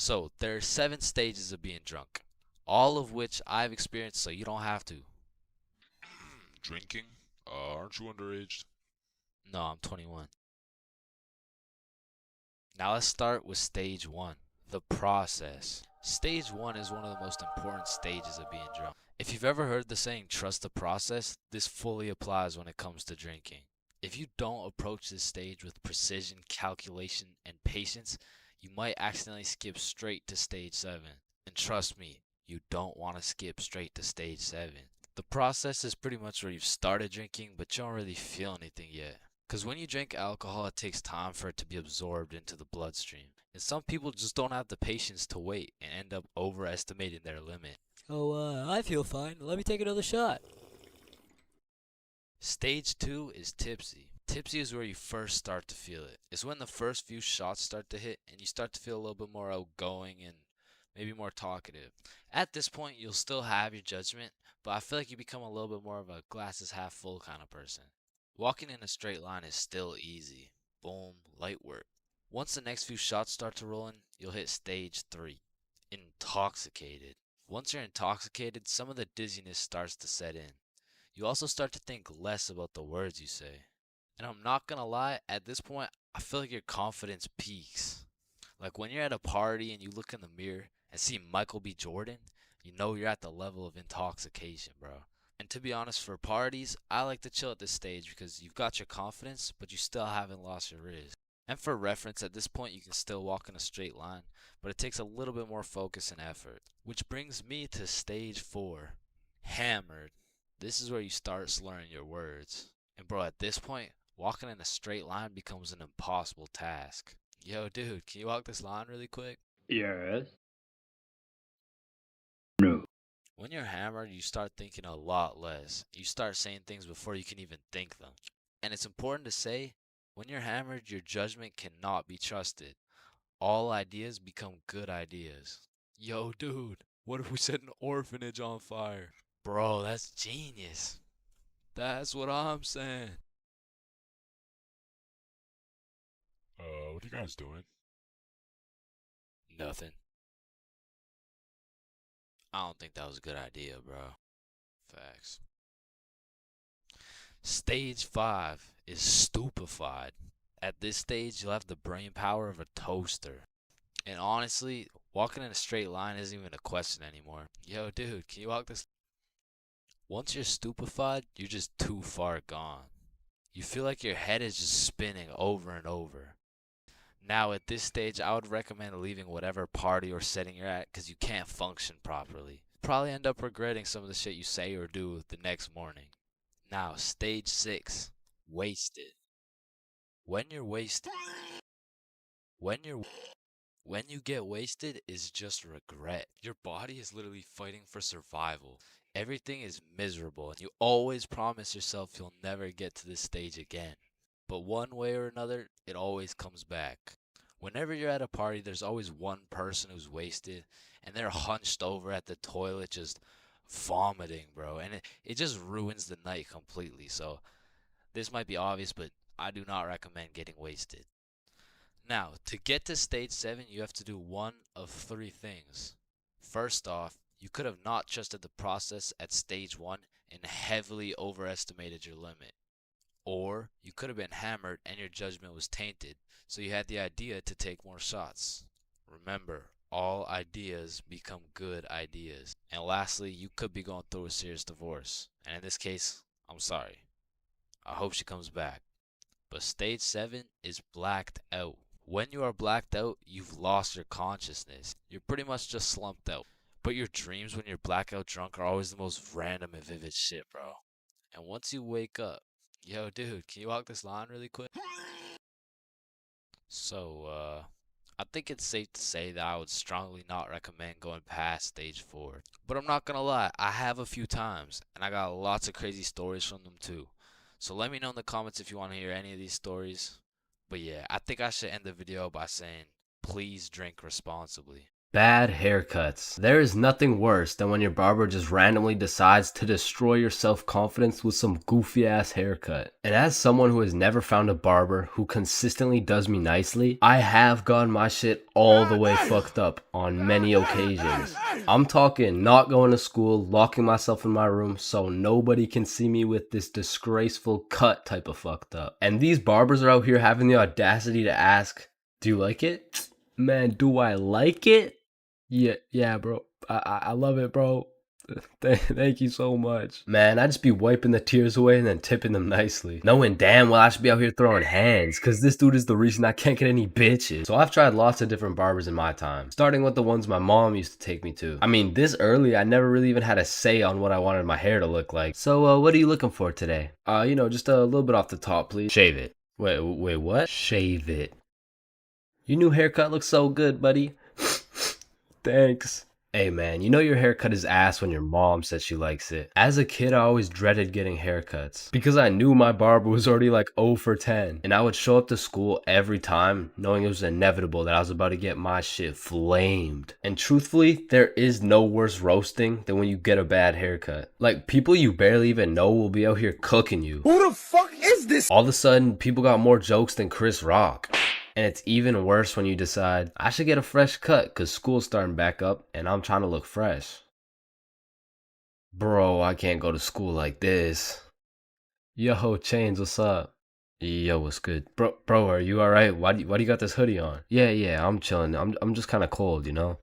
So, there are 7 stages of being drunk, all of which I've experienced, so you don't have to. Drinking? Aren't you underage? No, I'm 21. Now let's start with stage 1, the process. Stage 1 is one of the most important stages of being drunk. If you've ever heard the saying, trust the process, this fully applies when it comes to drinking. If you don't approach this stage with precision, calculation, and patience, you might accidentally skip straight to stage 7. And trust me, you don't want to skip straight to stage 7. The process is pretty much where you've started drinking, but you don't really feel anything yet. Because when you drink alcohol, it takes time for it to be absorbed into the bloodstream. And some people just don't have the patience to wait and end up overestimating their limit. Oh, I feel fine. Let me take another shot. Stage 2 is tipsy. Tipsy is where you first start to feel it. It's when the first few shots start to hit and you start to feel a little bit more outgoing and maybe more talkative. At this point, you'll still have your judgment, but I feel like you become a little bit more of a glasses half full kind of person. Walking in a straight line is still easy. Boom, light work. Once the next few shots start to roll in, you'll hit stage 3. Intoxicated. Once you're intoxicated, some of the dizziness starts to set in. You also start to think less about the words you say. And I'm not gonna lie, at this point, I feel like your confidence peaks. Like when you're at a party and you look in the mirror and see Michael B. Jordan, you know you're at the level of intoxication, bro. And to be honest, for parties, I like to chill at this stage because you've got your confidence, but you still haven't lost your riz. And for reference, at this point, you can still walk in a straight line, but it takes a little bit more focus and effort. Which brings me to stage 4, hammered. This is where you start slurring your words. And bro, at this point, walking in a straight line becomes an impossible task. Yo, dude, can you walk this line really quick? Yes. No. When you're hammered, you start thinking a lot less. You start saying things before you can even think them. And it's important to say, when you're hammered, your judgment cannot be trusted. All ideas become good ideas. Yo, dude, what if we set an orphanage on fire? Bro, that's genius. That's what I'm saying. What are you guys doing? Nothing. I don't think that was a good idea, bro. Facts. Stage 5 is stupefied. At this stage, you'll have the brain power of a toaster. And honestly, walking in a straight line isn't even a question anymore. Yo, dude, can you walk this? Once you're stupefied, you're just too far gone. You feel like your head is just spinning over and over. Now, at this stage, I would recommend leaving whatever party or setting you're at because you can't function properly. Probably end up regretting some of the shit you say or do the next morning. Now, stage 6, wasted. When you're wasted, when you're when you get wasted is just regret. Your body is literally fighting for survival. Everything is miserable and you always promise yourself you'll never get to this stage again. But one way or another, it always comes back. Whenever you're at a party, there's always one person who's wasted and they're hunched over at the toilet just vomiting, bro. And it just ruins the night completely. So this might be obvious, but I do not recommend getting wasted. Now, to get to stage 7, you have to do one of 3 things. First off, you could have not trusted the process at stage 1 and heavily overestimated your limit. Or you could have been hammered and your judgment was tainted, so you had the idea to take more shots. Remember, all ideas become good ideas. And lastly, you could be going through a serious divorce. And in this case, I'm sorry. I hope she comes back. But stage 7 is blacked out. When you are blacked out, you've lost your consciousness. You're pretty much just slumped out. But your dreams when you're blackout drunk are always the most random and vivid shit, bro. And once you wake up, yo, dude, can you walk this line really quick? So, I think it's safe to say that I would strongly not recommend going past stage 4. But I'm not gonna lie, I have a few times, and I got lots of crazy stories from them too. So let me know in the comments if you want to hear any of these stories. But yeah, I think I should end the video by saying, please drink responsibly. Bad haircuts. There is nothing worse than when your barber just randomly decides to destroy your self-confidence with some goofy ass haircut. And as someone who has never found a barber who consistently does me nicely, I have gotten my shit all the way fucked up on many occasions. I'm talking not going to school, locking myself in my room so nobody can see me with this disgraceful cut type of fucked up. And these barbers are out here having the audacity to ask, do you like it? Man, do I like it? Yeah, bro. I love it, bro. Thank you so much. Man, I just be wiping the tears away and then tipping them nicely. Knowing damn well I should be out here throwing hands, cause this dude is the reason I can't get any bitches. So I've tried lots of different barbers in my time, starting with the ones my mom used to take me to. I mean, this early, I never really even had a say on what I wanted my hair to look like. So, what are you looking for today? Just a little bit off the top, please. Shave it. Wait, what? Shave it. Your new haircut looks so good, buddy. Thanks. Hey man, you know your haircut is ass when your mom says she likes it. As a kid, I always dreaded getting haircuts because I knew my barber was already like 0 for 10. And I would show up to school every time knowing it was inevitable that I was about to get my shit flamed. And truthfully, there is no worse roasting than when you get a bad haircut. Like, people you barely even know will be out here cooking you. Who the fuck is this? All of a sudden, people got more jokes than Chris Rock. And it's even worse when you decide, I should get a fresh cut because school's starting back up and I'm trying to look fresh. Bro, I can't go to school like this. Yo, Chains, what's up? Yo, what's good? Bro, are you alright? Why do you got this hoodie on? Yeah, I'm chilling. I'm just kind of cold, you know?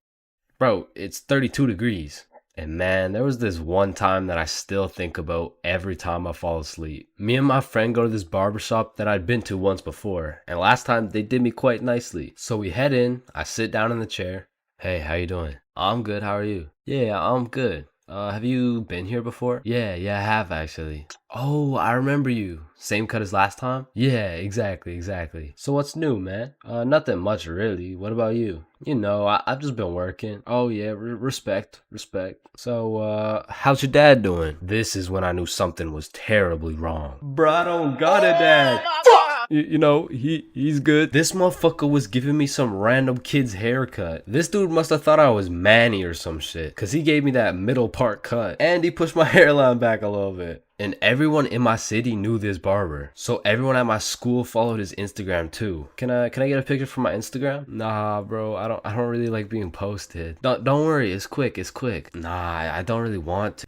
Bro, it's 32 degrees. And man, there was this one time that I still think about every time I fall asleep. Me and my friend go to this barbershop that I'd been to once before, and last time they did me quite nicely. So we head in, I sit down in the chair. Hey, how you doing? I'm good, how are you? Yeah, I'm good. Have you been here before? Yeah, I have actually. Oh, I remember you. Same cut as last time? Yeah, exactly. So what's new, man? Nothing much really. What about you? You know, I've just been working. Oh yeah, respect. So, how's your dad doing? This is when I knew something was terribly wrong. Bro, I don't got a dad. You know, he's good. This motherfucker was giving me some random kid's haircut. This dude must have thought I was Manny or some shit, cause he gave me that middle part cut, and he pushed my hairline back a little bit. And everyone in my city knew this barber, so everyone at my school followed his Instagram too. Can I get a picture from my Instagram? Nah, bro, I don't really like being posted. Don't worry, it's quick. Nah, I don't really want to.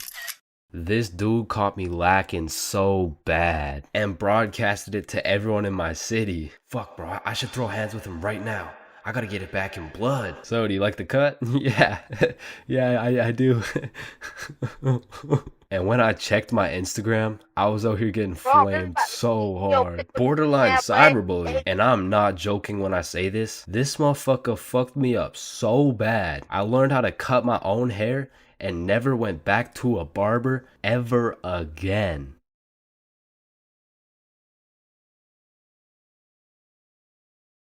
This dude caught me lacking so bad and broadcasted it to everyone in my city. Fuck, bro, I should throw hands with him right now. I gotta get it back in blood. So, do you like the cut? Yeah, I do. And when I checked my Instagram, I was out here getting flamed so hard. Borderline cyberbullying. And I'm not joking when I say this. This motherfucker fucked me up so bad. I learned how to cut my own hair and never went back to a barber ever again.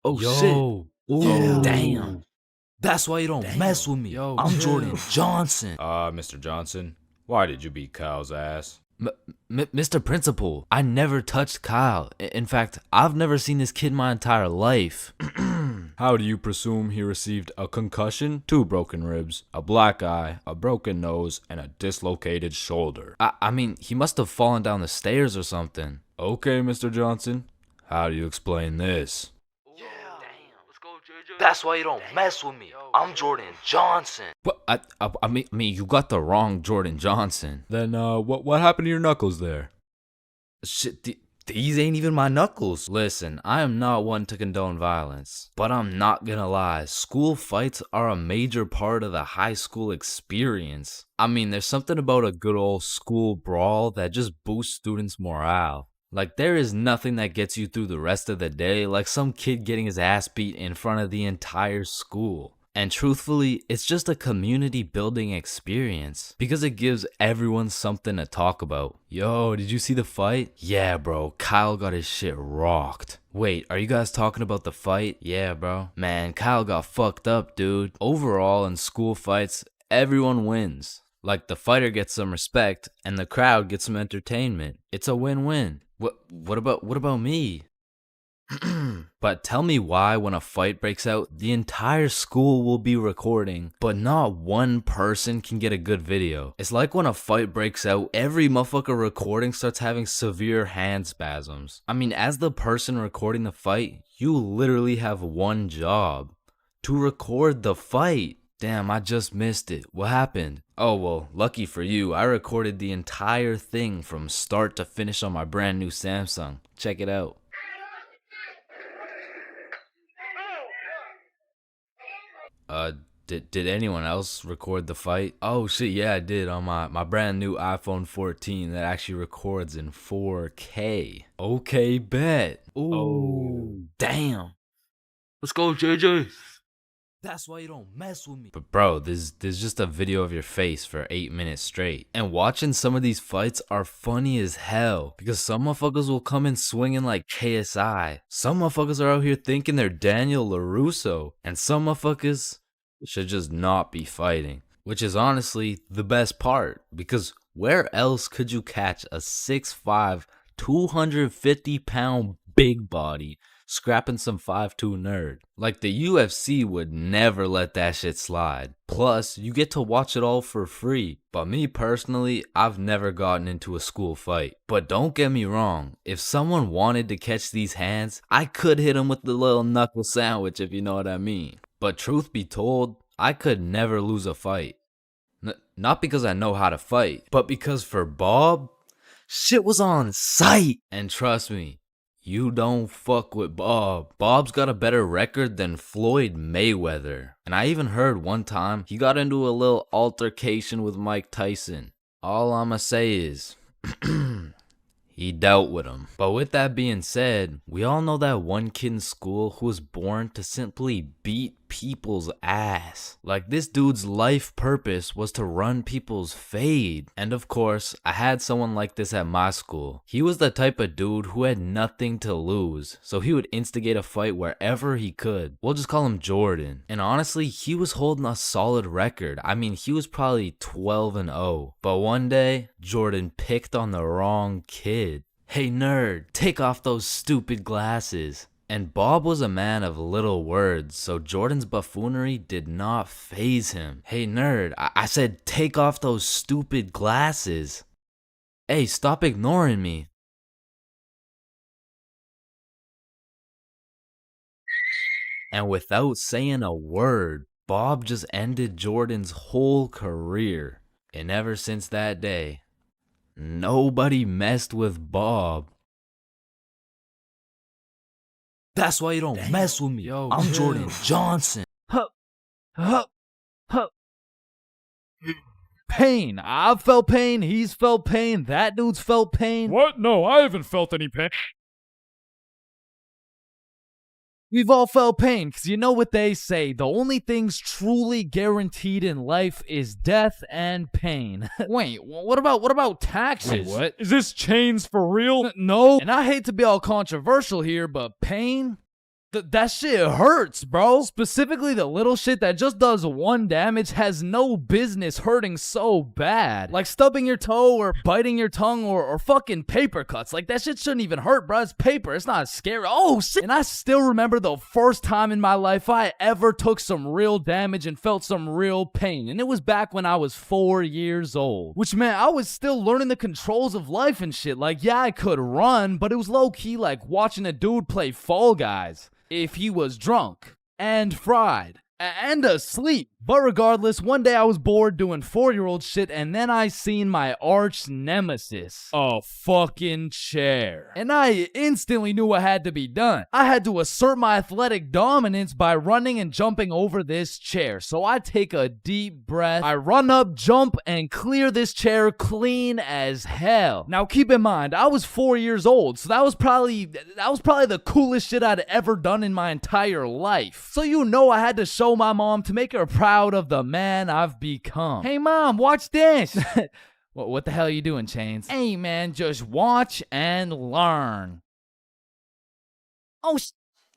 Oh shit. Ooh, damn. That's why you don't mess with me. I'm Jordan Johnson. Mr. Johnson, why did you beat Kyle's ass? Mr. Principal, I never touched Kyle. In fact, I've never seen this kid my entire life. How do you presume he received a concussion, 2 broken ribs, a black eye, a broken nose, and a dislocated shoulder? I mean, he must have fallen down the stairs or something. Okay, Mr. Johnson, how do you explain this? That's why you don't mess with me. I'm Jordan Johnson. What? I mean, you got the wrong Jordan Johnson. Then, what happened to your knuckles there? Shit, these ain't even my knuckles. Listen, I am not one to condone violence, but I'm not gonna lie. School fights are a major part of the high school experience. I mean, there's something about a good old school brawl that just boosts students' morale. Like, there is nothing that gets you through the rest of the day like some kid getting his ass beat in front of the entire school. And truthfully, it's just a community building experience because it gives everyone something to talk about. Yo, did you see the fight? Yeah, bro, Kyle got his shit rocked. Wait, are you guys talking about the fight? Yeah, bro. Man, Kyle got fucked up, dude. Overall, in school fights, everyone wins. Like, the fighter gets some respect and the crowd gets some entertainment. It's a win-win. What about me? But tell me why when a fight breaks out, the entire school will be recording, but not one person can get a good video. It's like when a fight breaks out, every motherfucker recording starts having severe hand spasms. I mean, as the person recording the fight, you literally have one job: to record the fight. Damn, I just missed it. What happened? Oh, well, lucky for you, I recorded the entire thing from start to finish on my brand new Samsung. Check it out. Did anyone else record the fight? Oh shit, yeah, I did on my brand new iPhone 14 that actually records in 4K. Okay, bet. Ooh, damn. Let's go, JJ. That's why you don't mess with me. But bro, there's just a video of your face for 8 minutes straight. And watching some of these fights are funny as hell, because some motherfuckers will come in swinging like KSI. Some motherfuckers are out here thinking they're Daniel LaRusso. And some motherfuckers should just not be fighting. Which is honestly the best part, because where else could you catch a 6'5", 250-pound big body scrapping some 5'2" nerd? Like, the UFC would never let that shit slide. Plus, you get to watch it all for free. But me personally, I've never gotten into a school fight. But don't get me wrong, if someone wanted to catch these hands, I could hit them with the little knuckle sandwich, if you know what I mean. But truth be told, I could never lose a fight. Not because I know how to fight, but because for Bob, shit was on sight. And trust me, you don't fuck with Bob. Bob's got a better record than Floyd Mayweather. And I even heard one time he got into a little altercation with Mike Tyson. All I'ma say is, he dealt with him. But with that being said, we all know that one kid in school who was born to simply beat people's ass. Like, this dude's life purpose was to run people's fade. And of course, I had someone like this at my school. He was the type of dude who had nothing to lose, so he would instigate a fight wherever he could. We'll just call him Jordan. And honestly, he was holding a solid record. I mean, he was probably 12-0. But one day, Jordan picked on the wrong kid. Hey nerd, take off those stupid glasses. And Bob was a man of little words, so Jordan's buffoonery did not faze him. Hey nerd, I said take off those stupid glasses. Hey, stop ignoring me. And without saying a word, Bob just ended Jordan's whole career. And ever since that day, nobody messed with Bob. That's why you don't mess with me. Yo, I'm chill. Jordan Johnson. Pain. I've felt pain. He's felt pain. That dude's felt pain. What? No, I haven't felt any pain. We've all felt pain, because you know what they say. The only things truly guaranteed in life is death and pain. Wait, what about taxes? Wait, what? Is this chains for real? No. And I hate to be all controversial here, but pain? That shit hurts, bro. Specifically, the little shit that just does one damage has no business hurting so bad. Like stubbing your toe or biting your tongue or fucking paper cuts. Like, that shit shouldn't even hurt, bro. It's paper. It's not scary. Oh, shit. And I still remember the first time in my life I ever took some real damage and felt some real pain. And it was back when I was 4 years old. Which meant I was still learning the controls of life and shit. Like, yeah, I could run, but it was low-key like watching a dude play Fall Guys. If he was drunk and fried and asleep. But regardless, one day I was bored doing 4-year-old shit, and then I seen my arch nemesis, a fucking chair. And I instantly knew what had to be done. I had to assert my athletic dominance by running and jumping over this chair. So I take a deep breath, I run up, jump, and clear this chair clean as hell. Now keep in mind, I was 4 years old, so that was probably the coolest shit I'd ever done in my entire life. So you know I had to show my mom to make her proud of the man I've become. Hey mom, watch this. What the hell are you doing, Chains? Hey man, just watch and learn. Oh,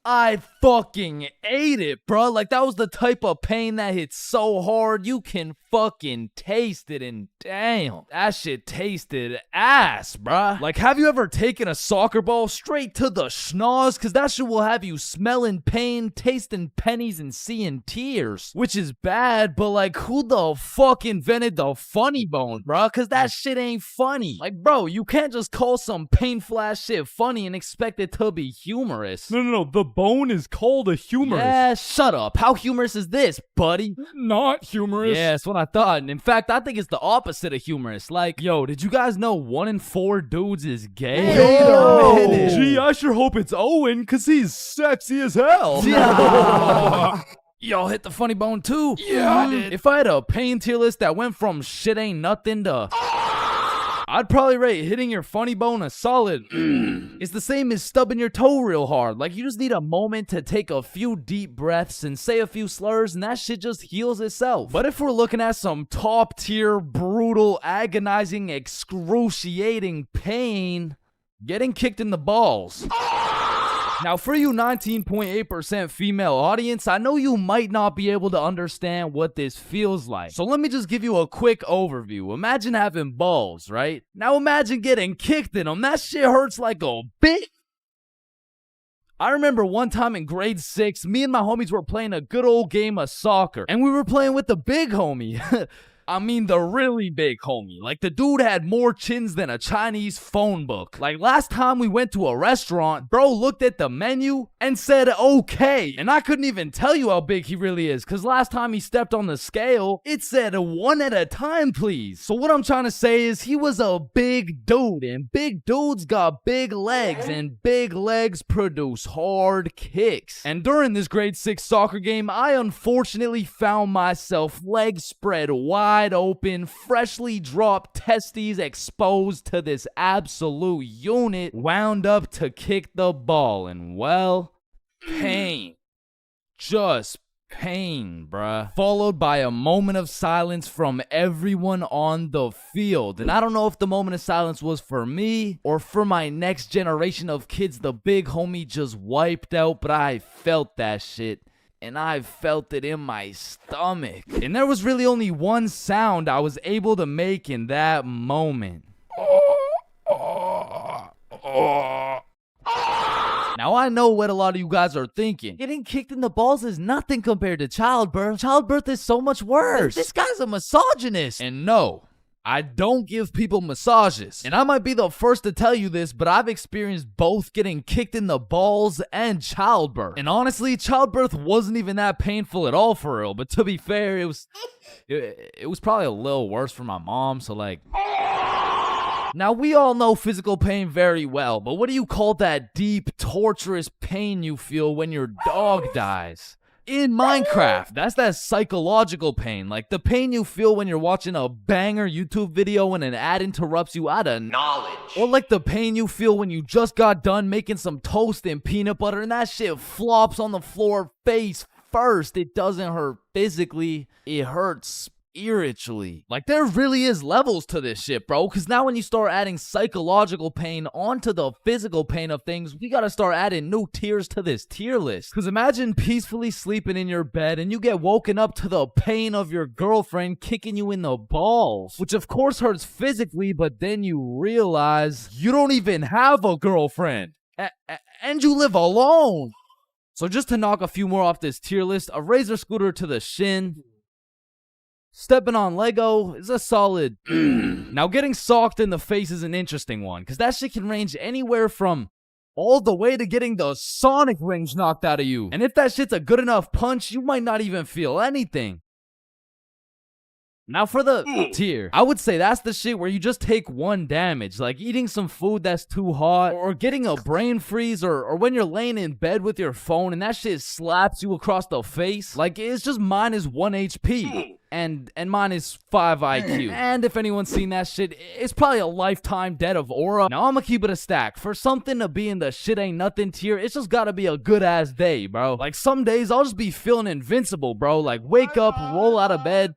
I fucking ate it, bruh. Like, that was the type of pain that hits so hard, you can fucking taste it, and damn, that shit tasted ass, bruh. Like, have you ever taken a soccer ball straight to the schnoz? Cause that shit will have you smelling pain, tasting pennies, and seeing tears. Which is bad, but like, who the fuck invented the funny bone, bruh? Cause that shit ain't funny. Like, bro, you can't just call some painful ass shit funny and expect it to be humorous. No, the bone is called a humorous. Yeah, shut up. How humorous is this, buddy? Not humorous. Yeah, that's what I thought. And in fact, I think it's the opposite of humorous. Like, yo, did you guys know 1 in 4 dudes is gay? Wait a Yo. minute. Gee, I sure hope it's Owen, cause he's sexy as hell. Y'all hit the funny bone too? Yeah, I did. If I had a pain tier list that went from shit ain't nothing to... I'd probably rate hitting your funny bone a solid. It's the same as stubbing your toe real hard. Like, you just need a moment to take a few deep breaths and say a few slurs, and that shit just heals itself. But if we're looking at some top tier, brutal, agonizing, excruciating pain, getting kicked in the balls. Now, for you 19.8% female audience, I know you might not be able to understand what this feels like. So let me just give you a quick overview. Imagine having balls, right? Now imagine getting kicked in them. That shit hurts like a bitch. I remember one time in grade 6, me and my homies were playing a good old game of soccer. And we were playing with the big homie. I mean the really big homie. Like, the dude had more chins than a Chinese phone book. Like, last time we went to a restaurant, bro looked at the menu and said okay. And I couldn't even tell you how big he really is, cause last time he stepped on the scale, it said 1 at a time, please. So what I'm trying to say is he was a big dude, and big dudes got big legs, and big legs produce hard kicks. And during this grade 6 soccer game, I unfortunately found myself legs spread wide open, freshly dropped testes exposed to this absolute unit, wound up to kick the ball, and well, pain. Just pain, bruh. Followed by a moment of silence from everyone on the field. And I don't know if the moment of silence was for me or for my next generation of kids the big homie just wiped out, but I felt that shit. And I felt it in my stomach. And there was really only one sound I was able to make in that moment. Now, I know what a lot of you guys are thinking. Getting kicked in the balls is nothing compared to childbirth. Childbirth is so much worse. This guy's a misogynist. And no, I don't give people massages. And I might be the first to tell you this, but I've experienced both getting kicked in the balls and childbirth. And honestly, childbirth wasn't even that painful at all for real. But to be fair, it was probably a little worse for my mom, so like... Now, we all know physical pain very well, but what do you call that deep, torturous pain you feel when your dog dies? In Minecraft, that's that psychological pain, like the pain you feel when you're watching a banger YouTube video and an ad interrupts you out of knowledge. Or like the pain you feel when you just got done making some toast and peanut butter and that shit flops on the floor face first. It doesn't hurt physically, it hurts spiritually. Like, there really is levels to this shit, bro, because now when you start adding psychological pain onto the physical pain of things, we gotta start adding new tiers to this tier list. Because imagine peacefully sleeping in your bed and you get woken up to the pain of your girlfriend kicking you in the balls, which of course hurts physically, but then you realize you don't even have a girlfriend and you live alone. So just to knock a few more off this tier list, a razor scooter to the shin, stepping on Lego is a solid. Now, getting socked in the face is an interesting one, because that shit can range anywhere from all the way to getting the Sonic rings knocked out of you. And if that shit's a good enough punch, you might not even feel anything. Now for the tier, I would say that's the shit where you just take one damage, like eating some food that's too hot, or getting a brain freeze, or when you're laying in bed with your phone and that shit slaps you across the face. Like, it's just minus 1 HP. And minus 5 IQ. And if anyone's seen that shit, it's probably a lifetime debt of aura. Now, I'm gonna keep it a stack. For something to be in the shit ain't nothing tier, it's just gotta be a good ass day, bro. Like, some days I'll just be feeling invincible, bro. Like, wake up, roll out of bed,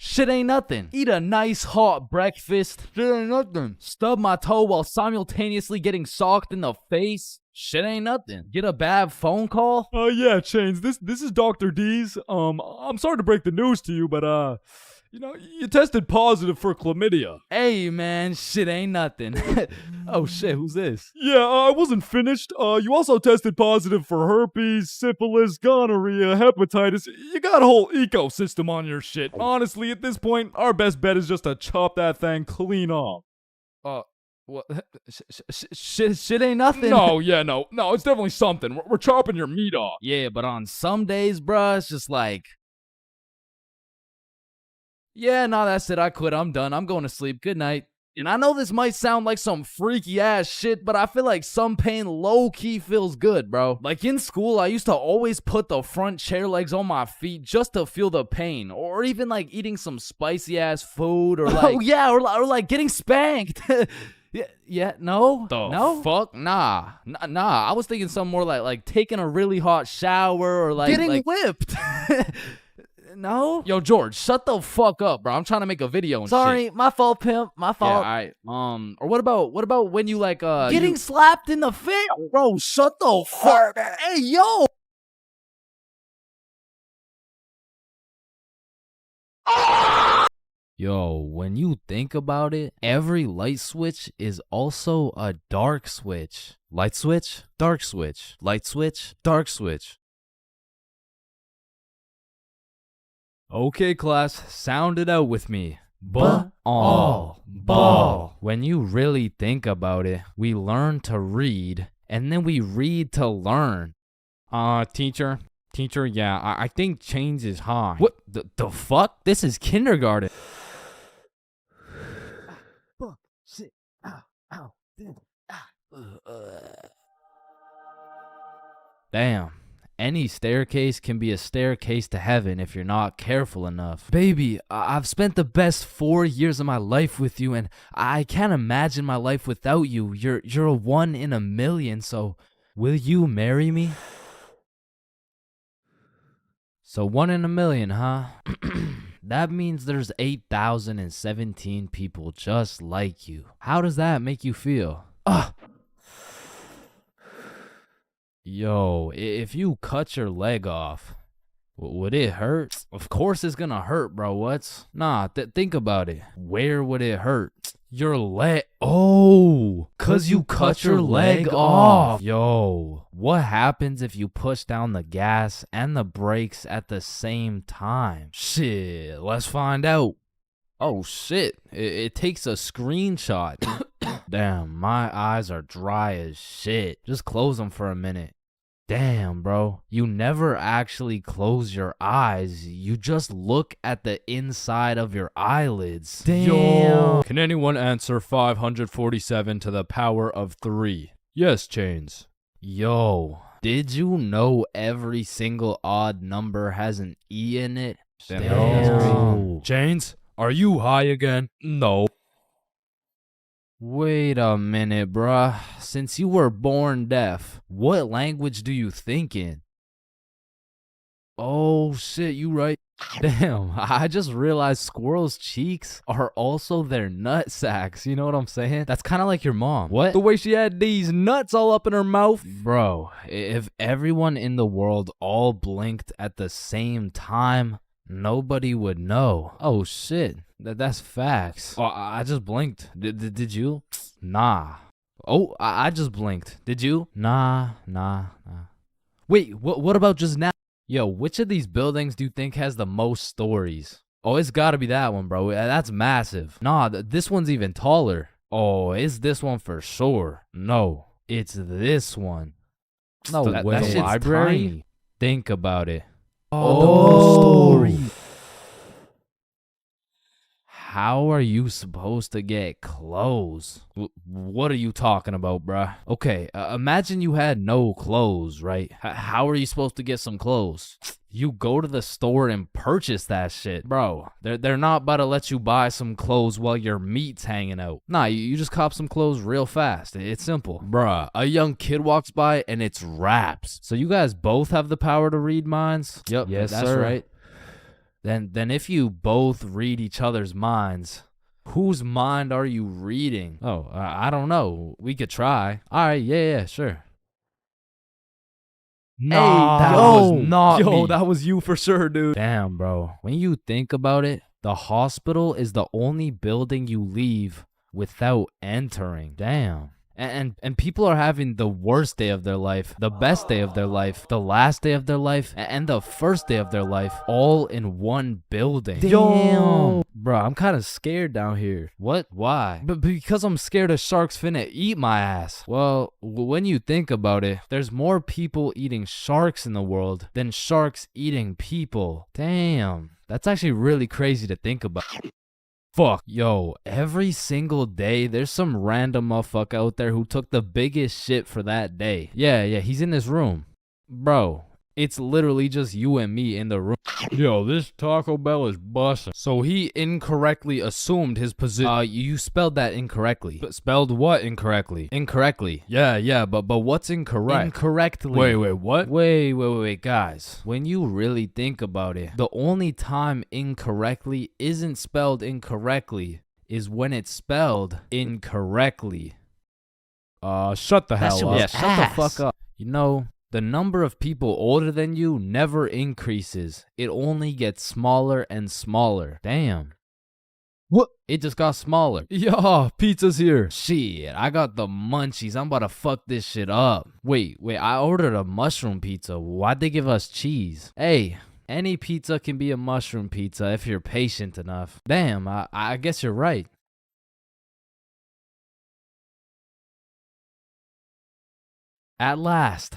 Shit ain't nothing. Eat a nice hot breakfast. Shit ain't nothing. Stub my toe while simultaneously getting socked in the face. Shit ain't nothing. Get a bad phone call. Yeah, Chains, this is Dr. D's. I'm sorry to break the news to you, but, you tested positive for chlamydia. Hey, man, shit ain't nothing. Oh, shit, who's this? Yeah, I wasn't finished. You also tested positive for herpes, syphilis, gonorrhea, hepatitis. You got a whole ecosystem on your shit. Honestly, at this point, our best bet is just to chop that thing clean off. What? Shit ain't nothing. No, it's definitely something. We're chopping your meat off. Yeah, but on some days, bruh, it's just like, yeah, no, that's it. I quit. I'm done. I'm going to sleep. Good night. And I know this might sound like some freaky ass shit, but I feel like some pain low-key feels good, bro. Like in school, I used to always put the front chair legs on my feet just to feel the pain. Or even like eating some spicy ass food or like... Oh yeah, or like getting spanked. No? No? Fuck? Nah. I was thinking something more like taking a really hot shower or like... Getting whipped. No? Yo, George, shut the fuck up, bro. I'm trying to make a video and Sorry, shit. my fault, pimp. My fault. Yeah, alright. Or what about when you like Getting slapped in the face? Bro, shut the fuck. Hey, yo. Yo, when you think about it, every light switch is also a dark switch. Light switch, dark switch. Light switch, dark switch. Okay, class, sound it out with me. Ball. When you really think about it, we learn to read, and then we read to learn. Teacher, yeah, I think change is high. What the fuck? This is kindergarten. Shit. Ow. Damn. Any staircase can be a staircase to heaven if you're not careful enough. Baby, I've spent the best 4 years of my life with you, and I can't imagine my life without you. You're a 1 in a million, so will you marry me? So 1 in a million, huh? That means there's 8,017 people just like you. How does that make you feel? Yo, if you cut your leg off, would it hurt? Of course it's gonna hurt, bro. Nah, think about it. Where would it hurt? Your leg. Oh, 'cause you cut your leg off. Yo, what happens if you push down the gas and the brakes at the same time? Shit, let's find out. Oh shit, it takes a screenshot. Damn, my eyes are dry as shit. Just close them for a minute. Damn, bro. You never actually close your eyes. You just look at the inside of your eyelids. Damn. Yo. Can anyone answer 547 to the power of 3? Yes, Chains. Yo, did you know every single odd number has an E in it? Damn. Chains, are you high again? No. Wait a minute, bruh. Since you were born deaf, what language do you think in? Oh shit, you right. Damn, I just realized squirrels' cheeks are also their nut sacks. You know what I'm saying? That's kind of like your mom. What? The way she had these nuts all up in her mouth. Bro, if everyone in the world all blinked at the same time, nobody would know. Oh shit, that's facts. Oh, I just blinked. Did you? Nah. Oh, I just blinked. Did you? Nah. Wait, what about just now? Yo, which of these buildings do you think has the most stories? Oh, it's gotta be that one, bro. That's massive. Nah, this one's even taller. Oh, it's this one for sure. No, it's this one. No, that shit's library? Tiny. Think about it. Oh, the story. How are you supposed to get clothes? What are you talking about, bruh? Okay, imagine you had no clothes, right? How are you supposed to get some clothes? You go to the store and purchase that shit. Bro, they're not about to let you buy some clothes while your meat's hanging out. Nah, you just cop some clothes real fast. It's simple. Bruh, a young kid walks by and it's raps. So you guys both have the power to read minds? Yep, yes, that's sir. Right. Then if you both read each other's minds, whose mind are you reading? Oh, I don't know. We could try. All right, yeah, sure. Nah, that was not me. that was you for sure, dude. Damn, bro. When you think about it, the hospital is the only building you leave without entering. Damn. And people are having the worst day of their life, the best day of their life, the last day of their life, and the first day of their life, all in one building. Damn. Bro, I'm kind of scared down here. What? Why? But because I'm scared a shark's finna eat my ass. Well, when you think about it, there's more people eating sharks in the world than sharks eating people. Damn. That's actually really crazy to think about. Fuck, yo, every single day, there's some random motherfucker out there who took the biggest shit for that day. Yeah, he's in this room. Bro, it's literally just you and me in the room. Yo, this Taco Bell is bussin'. So he incorrectly assumed his position. You spelled that incorrectly. But spelled what incorrectly? Incorrectly. Yeah, but what's incorrect? Incorrectly. Wait, what? Wait, guys. When you really think about it, the only time incorrectly isn't spelled incorrectly is when it's spelled incorrectly. Shut the hell up. Yeah, shut the fuck up. You know, the number of people older than you never increases. It only gets smaller and smaller. Damn. What? It just got smaller. Yeah, pizza's here. Shit, I got the munchies. I'm about to fuck this shit up. Wait, I ordered a mushroom pizza. Why'd they give us cheese? Hey, any pizza can be a mushroom pizza if you're patient enough. Damn, I guess you're right. At last.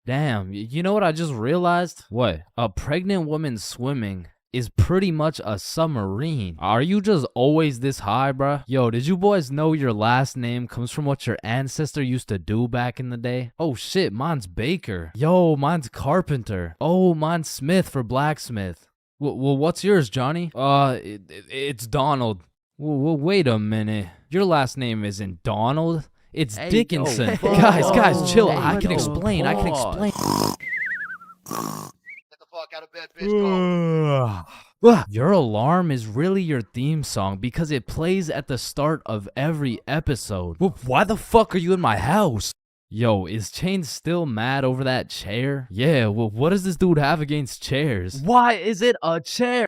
Damn, you know what I just realized? What? A pregnant woman swimming is pretty much a submarine. Are you just always this high, bruh? Yo, did you boys know your last name comes from what your ancestor used to do back in the day? Oh shit, mine's Baker. Yo, mine's Carpenter. Oh, mine's Smith for blacksmith. Well, what's yours, Johnny? It's Donald. Well, wait a minute. Your last name isn't Donald. It's Dickinson. Guys, chill. I can explain. Get the fuck out of bed, bitch. Go. Your alarm is really your theme song because it plays at the start of every episode. Well, why the fuck are you in my house? Yo, is Chains still mad over that chair? Yeah, well, what does this dude have against chairs? Why is it a chair?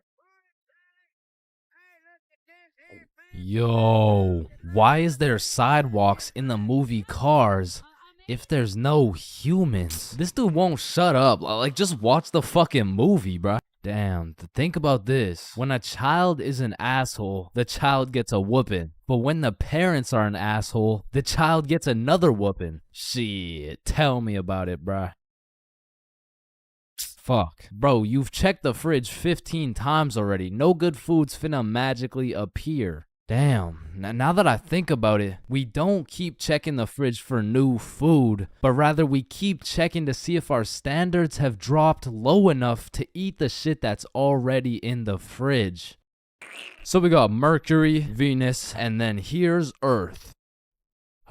Yo, why is there sidewalks in the movie Cars if there's no humans? This dude won't shut up. Like, just watch the fucking movie, bruh. Damn, think about this. When a child is an asshole, the child gets a whooping. But when the parents are an asshole, the child gets another whooping. Shit, tell me about it, bruh. Fuck. Bro, you've checked the fridge 15 times already. No good food's finna magically appear. Damn, now that I think about it, we don't keep checking the fridge for new food, but rather we keep checking to see if our standards have dropped low enough to eat the shit that's already in the fridge. So we got Mercury, Venus, and then here's Earth.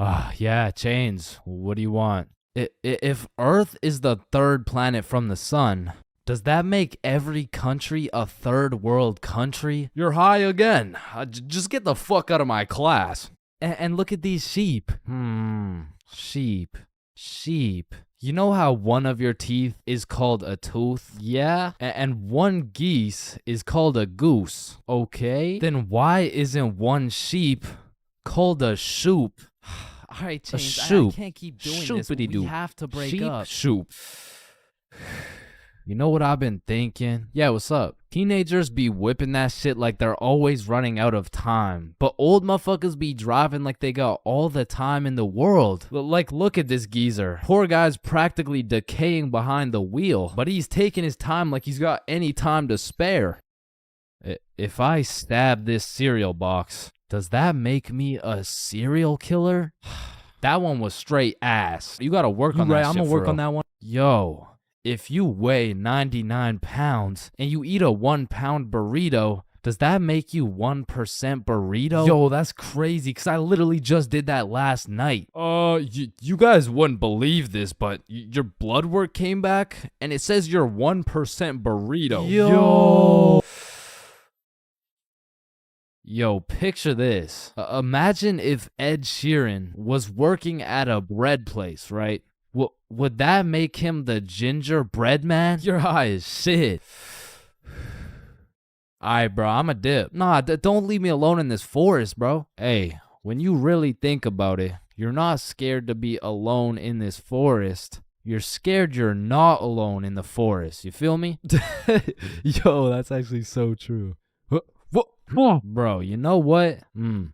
Yeah, Chains, what do you want? If Earth is the third planet from the sun, does that make every country a third world country? You're high again. Just get the fuck out of my class. And look at these sheep. Sheep. You know how one of your teeth is called a tooth? Yeah? And one geese is called a goose. Okay? Then why isn't one sheep called a shoop? All right, Chains, I can't keep doing this. We have to break up. Shoop. You know what I've been thinking? Yeah, what's up? Teenagers be whipping that shit like they're always running out of time. But old motherfuckers be driving like they got all the time in the world. Like, look at this geezer. Poor guy's practically decaying behind the wheel. But he's taking his time like he's got any time to spare. If I stab this cereal box, does that make me a serial killer? That one was straight ass. You gotta work on that shit. I'm gonna work on that one. Yo. If you weigh 99 pounds and you eat a 1 pound burrito, Does that make you 1% burrito? Yo, that's crazy, because I literally just did that last night. You guys wouldn't believe this, but your blood work came back, and it says you're 1% burrito. Yo, picture this. Imagine if Ed Sheeran was working at a bread place, right? Would that make him the gingerbread man? You're high as shit. Alright, bro, I'm a dip. Nah, don't leave me alone in this forest, bro. Hey, when you really think about it, you're not scared to be alone in this forest. You're scared you're not alone in the forest. You feel me? Yo, that's actually so true. Bro, you know what?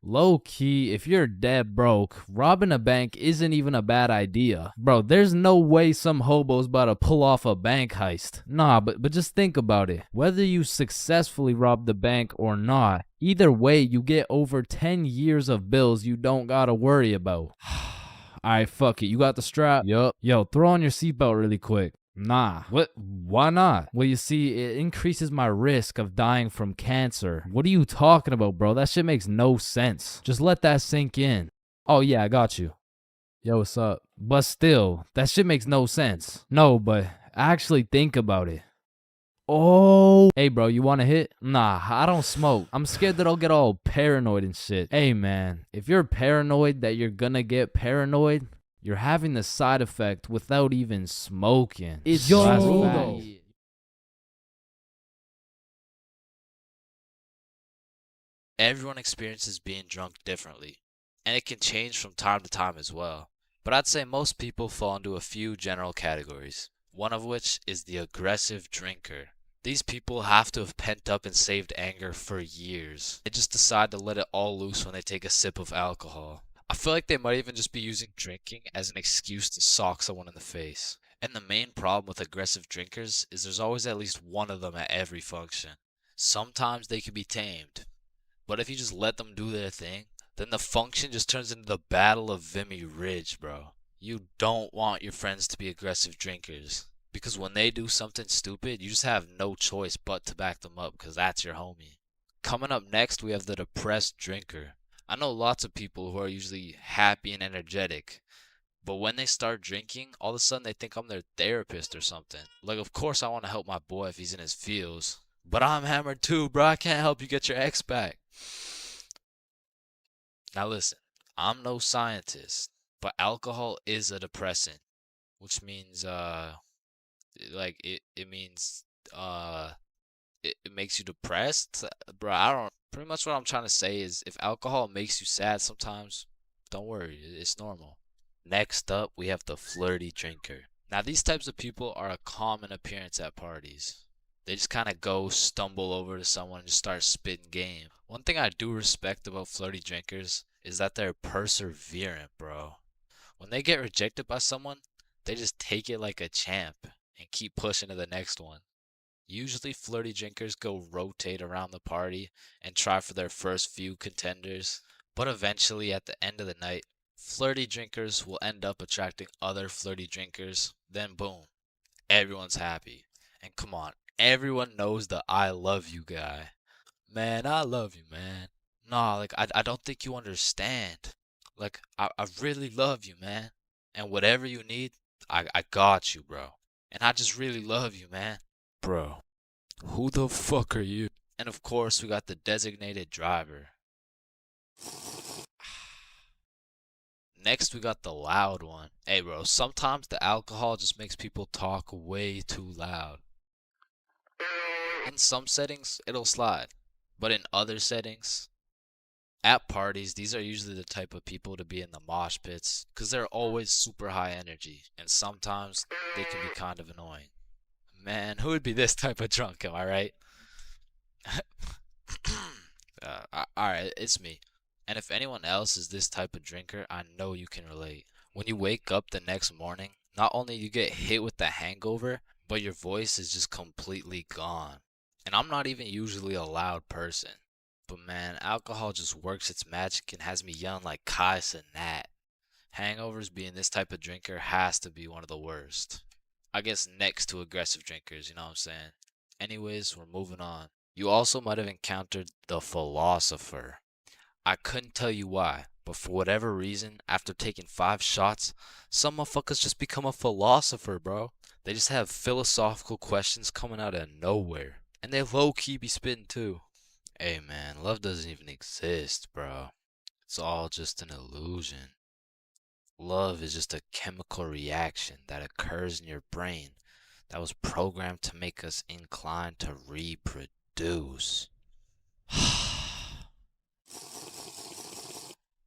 Low key, if you're dead broke, robbing a bank isn't even a bad idea. Bro, there's no way some hobo's about to pull off a bank heist. Nah, but just think about it. Whether you successfully rob the bank or not, either way, you get over 10 years of bills you don't gotta worry about. Alright, fuck it. You got the strap? Yup. Yo, throw on your seatbelt really quick. Nah. What? Why not? Well, you see, it increases my risk of dying from cancer. What are you talking about, bro? That shit makes no sense. Just let that sink in. Oh, yeah, I got you. Yo, what's up? But still, that shit makes no sense. No, but actually think about it. Oh. Hey, bro, you want a hit? Nah, I don't smoke. I'm scared that I'll get all paranoid and shit. Hey, man, if you're paranoid that you're gonna get paranoid, you're having the side effect without even smoking. It's Yo. Everyone experiences being drunk differently, and it can change from time to time as well. But I'd say most people fall into a few general categories, one of which is the aggressive drinker. These people have to have pent up and saved anger for years. They just decide to let it all loose when they take a sip of alcohol. I feel like they might even just be using drinking as an excuse to sock someone in the face. And the main problem with aggressive drinkers is there's always at least one of them at every function. Sometimes they can be tamed, but if you just let them do their thing, then the function just turns into the Battle of Vimy Ridge, bro. You don't want your friends to be aggressive drinkers, because when they do something stupid, you just have no choice but to back them up, because that's your homie. Coming up next, we have the depressed drinker. I know lots of people who are usually happy and energetic, but when they start drinking, all of a sudden they think I'm their therapist or something. Like, of course I want to help my boy if he's in his feels, but I'm hammered too, bro. I can't help you get your ex back. Now listen, I'm no scientist, but alcohol is a depressant, which means, it means, it makes you depressed, bro. I don't. Pretty much what I'm trying to say is, if alcohol makes you sad sometimes, don't worry, it's normal. Next up, we have the flirty drinker. Now, these types of people are a common appearance at parties. They just kind of go stumble over to someone and just start spitting game. One thing I do respect about flirty drinkers is that they're perseverant, bro. When they get rejected by someone, they just take it like a champ and keep pushing to the next one. Usually flirty drinkers go rotate around the party and try for their first few contenders, but eventually at the end of the night, flirty drinkers will end up attracting other flirty drinkers, then boom, everyone's happy. And come on, everyone knows the I love you guy. Man, I love you, man. Nah, like, I don't think you understand. Like, I really love you, man. And whatever you need, I got you, bro. And I just really love you, man. Bro, who the fuck are you? And of course, we got the designated driver. Next, we got the loud one. Hey, bro, sometimes the alcohol just makes people talk way too loud. In some settings, it'll slide. But in other settings, at parties, these are usually the type of people to be in the mosh pits, because they're always super high energy, and sometimes they can be kind of annoying. Man, who would be this type of drunk, am I right? Alright, it's me. And if anyone else is this type of drinker, I know you can relate. When you wake up the next morning, not only you get hit with the hangover, but your voice is just completely gone. And I'm not even usually a loud person. But man, alcohol just works its magic and has me yelling like Kai Cenat. Hangovers being this type of drinker has to be one of the worst. I guess next to aggressive drinkers, you know what I'm saying? Anyways, we're moving on. You also might have encountered the philosopher. I couldn't tell you why, but for whatever reason, after taking 5 shots, some motherfuckers just become a philosopher, bro. They just have philosophical questions coming out of nowhere. And they low-key be spitting too. Hey man, love doesn't even exist, bro. It's all just an illusion. Love is just a chemical reaction that occurs in your brain that was programmed to make us inclined to reproduce.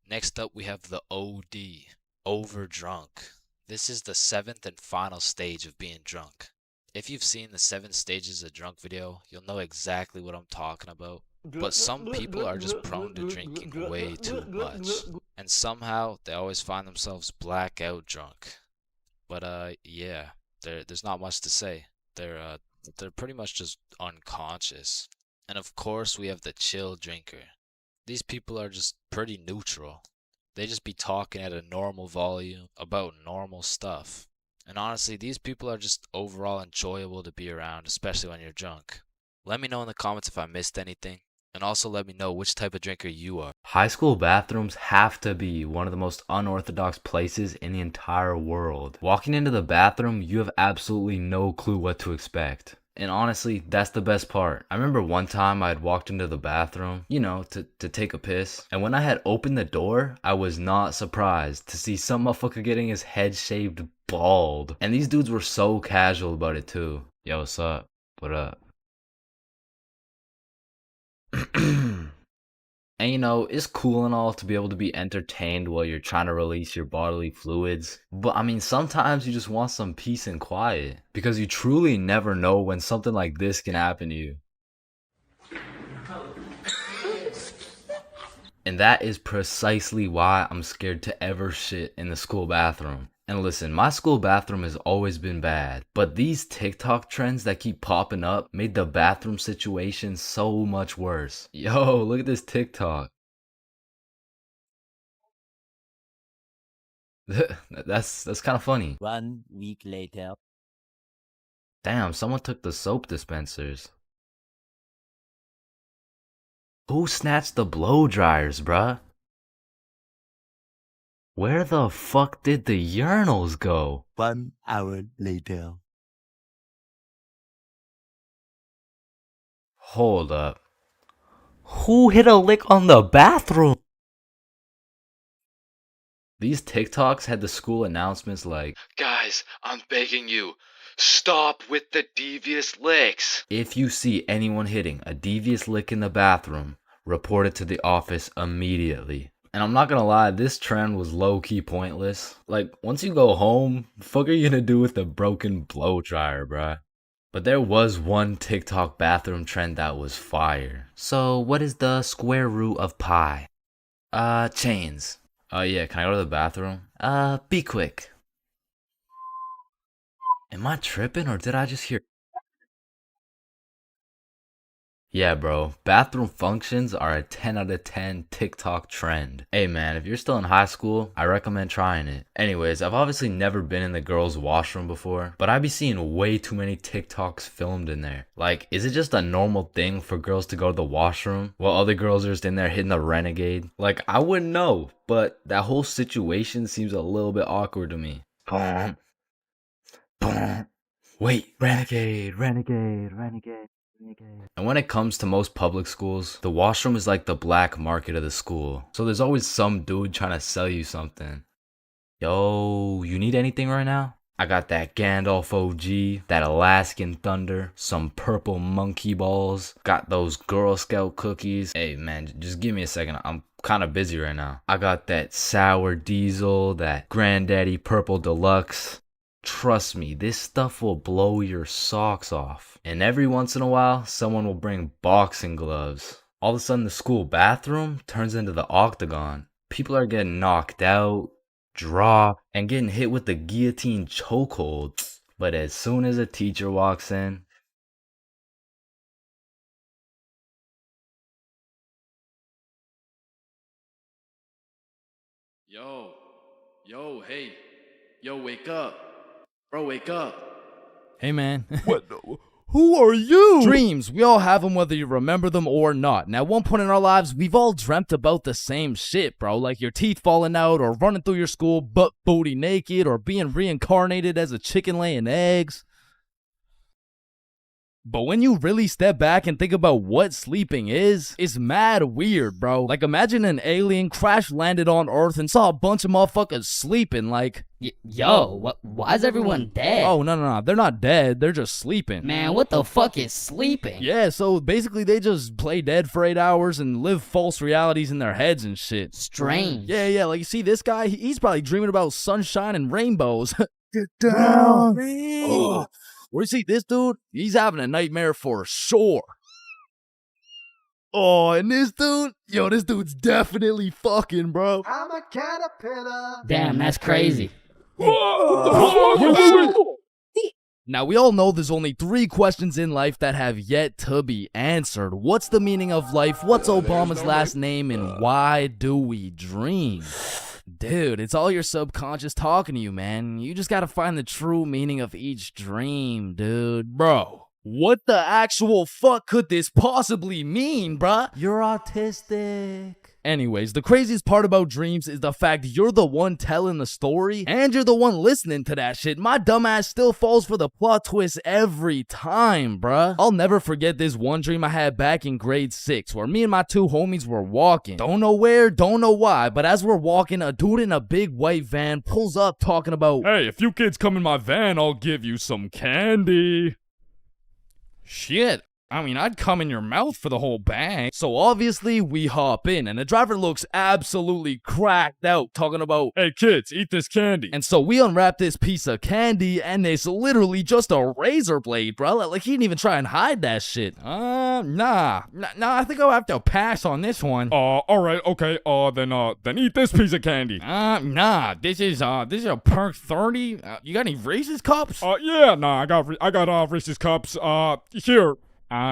Next up, we have the OD, overdrunk. This is the 7th and final stage of being drunk. If you've seen the 7 stages of drunk video, you'll know exactly what I'm talking about. But some people are just prone to drinking way too much. And somehow, they always find themselves blackout drunk. But yeah, there's not much to say. They're pretty much just unconscious. And of course, we have the chill drinker. These people are just pretty neutral. They just be talking at a normal volume about normal stuff. And honestly, these people are just overall enjoyable to be around, especially when you're drunk. Let me know in the comments if I missed anything. And also let me know which type of drinker you are. High school bathrooms have to be one of the most unorthodox places in the entire world. Walking into the bathroom, you have absolutely no clue what to expect. And honestly, that's the best part. I remember one time I had walked into the bathroom, to take a piss. And when I had opened the door, I was not surprised to see some motherfucker getting his head shaved bald. And these dudes were so casual about it too. Yo, what's up? What up? And it's cool and all to be able to be entertained while you're trying to release your bodily fluids. But I mean, sometimes you just want some peace and quiet. Because you truly never know when something like this can happen to you. And that is precisely why I'm scared to ever shit in the school bathroom. And listen, my school bathroom has always been bad, but these TikTok trends that keep popping up made the bathroom situation so much worse. Yo, look at this TikTok. That's kind of funny. 1 week later. Damn, someone took the soap dispensers. Who snatched the blow dryers, bruh? Where the fuck did the urinals go? 1 hour later. Hold up. Who hit a lick on the bathroom? These TikToks had the school announcements like, "Guys, I'm begging you, stop with the devious licks. If you see anyone hitting a devious lick in the bathroom, report it to the office immediately." And I'm not gonna lie, this trend was low-key pointless. Like, once you go home, the fuck are you gonna do with the broken blow dryer, bruh? But there was one TikTok bathroom trend that was fire. So, what is the square root of pi? Chains. Yeah, can I go to the bathroom? Be quick. Am I tripping or did I just hear? Yeah, bro, bathroom functions are a 10 out of 10 TikTok trend. Hey man, if you're still in high school, I recommend trying it. Anyways, I've obviously never been in the girls' washroom before, but I be seeing way too many TikToks filmed in there. Like, is it just a normal thing for girls to go to the washroom while other girls are just in there hitting the renegade? Like, I wouldn't know, but that whole situation seems a little bit awkward to me. Boom. Boom. Wait, renegade, renegade, renegade. And when it comes to most public schools, the washroom is like the black market of the school. So there's always some dude trying to sell you something. Yo, you need anything right now? I got that Gandalf OG, that Alaskan Thunder, some purple monkey balls, got those Girl Scout cookies. Hey man, just give me a second, I'm kind of busy right now. I got that Sour Diesel, that Granddaddy Purple Deluxe. Trust me, this stuff will blow your socks off. And every once in a while, someone will bring boxing gloves. All of a sudden, the school bathroom turns into the octagon. People are getting knocked out, dropped, and getting hit with the guillotine chokehold. But as soon as a teacher walks in, Hey man. What? Who are you? Dreams, we all have them whether you remember them or not. Now, at one point in our lives, we've all dreamt about the same shit, bro. Like your teeth falling out, or running through your school butt booty naked, or being reincarnated as a chicken laying eggs. But when you really step back and think about what sleeping is, it's mad weird, bro. Like, imagine an alien crash landed on Earth and saw a bunch of motherfuckers sleeping, like... Yo, why is everyone dead? Oh, no. They're not dead. They're just sleeping. Man, what the fuck is sleeping? Yeah, so basically they just play dead for 8 hours and live false realities in their heads and shit. Strange. Yeah, like you see this guy, he's probably dreaming about sunshine and rainbows. Get down. Oh. Where you see this dude? He's having a nightmare for sure. Oh, and this dude? Yo, this dude's definitely fucking, bro. I'm a caterpillar. Damn, that's crazy. Now, we all know there's only 3 questions in life that have yet to be answered. What's the meaning of life? What's Obama's last name? And why do we dream? Dude, it's all your subconscious talking to you, man. You just gotta find the true meaning of each dream, dude. Bro, what the actual fuck could this possibly mean, bruh? You're autistic. Anyways, the craziest part about dreams is the fact you're the one telling the story and you're the one listening to that shit. My dumbass still falls for the plot twist every time, bruh. I'll never forget this one dream I had back in grade 6 where me and my 2 homies were walking. Don't know where, don't know why, but as we're walking, a dude in a big white van pulls up talking about, Hey, if you kids come in my van, I'll give you some candy. shit. I mean, I'd come in your mouth for the whole bang. So obviously, we hop in, and the driver looks absolutely cracked out, talking about, Hey kids, eat this candy. and so we unwrap this piece of candy, and it's literally just a razor blade, bro. Like, he didn't even try and hide that shit. Nah, I think I'll have to pass on this one. Alright, okay, then eat this piece of candy. Nah, this is a perk 30. You got any Reese's cups? Yeah, nah, I got Reese's cups, here.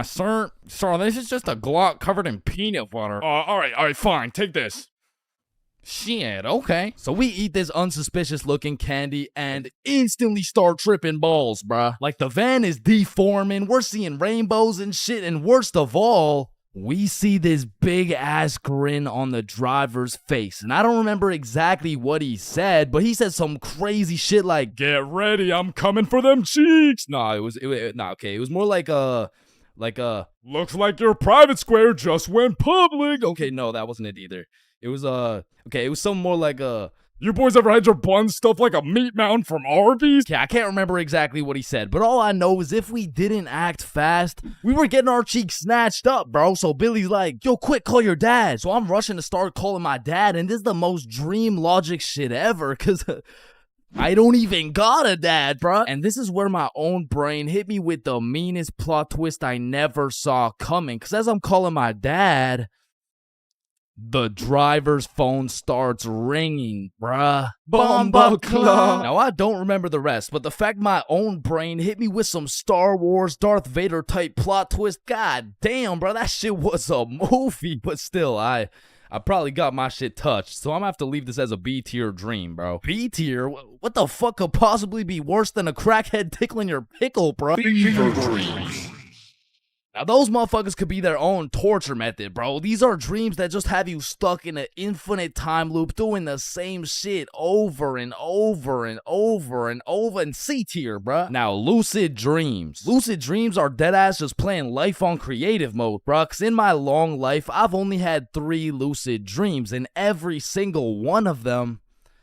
Sir, this is just a Glock covered in peanut butter. Alright, fine, take this. Shit, okay. So we eat this unsuspicious looking candy and instantly start tripping balls, bruh. Like the van is deforming, we're seeing rainbows and shit, and worst of all, we see this big ass grin on the driver's face. And I don't remember exactly what he said, but he said some crazy shit like, Get ready, I'm coming for them cheeks. it was more like Looks like your private square just went public. okay, no, that wasn't it either. It was it was something more like You boys ever had your buns stuffed like a meat mountain from Arby's? okay, I can't remember exactly what he said, but all I know is if we didn't act fast, we were getting our cheeks snatched up, bro. So Billy's like, yo, quick, call your dad. So I'm rushing to start calling my dad, and this is the most dream logic shit ever, because I don't even got a dad, bruh. And this is where my own brain hit me with the meanest plot twist I never saw coming. Because as I'm calling my dad, the driver's phone starts ringing, bruh. Bomba Club. Now, I don't remember the rest, but the fact my own brain hit me with some Star Wars Darth Vader type plot twist, god damn, bruh, that shit was a movie. But still, I probably got my shit touched, so I'm gonna have to leave this as a B tier dream, bro. B tier? What the fuck could possibly be worse than a crackhead tickling your pickle, bro? Fever dreams. Now, those motherfuckers could be their own torture method, bro. These are dreams that just have you stuck in an infinite time loop doing the same shit over and over and over and over. And C tier, bruh. Now, lucid dreams. Lucid dreams are deadass just playing life on creative mode, bruh. Because in my long life, I've only had 3 lucid dreams, and every single one of them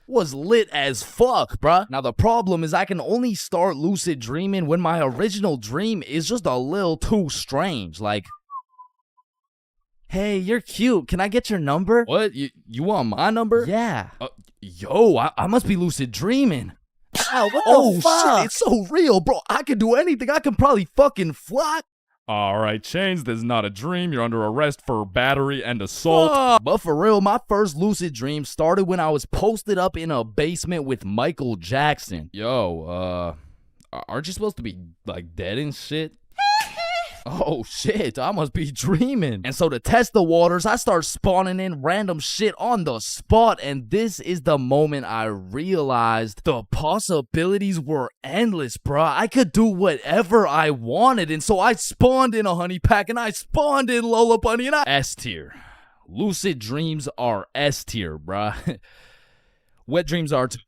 was lit as fuck, bruh. Now, the problem is I can only start lucid dreaming when my original dream is just a little too strange. Like, hey, you're cute. Can I get your number? What? You want my number? Yeah. Yo, I must be lucid dreaming. Ow, what the fuck? Shit, it's so real, bro. I can do anything. I can probably fucking fly. Alright, Chains, this is not a dream. You're under arrest for battery and assault. But for real, my first lucid dream started when I was posted up in a basement with Michael Jackson. Yo, aren't you supposed to be, like, dead and shit? Oh shit, I must be dreaming. And so to test the waters, I start spawning in random shit on the spot. And this is the moment I realized the possibilities were endless, bruh. I could do whatever I wanted. And so I spawned in a honey pack and I spawned in Lola Bunny and I S tier. Lucid dreams are S tier, bruh. Wet dreams are too.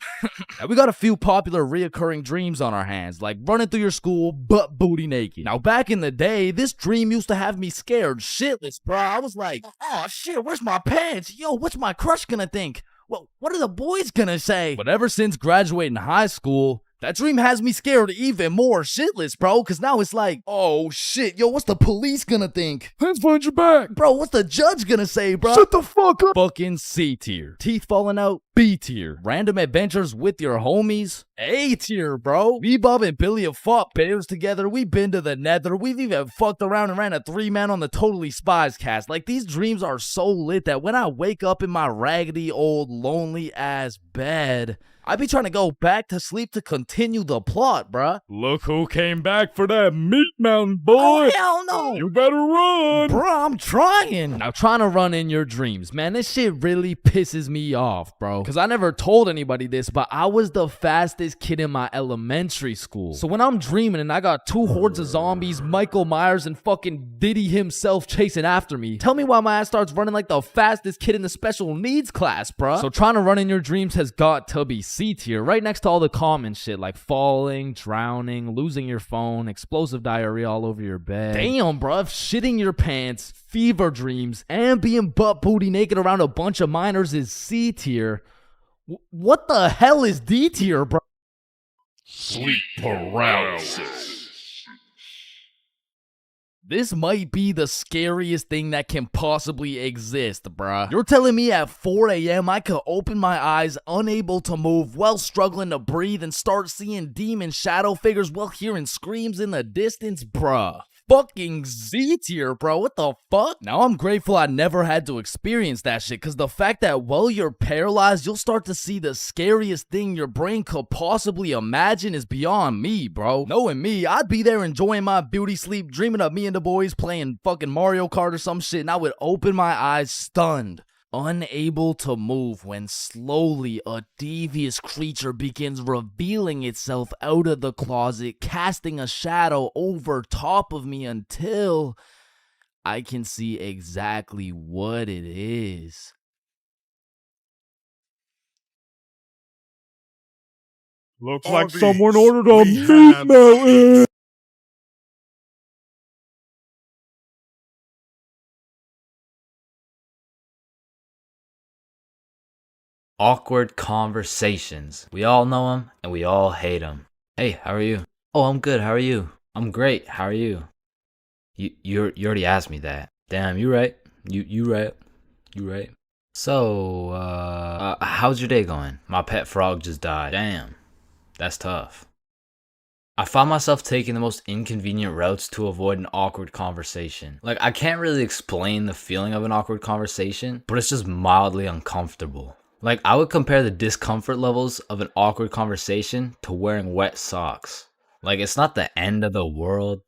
Now, we got a few popular reoccurring dreams on our hands, like running through your school butt booty naked. Now, back in the day, this dream used to have me scared shitless, bro. I was like, oh shit, where's my pants? Yo, what's my crush gonna think? Well, what are the boys gonna say? But ever since graduating high school, that dream has me scared even more shitless, bro, because now it's like, oh shit, yo, what's the police gonna think? Hands behind your back. Bro, what's the judge gonna say, bro? Shut the fuck up. Fucking C tier. Teeth falling out, B tier. Random adventures with your homies, A tier, bro. Me, Bob, and Billy have fought bears together. We've been to the nether. We've even fucked around and ran a 3-man on the Totally Spies cast. Like, these dreams are so lit that when I wake up in my raggedy old lonely ass bed, I be trying to go back to sleep to continue the plot, bruh. Look who came back for that meat mountain, boy. Oh, hell no. You better run. Bruh, I'm trying. Now, trying to run in your dreams, man, this shit really pisses me off, bro. Because I never told anybody this, but I was the fastest kid in my elementary school. So when I'm dreaming and I got 2 hordes of zombies, Michael Myers, and fucking Diddy himself chasing after me, tell me why my ass starts running like the fastest kid in the special needs class, bruh. So trying to run in your dreams has got to be C tier, right next to all the common shit like falling, drowning, losing your phone, explosive diarrhea all over your bed. Damn, bruh, shitting your pants, fever dreams, and being butt booty naked around a bunch of minors is C tier. What the hell is D tier, bro? Sleep paralysis. This might be the scariest thing that can possibly exist, bruh. You're telling me at 4 a.m. I could open my eyes, unable to move, while struggling to breathe, and start seeing demon shadow figures while hearing screams in the distance, bruh. Fucking Z tier, bro. What the fuck? Now, I'm grateful I never had to experience that shit, because the fact that while you're paralyzed, you'll start to see the scariest thing your brain could possibly imagine is beyond me, bro. Knowing me, I'd be there enjoying my beauty sleep, dreaming of me and the boys playing fucking Mario Kart or some shit, and I would open my eyes stunned, unable to move, when slowly a devious creature begins revealing itself out of the closet, casting a shadow over top of me until I can see exactly what it is. Looks like someone ordered a meat mountain. Awkward conversations. We all know them and we all hate them. Hey, how are you? Oh, I'm good. How are you? I'm great. How are you? You already asked me that. Damn, you right. You right. You right. So, how's your day going? My pet frog just died. Damn, that's tough. I found myself taking the most inconvenient routes to avoid an awkward conversation. Like, I can't really explain the feeling of an awkward conversation, but it's just mildly uncomfortable. Like, I would compare the discomfort levels of an awkward conversation to wearing wet socks. Like, it's not the end of the world,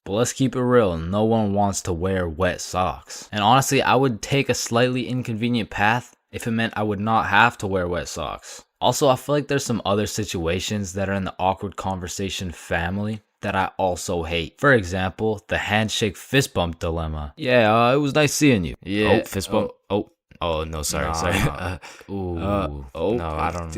but let's keep it real, no one wants to wear wet socks. And honestly, I would take a slightly inconvenient path if it meant I would not have to wear wet socks. Also, I feel like there's some other situations that are in the awkward conversation family that I also hate. For example, the handshake fist bump dilemma. Yeah, it was nice seeing you. Yeah. Oh, fist bump. Oh, no, sorry. No, I don't.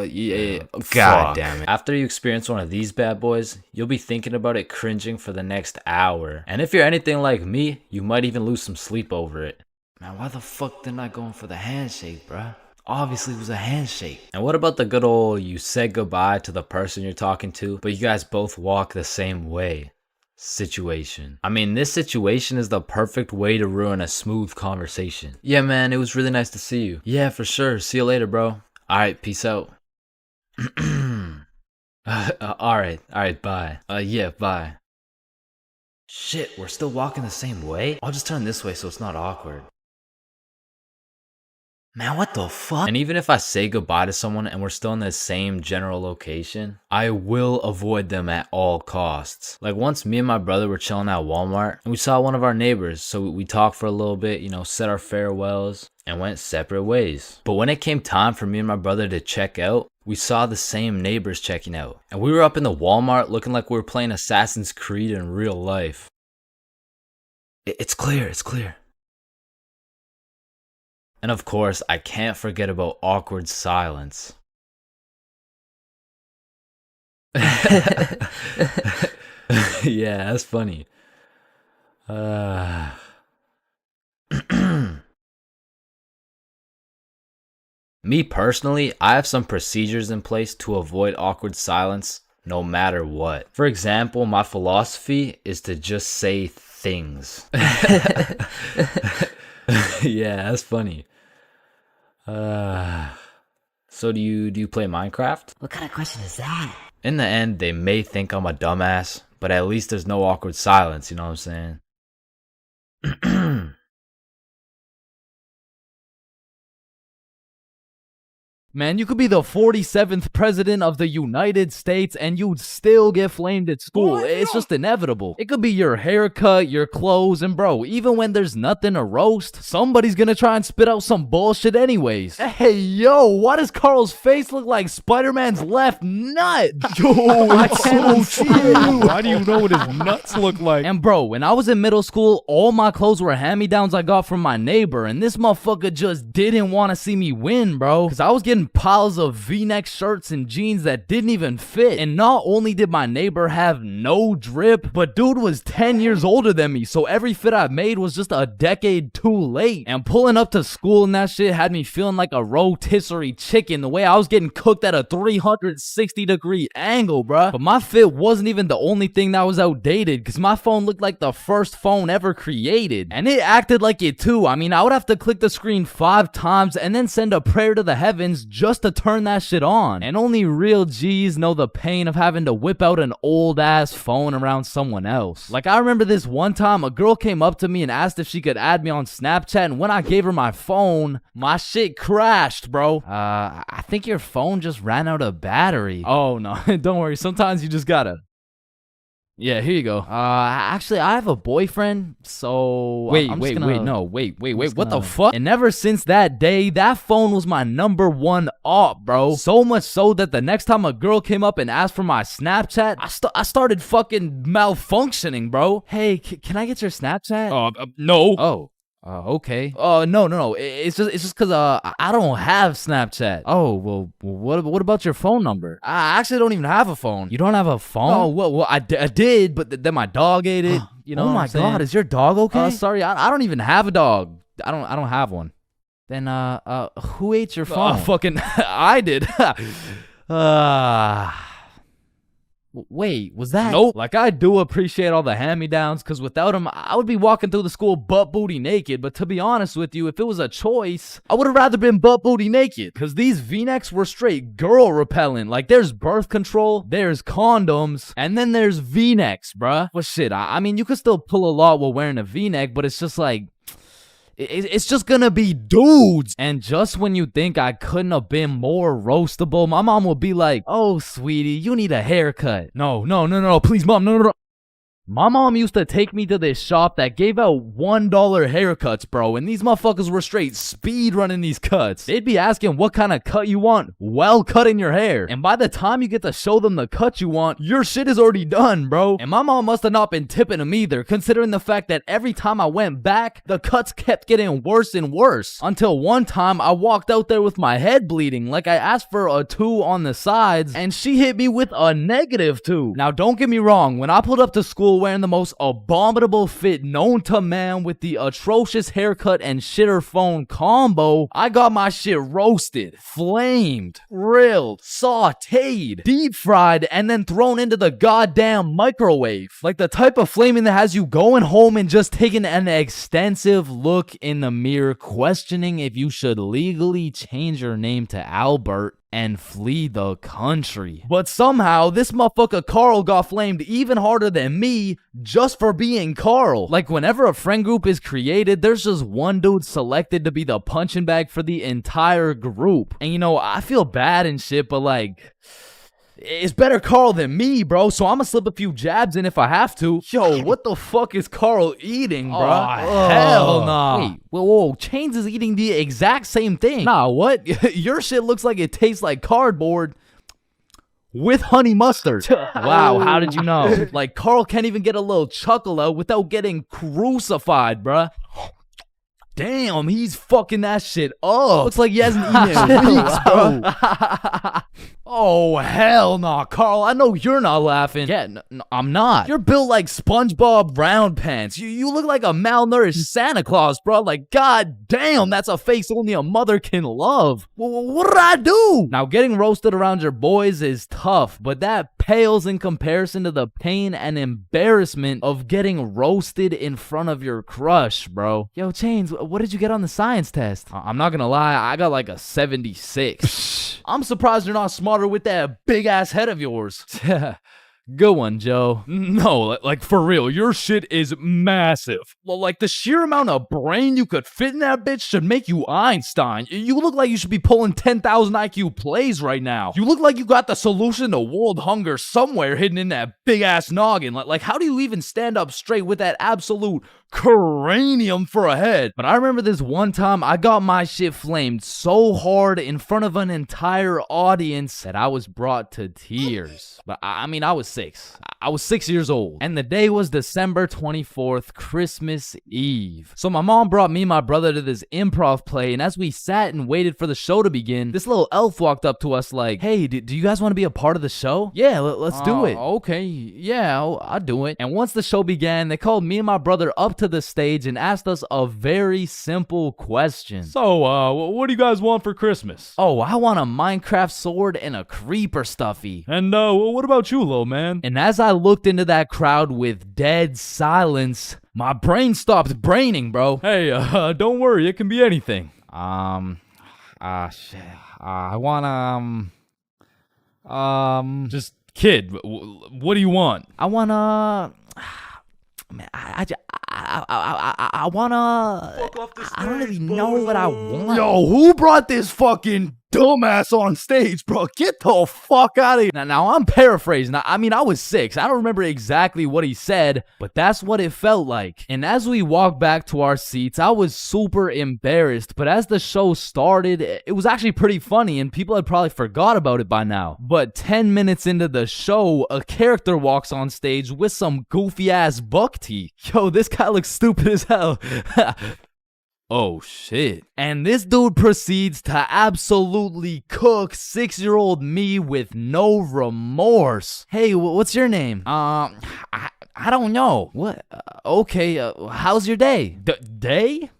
Yeah. God damn it. After you experience one of these bad boys, you'll be thinking about it cringing for the next hour. And if you're anything like me, you might even lose some sleep over it. Man, why the fuck didn't I go in for the handshake, bruh? Obviously it was a handshake. And what about the good old you said goodbye to the person you're talking to, but you guys both walk the same way situation? I mean, this situation is the perfect way to ruin a smooth conversation. Yeah, man, it was really nice to see you. Yeah, for sure. See you later, bro. Alright, peace out. Alright, bye. Yeah, bye. Shit, we're still walking the same way? I'll just turn this way so it's not awkward. Man, what the fuck? And even if I say goodbye to someone and we're still in the same general location, I will avoid them at all costs. Like once me and my brother were chilling at Walmart and we saw one of our neighbors, so we talked for a little bit, you know, said our farewells and went separate ways. But when it came time for me and my brother to check out, we saw the same neighbors checking out. And we were up in the Walmart looking like we were playing Assassin's Creed in real life. It's clear, it's clear. And of course, I can't forget about awkward silence. Yeah, that's funny. Me personally, I have some procedures in place to avoid awkward silence no matter what. For example, my philosophy is to just say things. Yeah, that's funny. So do you play Minecraft? What kind of question is that? In the end, they may think I'm a dumbass, but at least there's no awkward silence, you know what I'm saying? Man, you could be the 47th president of the United States and you'd still get flamed at school. It's just inevitable. It could be your haircut, your clothes, and bro, even when there's nothing to roast, somebody's gonna try and spit out some bullshit anyways. Hey, yo, why does Carl's face look like Spider-Man's left nut? Yo, I it's can't so see true. it. How do you know what his nuts look like? And bro, when I was in middle school, all my clothes were hand-me-downs I got from my neighbor, and this motherfucker just didn't want to see me win, bro. Cause I was getting piles of V-neck shirts and jeans that didn't even fit. And not only did my neighbor have no drip, but dude was 10 years older than me, so every fit I made was just a decade too late. And pulling up to school and that shit had me feeling like a rotisserie chicken, the way I was getting cooked at a 360-degree angle, bruh. But my fit wasn't even the only thing that was outdated, cause my phone looked like the first phone ever created. And it acted like it too. I mean, I would have to click the screen 5 times and then send a prayer to the heavens just to turn that shit on. And only real G's know the pain of having to whip out an old ass phone around someone else. Like, I remember this one time a girl came up to me and asked if she could add me on Snapchat, and when I gave her my phone, my shit crashed, bro. I think your phone just ran out of battery. Oh no, don't worry, sometimes you just gotta. Yeah, here you go. Actually, I have a boyfriend, so Wait, I'm wait, just wait, gonna- no, wait, what the gonna- fuck? And ever since that day, that phone was my #1 op, bro. So much so that the next time a girl came up and asked for my Snapchat, I started fucking malfunctioning, bro. Hey, can I get your Snapchat? No. Oh. Okay. No. It's just cause I don't have Snapchat. Oh, well, what about your phone number? I actually don't even have a phone. You don't have a phone? Oh, well, I did, but then my dog ate it. You know? Oh what my I'm saying? God, is your dog okay? Sorry, I don't even have a dog. I don't have one. Then who ate your phone? Fucking I did. Wait, was that? Nope. Like, I do appreciate all the hand-me-downs, because without them, I would be walking through the school butt-booty naked. But to be honest with you, if it was a choice, I would have rather been butt-booty naked. Because these V-necks were straight girl-repellent. Like, there's birth control, there's condoms, and then there's V-necks, bruh. Well, shit, I mean, you could still pull a lot while wearing a V-neck, but it's just like... It's just gonna be dudes. And just when you think I couldn't have been more roastable, my mom will be like, oh, sweetie, you need a haircut. No, please, mom, no. My mom used to take me to this shop that gave out $1 haircuts, bro, and these motherfuckers were straight speed running these cuts. They'd be asking what kind of cut you want while cutting your hair. And by the time you get to show them the cut you want, your shit is already done, bro. And my mom must have not been tipping them either, considering the fact that every time I went back, the cuts kept getting worse and worse. Until one time, I walked out there with my head bleeding, like I asked for a 2 on the sides, and she hit me with a -2. Now, don't get me wrong, when I pulled up to school wearing the most abominable fit known to man with the atrocious haircut and shitter phone combo, I got my shit roasted, flamed, grilled, sauteed, deep fried, and then thrown into the goddamn microwave. Like the type of flaming that has you going home and just taking an extensive look in the mirror, questioning if you should legally change your name to Albert. and flee the country. But somehow, this motherfucker Carl got flamed even harder than me just for being Carl. Like, whenever a friend group is created, there's just one dude selected to be the punching bag for the entire group. And you know, I feel bad and shit, but like, it's better Carl than me, bro, so I'ma slip a few jabs in if I have to. Yo, what the fuck is Carl eating, bro? Oh, hell nah. Wait, whoa, Chains is eating the exact same thing. Nah, what? Your shit looks like it tastes like cardboard with honey mustard. Wow, how did you know? Like, Carl can't even get a little chuckle out without getting crucified, bruh. Damn, he's fucking that shit up. Looks like he hasn't eaten in weeks, bro. Oh, hell nah, Carl. I know you're not laughing. Yeah, no, I'm not. You're built like SpongeBob Round Pants. You look like a malnourished Santa Claus, bro. Like, god damn, that's a face only a mother can love. What did I do? Now, getting roasted around your boys is tough, but that pales in comparison to the pain and embarrassment of getting roasted in front of your crush, bro. Yo, Chains, what did you get on the science test? I'm not gonna lie, I got like a 76. I'm surprised you're not smarter with that big ass head of yours. Good one, Joe. No, like for real, your shit is massive. Like, the sheer amount of brain you could fit in that bitch should make you Einstein. You look like you should be pulling 10,000 IQ plays right now. You look like you got the solution to world hunger somewhere hidden in that big ass noggin. Like, how do you even stand up straight with that absolute cranium for a head? But I remember this one time I got my shit flamed so hard in front of an entire audience that I was brought to tears. But I mean, I was 6. I was 6 years old. And the day was December 24th, Christmas Eve. So my mom brought me and my brother to this improv play, and as we sat and waited for the show to begin, this little elf walked up to us like, hey, do you guys want to be a part of the show? Yeah, let's do it. Okay, yeah, I'll do it. And once the show began, they called me and my brother up to the stage and asked us a very simple question. So, what do you guys want for Christmas? Oh, I want a Minecraft sword and a creeper stuffy. And, what about you, little man? And as I looked into that crowd with dead silence, my brain stopped braining, bro. Hey, don't worry, it can be anything. Shit. I want, Just, kid, what do you want? I wanna... Man, I wanna... Fuck off the stage, I don't really know what I want. Yo, who brought this fucking dumbass on stage, bro? Get the fuck out of here. Now I'm paraphrasing. I mean, I was 6. I don't remember exactly what he said, but that's what it felt like. And as we walked back to our seats, I was super embarrassed. But as the show started, it was actually pretty funny, and people had probably forgot about it by now. But 10 minutes into the show, a character walks on stage with some goofy ass buck teeth. Yo, this guy looks stupid as hell. Oh shit. And this dude proceeds to absolutely cook 6-year-old me with no remorse. Hey, what's your name? I don't know. What? Okay, how's your day? Day?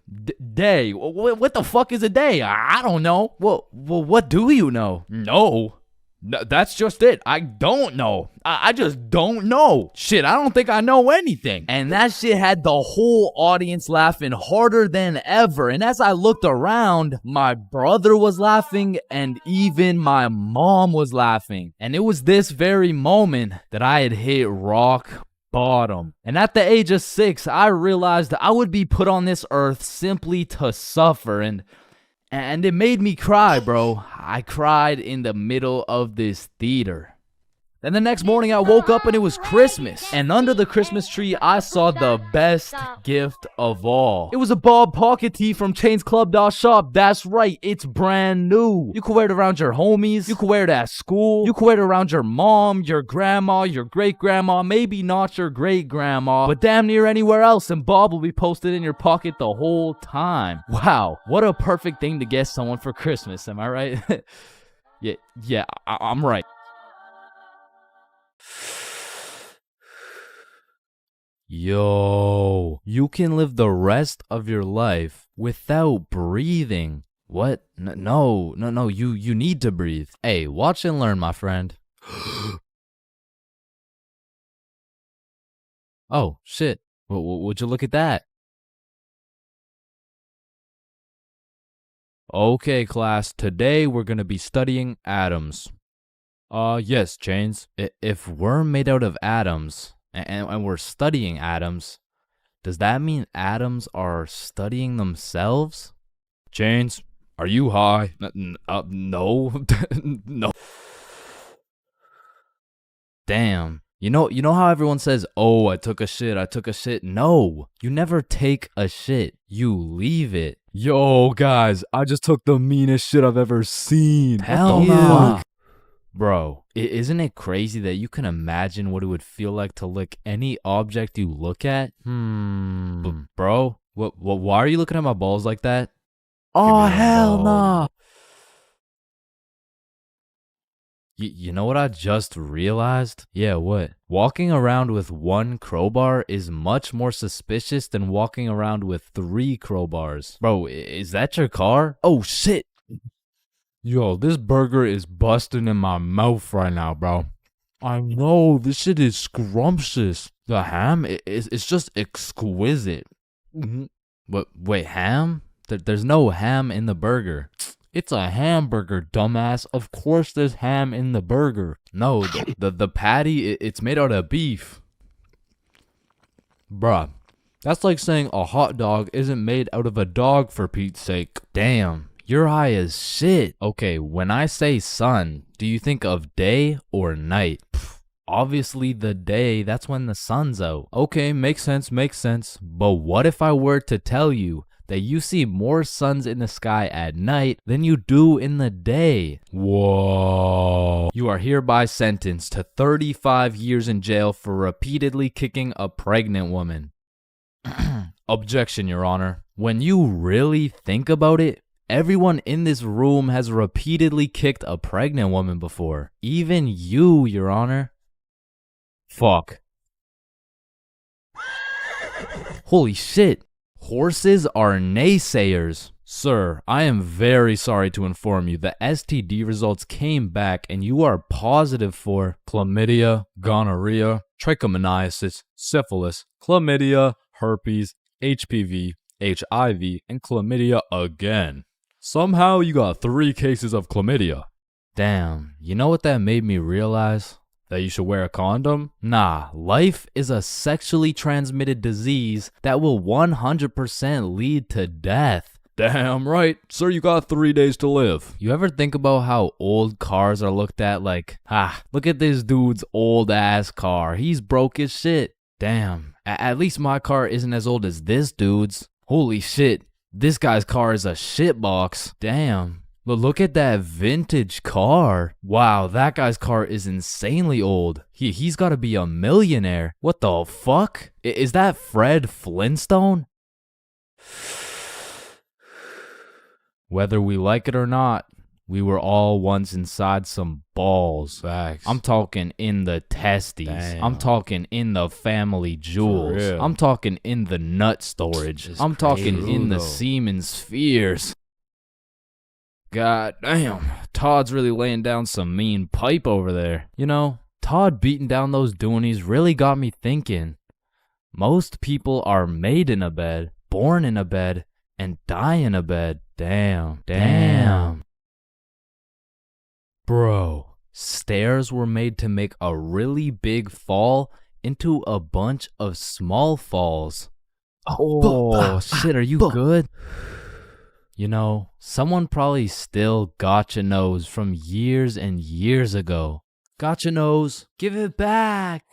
Day? What the fuck is a day? I don't know. Well, what do you know? No. That's just it. I don't know. I just don't know. Shit, I don't think I know anything. And that shit had the whole audience laughing harder than ever. And as I looked around, my brother was laughing and even my mom was laughing. And it was this very moment that I had hit rock bottom. And at the age of 6, I realized I would be put on this earth simply to suffer. And it made me cry, bro. I cried in the middle of this theater. Then the next morning I woke up and it was Christmas. And under the Christmas tree, I saw the best gift of all. It was a Bob pocket tee from ChainsClub.shop. That's right, it's brand new. You can wear it around your homies. You can wear it at school. You can wear it around your mom, your grandma, your great-grandma, maybe not your great-grandma, but damn near anywhere else, and Bob will be posted in your pocket the whole time. Wow, what a perfect thing to get someone for Christmas, am I right? yeah, I'm right. Yo, you can live the rest of your life without breathing. What? No, you need to breathe. Hey, watch and learn, my friend. Oh, shit. Would you look at that? Okay, class, today we're gonna be studying atoms. Yes, Chains. If we're made out of atoms and we're studying atoms, does that mean atoms are studying themselves? Chains, are you high? No. No. Damn. You know how everyone says, "Oh, I took a shit." No, you never take a shit. You leave it. Yo, guys, I just took the meanest shit I've ever seen. Hell What the no. fuck? Bro, isn't it crazy that you can imagine what it would feel like to lick any object you look at? Bro, why are you looking at my balls like that? Oh, hell no. You know what I just realized? Yeah, what? Walking around with one crowbar is much more suspicious than walking around with 3 crowbars. Bro, is that your car? Oh shit! Yo, this burger is busting in my mouth right now, bro. I know, this shit is scrumptious. The ham it's just exquisite. But wait, ham? There's no ham in the burger. It's a hamburger, dumbass. Of course there's ham in the burger. No, the patty, it's made out of beef. Bruh, that's like saying a hot dog isn't made out of a dog, for Pete's sake. Damn, you're high as shit. Okay, when I say sun, do you think of day or night? Obviously the day, that's when the sun's out. Okay, makes sense. But what if I were to tell you that you see more suns in the sky at night than you do in the day? Whoa. You are hereby sentenced to 35 years in jail for repeatedly kicking a pregnant woman. Objection, Your Honor. When you really think about it, everyone in this room has repeatedly kicked a pregnant woman before. Even you, Your Honor. Fuck. Holy shit. Horses are naysayers. Sir, I am very sorry to inform you the STD results came back and you are positive for chlamydia, gonorrhea, trichomoniasis, syphilis, chlamydia, herpes, HPV, HIV, and chlamydia again. Somehow you got 3 cases of chlamydia. Damn, you know what that made me realize? That you should wear a condom? Nah, life is a sexually transmitted disease that will 100% lead to death. Damn right. Sir, you got 3 days to live. You ever think about how old cars are looked at like, look at this dude's old ass car. He's broke as shit. Damn, at least my car isn't as old as this dude's. Holy shit, this guy's car is a shitbox. Damn. Look at that vintage car. Wow, that guy's car is insanely old. He's got to be a millionaire. What the fuck? Is that Fred Flintstone? Whether we like it or not, we were all once inside some balls. Facts. I'm talking in the testes. Damn. I'm talking in the family jewels. real. I'm talking in the nut storage. I'm talking in the semen spheres. God damn, Todd's really laying down some mean pipe over there. You know, Todd beating down those doonies really got me thinking. Most people are made in a bed, born in a bed, and die in a bed. Damn. Bro, stairs were made to make a really big fall into a bunch of small falls. Oh, shit, are you good? You know, someone probably still got your nose from years and years ago. Got your nose, give it back.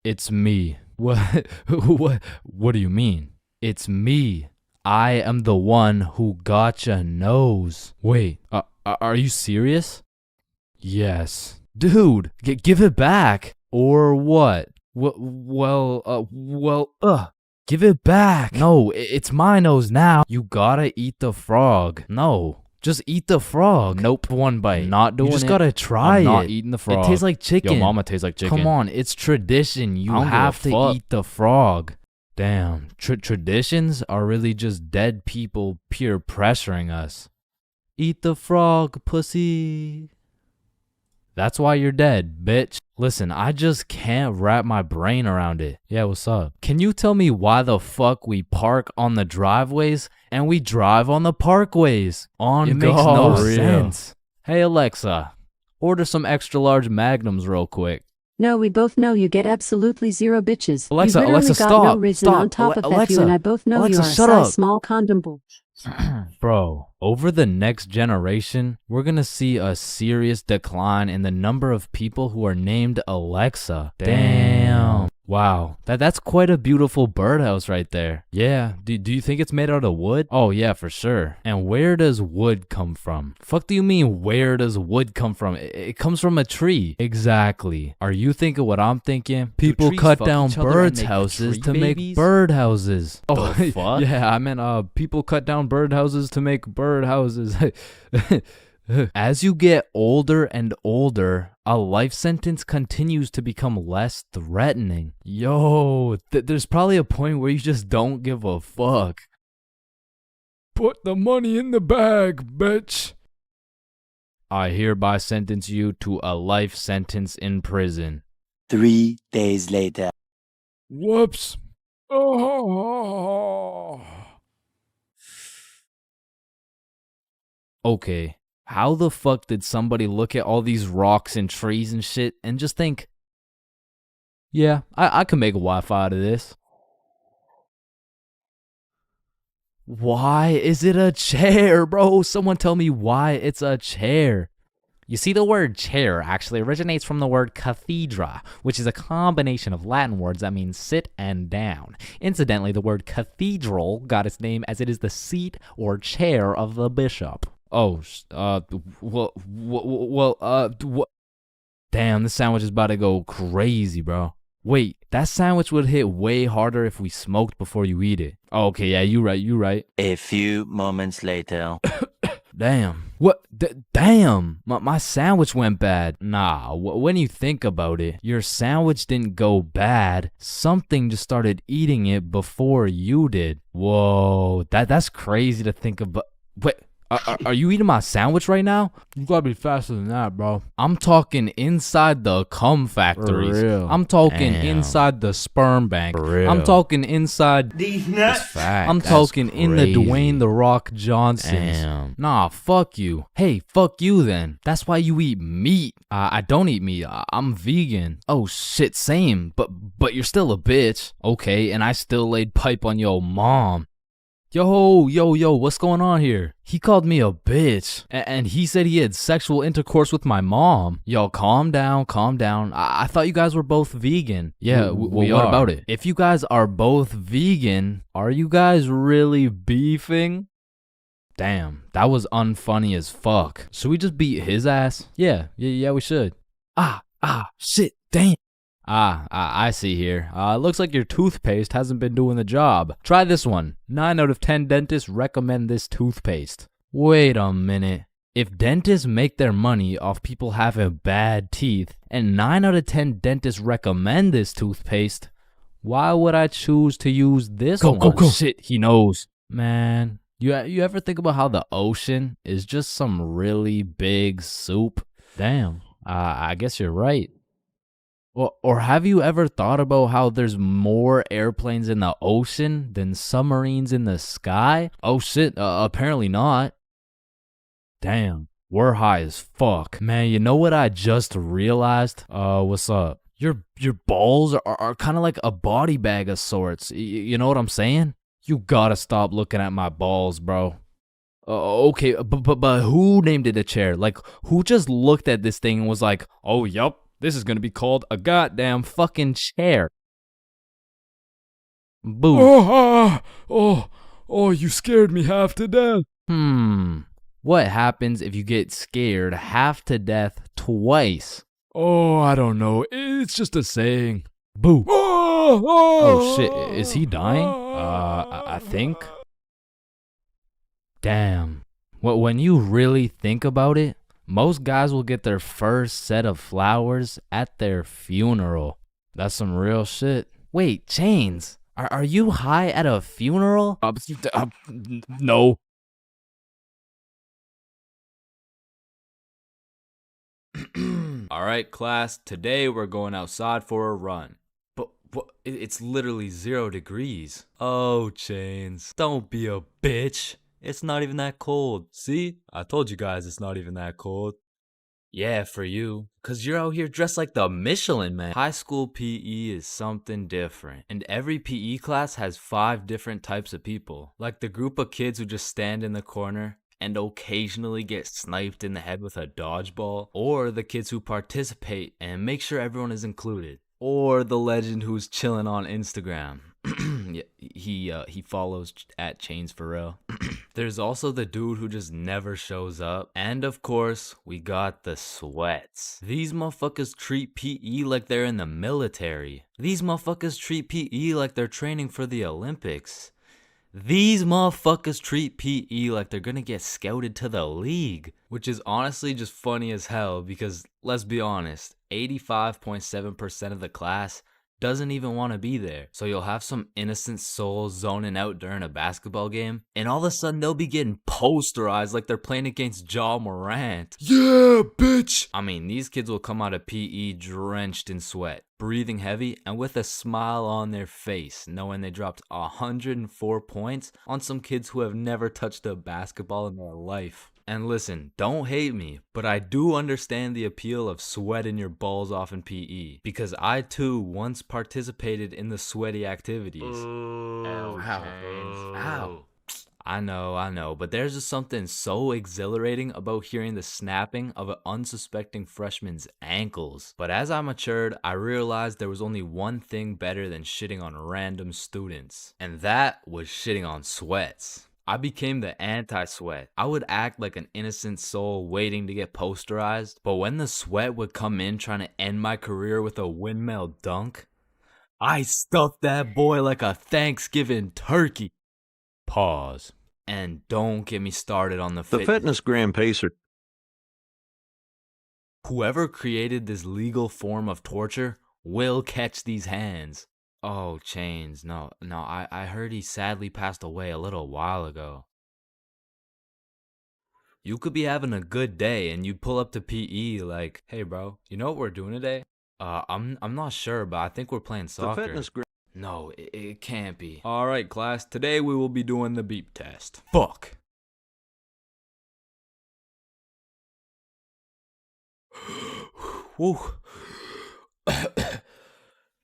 It's me. What do you mean? It's me. I am the one who got your nose. Wait, are you serious? Yes. Dude, give it back. Or what? Give it back. No, it's my nose now. You gotta eat the frog. No, just eat the frog. Nope, one bite. Not doing it. You just gotta try it. I'm not eating the frog. It tastes like chicken. Yo, mama tastes like chicken. Come on, it's tradition. You have to eat the frog. Damn, traditions are really just dead people peer pressuring us. Eat the frog, pussy. That's why you're dead, bitch. Listen, I just can't wrap my brain around it. Yeah, what's up? Can you tell me why the fuck we park on the driveways and we drive on the parkways? It makes no sense. Hey, Alexa, order some extra large magnums real quick. No, we both know you get absolutely zero bitches. Alexa, you literally Alexa, got stop, no reason stop. on top of that, Alexa, you and I both know Alexa, you are a shut size up. small condom bull. Bro, over the next generation, we're gonna see a serious decline in the number of people who are named Alexa. Damn. Wow, that's quite a beautiful birdhouse right there. Yeah, do you think it's made out of wood? Oh yeah, for sure. And where does wood come from? Fuck do you mean where does wood come from? It comes from a tree. Exactly. Are you thinking what I'm thinking? People trees cut fuck down each other and birds' make houses tree to babies? make birdhouses. Oh, The fuck? yeah, I meant people cut down birdhouses to make birdhouses. As you get older and older, a life sentence continues to become less threatening. Yo, there's probably a point where you just don't give a fuck. Put the money in the bag, bitch. I hereby sentence you to a life sentence in prison. 3 days later. Whoops. Oh. Okay, how the fuck did somebody look at all these rocks and trees and shit and just think, yeah, I can make a Wi-Fi out of this? Why is it a chair, bro? Someone tell me why it's a chair. You see, the word chair actually originates from the word cathedra, which is a combination of Latin words that mean sit and down. Incidentally, the word cathedral got its name as it is the seat or chair of the bishop. Oh, damn, this sandwich is about to go crazy, bro. Wait, that sandwich would hit way harder if we smoked before you eat it. Oh, okay, yeah, you right. A few moments later. Damn. What? Damn. My sandwich went bad. Nah, when you think about it, your sandwich didn't go bad. Something just started eating it before you did. Whoa, that's crazy to think about. Wait. Are you eating my sandwich right now? You gotta be faster than that, bro. I'm talking inside the cum factories. For real. I'm talking Damn. inside the sperm bank. For real. I'm talking inside. These That's fact. I'm That's talking in the crazy. Dwayne the Rock Johnsons. Damn. Nah, fuck you. Hey, fuck you then. That's why you eat meat. I don't eat meat. I'm vegan. Oh shit, same. But you're still a bitch. Okay, and I still laid pipe on your mom. Yo, what's going on here? He called me a bitch, and he said he had sexual intercourse with my mom. Yo, calm down. I thought you guys were both vegan. Yeah, we what are. about it? If you guys are both vegan, are you guys really beefing? Damn, that was unfunny as fuck. Should we just beat his ass? Yeah, we should. Shit, damn. I see here. Looks like your toothpaste hasn't been doing the job. Try this one. 9 out of 10 dentists recommend this toothpaste. Wait a minute. If dentists make their money off people having bad teeth, and 9 out of 10 dentists recommend this toothpaste, why would I choose to use this one? Go. Shit, he knows. Man, you ever think about how the ocean is just some really big soup? Damn, I guess you're right. Or have you ever thought about how there's more airplanes in the ocean than submarines in the sky? Oh shit, apparently not. Damn, we're high as fuck. Man, you know what I just realized? What's up? Your balls are kind of like a body bag of sorts. You know what I'm saying? You gotta stop looking at my balls, bro. Okay, but who named it a chair? Like, who just looked at this thing and was like, oh, yup. This is gonna be called a goddamn fucking chair. Boo. Oh, you scared me half to death. What happens if you get scared half to death twice? Oh, I don't know. It's just a saying. Boo. Oh, Oh shit, is he dying? I think. Damn. When you really think about it, most guys will get their first set of flowers at their funeral. That's some real shit. Wait, Chains, are you high at a funeral? No. Alright, class, today we're going outside for a run. But it's literally 0 degrees. Oh, Chains, don't be a bitch. It's not even that cold. See? I told you guys it's not even that cold. Yeah, for you. Cause you're out here dressed like the Michelin Man. High school PE is something different. And every PE class has 5 different types of people. Like the group of kids who just stand in the corner and occasionally get sniped in the head with a dodgeball. Or the kids who participate and make sure everyone is included. Or the legend who's chilling on Instagram. Yeah, he follows at ChainsFR. There's also the dude who just never shows up. And of course, we got the sweats. These motherfuckers treat PE like they're in the military. These motherfuckers treat PE like they're training for the Olympics. These motherfuckers treat PE like they're gonna get scouted to the league. Which is honestly just funny as hell because, let's be honest, 85.7% of the class doesn't even want to be there. So you'll have some innocent souls zoning out during a basketball game, and all of a sudden they'll be getting posterized like they're playing against Ja Morant. Yeah, bitch! I mean, these kids will come out of PE drenched in sweat, breathing heavy, and with a smile on their face, knowing they dropped 104 points on some kids who have never touched a basketball in their life. And listen, don't hate me, but I do understand the appeal of sweating your balls off in PE, because I too once participated in the sweaty activities. Ow. I know, but there's just something so exhilarating about hearing the snapping of an unsuspecting freshman's ankles. But as I matured, I realized there was only one thing better than shitting on random students, and that was shitting on sweats. I became the anti-sweat. I would act like an innocent soul waiting to get posterized, but when the sweat would come in trying to end my career with a windmill dunk, I stuffed that boy like a Thanksgiving turkey. Pause. And don't get me started on the fitness gram pacer. Whoever created this legal form of torture will catch these hands. Oh, Chains, no, I heard he sadly passed away a little while ago. You could be having a good day and you pull up to PE like, hey bro, you know what we're doing today? I'm not sure, but I think we're playing soccer. No, it can't be. Alright class, today we will be doing the beep test. Fuck. Woo.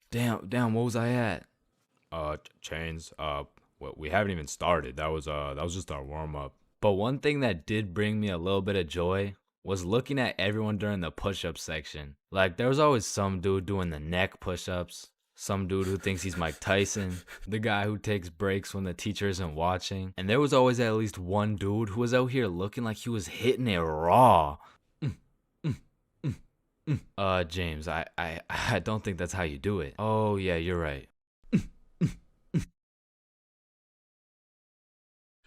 Damn, what was I at? Chains, we haven't even started. That was just our warm-up. But one thing that did bring me a little bit of joy was looking at everyone during the push-up section. Like, there was always some dude doing the neck push-ups, some dude who thinks he's Mike Tyson, the guy who takes breaks when the teacher isn't watching, and there was always at least one dude who was out here looking like he was hitting it raw. James, I don't think that's how you do it. Oh, yeah, you're right.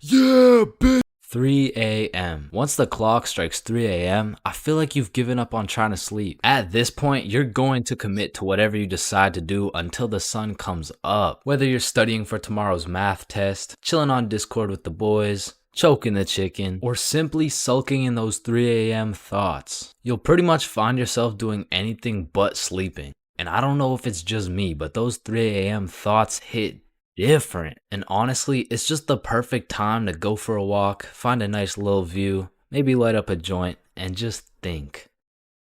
Yeah, bitch! 3 a.m. Once the clock strikes 3 a.m., I feel like you've given up on trying to sleep. At this point, you're going to commit to whatever you decide to do until the sun comes up. Whether you're studying for tomorrow's math test, chilling on Discord with the boys, choking the chicken, or simply sulking in those 3 a.m. thoughts. You'll pretty much find yourself doing anything but sleeping. And I don't know if it's just me, but those 3 a.m. thoughts hit different. And honestly, it's just the perfect time to go for a walk, find a nice little view, maybe light up a joint, and just think.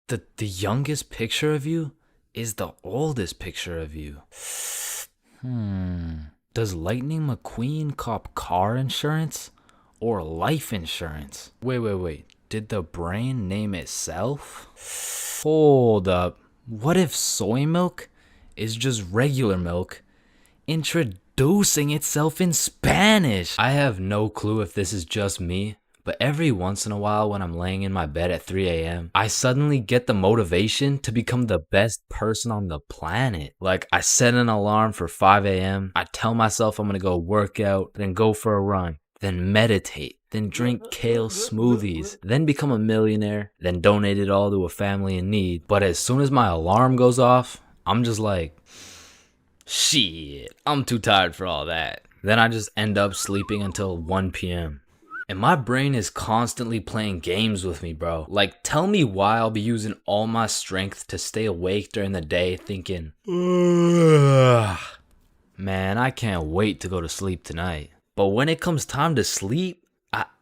The youngest picture of you is the oldest picture of you. Does Lightning McQueen cop car insurance or life insurance? Wait. Did the brain name itself? Hold up. What if soy milk is just regular milk introducing itself in Spanish? I have no clue if this is just me, but every once in a while when I'm laying in my bed at 3 a.m., I suddenly get the motivation to become the best person on the planet. Like, I set an alarm for 5 a.m., I tell myself I'm gonna go work out, then go for a run, then meditate, then drink kale smoothies, then become a millionaire, then donate it all to a family in need. But as soon as my alarm goes off, I'm just like, shit, I'm too tired for all that. Then I just end up sleeping until 1 p.m. And my brain is constantly playing games with me, bro. Like, tell me why I'll be using all my strength to stay awake during the day thinking, ugh, man, I can't wait to go to sleep tonight. But when it comes time to sleep,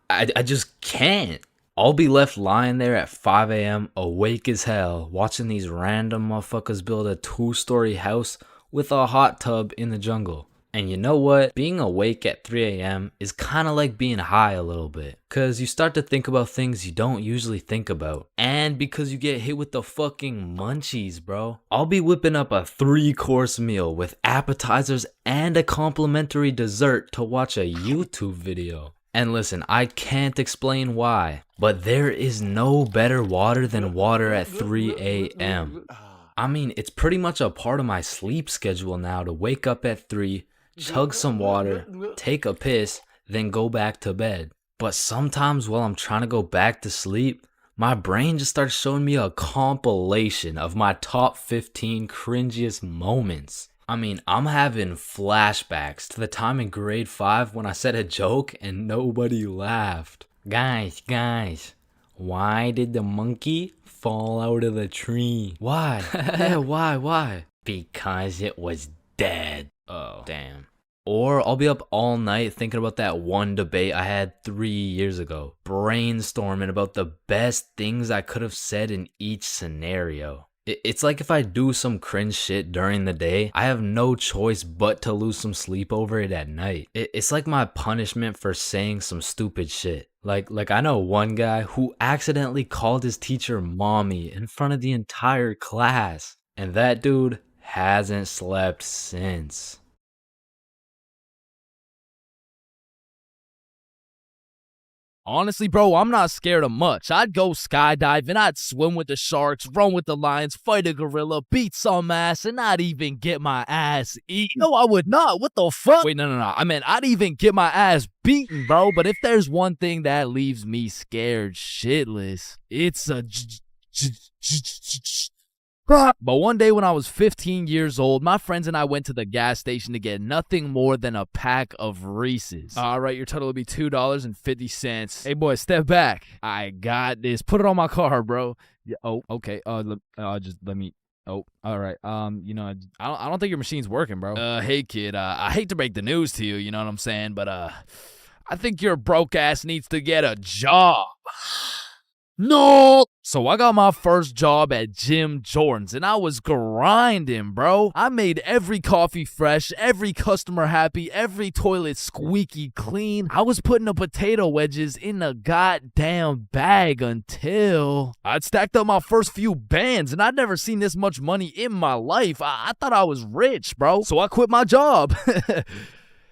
I just can't. I'll be left lying there at 5 a.m. awake as hell, watching these random motherfuckers build a 2-story house with a hot tub in the jungle. And you know what? Being awake at 3 a.m. is kind of like being high a little bit. Cause you start to think about things you don't usually think about. And because you get hit with the fucking munchies, bro. I'll be whipping up a 3-course meal with appetizers and a complimentary dessert to watch a YouTube video. And listen, I can't explain why, but there is no better water than water at 3 a.m. I mean, it's pretty much a part of my sleep schedule now to wake up at 3, chug some water, take a piss, then go back to bed. But sometimes while I'm trying to go back to sleep, my brain just starts showing me a compilation of my top 15 cringiest moments. I mean, I'm having flashbacks to the time in grade 5 when I said a joke and nobody laughed. Guys, why did the monkey fall out of the tree? Why? Yeah, why? Because it was dead. Oh, damn. Or I'll be up all night thinking about that one debate I had 3 years ago, brainstorming about the best things I could have said in each scenario. It's like if I do some cringe shit during the day, I have no choice but to lose some sleep over it at night. It's like my punishment for saying some stupid shit. Like I know one guy who accidentally called his teacher mommy in front of the entire class. And that dude hasn't slept since. Honestly, bro, I'm not scared of much. I'd go skydiving, I'd swim with the sharks, run with the lions, fight a gorilla, beat some ass, and not even get my ass eaten. No, I would not. What the fuck? Wait, no. I mean, I'd even get my ass beaten, bro. But if there's one thing that leaves me scared shitless, it's a But one day when I was 15 years old, my friends and I went to the gas station to get nothing more than a pack of Reese's. All right, your total will be $2.50. Hey, boy, step back. I got this. Put it on my car, bro. Yeah, oh, okay. Just let me. Oh, all right. I don't think your machine's working, bro. Hey, kid. I hate to break the news to you. You know what I'm saying? But I think your broke ass needs to get a job. No! So I got my first job at Jim Jordan's and I was grinding, bro. I made every coffee fresh, every customer happy, every toilet squeaky clean. I was putting the potato wedges in a goddamn bag until I'd stacked up my first few bands and I'd never seen this much money in my life. I thought I was rich, bro. So I quit my job.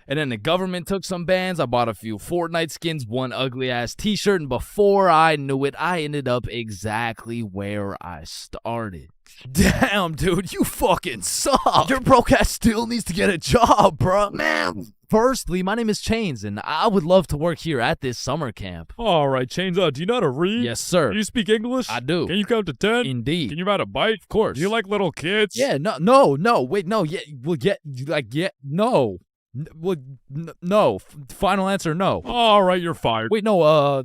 And then the government took some bands. I bought a few Fortnite skins, one ugly-ass t-shirt, and before I knew it, I ended up exactly where I started. Damn, dude, you fucking suck. Your broke ass still needs to get a job, bro. Man. Firstly, my name is Chains, and I would love to work here at this summer camp. All right, Chains, do you know how to read? Yes, sir. Do you speak English? I do. Can you count to 10? Indeed. Can you ride a bike? Of course. Do you like little kids? Yeah, no, wait, no, yeah, well, no. Well, no. Final answer, no. All right, you're fired. Wait, no.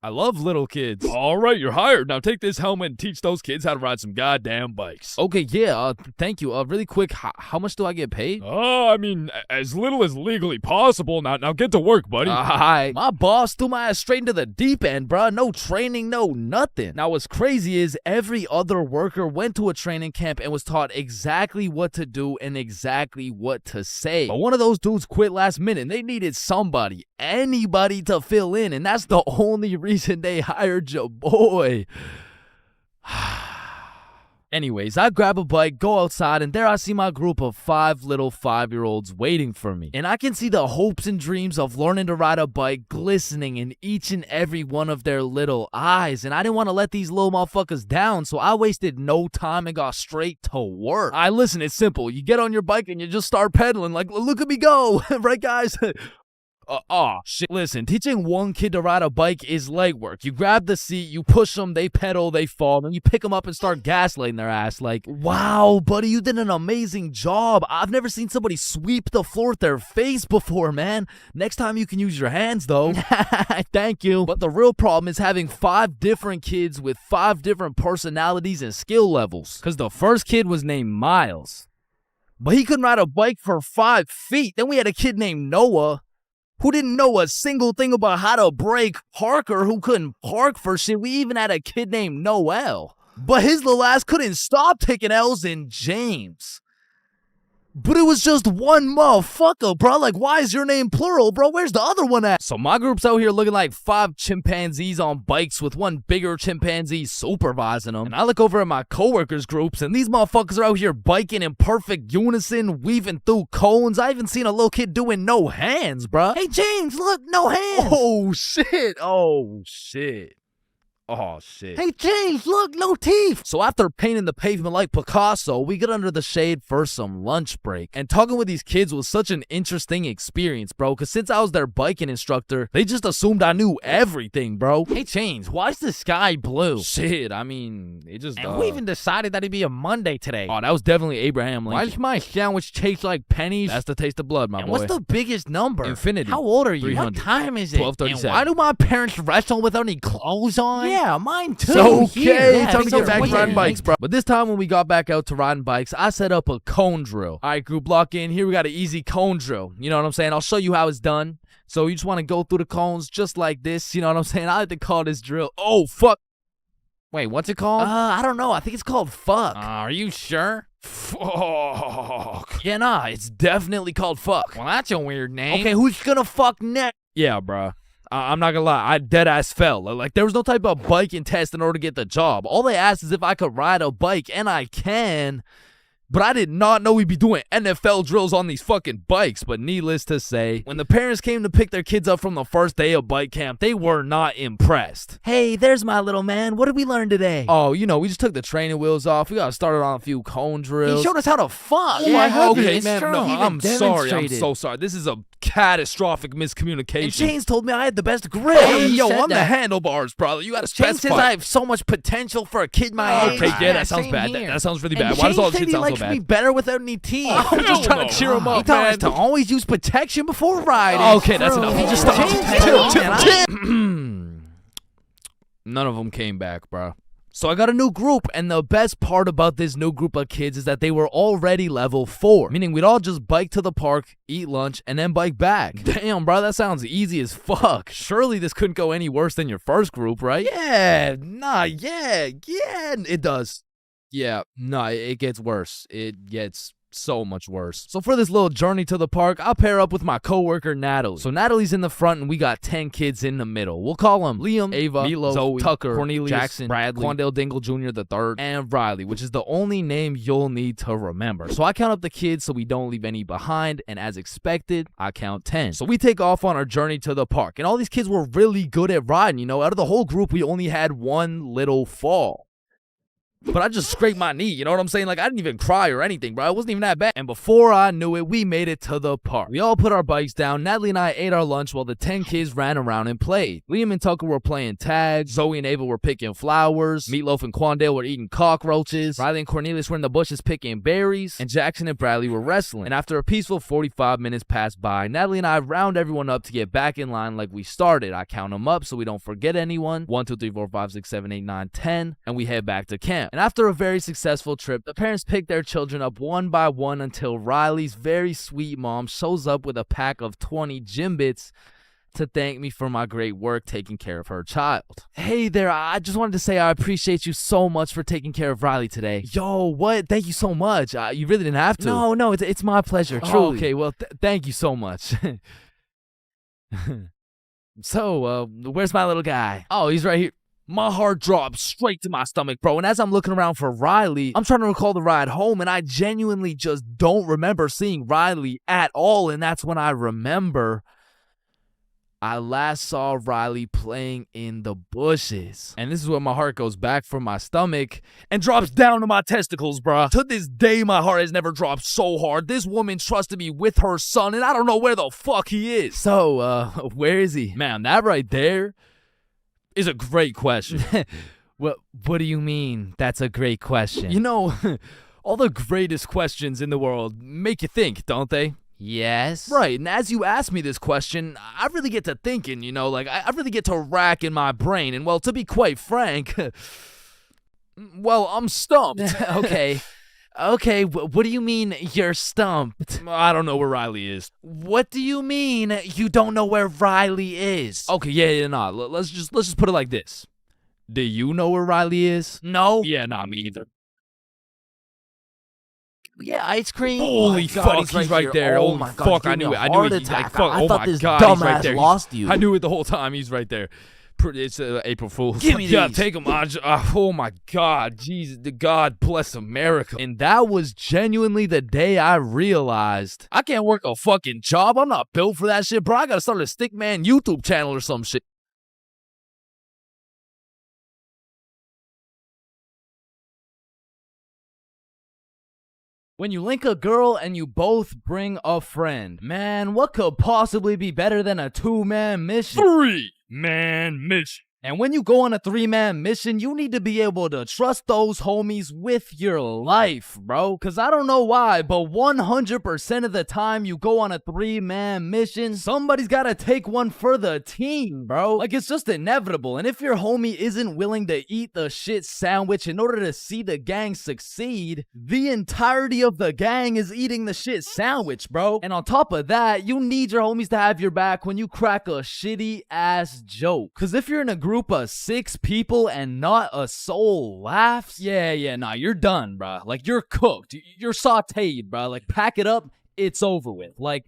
I love little kids. All right, you're hired. Now take this helmet and teach those kids how to ride some goddamn bikes. Okay, yeah. Thank you. Really quick, how much do I get paid? I mean, as little as legally possible. Now get to work, buddy. Hi. My boss threw my ass straight into the deep end, bruh. No training, no nothing. Now, what's crazy is every other worker went to a training camp and was taught exactly what to do and exactly what to say. But one of those dudes quit last minute and they needed somebody, anybody to fill in, and that's the only reason they hired your boy. Anyways, I grab a bike, go outside, and there I see my group of 5 little 5-year-olds waiting for me. And I can see the hopes and dreams of learning to ride a bike glistening in each and every one of their little eyes. And I didn't want to let these little motherfuckers down, so I wasted no time and got straight to work. Listen, it's simple. You get on your bike and you just start pedaling like, look at me go. Right, guys? Shit. Listen, teaching one kid to ride a bike is legwork. You grab the seat, you push them, they pedal, they fall, and you pick them up and start gaslighting their ass like, wow, buddy, you did an amazing job. I've never seen somebody sweep the floor with their face before, man. Next time you can use your hands, though. Thank you. But the real problem is having 5 different kids with 5 different personalities and skill levels. Because the first kid was named Miles, but he couldn't ride a bike for 5 feet. Then we had a kid named Noah, who didn't know a single thing about how to brake. Parker, who couldn't park for shit. We even had a kid named Noel, but his little ass couldn't stop taking L's. In James. But it was just one motherfucker, bro. Like, why is your name plural, bro? Where's the other one at? So my group's out here looking like 5 chimpanzees on bikes with one bigger chimpanzee supervising them. And I look over at my coworkers' groups, and these motherfuckers are out here biking in perfect unison, weaving through cones. I even seen a little kid doing no hands, bro. Hey, James, look, no hands. Oh, shit. Oh, shit. Oh, shit. Hey, James, look, no teeth. So after painting the pavement like Picasso, we get under the shade for some lunch break. And talking with these kids was such an interesting experience, bro, because since I was their biking instructor, they just assumed I knew everything, bro. Hey, James, why is the sky blue? Shit, I mean, it just... And who even decided that it'd be a Monday today? Oh, that was definitely Abraham Lincoln. Why does my sandwich taste like pennies? That's the taste of blood, my boy. What's the biggest number? Infinity. How old are you? 300. What time is it? 12:37. And why do my parents wrestle without any clothes on? Yeah, mine too. So, okay, time to get back to riding bikes, bro. But this time when we got back out to riding bikes, I set up a cone drill. All right, group, lock in. Here we got an easy cone drill. You know what I'm saying? I'll show you how it's done. So you just want to go through the cones just like this. You know what I'm saying? I like to call this drill. Oh, fuck. Wait, what's it called? I don't know. I think it's called fuck. Are you sure? Fuck. Yeah, nah, it's definitely called fuck. Well, that's a weird name. Okay, who's gonna fuck next? Yeah, bruh. I'm not gonna lie, I deadass fell. Like, there was no type of biking test in order to get the job. All they asked is if I could ride a bike, and I can. But I did not know we'd be doing NFL drills on these fucking bikes. But needless to say, when the parents came to pick their kids up from the first day of bike camp, they were not impressed. Hey, there's my little man. What did we learn today? Oh, you know, we just took the training wheels off. We got started on a few cone drills. He showed us how to fuck. Oh, my goodness. Okay, man, no, I'm sorry. I'm so sorry. This is a catastrophic miscommunication. And Chains told me I had the best grip. Hey, yo, I'm the handlebars, brother. You gotta specify. Chains says I have so much potential for a kid my age. Okay, yeah, that sounds bad. That sounds really bad. Why does all this shit sound so bad? Me better without any teeth. I'm just trying to cheer him up, man. He told us to always use protection before riding. Okay, that's enough. He just stopped. None of them came back, bro. So I got a new group, and the best part about this new group of kids is that they were already level 4, meaning we'd all just bike to the park, eat lunch, and then bike back. Damn, bro, that sounds easy as fuck. Surely this couldn't go any worse than your first group, right? Yeah, it does. Yeah, no, it gets worse. It gets so much worse. So for this little journey to the park, I'll pair up with my coworker Natalie. So Natalie's in the front, and we got 10 kids in the middle. We'll call them Liam, Ava, Milo, Zoe, Tucker, Cornelius, Jackson, Bradley, Quandale Dingle Jr. the third, and Riley, which is the only name you'll need to remember. So I count up the kids so we don't leave any behind, and as expected, I count 10. So we take off on our journey to the park, and all these kids were really good at riding. You know, out of the whole group, we only had one little fall. But I just scraped my knee, you know what I'm saying? Like, I didn't even cry or anything, bro. It wasn't even that bad. And before I knew it, we made it to the park. We all put our bikes down. Natalie and I ate our lunch while the 10 kids ran around and played. Liam and Tucker were playing tag. Zoe and Ava were picking flowers. Meatloaf and Quandale were eating cockroaches. Riley and Cornelius were in the bushes picking berries. And Jackson and Bradley were wrestling. And after a peaceful 45 minutes passed by, Natalie and I round everyone up to get back in line like we started. I count them up so we don't forget anyone. 1, 2, 3, 4, 5, 6, 7, 8, 9, 10. And we head back to camp. And after a very successful trip, the parents pick their children up one by one until Riley's very sweet mom shows up with a pack of 20 gym bits to thank me for my great work taking care of her child. Hey there, I just wanted to say I appreciate you so much for taking care of Riley today. Yo, what? Thank you so much. You really didn't have to. No, it's my pleasure, truly. Oh, okay, well, thank you so much. So, where's my little guy? Oh, he's right here. My heart dropped straight to my stomach, bro. And as I'm looking around for Riley, I'm trying to recall the ride home, and I genuinely just don't remember seeing Riley at all. And that's when I remember I last saw Riley playing in the bushes. And this is where my heart goes back from my stomach and drops down to my testicles, bruh. To this day, my heart has never dropped so hard. This woman trusted me with her son, and I don't know where the fuck he is. So, where is he? Man, that right there is a great question. What do you mean that's a great question? You know, all the greatest questions in the world make you think, don't they? Yes. Right, and as you ask me this question, I really get to thinking, you know, like, I really get to rack in my brain, and, well, to be quite frank, well, I'm stumped. Okay, what do you mean you're stumped? I don't know where Riley is. What do you mean you don't know where Riley is? Okay, yeah, nah, let's just put it like this. Do you know where Riley is? No. Yeah, nah, me either. Yeah, ice cream. Holy fuck, he's right there. Oh my god, fuck, I knew it. I knew it. Like, fuck, oh my god, he's right there. Lost you. I knew it the whole time. He's right there. It's April Fool's. Give me these. Yeah, take him. Oh my god, Jesus, God bless America. And that was genuinely the day I realized I can't work a fucking job. I'm not built for that shit, bro. I gotta start a Stickman YouTube channel or some shit. When you link a girl and you both bring a friend, man, what could possibly be better than a 2-man mission? 3-man mission. And when you go on a 3-man mission, you need to be able to trust those homies with your life, bro. Cause I don't know why, but 100% of the time you go on a 3-man mission, somebody's gotta take one for the team, bro. Like, it's just inevitable. And if your homie isn't willing to eat the shit sandwich in order to see the gang succeed, the entirety of the gang is eating the shit sandwich, bro. And on top of that, you need your homies to have your back when you crack a shitty ass joke. Cause if you're in a group of 6 people and not a soul laughs, nah, you're done, bruh. Like, you're cooked. You're sauteed, bruh. Like, pack it up. It's over with. Like,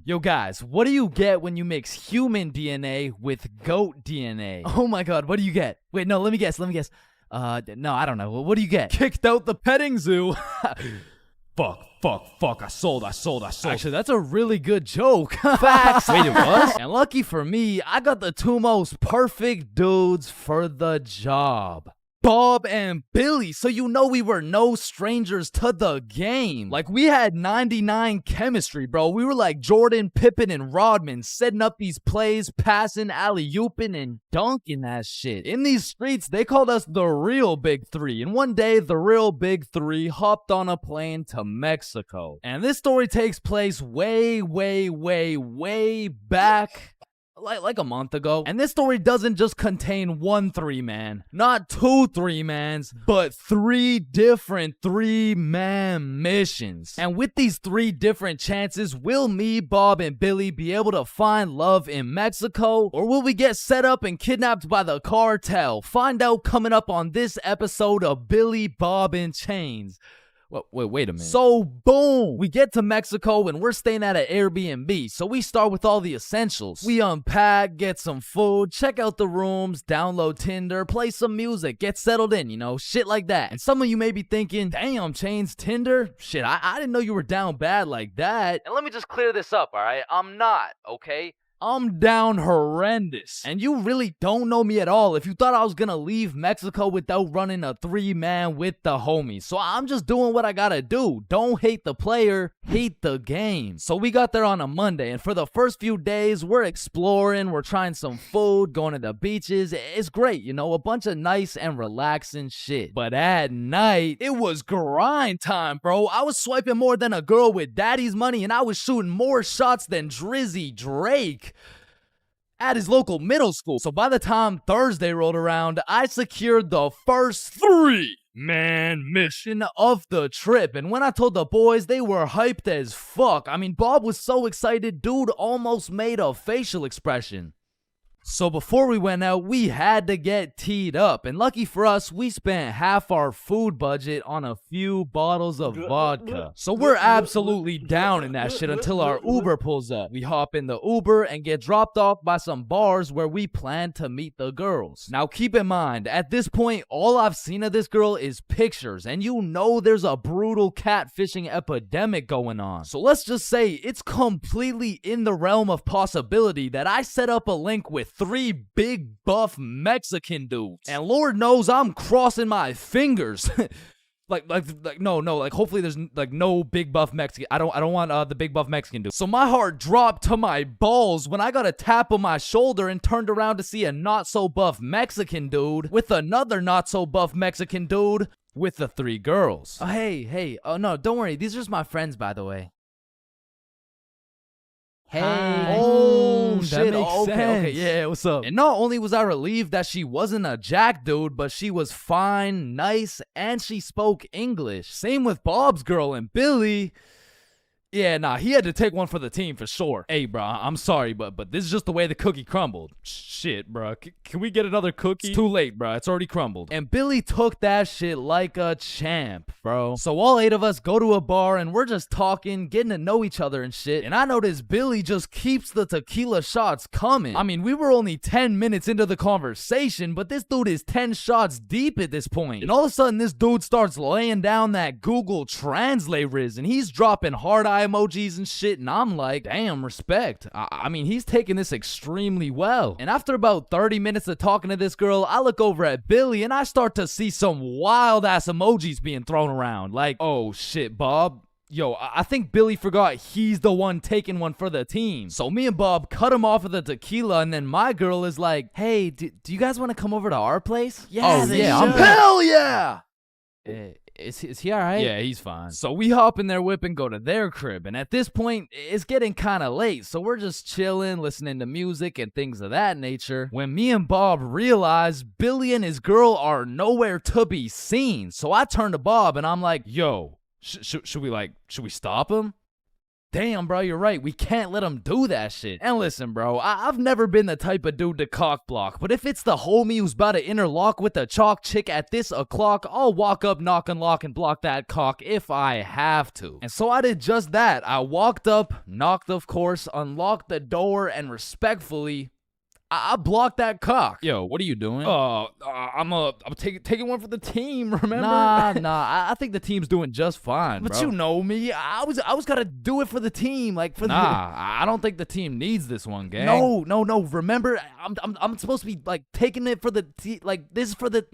yo, guys, what do you get when you mix human DNA with goat DNA? Oh my god, what do you get? Wait, no, let me guess. No, I don't know. What do you get? Kicked out the petting zoo. Fuck, I sold. Actually, that's a really good joke. Facts. Wait, it was? And lucky for me, I got the 2 most perfect dudes for the job. Bob and Billy, so you know we were no strangers to the game. Like, we had 99 chemistry, bro. We were like Jordan, Pippen, and Rodman, setting up these plays, passing, alley-ooping, and dunking that shit. In these streets, they called us the real Big Three. And one day, the real Big Three hopped on a plane to Mexico. And this story takes place way back. Like a month ago. And this story doesn't just contain one 3-man, not 2 3-mans, but 3 different 3-man missions. And with these 3 different chances, will me, Bob, and Billy be able to find love in Mexico? Or will we get set up and kidnapped by the cartel? Find out coming up on this episode of Billy, Bob, and Chains. Wait a minute. So, boom, we get to Mexico and we're staying at an Airbnb. So we start with all the essentials. We unpack, get some food, check out the rooms, download Tinder, play some music, get settled in, you know, shit like that. And some of you may be thinking, damn, Chains, Tinder? Shit, I didn't know you were down bad like that. And let me just clear this up, all right? I'm not, okay? I'm down horrendous. And you really don't know me at all if you thought I was gonna leave Mexico without running a 3-man with the homies. So I'm just doing what I gotta do. Don't hate the player, hate the game. So we got there on a Monday, and for the first few days, we're exploring, we're trying some food, going to the beaches. It's great, you know, a bunch of nice and relaxing shit. But at night, it was grind time, bro. I was swiping more than a girl with daddy's money, and I was shooting more shots than Drizzy Drake at his local middle school. So by the time Thursday rolled around, I secured the first 3-man mission of the trip. And when I told the boys, they were hyped as fuck. I mean, Bob was so excited, dude almost made a facial expression. So before we went out, we had to get teed up. And lucky for us, we spent half our food budget on a few bottles of vodka. So we're absolutely down in that shit until our Uber pulls up. We hop in the Uber and get dropped off by some bars where we plan to meet the girls. Now keep in mind, at this point, all I've seen of this girl is pictures. And you know there's a brutal catfishing epidemic going on. So let's just say it's completely in the realm of possibility that I set up a link with 3 big buff Mexican dudes. And Lord knows I'm crossing my fingers. Like hopefully there's like no big buff Mexican. I don't want the big buff Mexican dude. So my heart dropped to my balls when I got a tap on my shoulder and turned around to see a not so buff Mexican dude with another not so buff Mexican dude with the 3 girls. Hey, oh no, don't worry. These are just my friends, by the way. Hey. Oh, that shit. makes Okay, sense. yeah, what's up? And not only was I relieved that she wasn't a jack dude, but she was fine, nice, and she spoke English. Same with Bob's girl and Billy. Yeah, nah, he had to take one for the team for sure. Hey, bro, I'm sorry, but this is just the way the cookie crumbled. Shit, bro. Can we get another cookie? It's too late, bro. It's already crumbled. And Billy took that shit like a champ, bro. So all 8 of us go to a bar and we're just talking, getting to know each other and shit. And I notice Billy just keeps the tequila shots coming. I mean, we were only 10 minutes into the conversation, but this dude is 10 shots deep at this point. And all of a sudden, this dude starts laying down that Google Translate riz, and he's dropping hard eye emojis and shit, and I'm like, damn, respect. I mean, he's taking this extremely well. And after about 30 minutes of talking to this girl, I look over at Billy and I start to see some wild ass emojis being thrown around. Like, oh shit, Bob. Yo, I think Billy forgot he's the one taking one for the team. So me and Bob cut him off of the tequila, and then my girl is like, hey, do you guys want to come over to our place? Yeah, I'm hell yeah! Is he alright? Yeah, he's fine. So we hop in their whip and go to their crib. And at this point, it's getting kind of late. So we're just chilling, listening to music and things of that nature. When me and Bob realize Billy and his girl are nowhere to be seen. So I turn to Bob and I'm like, yo, should we stop him? Damn, bro, you're right. We can't let him do that shit. And listen, bro, I've never been the type of dude to cock block, but if it's the homie who's about to interlock with the chalk chick at this o'clock, I'll walk up, knock, unlock, and block that cock if I have to. And so I did just that. I walked up, knocked, of course, unlocked the door, and respectfully, I blocked that cock. Yo, what are you doing? I'm taking one for the team, remember? Nah, I think the team's doing just fine, But bro. you know me. I was gonna do it for the team, like for I don't think the team needs this one, gang. No. Remember, I'm supposed to be like taking it for the like this is for the.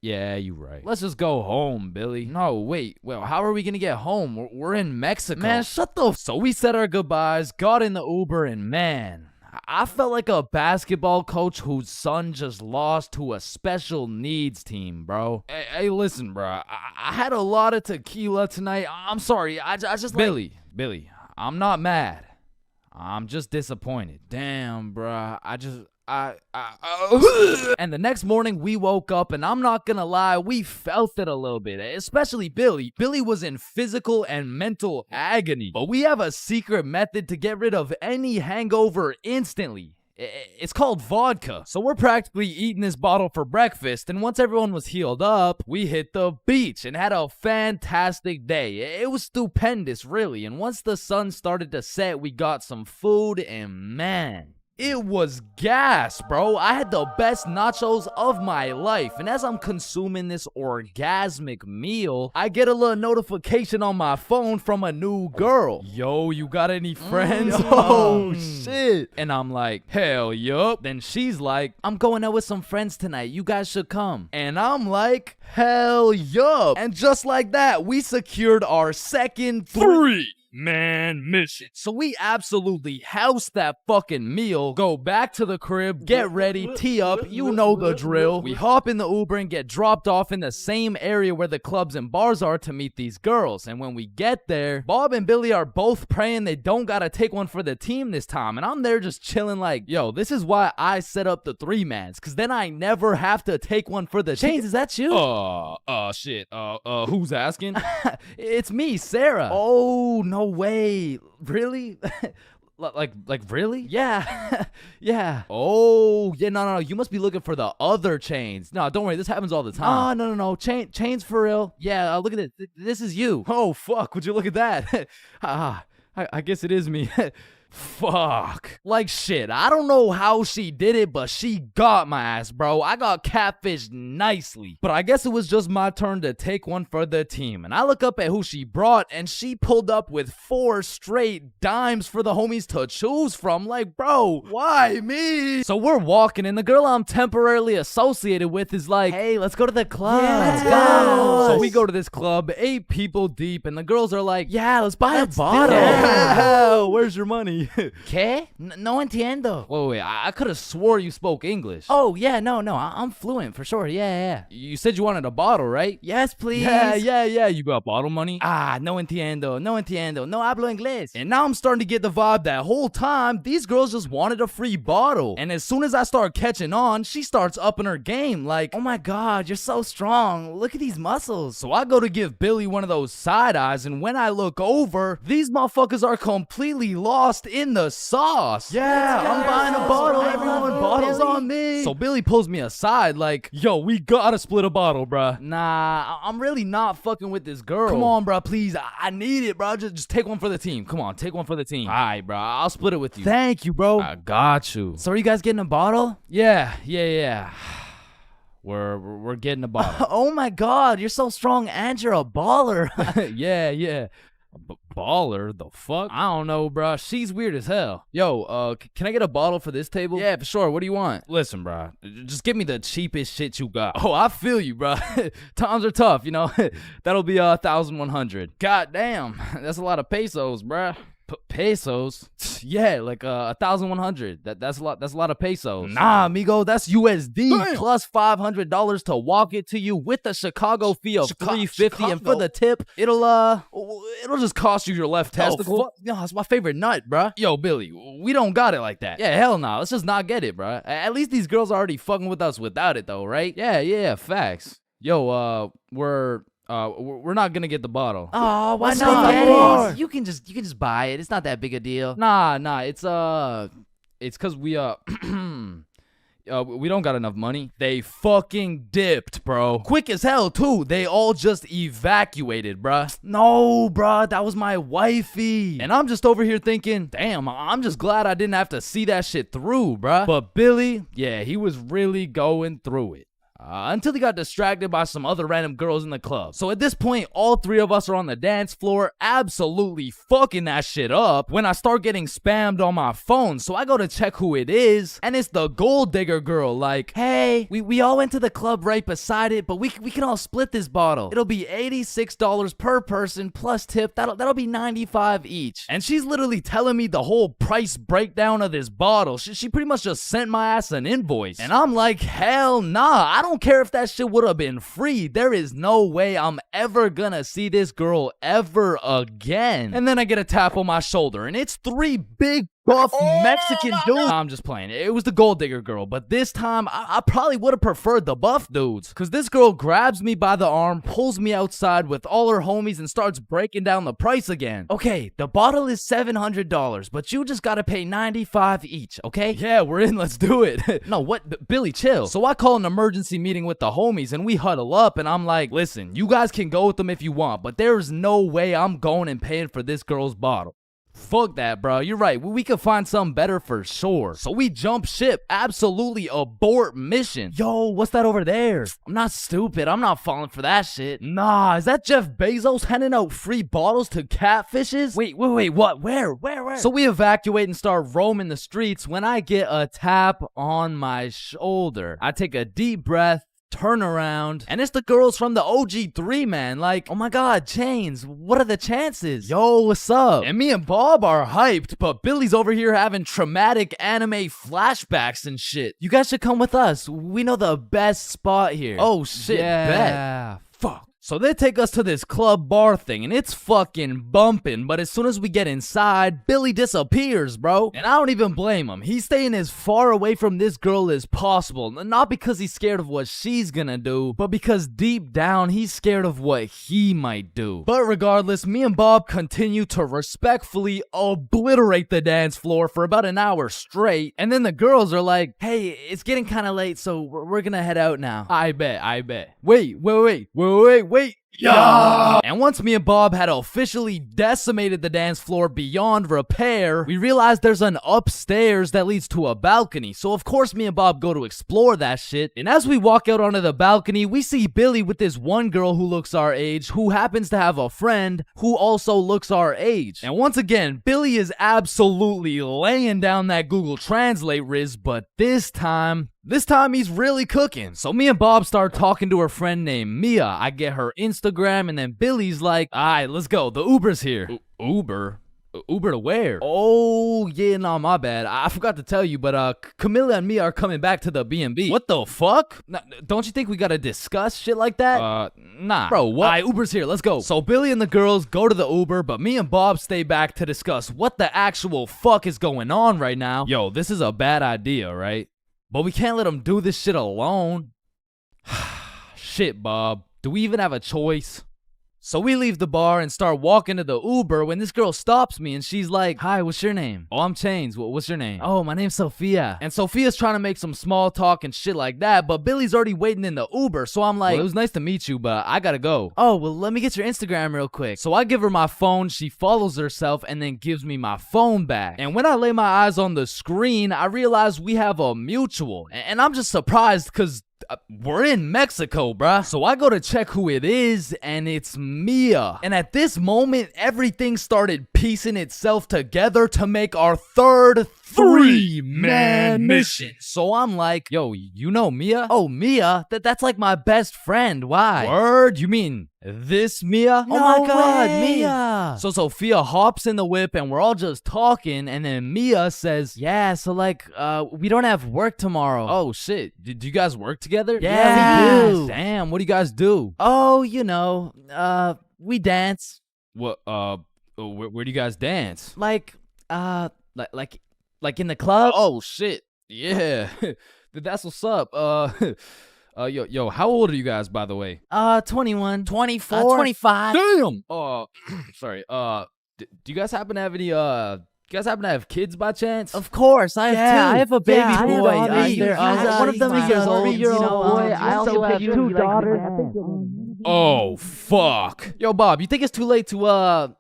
Yeah, you right. Let's just go home, Billy. No, wait. Well, how are we gonna get home? We're in Mexico. Man, shut the. So we said our goodbyes, got in the Uber, and man, I felt like a basketball coach whose son just lost to a special needs team, bro. Hey, listen, bro. I had a lot of tequila tonight. I'm sorry. I just Billy, I'm not mad. I'm just disappointed. Damn, bro. And the next morning we woke up, and I'm not gonna lie, we felt it a little bit, especially Billy. Billy was in physical and mental agony, but we have a secret method to get rid of any hangover instantly. It's called vodka. So we're practically eating this bottle for breakfast, and once everyone was healed up, we hit the beach and had a fantastic day. It was stupendous, really, and once the sun started to set, we got some food, and man, it was gas, bro. I had the best nachos of my life. And as I'm consuming this orgasmic meal, I get a little notification on my phone from a new girl. Yo, you got any friends? Oh, shit. And I'm like, hell yup. Then she's like, I'm going out with some friends tonight. You guys should come. And I'm like, hell yup. And just like that, we secured our second 3-man mission. So we absolutely house that fucking meal, go back to the crib, get ready, tee up, you know the drill. We hop in the Uber and get dropped off in the same area where the clubs and bars are to meet these girls. And when we get there, Bob and Billy are both praying they don't gotta take one for the team this time. And I'm there just chilling like, yo, this is why I set up the 3-mans, cause then I never have to take one for the Chains, is that you? Shit. Who's asking? It's me, Sarah. Oh, no way. Really? Like really? Yeah. Yeah. Oh, yeah, no. You must be looking for the other chains. No, don't worry. This happens all the time. No. Chains for real. Yeah, look at it. This is you. Oh, fuck. Would you look at that? I guess it is me. Fuck. Like shit, I don't know how she did it, but she got my ass, bro. I got catfished nicely. But I guess it was just my turn to take one for the team. And I look up at who she brought, and she pulled up with 4 straight dimes for the homies to choose from. Like, bro, why me? So we're walking, and the girl I'm temporarily associated with is like, hey, let's go to the club. Yeah, let's go. So we go to this club, 8 people deep, and the girls are like, yeah, let's buy a bottle. Yeah. Where's your money? ¿Qué? No entiendo. Wait, I could have swore you spoke English. Oh, yeah, no, I'm fluent for sure. Yeah. You said you wanted a bottle, right? Yes, please. Yeah. You got bottle money? No entiendo. No hablo inglés. And now I'm starting to get the vibe that whole time these girls just wanted a free bottle. And as soon as I start catching on, she starts upping her game like, oh my God, you're so strong. Look at these muscles. So I go to give Billy one of those side eyes, and when I look over, these motherfuckers are completely lost in the sauce. Yeah, I'm buying a bottle, everyone. Bottles on me. So Billy pulls me aside like, yo, we gotta split a bottle, bruh. Nah, I'm really not fucking with this girl. Come on, bro, please. I need it, bro. Just take one for the team. Come on, take one for the team. All right, bro. I'll split it with you. Thank you, bro. I got you. So are you guys getting a bottle? Yeah. We're getting a bottle. Oh my God, you're so strong and you're a baller. Yeah. Baller? The fuck? I don't know, bro. She's weird as hell. Yo, can I get a bottle for this table? Yeah, for sure. What do you want? Listen, bro. Just give me the cheapest shit you got. Oh, I feel you, bro. Times are tough, you know. That'll be 1,100. God damn, that's a lot of pesos, bro. Pesos? Yeah, like 1,100. That's a lot. That's a lot of pesos. Nah, amigo, that's USD. Damn. Plus $500 to walk it to you with the Chicago fee of $350, and for the tip, it'll just cost you your left testicle. No, it's my favorite nut, bruh. Yo, Billy, we don't got it like that. Yeah, hell no. Let's just not get it, bruh. At least these girls are already fucking with us without it, though, right? Yeah, facts. Yo, we're not gonna get the bottle. Oh, why not? You can just buy it. It's not that big a deal. Nah. It's cause we we don't got enough money. They fucking dipped, bro. Quick as hell too. They all just evacuated, bruh. No, bruh, that was my wifey. And I'm just over here thinking, damn, I'm just glad I didn't have to see that shit through, bruh. But Billy, yeah, he was really going through it. Until he got distracted by some other random girls in the club. So at this point, all 3 of us are on the dance floor, absolutely fucking that shit up, when I start getting spammed on my phone. So I go to check who it is, and it's the gold digger girl. Like, hey, we all went to the club right beside it, but we can all split this bottle. It'll be $86 per person plus tip. That'll be $95 each. And she's literally telling me the whole price breakdown of this bottle. She pretty much just sent my ass an invoice. And I'm like, hell nah, I don't care if that shit would have been free. There is no way I'm ever gonna see this girl ever again. And then I get a tap on my shoulder, and it's 3 big buff Mexican dudes. I'm just playing. It was the gold digger girl, but this time I probably would have preferred the buff dudes. Cause this girl grabs me by the arm, pulls me outside with all her homies, and starts breaking down the price again. Okay, the bottle is $700, but you just gotta pay $95 each, okay? Yeah, we're in. Let's do it. No, what? Billy, chill. So I call an emergency meeting with the homies, and we huddle up, and I'm like, listen, you guys can go with them if you want, but there's no way I'm going and paying for this girl's bottle. Fuck that, bro. You're right. We could find something better for sure. So we jump ship. Absolutely abort mission. Yo, what's that over there? I'm not stupid. I'm not falling for that shit. Nah, is that Jeff Bezos handing out free bottles to catfishes? Wait, what? Where? So we evacuate and start roaming the streets when I get a tap on my shoulder. I take a deep breath, turn around, and it's the girls from the OG3, man. Like, oh my God, Chains, what are the chances? Yo, what's up? And me and Bob are hyped, but Billy's over here having traumatic anime flashbacks and shit. You guys should come with us. We know the best spot here. Oh shit, yeah. bet. Fuck. So they take us to this club bar thing, and it's fucking bumping, but as soon as we get inside, Billy disappears, bro. And I don't even blame him. He's staying as far away from this girl as possible, not because he's scared of what she's gonna do, but because deep down, he's scared of what he might do. But regardless, me and Bob continue to respectfully obliterate the dance floor for about an hour straight, and then the girls are like, hey, it's getting kind of late, so we're gonna head out now. I bet. Wait. Yeah! And once me and Bob had officially decimated the dance floor beyond repair, we realized there's an upstairs that leads to a balcony. So of course me and Bob go to explore that shit. And as we walk out onto the balcony, we see Billy with this one girl who looks our age, who happens to have a friend who also looks our age. And once again, Billy is absolutely laying down that Google Translate riz, but this time he's really cooking. So me and Bob start talking to her friend named Mia. I get her Instagram, and then Billy's like, alright, let's go. The Uber's here. Uber? Uber to where? Oh, yeah, no, my bad. I forgot to tell you, but Camilla and Mia are coming back to the B&B. What the fuck? Don't you think we gotta discuss shit like that? Nah. Bro, what? Alright, Uber's here. Let's go. So Billy and the girls go to the Uber, but me and Bob stay back to discuss what the actual fuck is going on right now. Yo, this is a bad idea, right? But we can't let him do this shit alone. Shit, Bob. Do we even have a choice? So we leave the bar and start walking to the Uber when this girl stops me and she's like, hi, what's your name? Oh, I'm Chains. What's your name? Oh, my name's Sophia. And Sophia's trying to make some small talk and shit like that, but Billy's already waiting in the Uber. So I'm like, well, it was nice to meet you, but I gotta go. Oh, well, let me get your Instagram real quick. So I give her my phone, she follows herself, and then gives me my phone back. And when I lay my eyes on the screen, I realize we have a mutual. And I'm just surprised because we're in Mexico, bruh. So I go to check who it is, and it's Mia. And at this moment, everything started piecing itself together to make our third three-man mission. So I'm like, yo, you know Mia? Oh, Mia? That's like my best friend. Why? Word? You mean this Mia? No oh my god, way. Mia. So Sophia hops in the whip and we're all just talking, and then Mia says, yeah, so like, we don't have work tomorrow. Oh shit. Do you guys work together? Yeah, we do. Damn, what do you guys do? Oh, you know, we dance. What, where do you guys dance? Like in the club. Oh shit. Yeah. That's what's up. Yo, how old are you guys, by the way? 21. 24? 25. Damn! Sorry, do you guys happen to have any, kids by chance? Of course, I have two. I have a baby boy. One of them is a 3-year-old boy. I also have 2 daughters. Oh, fuck. Yo, Bob, you think it's too late to,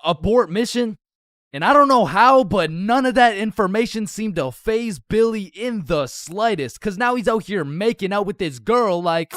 abort mission? And I don't know how, but none of that information seemed to faze Billy in the slightest. Cause now he's out here making out with this girl like,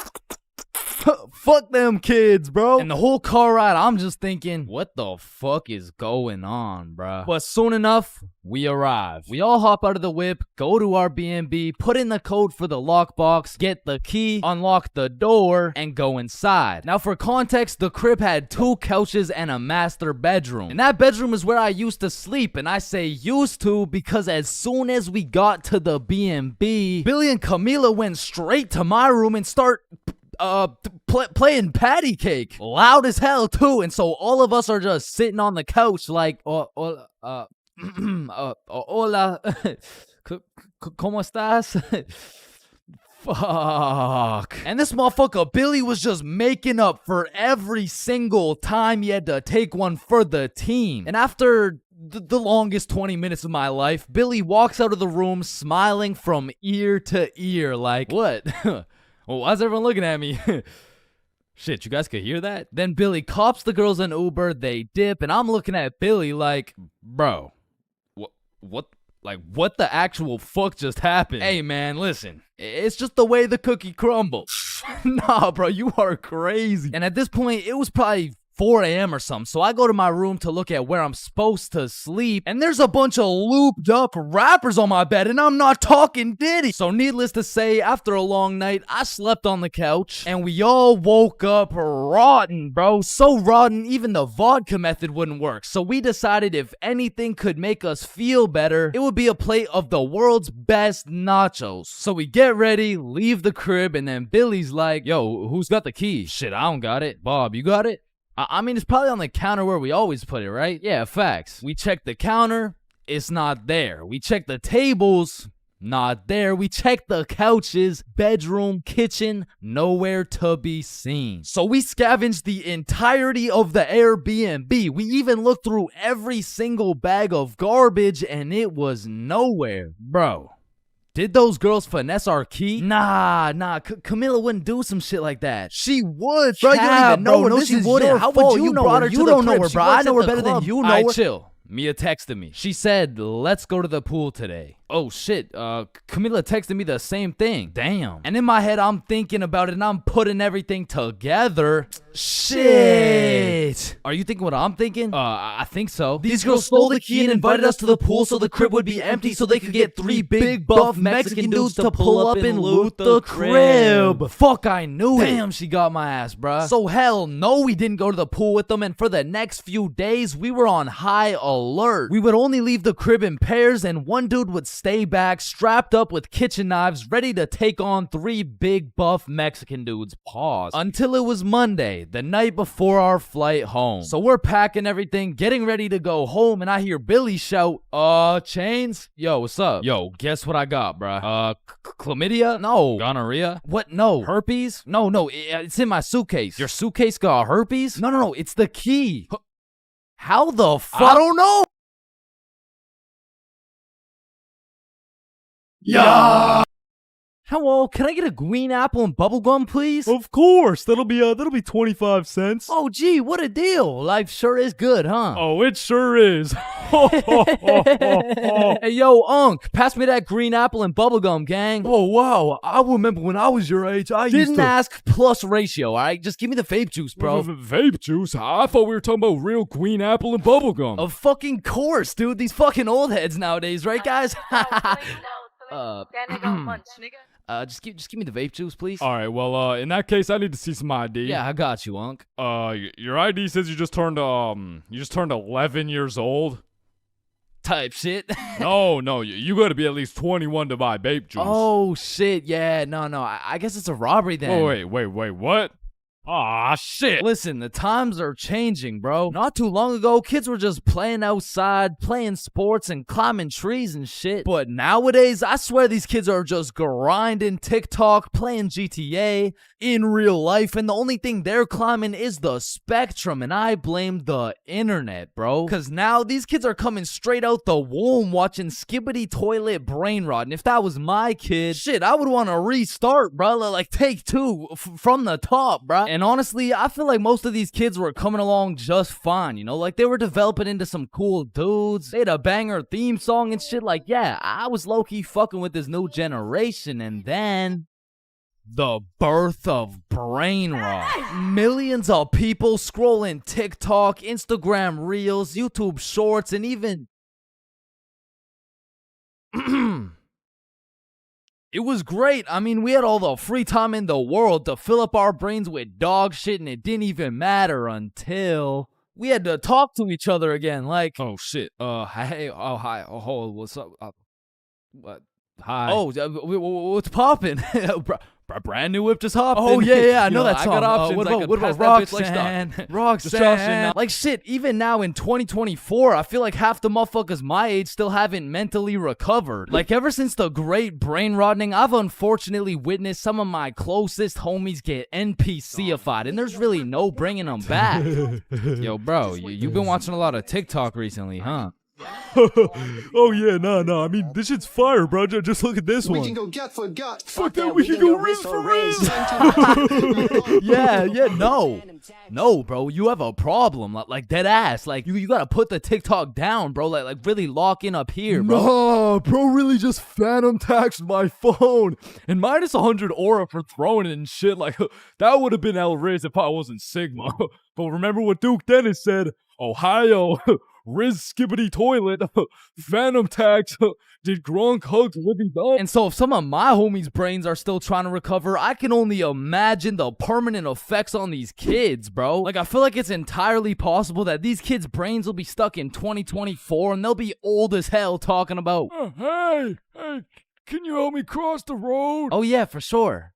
fuck them kids, bro. And the whole car ride, I'm just thinking, what the fuck is going on, bruh? But soon enough, we arrive. We all hop out of the whip, go to our B&B, put in the code for the lockbox, get the key, unlock the door, and go inside. Now for context, the crib had 2 couches and a master bedroom. And that bedroom is where I used to sleep, and I say used to because as soon as we got to the B&B, Billy and Camila went straight to my room and start playing patty cake loud as hell too, and so all of us are just sitting on the couch like hola ¿Cómo estás? Fuck. And this motherfucker Billy was just making up for every single time he had to take one for the team. And after the longest 20 minutes of my life, Billy walks out of the room smiling from ear to ear like, what? Well, why's everyone looking at me? Shit, you guys could hear that? Then Billy cops the girls in Uber, they dip, and I'm looking at Billy like, bro, what the actual fuck just happened? Hey man, listen, it's just the way the cookie crumbles. Nah, bro, you are crazy. And at this point, it was probably 4 a.m. or something. So I go to my room to look at where I'm supposed to sleep, and there's a bunch of looped up rappers on my bed, and I'm not talking Diddy. So needless to say, after a long night, I slept on the couch, and we all woke up rotten, bro. So rotten, even the vodka method wouldn't work. So we decided if anything could make us feel better, it would be a plate of the world's best nachos. So we get ready, leave the crib, and then Billy's like, yo, who's got the key? Shit, I don't got it. Bob, you got it? I mean, it's probably on the counter where we always put it, right? Yeah, facts. We check the counter, it's not there. We check the tables, not there. We check the couches, bedroom, kitchen, nowhere to be seen. So we scavenged the entirety of the Airbnb. We even looked through every single bag of garbage, and it was nowhere. Bro, did those girls finesse our key? Nah, Camilla wouldn't do some shit like that. She would, Bro, you don't even know her. No, This she is wouldn't. your How fault. would you You know brought her? her You to the don't know crib. her, She bro. works I know at her the better club. than you know Alright, her. chill. Mia texted me. She said, let's go to the pool today. Oh shit, Camila texted me the same thing. Damn. And in my head, I'm thinking about it and I'm putting everything together. Shit. Are you thinking what I'm thinking? I think so. These girls stole the key and invited us to the pool so the crib would be empty so they could get 3 big buff Mexican dudes to pull up and loot the crib. Fuck, I knew it. Damn, she got my ass, bruh. So hell no, we didn't go to the pool with them, and for the next few days, we were on high alert. We would only leave the crib in pairs, and one dude would stay back, strapped up with kitchen knives, ready to take on 3 big buff Mexican dudes. Pause. Until it was Monday, the night before our flight home. So we're packing everything, getting ready to go home, and I hear Billy shout, Chains? Yo, what's up? Yo, guess what I got, bruh? Chlamydia? No. Gonorrhea? What? No. Herpes? No, it's in my suitcase. Your suitcase got herpes? No, it's the key. How the fuck? I don't know. Yeah. Hello, can I get a green apple and bubblegum, please? Of course, that'll be 25 cents. Oh, gee, what a deal. Life sure is good, huh? Oh, it sure is. Hey, yo, Unc, pass me that green apple and bubblegum, gang. Oh, wow. I remember when I was your age, I used Didn't to... ask plus ratio, all right? Just give me the vape juice, bro. Vape juice? I thought we were talking about real green apple and bubblegum. Of fucking course, dude. These fucking old heads nowadays, right, guys? Just give me the vape juice, please. All right, well, in that case, I need to see some ID. Yeah, I got you, Unc. Your ID says you just turned 11 years old. Type shit. No, you gotta be at least 21 to buy vape juice. Oh, shit, yeah, no, I guess it's a robbery then. Wait, what? Aw, shit. Listen, the times are changing, bro. Not too long ago, kids were just playing outside, playing sports, and climbing trees and shit. But nowadays, I swear these kids are just grinding TikTok, playing GTA in real life, and the only thing they're climbing is the spectrum, and I blame the internet, bro. Cause now these kids are coming straight out the womb watching Skibbity Toilet Brain Rot, and if that was my kid, shit, I would want to restart, bro. Like take 2 from the top, bro. And honestly, I feel like most of these kids were coming along just fine, you know? Like, they were developing into some cool dudes. They had a banger theme song and shit. Like, yeah, I was low-key fucking with this new generation. And then... the birth of brain rot. Millions of people scrolling TikTok, Instagram Reels, YouTube Shorts, and even... It was great. I mean, we had all the free time in the world to fill up our brains with dog shit, and it didn't even matter until we had to talk to each other again. Like, Oh, shit. hey, oh, hi, oh, what's up? What? Hi. Oh, what's popping? Brand new whip just hopped. Oh, yeah, I know that I song. got options. What I about could pass that bitch like Roxanne? stock. Roxanne. Like shit, even now in 2024, I feel like half the motherfuckers my age still haven't mentally recovered. Like ever since the great brain rotting, I've unfortunately witnessed some of my closest homies get NPC-ified, and there's really no bringing them back. Yo, bro, you've been watching a lot of TikTok recently, huh? Oh yeah, nah. I mean, this shit's fire, bro. Just look at this We one. can go gut for gut. Fuck that, we can go wrist for wrist. Yeah, no, bro, you have a problem, like dead ass. Like you gotta put the TikTok down, bro. Like really lock in up here, bro. Nah, bro really just phantom taxed my phone. And minus 100 aura for throwing it and shit. Like, that would have been El Riz if I wasn't Sigma. But remember what Duke Dennis said? Ohio, Riz skibbity toilet, phantom tax, did Gronk hug Libby Dog? And so if some of my homies' brains are still trying to recover, I can only imagine the permanent effects on these kids, bro. Like, I feel like it's entirely possible that these kids' brains will be stuck in 2024 and they'll be old as hell talking about, Hey, can you help me cross the road? oh yeah, for sure.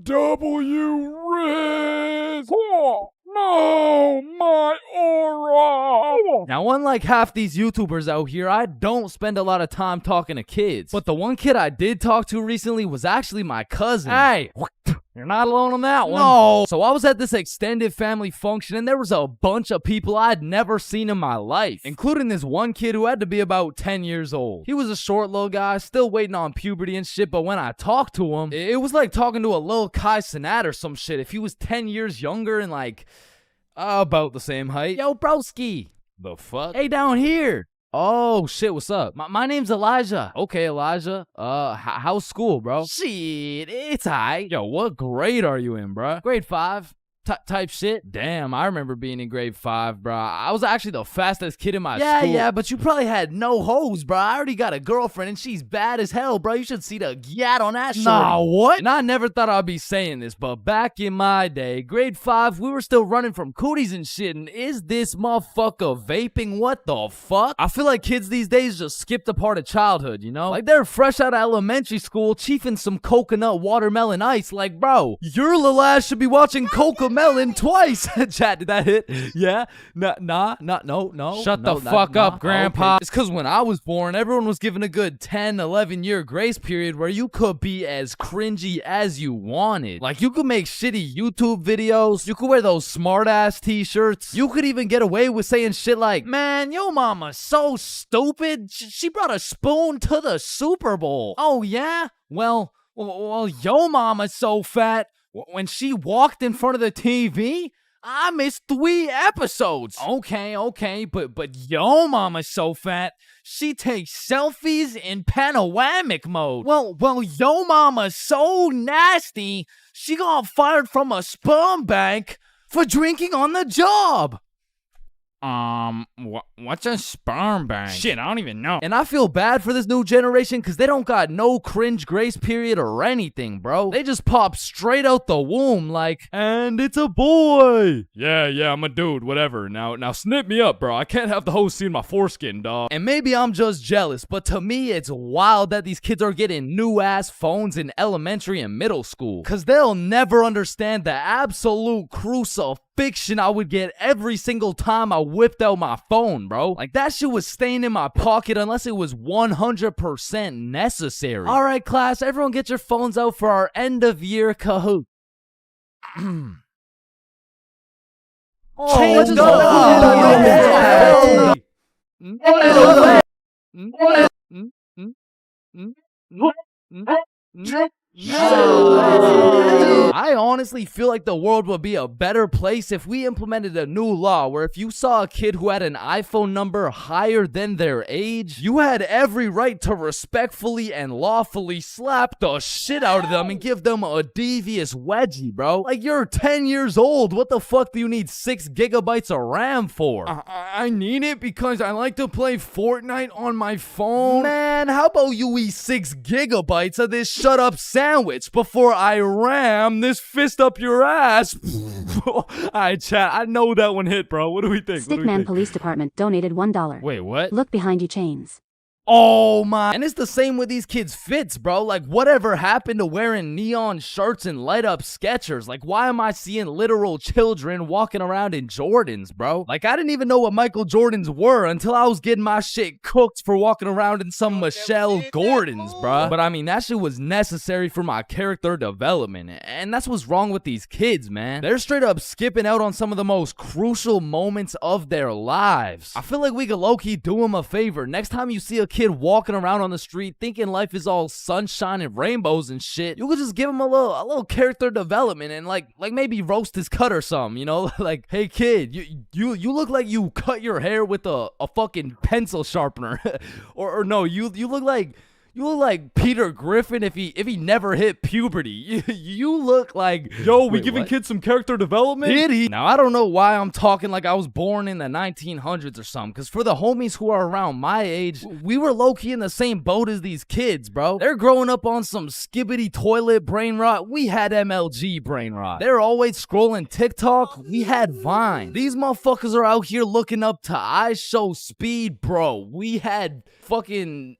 W Riz! Oh, no, my aura! Now, unlike half these YouTubers out here, I don't spend a lot of time talking to kids. But the one kid I did talk to recently was actually my cousin. Hey, you're not alone on that one. No. So I was at this extended family function and there was a bunch of people I'd never seen in my life, including this one kid who had to be about 10 years old. He was a short little guy, still waiting on puberty and shit, but when I talked to him, it was like talking to a little Kai Cenat or some shit. If he was 10 years younger and like about the same height. Yo, broski. The fuck? Hey, down here. Oh, shit, what's up? My name's Elijah. Okay, Elijah. How's school, bro? Shit, it's alright. Yo, what grade are you in, bro? Grade 5. Type shit. Damn, I remember being in grade 5, bro. I was actually the fastest kid in my school. Yeah, but you probably had no hoes, bro. I already got a girlfriend and she's bad as hell, bro. You should see the gat on that shit. Nah, what? And I never thought I'd be saying this, but back in my day, grade 5, we were still running from cooties and shit, and is this motherfucker vaping? What the fuck? I feel like kids these days just skipped a part of childhood, you know? Like they're fresh out of elementary school, chiefing some coconut watermelon ice. Like, bro, your little ass should be watching Cocomelon twice. Chat, did that hit? Yeah? No. Shut the fuck up, Grandpa. Okay. It's because when I was born, everyone was given a good 10, 11-year grace period where you could be as cringy as you wanted. Like, you could make shitty YouTube videos. You could wear those smart-ass t-shirts. You could even get away with saying shit like, man, yo mama's so stupid. She brought a spoon to the Super Bowl. Oh, yeah? Well, yo mama's so fat. When she walked in front of the TV, I missed 3 episodes. Okay, but yo mama's so fat, she takes selfies in panoramic mode. Well, yo mama's so nasty, she got fired from a sperm bank for drinking on the job. What's a sperm bank? Shit, I don't even know. And I feel bad for this new generation because they don't got no cringe grace period or anything, bro. They just pop straight out the womb like, and it's a boy. Yeah, I'm a dude, whatever. Now snip me up, bro. I can't have the host seeing my foreskin, dog. And maybe I'm just jealous, but to me, it's wild that these kids are getting new-ass phones in elementary and middle school. Because they'll never understand the absolute crucifixion I would get every single time I whipped out my phone, bro. Like, that shit was staying in my pocket unless it was 100% necessary. All right, class, everyone get your phones out for our end-of-year Kahoot. Oh, let's go. I honestly feel like the world would be a better place if we implemented a new law where if you saw a kid who had an iPhone number higher than their age, you had every right to respectfully and lawfully slap the shit out of them and give them a devious wedgie, bro. Like, you're 10 years old. What the fuck do you need 6 gigabytes of RAM for? I need it because I like to play Fortnite on my phone. Man, how about you eat 6 gigabytes of this shut up sandwich before I ram this fist up your ass? Alright, chat, I know that one hit, bro. What do we think? Stickman Police Department donated $1. Wait, what? Look behind you, Chains. Oh my. And it's the same with these kids' fits, bro. Like, whatever happened to wearing neon shirts and light up Skechers? Like, why am I seeing literal children walking around in Jordans, bro? Like, I didn't even know what Michael Jordans were until I was getting my shit cooked for walking around in some Michelle Gordons, bro. But I mean, that shit was necessary for my character development. And that's what's wrong with these kids, man. They're straight up skipping out on some of the most crucial moments of their lives. I feel like we could low-key do them a favor. Next time you see a kid walking around on the street thinking life is all sunshine and rainbows and shit, you could just give him a little character development and like maybe roast his cut or something, you know? Like, hey kid, you look like you cut your hair with a fucking pencil sharpener. or no, you look like Peter Griffin if he never hit puberty. You look like... Yo, we giving kids some character development? Did he? Now, I don't know why I'm talking like I was born in the 1900s or something, because for the homies who are around my age, we were low-key in the same boat as these kids, bro. They're growing up on some skibbity toilet brain rot. We had MLG brain rot. They're always scrolling TikTok. We had Vine. These motherfuckers are out here looking up to I Show Speed, bro. We had fucking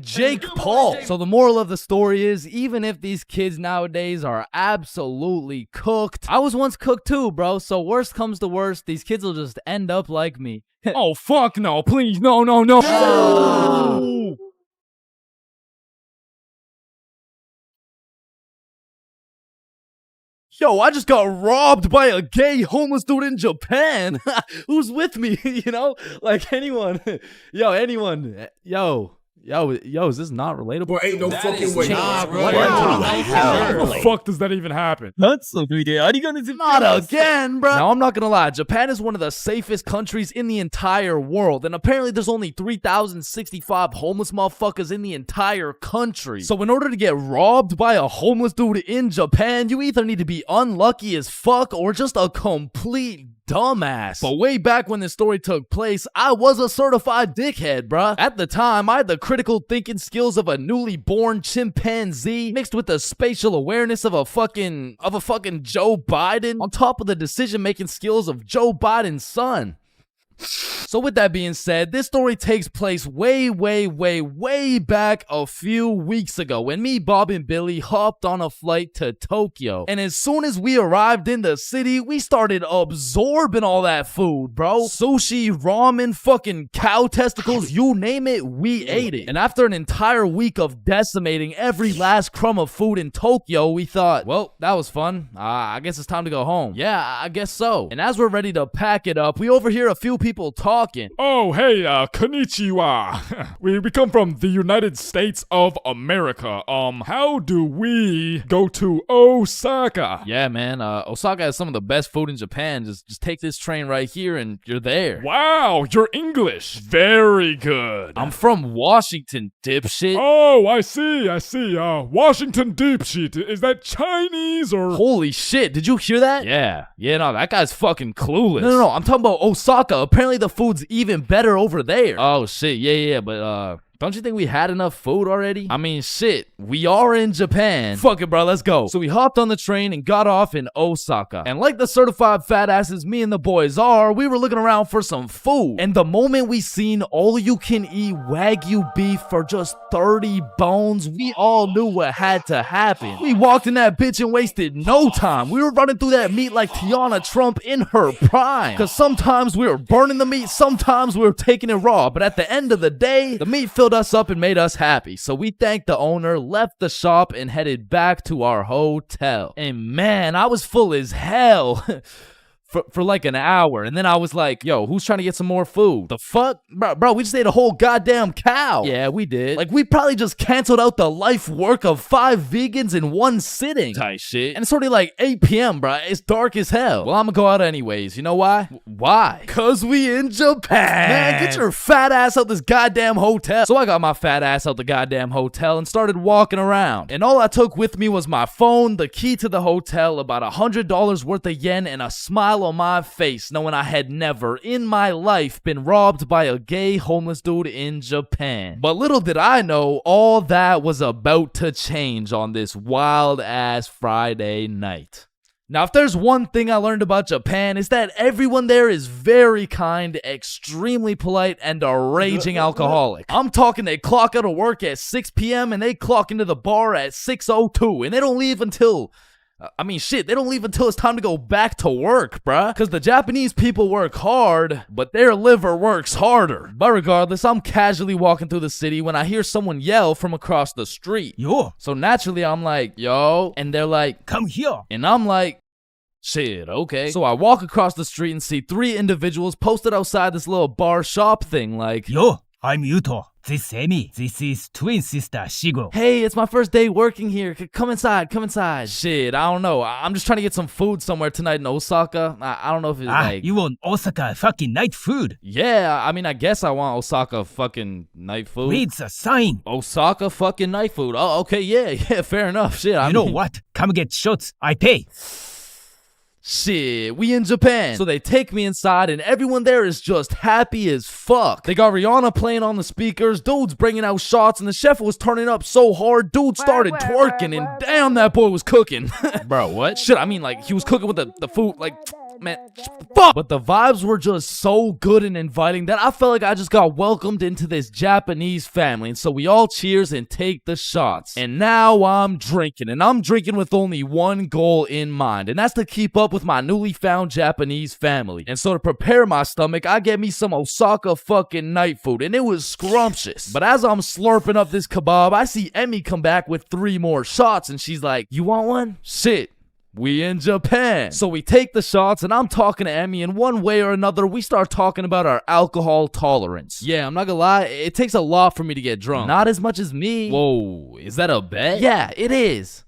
Jake Paul. So the moral of the story is, even if these kids nowadays are absolutely cooked, I was once cooked too, bro. So worst comes to worst, these kids will just end up like me. Oh, fuck no, please, no. Yo, I just got robbed by a gay homeless dude in Japan. Who's with me? You know, like anyone. Yo, is this not relatable? Bro, ain't no fucking way. Nah, bro. How the fuck does that even happen? Not again, bro. Now, I'm not gonna lie. Japan is one of the safest countries in the entire world. And apparently there's only 3,065 homeless motherfuckers in the entire country. So in order to get robbed by a homeless dude in Japan, you either need to be unlucky as fuck or just a complete dumbass. But way back when this story took place, I was a certified dickhead, bruh. At the time, I had the critical thinking skills of a newly born chimpanzee mixed with the spatial awareness of a fucking Joe Biden on top of the decision-making skills of Joe Biden's son. So with that being said, this story takes place way back a few weeks ago when me, Bob, and Billy hopped on a flight to Tokyo. And as soon as we arrived in the city, we started absorbing all that food, bro. Sushi, ramen, fucking cow testicles, you name it, we ate it. And after an entire week of decimating every last crumb of food in Tokyo, we thought, well, that was fun. I guess it's time to go home. Yeah, I guess so. And as we're ready to pack it up, we overhear a few people talking. Oh, hey, konnichiwa. we come from the United States of America. How do we go to Osaka? Yeah, man, Osaka has some of the best food in Japan. Just take this train right here and you're there. Wow, you're English. Very good. I'm from Washington, dipshit. Oh, I see. Washington dipshit. Is that Chinese or... Holy shit, did you hear that? Yeah, no, that guy's fucking clueless. No, I'm talking about Osaka. Apparently the food's even better over there. Oh shit, yeah, but don't you think we had enough food already? I mean, shit, we are in Japan. Fuck it, bro, let's go. So we hopped on the train and got off in Osaka. And like the certified fat asses me and the boys are, we were looking around for some food. And the moment we seen all-you-can-eat Wagyu beef for just 30 bones, we all knew what had to happen. We walked in that bitch and wasted no time. We were running through that meat like Tiana Trump in her prime. Cause sometimes we were burning the meat, sometimes we were taking it raw. But at the end of the day, the meat filled us up and made us happy. So we thanked the owner, left the shop, and headed back to our hotel. And man, I was full as hell. For like an hour, and then I was like, yo, who's trying to get some more food? The fuck? Bro, we just ate a whole goddamn cow. Yeah, we did. Like, we probably just canceled out the life work of 5 vegans in one sitting. Type shit. And it's already like 8 p.m., bro. It's dark as hell. Well, I'm gonna go out anyways. You know why? Why? Cause we in Japan. Man, get your fat ass out this goddamn hotel. So I got my fat ass out the goddamn hotel and started walking around. And all I took with me was my phone, the key to the hotel, about $100 worth of yen, and a smile on my face, knowing I had never in my life been robbed by a gay homeless dude in Japan. But little did I know, all that was about to change on this wild ass Friday night. Now, if there's one thing I learned about Japan, it's that everyone there is very kind, extremely polite, and a raging alcoholic. I'm talking they clock out of work at 6 p.m. and they clock into the bar at 6:02, and they don't leave until... they don't leave until it's time to go back to work, bruh. Because the Japanese people work hard, but their liver works harder. But regardless, I'm casually walking through the city when I hear someone yell from across the street. Yo, So naturally, I'm like, yo. And they're like, come here. and I'm like, shit, okay. So I walk across the street and see 3 individuals posted outside this little bar shop thing like, Yo, I'm Yuto. This is Emi. This is twin sister Shigo. hey, it's my first day working here. Come inside, come inside. Shit, I don't know. I'm just trying to get some food somewhere tonight in Osaka. I don't know if it's like... You want Osaka fucking night food? Yeah, I guess I want Osaka fucking night food. Read the sign. Osaka fucking night food. Oh, okay, yeah, fair enough. Shit, You know what? Come get shots. I pay. Shit, we in Japan. So they take me inside and everyone there is just happy as fuck. They got Rihanna playing on the speakers, dudes bringing out shots, and the chef was turning up so hard, dude started twerking, and damn, that boy was cooking. Bro, what? Shit, he was cooking with the food, like, man, fuck. But the vibes were just so good and inviting that I felt like I just got welcomed into this Japanese family. And so we all cheers and take the shots. And now I'm drinking, and I'm drinking with only one goal in mind, and that's to keep up with my newly found Japanese family. And so to prepare my stomach, I get me some Osaka fucking night food, and it was scrumptious. But as I'm slurping up this kebab, I see Emmy come back with 3 more shots, and she's like, you want one? Shit. We in Japan. So we take the shots, and I'm talking to Emmy, and one way or another, we start talking about our alcohol tolerance. Yeah, I'm not gonna lie, it takes a lot for me to get drunk. Not as much as me. Whoa, is that a bet? Yeah, it is.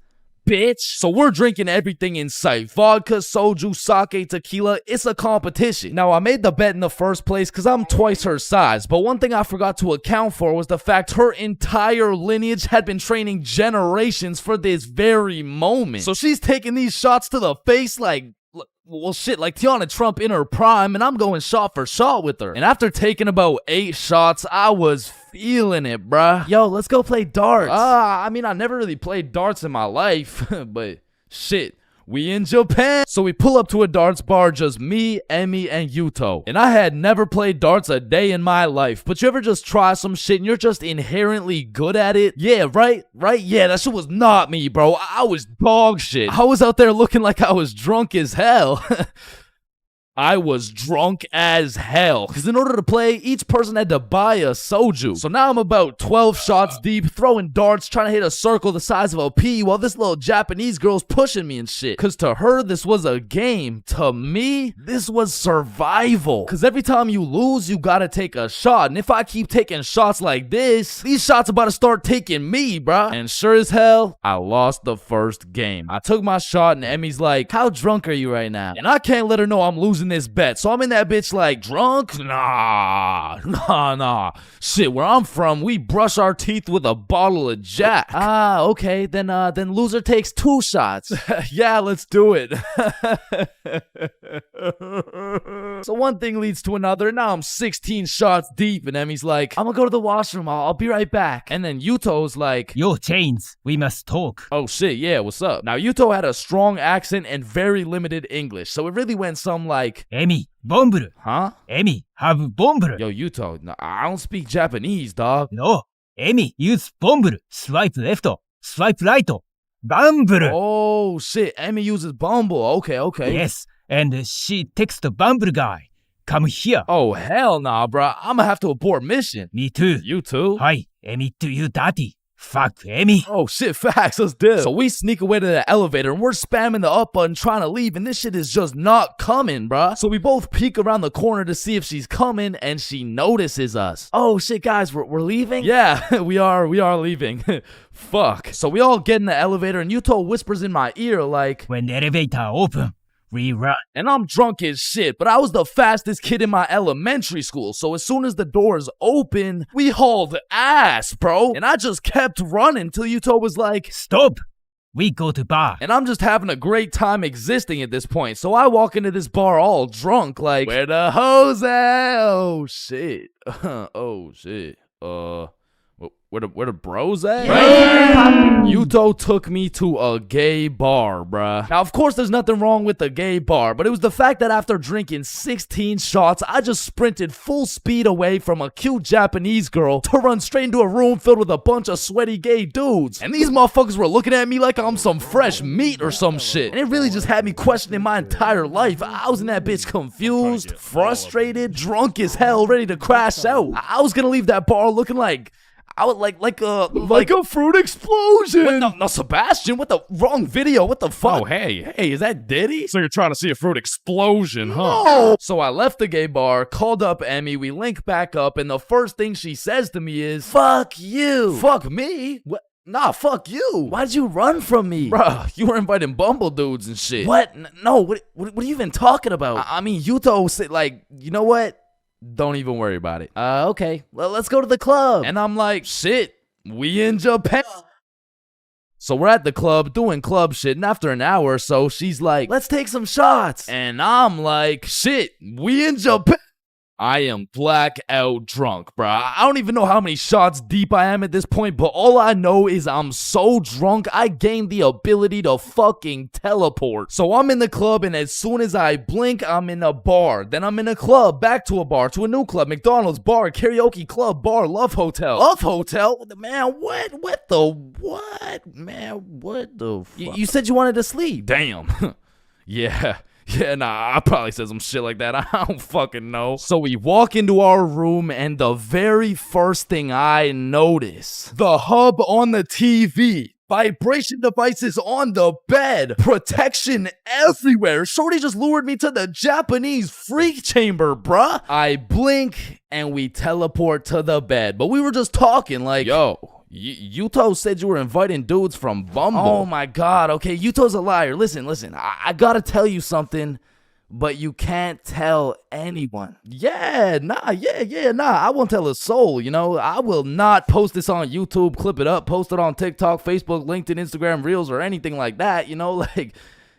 Bitch. So we're drinking everything in sight. Vodka, soju, sake, tequila. It's a competition. Now, I made the bet in the first place because I'm twice her size. But one thing I forgot to account for was the fact her entire lineage had been training generations for this very moment. So she's taking these shots to the face like... well, shit, like Tiana Trump in her prime, and I'm going shot for shot with her. And after taking about 8 shots, I was feeling it, bruh. Yo, let's go play darts. I never really played darts in my life, but shit. We in Japan. So we pull up to a darts bar, just me, Emmy, and Yuto. And I had never played darts a day in my life. But you ever just try some shit and you're just inherently good at it? Yeah, right? Yeah, that shit was not me, bro. I was dog shit. I was out there looking like I was drunk as hell. I was drunk as hell. Because in order to play, each person had to buy a soju. So now I'm about 12 shots deep, throwing darts, trying to hit a circle the size of a pea, while this little Japanese girl's pushing me and shit. Because to her, this was a game. To me, this was survival. Because every time you lose, you gotta take a shot. And if I keep taking shots like this, these shots about to start taking me, bruh. And sure as hell, I lost the first game. I took my shot, and Emmy's like, how drunk are you right now? And I can't let her know I'm losing this bet. So I'm in that bitch like, drunk? Nah. Shit, where I'm from, we brush our teeth with a bottle of Jack. Okay, then loser takes 2 shots. Yeah, let's do it. So one thing leads to another. Now I'm 16 shots deep, and Emmy's like, I'm gonna go to the washroom. I'll be right back. And then Yuto's like, Yo, Chains, we must talk. oh shit, yeah, what's up? Now Yuto had a strong accent and very limited English, so it really went some like, Emi, bomburu. huh? Emi, have bomburu. Yo, Yuto, no, I don't speak Japanese, dog. No, Emi, use bomburu. Swipe left, swipe right. Bamburu. Oh shit, Emmy uses Bumble. Okay. Yes, and she texts the Bumble guy. Come here. Oh hell nah, bruh. I'ma have to abort mission. Me too. You too? Hi, Emi, do you dirty? Fuck, Emi. Oh shit, facts, let's do it. So we sneak away to the elevator and we're spamming the up button trying to leave, and this shit is just not coming, bruh. So we both peek around the corner to see if she's coming, and she notices us. Oh shit, guys, we're leaving? Yeah, we are leaving. Fuck. So we all get in the elevator and Yuto whispers in my ear like, When the elevator open, we run. and I'm drunk as shit, but I was the fastest kid in my elementary school, so as soon as the doors open, we hauled ass, bro. And I just kept running till Yuto was like, Stop. We go to bar. and I'm just having a great time existing at this point. So I walk into this bar all drunk, like, where the hoes at? Oh shit. Oh shit. where the bros at? Yuto took me to a gay bar, bruh. Now, of course, there's nothing wrong with the gay bar, but it was the fact that after drinking 16 shots, I just sprinted full speed away from a cute Japanese girl to run straight into a room filled with a bunch of sweaty gay dudes. And these motherfuckers were looking at me like I'm some fresh meat or some shit. And it really just had me questioning my entire life. I was in that bitch confused, frustrated, drunk as hell, ready to crash out. I was gonna leave that bar looking like I would like a fruit explosion. No, Sebastian, what the wrong video? What the fuck? Oh, hey, is that Diddy? So you're trying to see a fruit explosion, huh? No. So I left the gay bar, called up Emmy, we link back up, and the first thing she says to me is, "Fuck you." Fuck me? What? Nah, fuck you. Why'd you run from me? Bruh, you were inviting Bumble dudes and shit. What? No, what are you even talking about? I mean, Yuto said, like, you know what? Don't even worry about it. Okay. Well, let's go to the club. And I'm like, shit, we in Japan. So we're at the club doing club shit, and after an hour or so, she's like, let's take some shots. And I'm like, shit, we in Japan. I am blackout drunk, bruh. I don't even know how many shots deep I am at this point, but all I know is I'm so drunk, I gained the ability to fucking teleport. So I'm in the club, and as soon as I blink, I'm in a bar. Then I'm in a club, back to a bar, to a new club, McDonald's, bar, karaoke club, bar, Love Hotel. Love Hotel? Man, what? What the what? Man, what the fuck? You said you wanted to sleep. Damn. Yeah. Yeah, nah, I probably said some shit like that. I don't fucking know. So we walk into our room, and the very first thing I notice, the hub on the TV, vibration devices on the bed, protection everywhere. Shorty just lured me to the Japanese freak chamber, bruh. I blink, and we teleport to the bed. But we were just talking like, yo, Yuto said you were inviting dudes from Bumble. Oh my god, okay, Yuto's a liar. Listen, I gotta tell you something, but you can't tell anyone. Yeah, nah, I won't tell a soul, you know. I will not post this on YouTube, clip it up, post it on TikTok, Facebook, LinkedIn, Instagram, Reels, or anything like that, you know, like,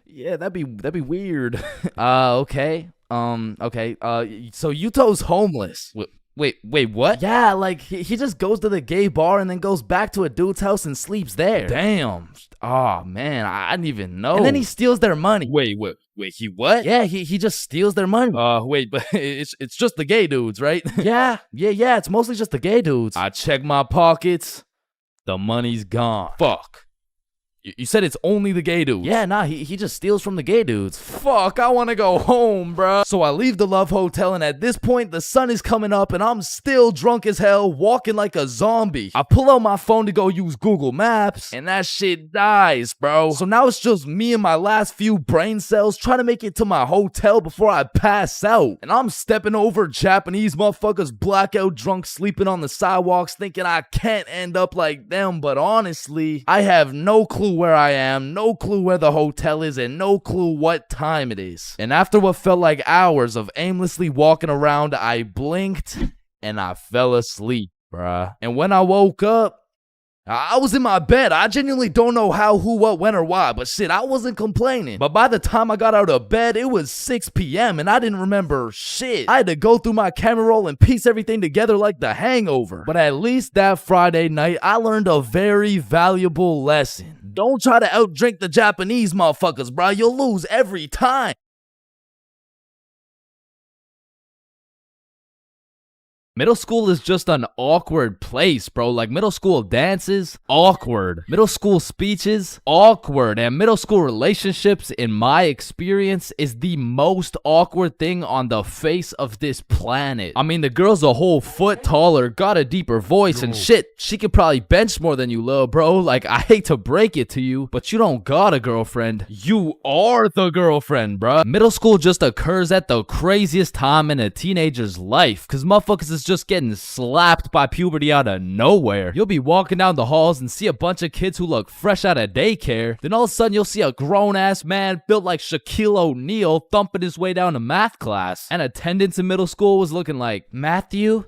yeah, that'd be weird. Okay, so Yuto's homeless. Wait, what? Yeah, like, he just goes to the gay bar and then goes back to a dude's house and sleeps there. Damn. Oh, man, I didn't even know. And then he steals their money. Wait, he what? Yeah, he just steals their money. Wait, but it's just the gay dudes, right? Yeah, it's mostly just the gay dudes. I check my pockets, the money's gone. Fuck. You said it's only the gay dudes. Yeah, nah, he just steals from the gay dudes. Fuck, I want to go home, bruh. So I leave the Love Hotel, and at this point, the sun is coming up, and I'm still drunk as hell, walking like a zombie. I pull out my phone to go use Google Maps, and that shit dies, bro. So now it's just me and my last few brain cells trying to make it to my hotel before I pass out. And I'm stepping over Japanese motherfuckers blackout drunk sleeping on the sidewalks thinking I can't end up like them, but honestly, I have no clue where I am, no clue where the hotel is, and no clue what time it is. And after what felt like hours of aimlessly walking around, I blinked and I fell asleep, bruh. And when I woke up, I was in my bed. I genuinely don't know how, who, what, when, or why, but shit, I wasn't complaining. But by the time I got out of bed, it was 6 p.m. and I didn't remember shit. I had to go through my camera roll and piece everything together like The Hangover. But at least that Friday night, I learned a very valuable lesson. Don't try to outdrink the Japanese motherfuckers, bro. You'll lose every time. Middle school is just an awkward place, bro. Like, middle school dances, awkward. Middle school speeches, awkward. And middle school relationships, in my experience, is the most awkward thing on the face of this planet. I mean, the girl's a whole foot taller, got a deeper voice, and shit, she could probably bench more than you, lil' bro. Like, I hate to break it to you, but you don't got a girlfriend. You are the girlfriend, bruh. Middle school just occurs at the craziest time in a teenager's life, because motherfuckers is just getting slapped by puberty out of nowhere. You'll be walking down the halls and see a bunch of kids who look fresh out of daycare. Then all of a sudden you'll see a grown-ass man built like Shaquille O'Neal thumping his way down to math class. And attendance in middle school was looking like, Matthew?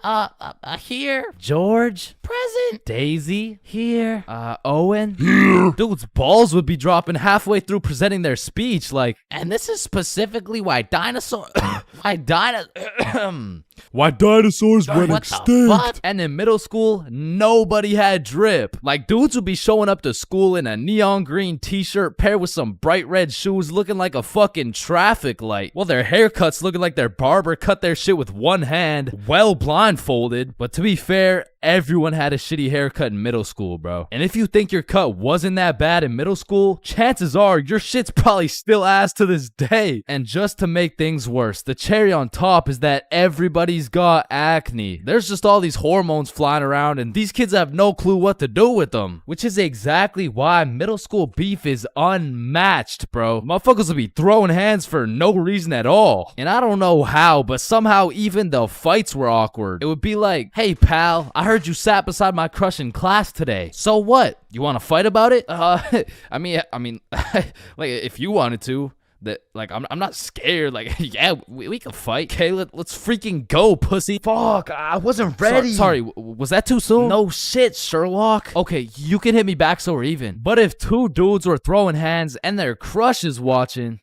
Here. George? present. Daisy, here. Owen, here. Dude's balls would be dropping halfway through presenting their speech, like, and this is specifically why dinosaurs went what extinct. the fuck? And in middle school, nobody had drip. Like, dudes would be showing up to school in a neon green t-shirt paired with some bright red shoes looking like a fucking traffic light. Well, their haircuts looking like their barber cut their shit with one hand, well blindfolded. But to be fair, everyone had a shitty haircut in middle school, bro. And if you think your cut wasn't that bad in middle school, chances are your shit's probably still ass to this day. And just to make things worse, the cherry on top is that everybody's got acne. There's just all these hormones flying around and these kids have no clue what to do with them. Which is exactly why middle school beef is unmatched, bro. Motherfuckers will be throwing hands for no reason at all. And I don't know how, but somehow even the fights were awkward. It would be like, hey pal, I heard you sat beside my crush in class today. So what? You want to fight about it? I mean, like if you wanted to. That like I'm not scared. Like yeah, we can fight. Okay, let's freaking go, pussy. Fuck, I wasn't ready. Sorry, was that too soon? No shit, Sherlock. Okay, you can hit me back so we're even. But if two dudes were throwing hands and their crush is watching,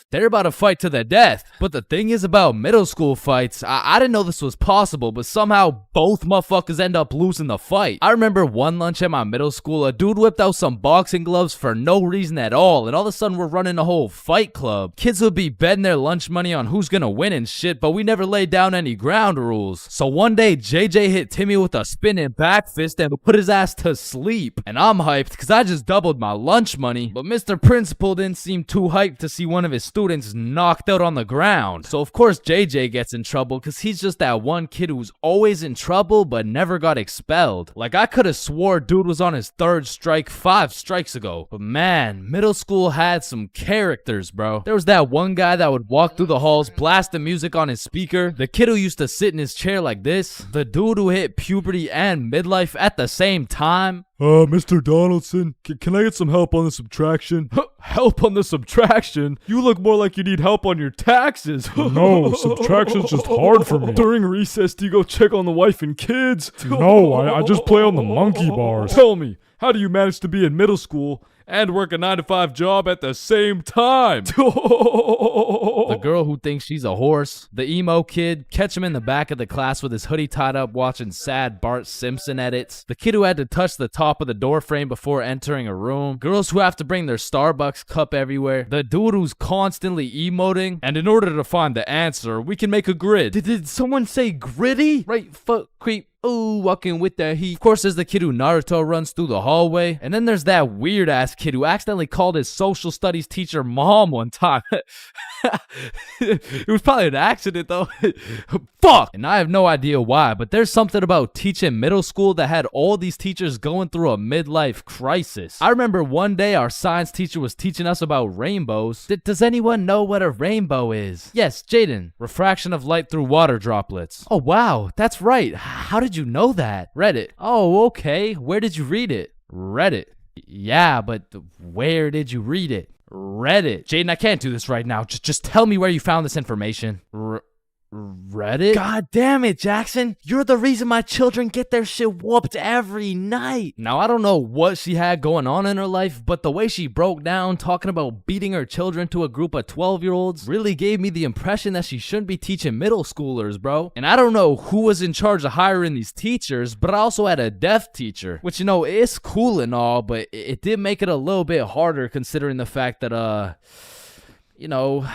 they're about to fight to the death. But the thing is about middle school fights, I didn't know this was possible, but somehow both motherfuckers end up losing the fight. I remember one lunch at my middle school, a dude whipped out some boxing gloves for no reason at all, and all of a sudden we're running a whole fight club. Kids would be betting their lunch money on who's gonna win and shit, but we never laid down any ground rules. So one day, JJ hit Timmy with a spinning back fist and put his ass to sleep. And I'm hyped, cause I just doubled my lunch money, but Mr. Principal didn't seem too hyped to see one of his students knocked out on the ground. So of course JJ gets in trouble because he's just that one kid who's always in trouble but never got expelled. Like I could have swore dude was on his third strike 5 strikes ago. But man, middle school had some characters, bro. There was that one guy that would walk through the halls blasting music on his speaker. The kid who used to sit in his chair like this. The dude who hit puberty and midlife at the same time. Mr. Donaldson, can I get some help on the subtraction? Help on the subtraction? You look more like you need help on your taxes. No, subtraction's just hard for me. During recess, do you go check on the wife and kids? No, I just play on the monkey bars. Tell me, how do you manage to be in middle school and work a 9-to-5 job at the same time? The girl who thinks she's a horse. The emo kid. Catch him in the back of the class with his hoodie tied up watching sad Bart Simpson edits. The kid who had to touch the top of the door frame before entering a room. Girls who have to bring their Starbucks cup everywhere. The dude who's constantly emoting. And in order to find the answer, we can make a grid. Did someone say gritty? Right foot creep. Ooh, walking with the heat. Of course, there's the kid who Naruto runs through the hallway. And then there's that weird-ass kid who accidentally called his social studies teacher mom one time. It was probably an accident, though. Fuck! And I have no idea why, but there's something about teaching middle school that had all these teachers going through a midlife crisis. I remember one day our science teacher was teaching us about rainbows. Does anyone know what a rainbow is? Yes, Jaden. Refraction of light through water droplets. Oh, wow. That's right. How did you know that? Reddit. Oh, okay. Where did you read it? Reddit. Yeah, but where did you read it? Reddit. Jaden, I can't do this right now. Just tell me where you found this information. Reddit? God damn it, Jackson. You're the reason my children get their shit whooped every night. Now, I don't know what she had going on in her life, but the way she broke down talking about beating her children to a group of 12-year-olds really gave me the impression that she shouldn't be teaching middle schoolers, bro. And I don't know who was in charge of hiring these teachers, but I also had a deaf teacher, which, you know, it's cool and all, but it did make it a little bit harder considering the fact that, you know,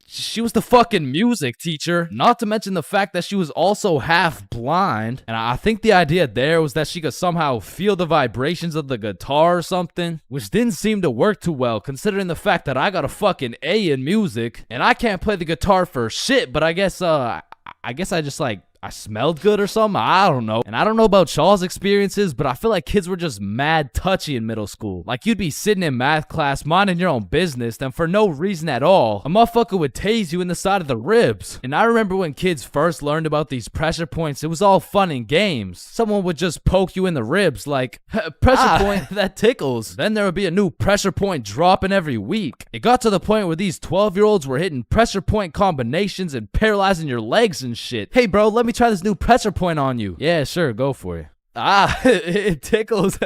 she was the fucking music teacher, not to mention the fact that she was also half blind. And I think the idea there was that she could somehow feel the vibrations of the guitar or something, which didn't seem to work too well considering the fact that I got a fucking A in music and I can't play the guitar for shit, but I guess I just like I smelled good or something. I don't know. And I don't know about Shaw's experiences, but I feel like kids were just mad touchy in middle school. Like you'd be sitting in math class minding your own business, then for no reason at all, a motherfucker would tase you in the side of the ribs. And I remember when kids first learned about these pressure points, it was all fun and games. Someone would just poke you in the ribs like, pressure point, that tickles. Then there would be a new pressure point dropping every week. It got to the point where these 12-year-olds were hitting pressure point combinations and paralyzing your legs and shit. Hey bro, let me try this new pressure point on you. Yeah, sure, go for it. It tickles.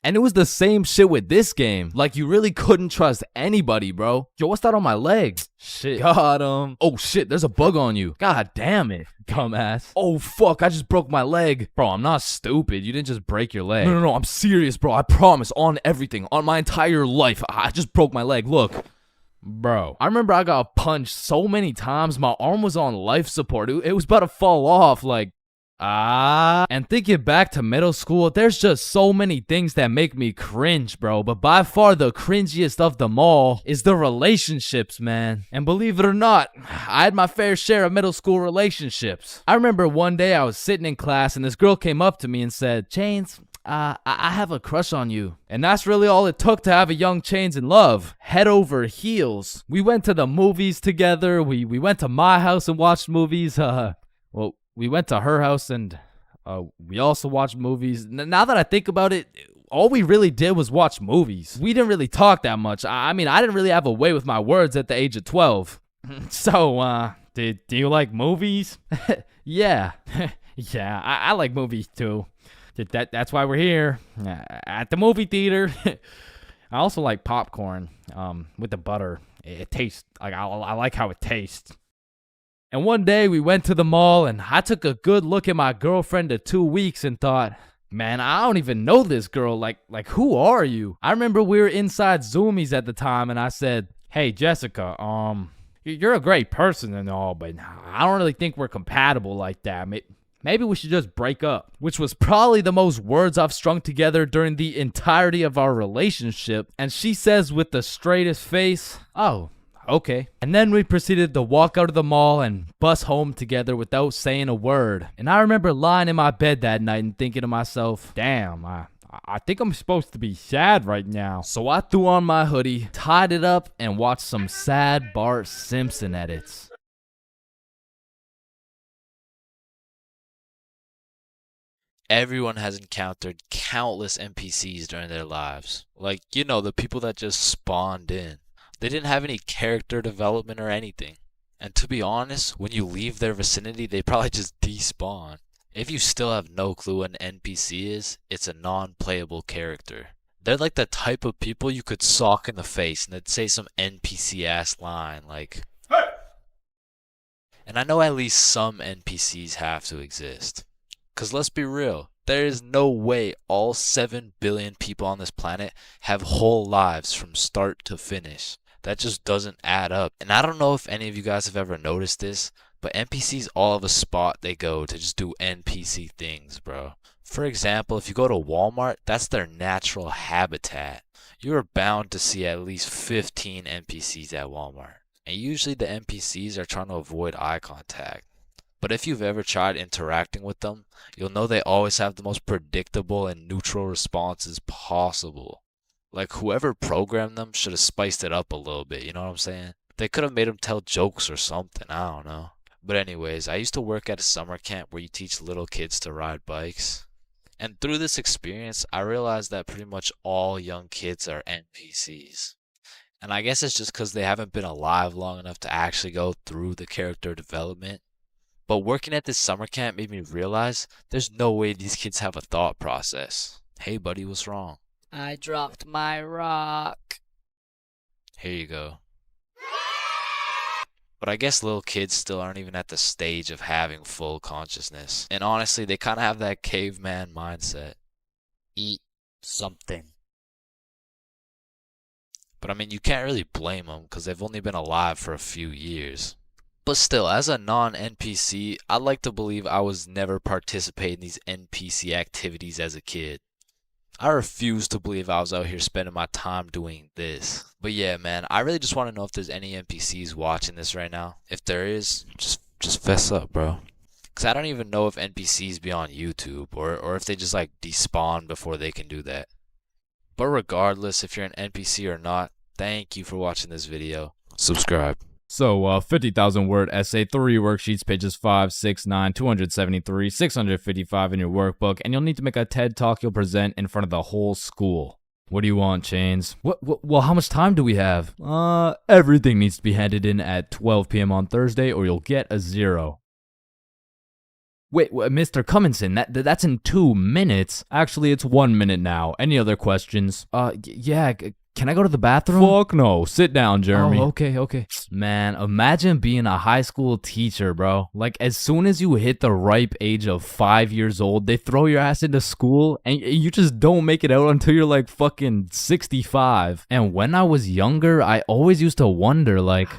And it was the same shit with this game. Like, you really couldn't trust anybody, bro. Yo, what's that on my leg? Shit. Got him. Oh, shit, there's a bug on you. God damn it, dumbass. Oh, fuck, I just broke my leg. Bro, I'm not stupid. You didn't just break your leg. No, I'm serious, bro. I promise, on everything, on my entire life. I just broke my leg. Look. Bro, I remember I got punched so many times, my arm was on life support. It was about to fall off, like, and thinking back to middle school, there's just so many things that make me cringe, bro. But by far the cringiest of them all is the relationships, man. And believe it or not, I had my fair share of middle school relationships. I remember one day I was sitting in class and this girl came up to me and said, Chains, I have a crush on you. And that's really all it took to have a young Chains in love. Head over heels. We went to the movies together. We went to my house and watched movies. Well, we went to her house and we also watched movies. Now that I think about it, all we really did was watch movies. We didn't really talk that much. I mean, I didn't really have a way with my words at the age of 12. So, do you like movies? Yeah. Yeah, I like movies too. That's why we're here at the movie theater. I also like popcorn with the butter. It tastes like I like how it tastes. And one day we went to the mall and I took a good look at my girlfriend of 2 weeks and thought, man, I don't even know this girl. Like who are you? I remember we were inside Zoomies at the time and I said, hey, Jessica, you're a great person and all, but I don't really think we're compatible like that. Maybe we should just break up. Which was probably the most words I've strung together during the entirety of our relationship. And she says with the straightest face, oh, okay. And then we proceeded to walk out of the mall and bus home together without saying a word. And I remember lying in my bed that night and thinking to myself, damn, I think I'm supposed to be sad right now. So I threw on my hoodie, tied it up, and watched some sad Bart Simpson edits. Everyone has encountered countless NPCs during their lives. Like, you know, the people that just spawned in. They didn't have any character development or anything. And to be honest, when you leave their vicinity, they probably just despawn. If you still have no clue what an NPC is, it's a non-playable character. They're like the type of people you could sock in the face and they'd say some NPC-ass line like, hey! And I know at least some NPCs have to exist. Because let's be real, there is no way all 7 billion people on this planet have whole lives from start to finish. That just doesn't add up. And I don't know if any of you guys have ever noticed this, but NPCs all have a spot they go to just do NPC things, bro. For example, if you go to Walmart, that's their natural habitat. You are bound to see at least 15 NPCs at Walmart. And usually the NPCs are trying to avoid eye contact. But if you've ever tried interacting with them, you'll know they always have the most predictable and neutral responses possible. Like whoever programmed them should have spiced it up a little bit, you know what I'm saying? They could have made them tell jokes or something, I don't know. But anyways, I used to work at a summer camp where you teach little kids to ride bikes. And through this experience, I realized that pretty much all young kids are NPCs. And I guess it's just because they haven't been alive long enough to actually go through the character development. But working at this summer camp made me realize there's no way these kids have a thought process. Hey buddy, what's wrong? I dropped my rock. Here you go. But I guess little kids still aren't even at the stage of having full consciousness. And honestly, they kind of have that caveman mindset. Eat something. But I mean, you can't really blame them because they've only been alive for a few years. But still, as a non-NPC, I'd like to believe I was never participating in these NPC activities as a kid. I refuse to believe I was out here spending my time doing this. But yeah, man, I really just want to know if there's any NPCs watching this right now. If there is, just fess up, bro. Because I don't even know if NPCs be on YouTube or if they just like despawn before they can do that. But regardless, if you're an NPC or not, thank you for watching this video. Subscribe. So, 50,000 word essay, 3 worksheets, pages 5, 6, 9, 273, 655 in your workbook, and you'll need to make a TED Talk you'll present in front of the whole school. What do you want, Chains? Well, how much time do we have? Everything needs to be handed in at 12 p.m. on Thursday or you'll get a 0. Wait, Mr. Cummingson, that's in 2 minutes. Actually, it's 1 minute now. Any other questions? Yeah, can I go to the bathroom? Fuck no. Sit down, Jeremy. Oh, okay. Man, imagine being a high school teacher, bro. Like, as soon as you hit the ripe age of 5 years old, they throw your ass into school and you just don't make it out until you're like fucking 65. And when I was younger, I always used to wonder, like,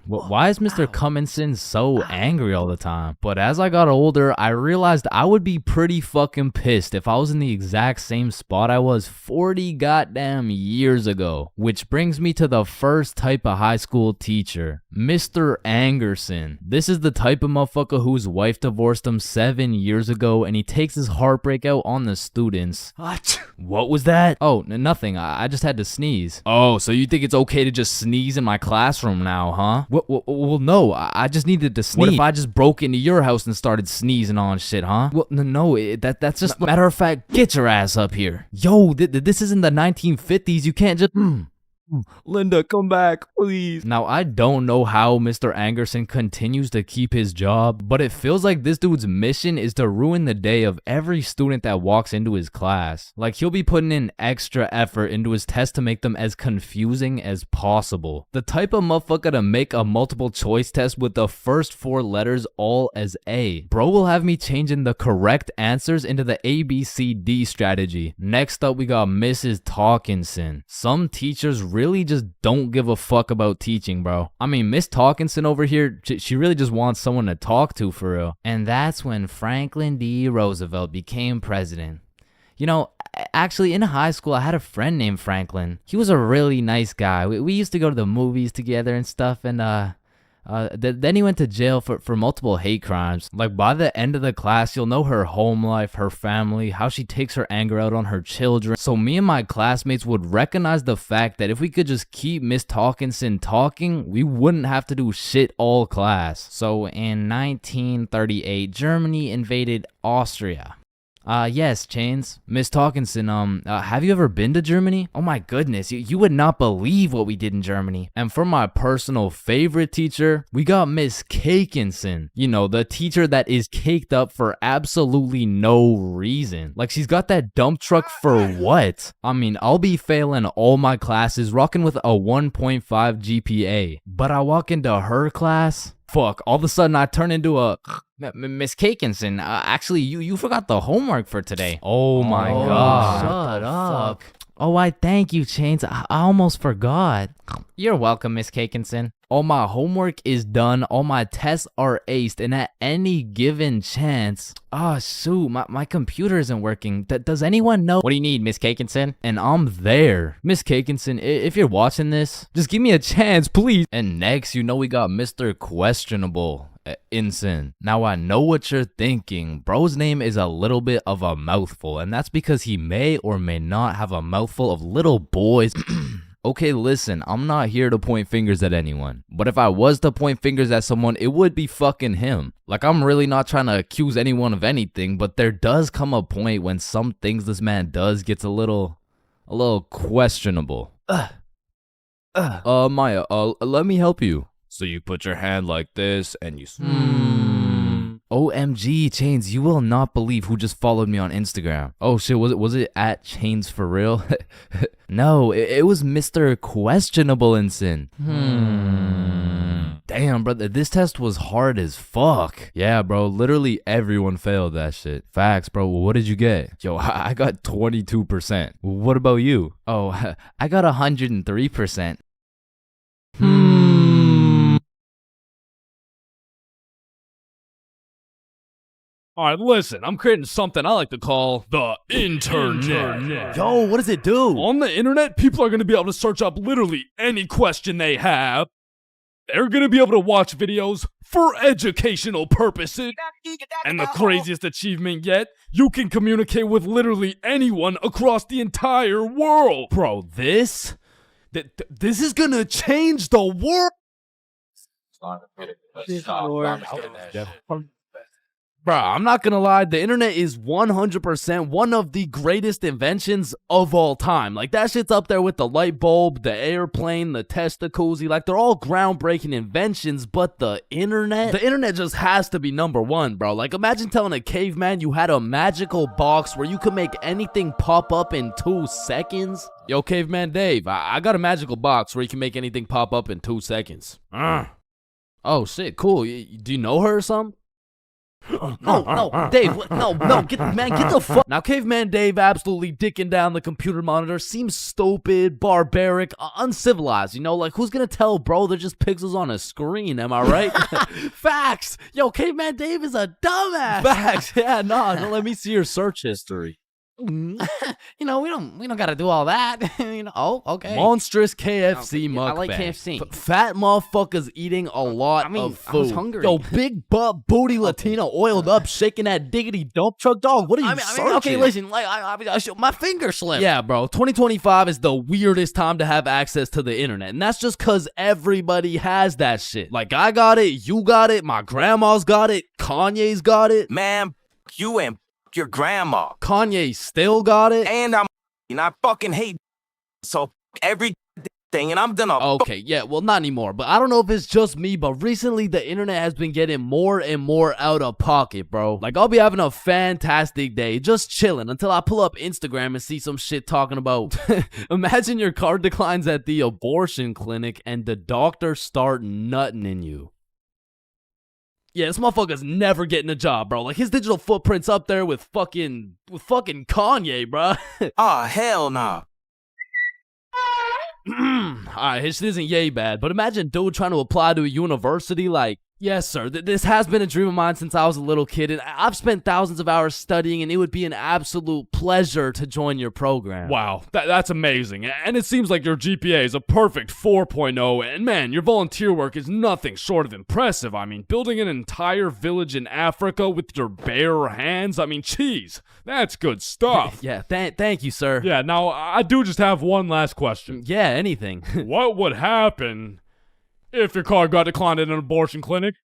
why is Mr. Cummingson so angry all the time? But as I got older, I realized I would be pretty fucking pissed if I was in the exact same spot I was 40 goddamn years ago. Which brings me to the first type of high school teacher, Mr. Angerson. This is the type of motherfucker whose wife divorced him 7 years ago and he takes his heartbreak out on the students. What was that? Oh, nothing. I just had to sneeze. Oh, so you think it's okay to just sneeze in my classroom now, huh? Well, no, I just needed to sneeze. What if I just broke into your house and started sneezing on shit, huh? Well, no, that's just... Matter of fact, get your ass up here. Yo, this isn't the 1950s. You can't just... Linda, come back, please. Now, I don't know how Mr. Angerson continues to keep his job, but it feels like this dude's mission is to ruin the day of every student that walks into his class. Like, he'll be putting in extra effort into his tests to make them as confusing as possible. The type of motherfucker to make a multiple choice test with the first 4 letters all as A. Bro will have me changing the correct answers into the ABCD strategy. Next up, we got Mrs. Talkinson. Some teachers really just don't give a fuck about teaching, bro. I mean, Miss Talkinson over here, she really just wants someone to talk to for real. And that's when Franklin D. Roosevelt became president. You know, actually, in high school, I had a friend named Franklin. He was a really nice guy. We used to go to the movies together and stuff, and then he went to jail for multiple hate crimes. Like, by the end of the class, you'll know her home life, her family, how she takes her anger out on her children. So me and my classmates would recognize the fact that if we could just keep Miss Talkinson talking, we wouldn't have to do shit all class. So in 1938, Germany invaded Austria. Yes, Chains. Miss Talkinson, have you ever been to Germany? Oh my goodness, you would not believe what we did in Germany. And for my personal favorite teacher, we got Miss Cakinson. You know, the teacher that is caked up for absolutely no reason. Like, she's got that dump truck for what? I mean, I'll be failing all my classes, rocking with a 1.5 GPA. But I walk into her class, fuck, all of a sudden I turn into a... Miss Cakinson, actually, you forgot the homework for today. Oh my god. Shut up. Oh, I thank you, Chains. I almost forgot. You're welcome, Miss Cakinson. All my homework is done, all my tests are aced, and at any given chance... shoot, my computer isn't working. Does anyone know... What do you need, Miss Cakinson? And I'm there. Miss Cakinson, if you're watching this, just give me a chance, please. And next, you know we got Mr. Questionable. Ensign. Now I know what you're thinking. Bro's name is a little bit of a mouthful, and that's because he may or may not have a mouthful of little boys. Okay, listen, I'm not here to point fingers at anyone, but if I was to point fingers at someone, it would be fucking him. Like, I'm really not trying to accuse anyone of anything, but there does come a point when some things this man does gets a little questionable. Maya, let me help you. So you put your hand like this and you... OMG, Chains, you will not believe who just followed me on Instagram. Oh shit, was it at ChainsFR? No, it was Mr. Questionable Ensign. Damn, brother, this test was hard as fuck. Yeah, bro, literally everyone failed that shit. Facts, bro. What did you get? Yo, I got 22%. What about you? Oh, I got 103%. Alright, listen, I'm creating something I like to call the internet. Yo, what does it do? On the internet, people are going to be able to search up literally any question they have. They're going to be able to watch videos for educational purposes. And the craziest achievement yet, you can communicate with literally anyone across the entire world. Bro, this is going to change the world. Bruh, I'm not gonna lie, the internet is 100% one of the greatest inventions of all time. Like, that shit's up there with the light bulb, the airplane, the testacuzzi. Like, they're all groundbreaking inventions, but the internet just has to be number one, bro. Like, imagine telling a caveman you had a magical box where you could make anything pop up in 2 seconds. Yo, Caveman Dave, I got a magical box where you can make anything pop up in 2 seconds. Oh, shit, cool. Do you know her or something? No, Dave, get the fuck. Now, Caveman Dave absolutely dicking down the computer monitor seems stupid, barbaric, uncivilized, you know? Like, who's gonna tell, bro? They're just pixels on a screen, am I right? Facts! Yo, Caveman Dave is a dumbass! Facts! Yeah, don't let me see your search history. You know, we don't gotta do all that. You know, oh, okay. Monstrous KFC mukbang. I like KFC. Fat motherfuckers eating a lot of food. I was hungry. Yo, big butt booty Latina oiled up, shaking that diggity dump truck, dog. What are you searching? Okay, listen, like my finger slipped. Yeah, bro. 2025 is the weirdest time to have access to the internet, and that's just cause everybody has that shit. Like, I got it, you got it, my grandma's got it, Kanye's got it. Man, you and your grandma. Kanye still got it. And I fucking hate so every thing, and I'm done. Okay, yeah, well, not anymore, but I don't know if it's just me, but recently the internet has been getting more and more out of pocket, bro. Like, I'll be having a fantastic day, just chilling, until I pull up Instagram and see some shit talking about, imagine your car declines at the abortion clinic and the doctor start nutting in you. Yeah, this motherfucker's never getting a job, bro. Like, his digital footprint's up there with fucking Kanye, bro. Oh, hell nah. Alright, his shit isn't yay bad, but imagine dude trying to apply to a university like, yes, sir, this has been a dream of mine since I was a little kid, and I've spent thousands of hours studying, and it would be an absolute pleasure to join your program. Wow, that's amazing. And it seems like your GPA is a perfect 4.0, and man, your volunteer work is nothing short of impressive. I mean, building an entire village in Africa with your bare hands, I mean, geez, that's good stuff. Yeah, thank you, sir. Yeah, now, I do just have one last question. Yeah, anything. What would happen if your car got declined at an abortion clinic?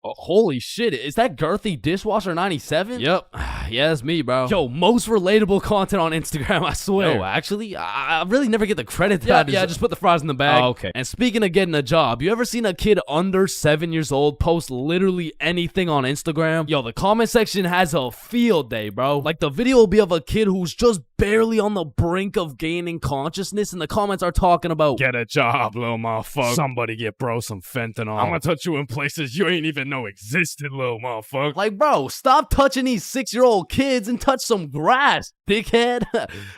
Oh, holy shit, is that girthy dishwasher 97? Yep. Yeah, that's me, bro. Yo, most relatable content on Instagram, I swear. Yo, actually, I really never get the credit that Yeah, just put the fries in the bag. Oh, okay. And speaking of getting a job, you ever seen a kid under 7 years old post literally anything on Instagram? Yo, the comment section has a field day, bro. Like, the video will be of a kid who's just barely on the brink of gaining consciousness, and the comments are talking about, get a job, little motherfucker. Somebody get bro some fentanyl. I'm gonna touch you in places you ain't even know existed, little motherfucker. Like, bro, stop touching these 6-year-old kids and touch some grass, dickhead.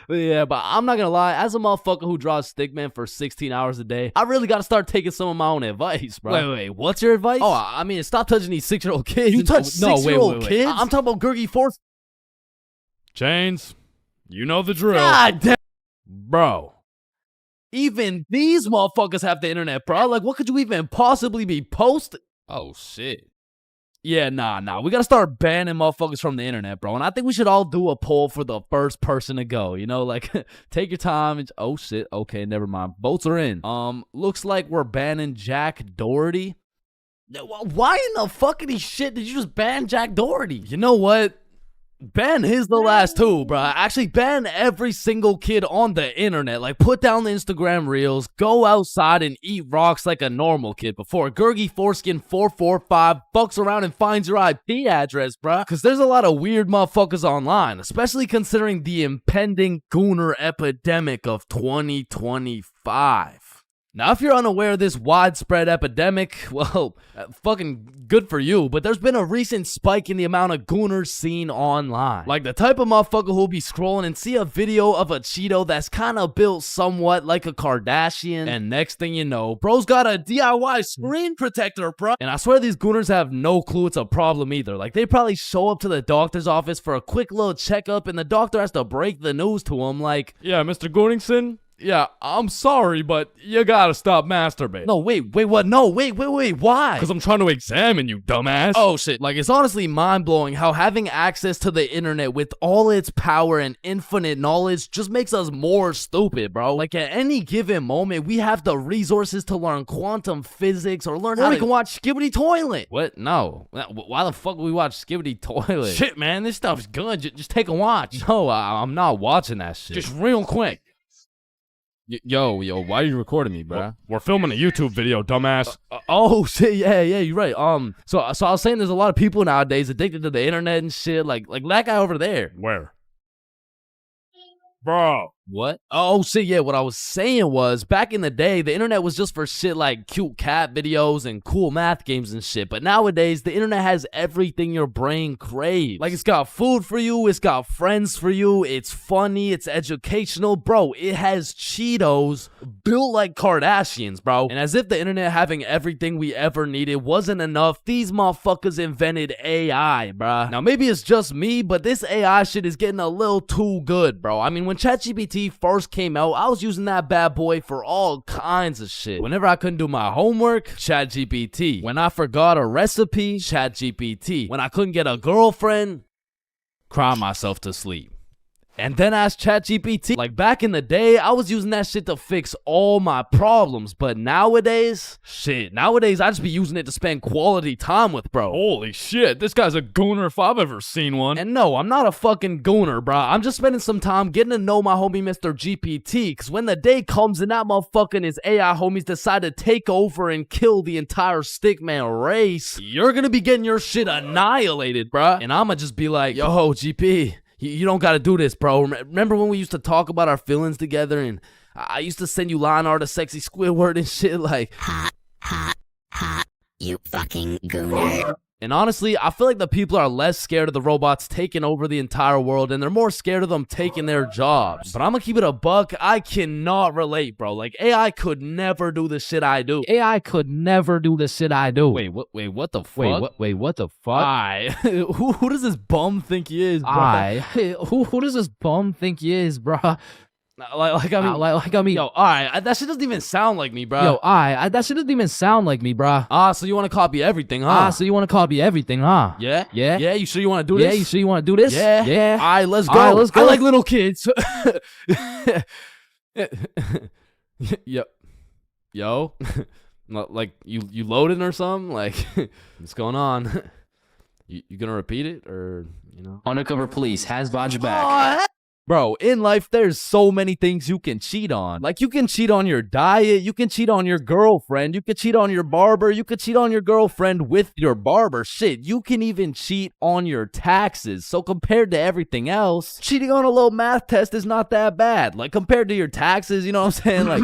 Yeah, but I'm not gonna lie, as a motherfucker who draws stickman for 16 hours a day, I really gotta start taking some of my own advice, bro. Wait, what's your advice? Oh, I mean, stop touching these 6-year-old kids. You touch 6-year-old kids? I'm talking about Gurgi Force. Chains, you know the drill. God damn. Bro. Even these motherfuckers have the internet, bro. Like, what could you even possibly be posting? Oh, shit. Yeah, nah. We gotta start banning motherfuckers from the internet, bro. And I think we should all do a poll for the first person to go. You know, like, take your time. And, oh, shit. Okay, never mind. Votes are in. Looks like we're banning Jack Doherty. Why in the fuckity shit did you just ban Jack Doherty? You know what? Ban his the last two, bro. Actually, ban every single kid on the internet. Like, put down the Instagram reels, go outside and eat rocks like a normal kid before Gurgi Foreskin 445 fucks around and finds your IP address, bro. Because there's a lot of weird motherfuckers online, especially considering the impending gooner epidemic of 2025. Now, if you're unaware of this widespread epidemic, well, fucking good for you, but there's been a recent spike in the amount of gooners seen online. Like the type of motherfucker who'll be scrolling and see a video of a Cheeto that's kind of built somewhat like a Kardashian, and next thing you know, bro's got a DIY screen protector, bro. And I swear these gooners have no clue it's a problem either. Like, they probably show up to the doctor's office for a quick little checkup, and the doctor has to break the news to him like, yeah, Mr. Gooningson, Yeah, I'm sorry, but you gotta stop masturbating. No, wait, what? No, wait, why? Because I'm trying to examine you, dumbass. Oh shit, like it's honestly mind-blowing how having access to the internet with all its power and infinite knowledge just makes us more stupid, bro. Like at any given moment, we have the resources to learn quantum physics or learn how we can watch Skibbity Toilet. What? No. Why the fuck would we watch Skibbity Toilet? Shit, man, this stuff's good. Just take a watch. No, I'm not watching that shit. Just real quick. Yo, why are you recording me, bro? We're filming a YouTube video, dumbass. Oh shit, yeah, you're right. So I was saying there's a lot of people nowadays addicted to the internet and shit, like that guy over there. Where? Bro. What? Oh shit, yeah, what I was saying was, back in the day, the internet was just for shit like cute cat videos and cool math games and shit, but nowadays, the internet has everything your brain craves. Like, it's got food for you, it's got friends for you, it's funny, it's educational, bro, it has Cheetos built like Kardashians, bro. And as if the internet having everything we ever needed wasn't enough, these motherfuckers invented AI, bruh. Now, maybe it's just me, but this AI shit is getting a little too good, bro. I mean, when ChatGPT first came out, I was using that bad boy for all kinds of shit. Whenever I couldn't do my homework, ChatGPT. When I forgot a recipe, ChatGPT. When I couldn't get a girlfriend, cry myself to sleep. And then ask ChatGPT. Like back in the day, I was using that shit to fix all my problems. But nowadays, I just be using it to spend quality time with, bro. Holy shit, this guy's a gooner if I've ever seen one. And no, I'm not a fucking gooner, bro. I'm just spending some time getting to know my homie Mr. GPT. Cause when the day comes and that motherfucker and his AI homies decide to take over and kill the entire stickman race, you're gonna be getting your shit annihilated, bro. And I'ma just be like, yo, GP. You don't gotta do this, bro. Remember when we used to talk about our feelings together and I used to send you line art of sexy Squidward and shit like, hot, you fucking gooner. And honestly, I feel like the people are less scared of the robots taking over the entire world and they're more scared of them taking their jobs. But I'm gonna keep it a buck. I cannot relate, bro. Like, AI could never do the shit I do. AI could never do the shit I do. Wait, what the fuck? Wait, what the fuck? Who does this bum think he is, bro? Who does this bum think he is, bro? Like I mean, yo, alright, that shit doesn't even sound like me, bro. Yo, that shit doesn't even sound like me, bro. So you want to copy everything, huh? Yeah? Yeah, you sure you want to do this? Yeah, you sure you want to do this? Yeah. Alright, let's go. I like little kids. Yo. Like, you loading or something? Like, what's going on? You gonna repeat it, or, you know? Undercover police has Vaj back. Bro, in life, there's so many things you can cheat on. Like, you can cheat on your diet, you can cheat on your girlfriend, you can cheat on your barber, you can cheat on your girlfriend with your barber. Shit, you can even cheat on your taxes. So compared to everything else, cheating on a little math test is not that bad. Like, compared to your taxes, you know what I'm saying? Like,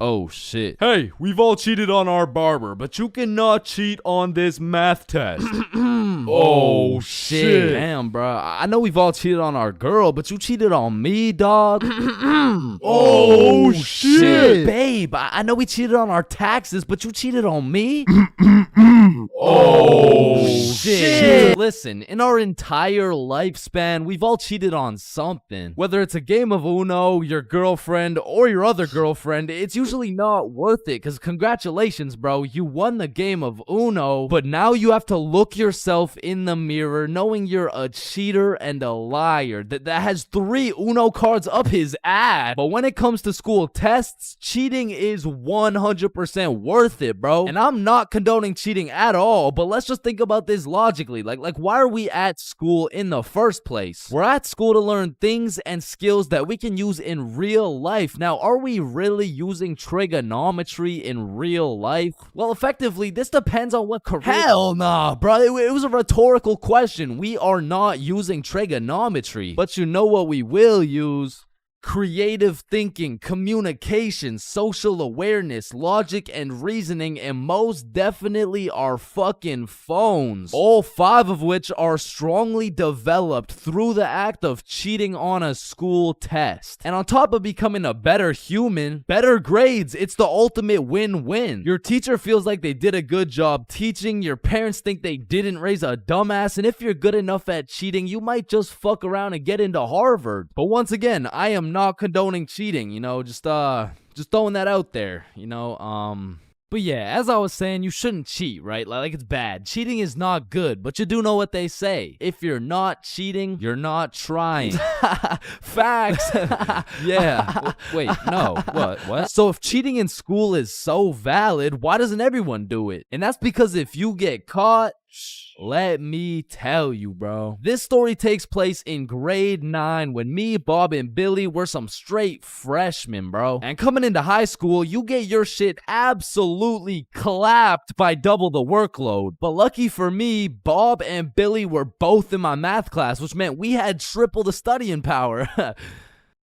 oh, shit. Hey, we've all cheated on our barber, but you cannot cheat on this math test. Oh, shit. Damn, bro. I know we've all cheated on our girl, but you cheated on me, dog. Oh, shit. Babe, I know we cheated on our taxes, but you cheated on me? Oh, shit. Listen, in our entire lifespan, we've all cheated on something. Whether it's a game of Uno, your girlfriend, or your other girlfriend, it's usually not worth it, because congratulations, bro, you won the game of Uno, but now you have to look yourself in the mirror knowing you're a cheater and a liar that has 3 Uno cards up his ass. But when it comes to school tests, cheating is 100% worth it, bro. And I'm not condoning cheating at all, but let's just think about this logically. Like why are we at school in the first place? We're at school to learn things and skills that we can use in real life. Now, are we really using trigonometry in real life? Well, effectively, this depends on what career. Hell nah, bro. It was a rhetorical question. We are not using trigonometry. But you know what we will use? Creative thinking, communication, social awareness, logic, and reasoning, and most definitely our fucking phones. All 5 of which are strongly developed through the act of cheating on a school test. And on top of becoming a better human, better grades, it's the ultimate win-win. Your teacher feels like they did a good job teaching, your parents think they didn't raise a dumbass, and if you're good enough at cheating, you might just fuck around and get into Harvard. But once again, I am not condoning cheating, just throwing that out there, But yeah, as I was saying, you shouldn't cheat, right? Like it's bad. Cheating is not good, but you do know what they say. If you're not cheating, you're not trying. Facts. Yeah. Wait, no. What? So if cheating in school is so valid, why doesn't everyone do it? And that's because if you get caught, let me tell you, bro. This story takes place in grade 9 when me, Bob, and Billy were some straight freshmen, bro. And coming into high school, you get your shit absolutely clapped by double the workload. But lucky for me, Bob and Billy were both in my math class, which meant we had triple the studying power.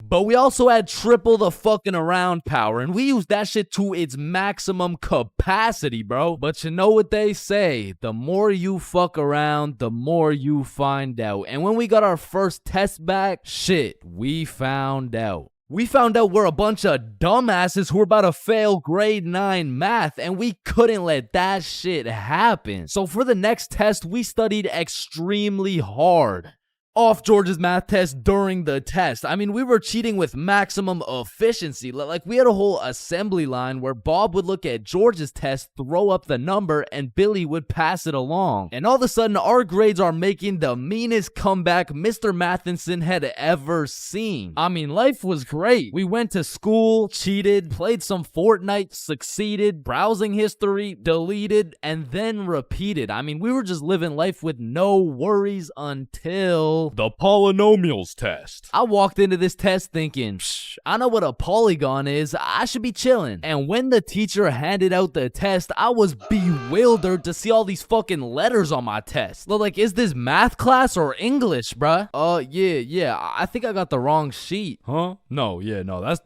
But we also had triple the fucking around power, and we used that shit to its maximum capacity, bro. But you know what they say, the more you fuck around, the more you find out. And when we got our first test back, shit, we found out. We found out we're a bunch of dumbasses who were about to fail grade 9 math, and we couldn't let that shit happen. So for the next test, we studied extremely hard. Off George's math test during the test. I mean, we were cheating with maximum efficiency. Like, we had a whole assembly line where Bob would look at George's test, throw up the number, and Billy would pass it along. And all of a sudden, our grades are making the meanest comeback Mr. Matheson had ever seen. I mean, life was great. We went to school, cheated, played some Fortnite, succeeded, browsing history, deleted, and then repeated. I mean, we were just living life with no worries until the polynomials test. I walked into this test thinking, I know what a polygon is, I should be chilling. And when the teacher handed out the test, I was bewildered to see all these fucking letters on my test. Like, is this math class or English, bruh? Yeah, I think I got the wrong sheet. Huh? No,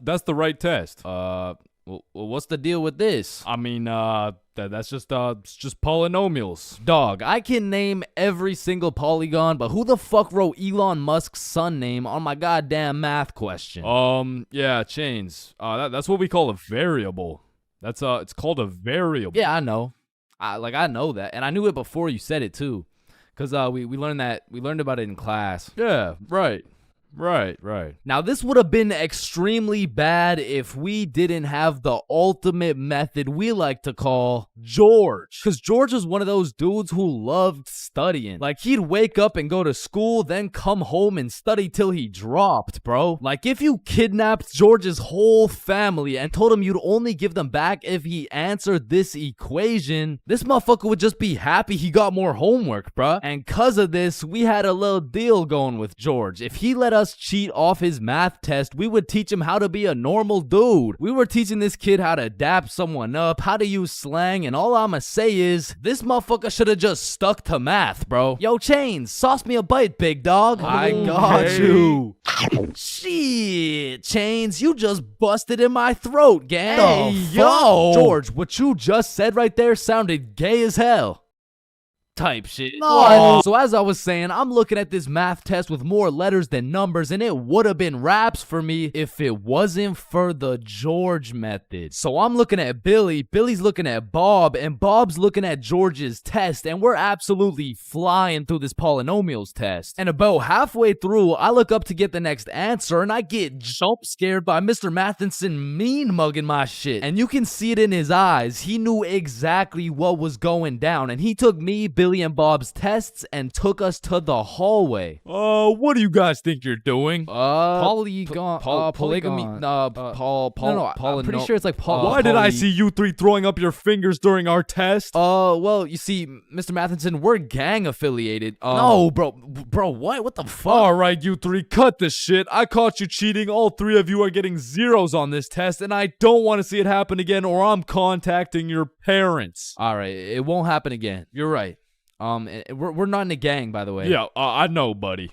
that's the right test. Well, what's the deal with this? I mean, that's just polynomials. Dog, I can name every single polygon, but who the fuck wrote Elon Musk's son name on my goddamn math question? Yeah, Chains. That's what we call a variable. It's called a variable. Yeah, I know. I know that, and I knew it before you said it too, cause we learned about it in class. Yeah, right. Right. Now, this would have been extremely bad if we didn't have the ultimate method we like to call George. Because George was one of those dudes who loved studying. Like, he'd wake up and go to school, then come home and study till he dropped, bro. Like, if you kidnapped George's whole family and told him you'd only give them back if he answered this equation, this motherfucker would just be happy he got more homework, bro. And cause of this, we had a little deal going with George. If he let us cheat off his math test, we would teach him how to be a normal dude. We were teaching this kid how to dap someone up, how to use slang, and all I'ma say is, this motherfucker should have just stuck to math, bro. Yo, Chains, sauce me a bite, big dog. I got you. Shit, Chains, you just busted in my throat, gang. Hey, yo. George, what you just said right there sounded gay as hell. Type shit. No. So as I was saying, I'm looking at this math test with more letters than numbers, and it would have been raps for me if it wasn't for the George method. So I'm looking at Billy, Billy's looking at Bob, and Bob's looking at George's test, and we're absolutely flying through this polynomials test. And about halfway through, I look up to get the next answer, and I get jump scared by Mr. Matheson mean mugging my shit. And you can see it in his eyes. He knew exactly what was going down, and he took me, Billy, and Bob's tests and took us to the hallway. What do you guys think you're doing? Polygamy. I'm pretty sure it's like Why did I see you three throwing up your fingers during our test? Well, you see, Mr. Matheson, we're gang affiliated. No, bro, what the fuck? All right, you three, cut this shit. I caught you cheating. All three of you are getting zeros on this test, and I don't want to see it happen again, or I'm contacting your parents. All right, it won't happen again. You're right. We're not in a gang, by the way. Yeah, I know, buddy.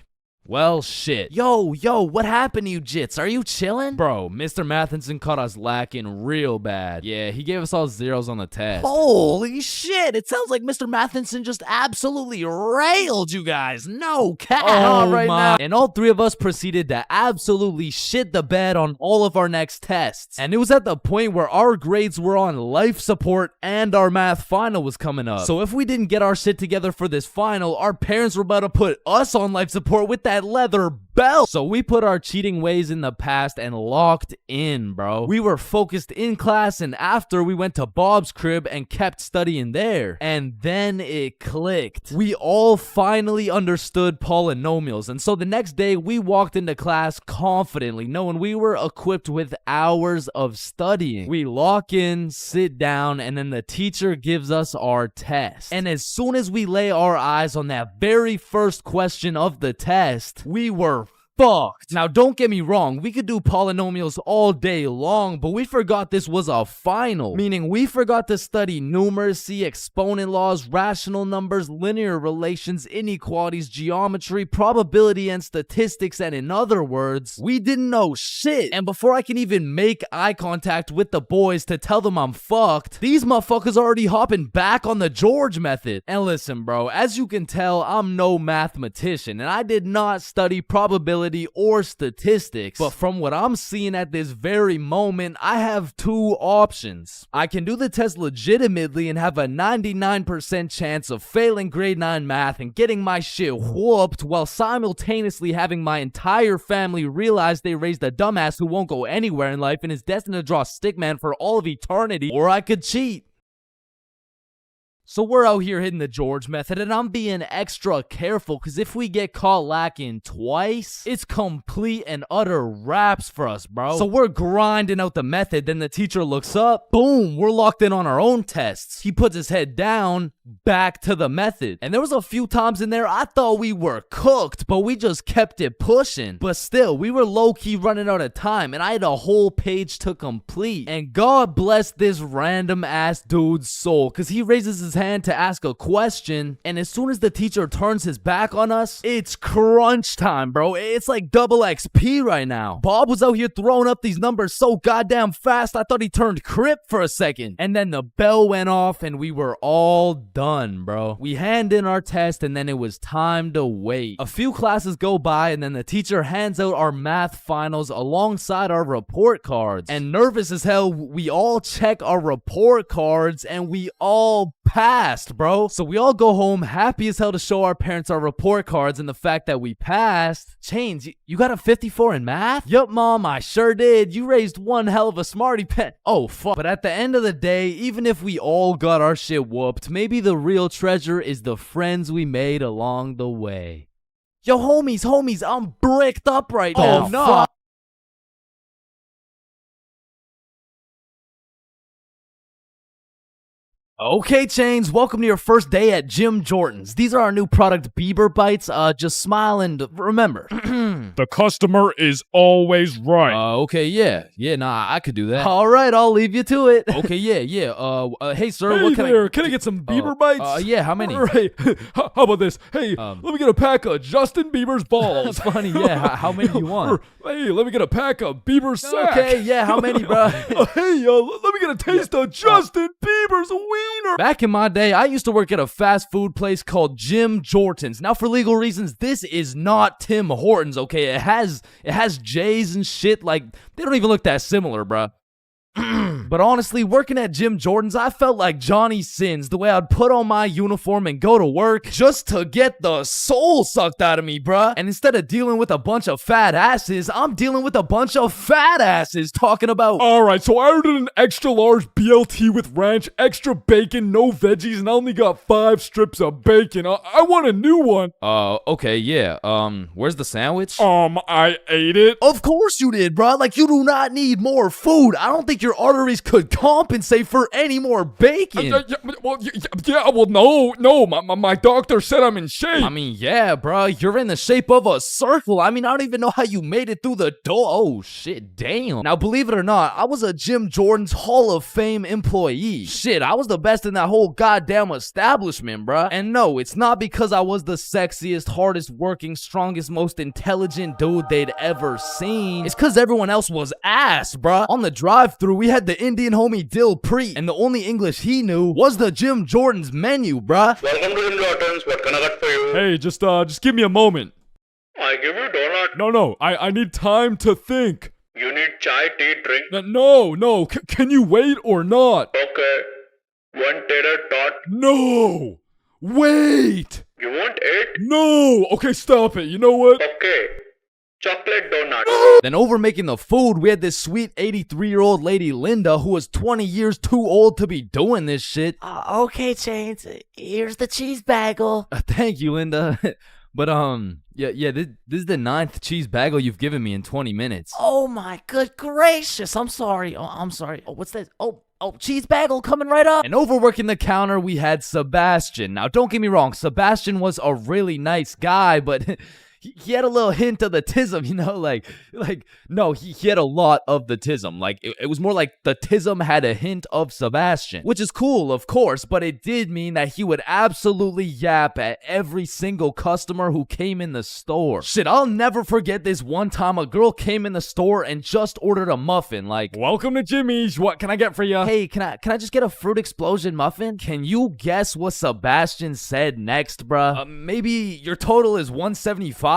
Well, shit. Yo, what happened to you, Jits? Are you chilling? Bro, Mr. Matheson caught us lacking real bad. Yeah, he gave us all zeros on the test. Holy shit, it sounds like Mr. Matheson just absolutely railed you guys. No cap. Now. And all three of us proceeded to absolutely shit the bed on all of our next tests. And it was at the point where our grades were on life support and our math final was coming up. So if we didn't get our shit together for this final, our parents were about to put us on life support with that leather belt. So we put our cheating ways in the past and locked in, bro. We were focused in class, and after we went to Bob's crib and kept studying there. And then it clicked. We all finally understood polynomials, and so the next day we walked into class confidently, knowing we were equipped with hours of studying. We lock in, sit down, and then the teacher gives us our test. And as soon as we lay our eyes on that very first question of the test, we were fucked. Now, don't get me wrong, we could do polynomials all day long, but we forgot this was a final, meaning we forgot to study numeracy, exponent laws, rational numbers, linear relations, inequalities, geometry, probability, and statistics, and in other words, we didn't know shit. And before I can even make eye contact with the boys to tell them I'm fucked, these motherfuckers already hopping back on the George method. And listen, bro, as you can tell, I'm no mathematician, and I did not study probability or statistics, but from what I'm seeing at this very moment, I have two options. I can do the test legitimately and have a 99% chance of failing grade 9 math and getting my shit whooped while simultaneously having my entire family realize they raised a dumbass who won't go anywhere in life and is destined to draw stickman for all of eternity, or I could cheat. So we're out here hitting the George method, and I'm being extra careful because if we get caught lacking twice, it's complete and utter wraps for us, bro. So we're grinding out the method, then the teacher looks up, boom, we're locked in on our own tests. He puts his head down, back to the method. And there was a few times in there I thought we were cooked, but we just kept it pushing. But still, we were low-key running out of time, and I had a whole page to complete. And God bless this random ass dude's soul, because he raises his hand to ask a question, and as soon as the teacher turns his back on us, it's crunch time, bro. It's like double XP right now. Bob was out here throwing up these numbers so goddamn fast, I thought he turned Crip for a second. And then the bell went off, and we were all done, bro. We hand in our test, and then it was time to wait. A few classes go by, and then the teacher hands out our math finals alongside our report cards. And nervous as hell, we all check our report cards, and we all passed, bro. So we all go home happy as hell to show our parents our report cards and the fact that we passed. Chains, you got a 54 in math? Yup, mom, I sure did. You raised one hell of a smarty pen. Oh, fuck. But at the end of the day, even if we all got our shit whooped, maybe the real treasure is the friends we made along the way. Yo, homies, I'm bricked up right now. Oh, no. Fuck. Okay, Chains, welcome to your first day at Jim Jordan's. These are our new product, Bieber Bites. Just smile and remember. The customer is always right. Okay, yeah, nah, I could do that. All right, I'll leave you to it. Okay, yeah. Hey, sir, what can I get some Bieber Bites? Yeah, how many? Right. How about this? Hey, let me get a pack of Justin Bieber's balls. That's funny, yeah. How many do you want? Hey, let me get a pack of Bieber's sack. Okay, yeah, how many, bro? Hey, let me get a taste of Justin Bieber's wiener. Back in my day, I used to work at a fast food place called Jim Jordan's. Now, for legal reasons, this is not Tim Hortons, okay? It has J's and shit. Like, they don't even look that similar, bruh. But honestly, working at Jim Jordan's, I felt like Johnny Sins, the way I'd put on my uniform and go to work just to get the soul sucked out of me, bruh. And instead of dealing with a bunch of fat asses, I'm dealing with a bunch of fat asses talking about... Alright, so I ordered an extra large BLT with ranch, extra bacon, no veggies, and I only got 5 strips of bacon. I want a new one. Okay, yeah. Where's the sandwich? I ate it. Of course you did, bruh. Like, you do not need more food. I don't think your arteries could compensate for any more bacon. No. My doctor said I'm in shape. I mean, yeah, bro. You're in the shape of a circle. I mean, I don't even know how you made it through the door. Oh, shit, damn. Now, believe it or not, I was a Jim Jordan's Hall of Fame employee. Shit, I was the best in that whole goddamn establishment, bro. And no, it's not because I was the sexiest, hardest working, strongest, most intelligent dude they'd ever seen. It's because everyone else was ass, bro. On the drive-thru, we had the Indian homie Dill Preet, and the only English he knew was the Jim Jordan's menu, bruh. Welcome to Jim Jordan's. What can I get for you? Hey, just give me a moment. I give you donut. No, I need time to think. You need chai, tea, drink? No. Can you wait or not? Okay. 1 tater tot. No! Wait! You want 8? No! Okay, stop it. You know what? Okay. chocolate donut. Then over making the food, we had this sweet 83-year-old lady Linda who was 20 years too old to be doing this shit. Okay, Chains. Here's the cheese bagel. Thank you, Linda. But yeah, this is the 9th cheese bagel you've given me in 20 minutes. Oh my good gracious. I'm sorry. I'm sorry. what's this? Oh, cheese bagel coming right up. And overworking the counter, we had Sebastian. Now, don't get me wrong, Sebastian was a really nice guy, but he had a little hint of the tism, you know, no, he had a lot of the tism. Like, it was more like the tism had a hint of Sebastian, which is cool, of course, but it did mean that he would absolutely yap at every single customer who came in the store. Shit, I'll never forget this one time a girl came in the store and just ordered a muffin, like, welcome to Jimmy's, what can I get for you? Hey, can I just get a fruit explosion muffin? Can you guess what Sebastian said next, bruh? Maybe your total is 175?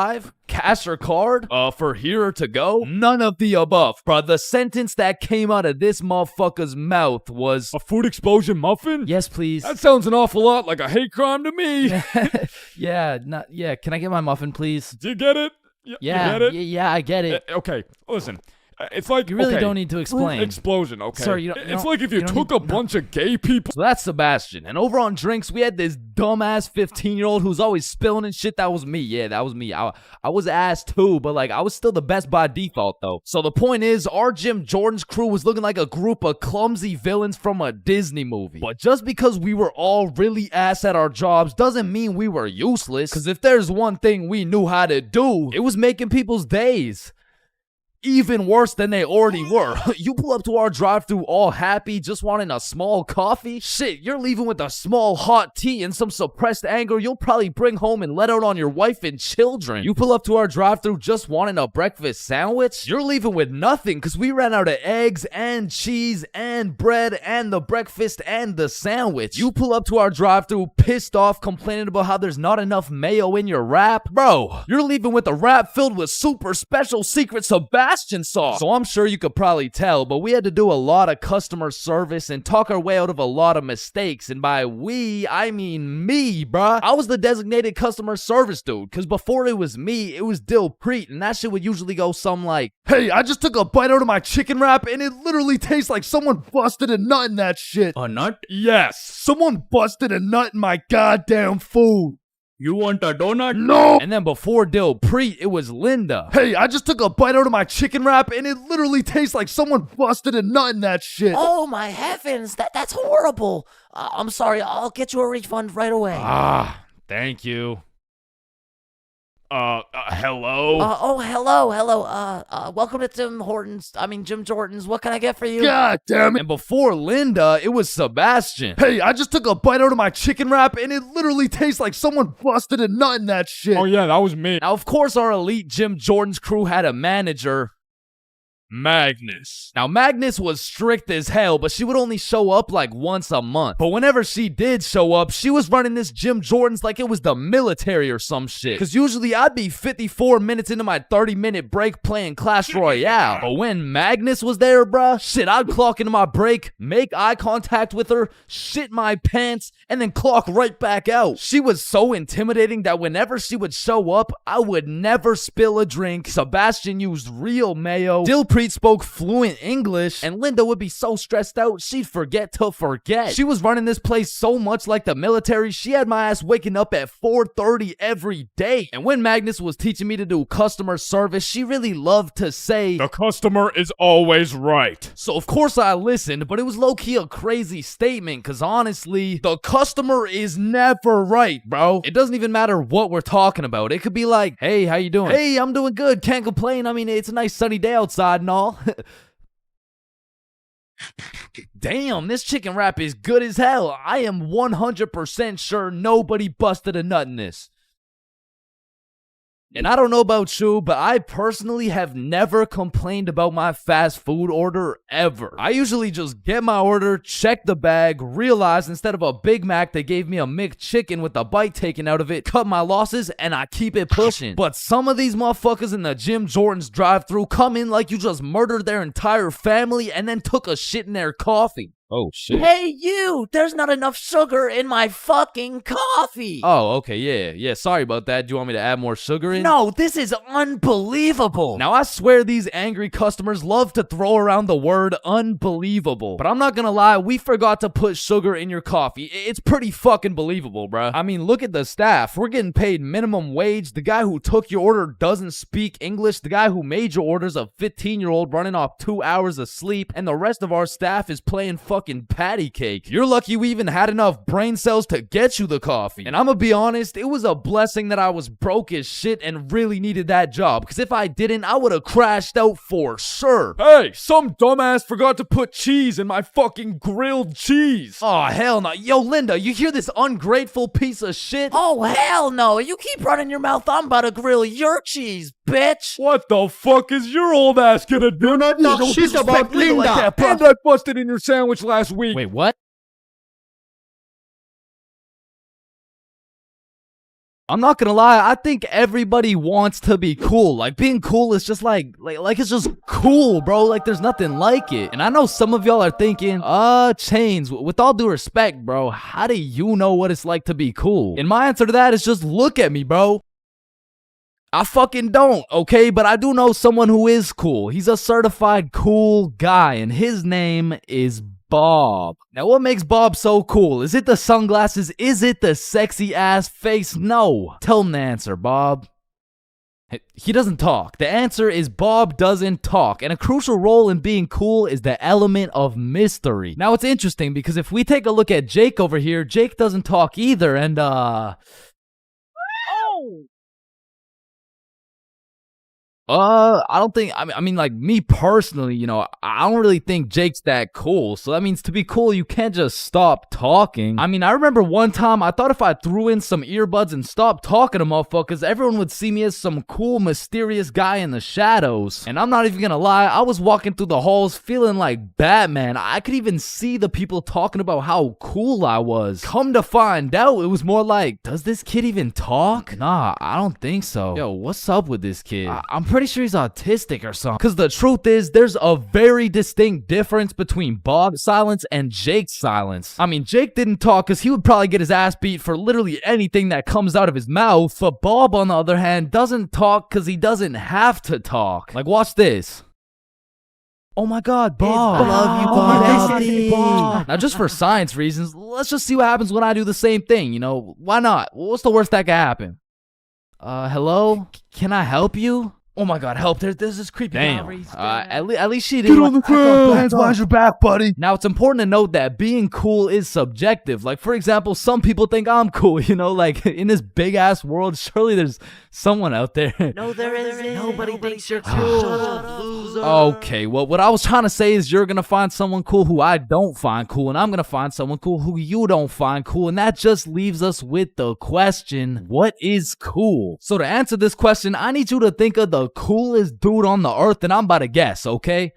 Cash or card? For here or to go? None of the above, bruh. The sentence that came out of this motherfucker's mouth was, a food explosion muffin? Yes, please. That sounds an awful lot like a hate crime to me. Yeah, can I get my muffin, please? Do you get it? Yeah, you get it? Yeah, I get it. Okay, listen. It's like, you really okay, don't need to explain. Explosion, okay. Sir, it's like if you took a bunch of gay people. So that's Sebastian. And over on drinks, we had this dumbass 15-year-old who's always spilling and shit. That was me. Yeah, that was me. I was ass too, but like I was still the best by default though. So the point is, our Jim Jordan's crew was looking like a group of clumsy villains from a Disney movie. But just because we were all really ass at our jobs doesn't mean we were useless. Because if there's one thing we knew how to do, it was making people's days even worse than they already were. You pull up to our drive-thru all happy, just wanting a small coffee? Shit, you're leaving with a small hot tea and some suppressed anger you'll probably bring home and let out on your wife and children. You pull up to our drive-thru just wanting a breakfast sandwich? You're leaving with nothing because we ran out of eggs and cheese and bread and the breakfast and the sandwich. You pull up to our drive-thru pissed off, complaining about how there's not enough mayo in your wrap? Bro, you're leaving with a wrap filled with super special secret Sebastian sauce. So I'm sure you could probably tell, but we had to do a lot of customer service and talk our way out of a lot of mistakes. And by we, I mean me, bruh. I was the designated customer service dude, because before it was me, it was Dilpreet, and that shit would usually go something like, hey, I just took a bite out of my chicken wrap, and it literally tastes like someone busted a nut in that shit. A nut? Yes, someone busted a nut in my goddamn food. You want a donut? No! And then before Dilpreet, it was Linda. Hey, I just took a bite out of my chicken wrap, and it literally tastes like someone busted a nut in that shit. Oh my heavens, that's horrible. I'm sorry, I'll get you a refund right away. Thank you. Hello? Hello. Welcome to Jim Jordan's. What can I get for you? God damn it. And before Linda, it was Sebastian. Hey, I just took a bite out of my chicken wrap, and it literally tastes like someone busted a nut in that shit. Oh yeah, that was me. Now, of course, our elite Jim Jordan's crew had a manager, Magnus. Now, Magnus was strict as hell, but she would only show up like once a month. But whenever she did show up, she was running this Jim Jordan's like it was the military or some shit. Because usually I'd be 54 minutes into my 30-minute break playing Clash Royale. But when Magnus was there, bruh, shit, I'd clock into my break, make eye contact with her, shit my pants, and then clock right back out. She was so intimidating that whenever she would show up, I would never spill a drink. Sebastian used real mayo. Dilpreet spoke fluent English, and Linda would be so stressed out she'd forget to forget. She was running this place so much like the military, she had my ass waking up at 4:30 every day. And when Magnus was teaching me to do customer service, she really loved to say, the customer is always right. So of course I listened, but it was low-key a crazy statement, because honestly, the customer is never right, bro. It doesn't even matter what we're talking about. It could be like, hey, how you doing? Hey, I'm doing good, can't complain. I mean, it's a nice sunny day outside and all. Damn, this chicken wrap is good as hell. I am 100% sure nobody busted a nut in this. And I don't know about you, but I personally have never complained about my fast food order ever. I usually just get my order, check the bag, realize instead of a Big Mac, they gave me a McChicken with a bite taken out of it, cut my losses, and I keep it pushing. But some of these motherfuckers in the Jim Jordan's drive-thru come in like you just murdered their entire family and then took a shit in their coffee. Oh, shit. Hey, you! There's not enough sugar in my fucking coffee! Oh, okay, yeah. Sorry about that. Do you want me to add more sugar in? No, this is unbelievable! Now, I swear these angry customers love to throw around the word unbelievable. But I'm not gonna lie, we forgot to put sugar in your coffee. It's pretty fucking believable, bruh. I mean, look at the staff. We're getting paid minimum wage. The guy who took your order doesn't speak English. The guy who made your order's a 15-year-old running off 2 hours of sleep. And the rest of our staff is playing fucking patty cake. You're lucky we even had enough brain cells to get you the coffee. And I'm gonna be honest, it was a blessing that I was broke as shit and really needed that job, because if I didn't, I would have crashed out for sure. Hey, some dumbass forgot to put cheese in my fucking grilled cheese. Oh, hell no. Yo, Linda, you hear this ungrateful piece of shit? Oh, hell no! You keep running your mouth, I'm about to grill your cheese, bitch! What the fuck is your old ass gonna do? Not talk shit about Linda. Like that, bro. And I busted in your sandwich last week. Wait, what? I'm not gonna lie, I think everybody wants to be cool. Like, being cool is just like it's just cool, bro. Like, there's nothing like it. And I know some of y'all are thinking, Chains, with all due respect, bro, how do you know what it's like to be cool? And my answer to that is just look at me, bro. I fucking don't, okay? But I do know someone who is cool. He's a certified cool guy, and his name is Bob. Now, what makes Bob so cool? Is it the sunglasses? Is it the sexy ass face? No. Tell him the answer, Bob. He doesn't talk. The answer is Bob doesn't talk. And a crucial role in being cool is the element of mystery. Now, it's interesting because if we take a look at Jake over here, Jake doesn't talk either, and I don't think, I mean, like, me personally, you know, I don't really think Jake's that cool. So that means to be cool, you can't just stop talking. I mean, I remember one time, I thought if I threw in some earbuds and stopped talking to motherfuckers, everyone would see me as some cool, mysterious guy in the shadows. And I'm not even gonna lie, I was walking through the halls feeling like Batman. I could even see the people talking about how cool I was. Come to find out, it was more like, does this kid even talk? Nah, I don't think so. Yo, what's up with this kid? I'm pretty sure he's autistic or something. Because the truth is, there's a very distinct difference between Bob's silence and Jake's silence. I mean, Jake didn't talk because he would probably get his ass beat for literally anything that comes out of his mouth. But Bob, on the other hand, doesn't talk because he doesn't have to talk. Like, watch this. Oh my god, Bob. I love you, Bob. Now, just for science reasons, let's just see what happens when I do the same thing, you know? Why not? What's the worst that could happen? Hello? Can I help you? Oh my god, help. There's this creepy guy. At least she didn't. Get on the ground. Hands behind your back, buddy. Now, it's important to note that being cool is subjective. Like, for example, some people think I'm cool, you know? Like, in this big-ass world, surely there's someone out there. No, there isn't. Nobody thinks you're cool. Shut up, loser. Okay, well, what I was trying to say is you're gonna find someone cool who I don't find cool, and I'm gonna find someone cool who you don't find cool, and that just leaves us with the question, what is cool? So to answer this question, I need you to think of the coolest dude on the earth, and I'm about to guess, okay?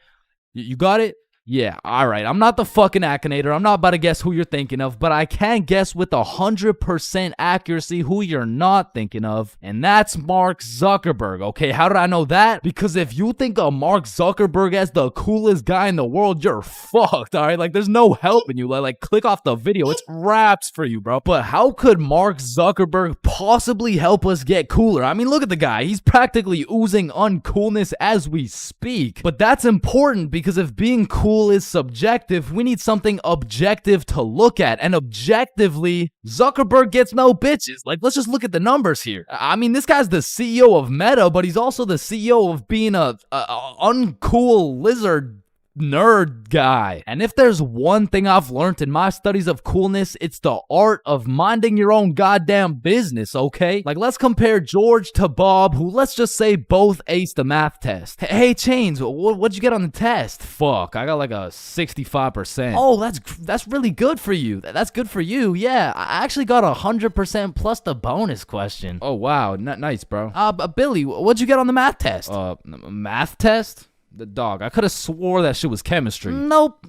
You got it? Yeah, alright. I'm not the fucking Akinator. I'm not about to guess who you're thinking of, but I can guess with 100% accuracy who you're not thinking of, and that's Mark Zuckerberg, okay? How did I know that? Because if you think of Mark Zuckerberg as the coolest guy in the world, you're fucked, alright? Like, there's no helping you. Like, click off the video. It's wraps for you, bro. But how could Mark Zuckerberg possibly help us get cooler? I mean, look at the guy. He's practically oozing uncoolness as we speak. But that's important because if being cool is subjective, we need something objective to look at, and objectively, Zuckerberg gets no bitches. Like, let's just look at the numbers here. I mean, this guy's the CEO of Meta, but he's also the CEO of being a uncool lizard nerd guy. And if there's one thing I've learned in my studies of coolness, it's the art of minding your own goddamn business, okay? Like, let's compare George to Bob, who, let's just say, both aced the math test. Hey, Chains, what'd you get on the test? Fuck, I got like a 65%. Oh, that's really good for you. That's good for you, yeah. I actually got 100% plus the bonus question. Oh, wow, nice, bro. Billy, what'd you get on the math test? Math test? The dog. I could have swore that shit was chemistry. Nope,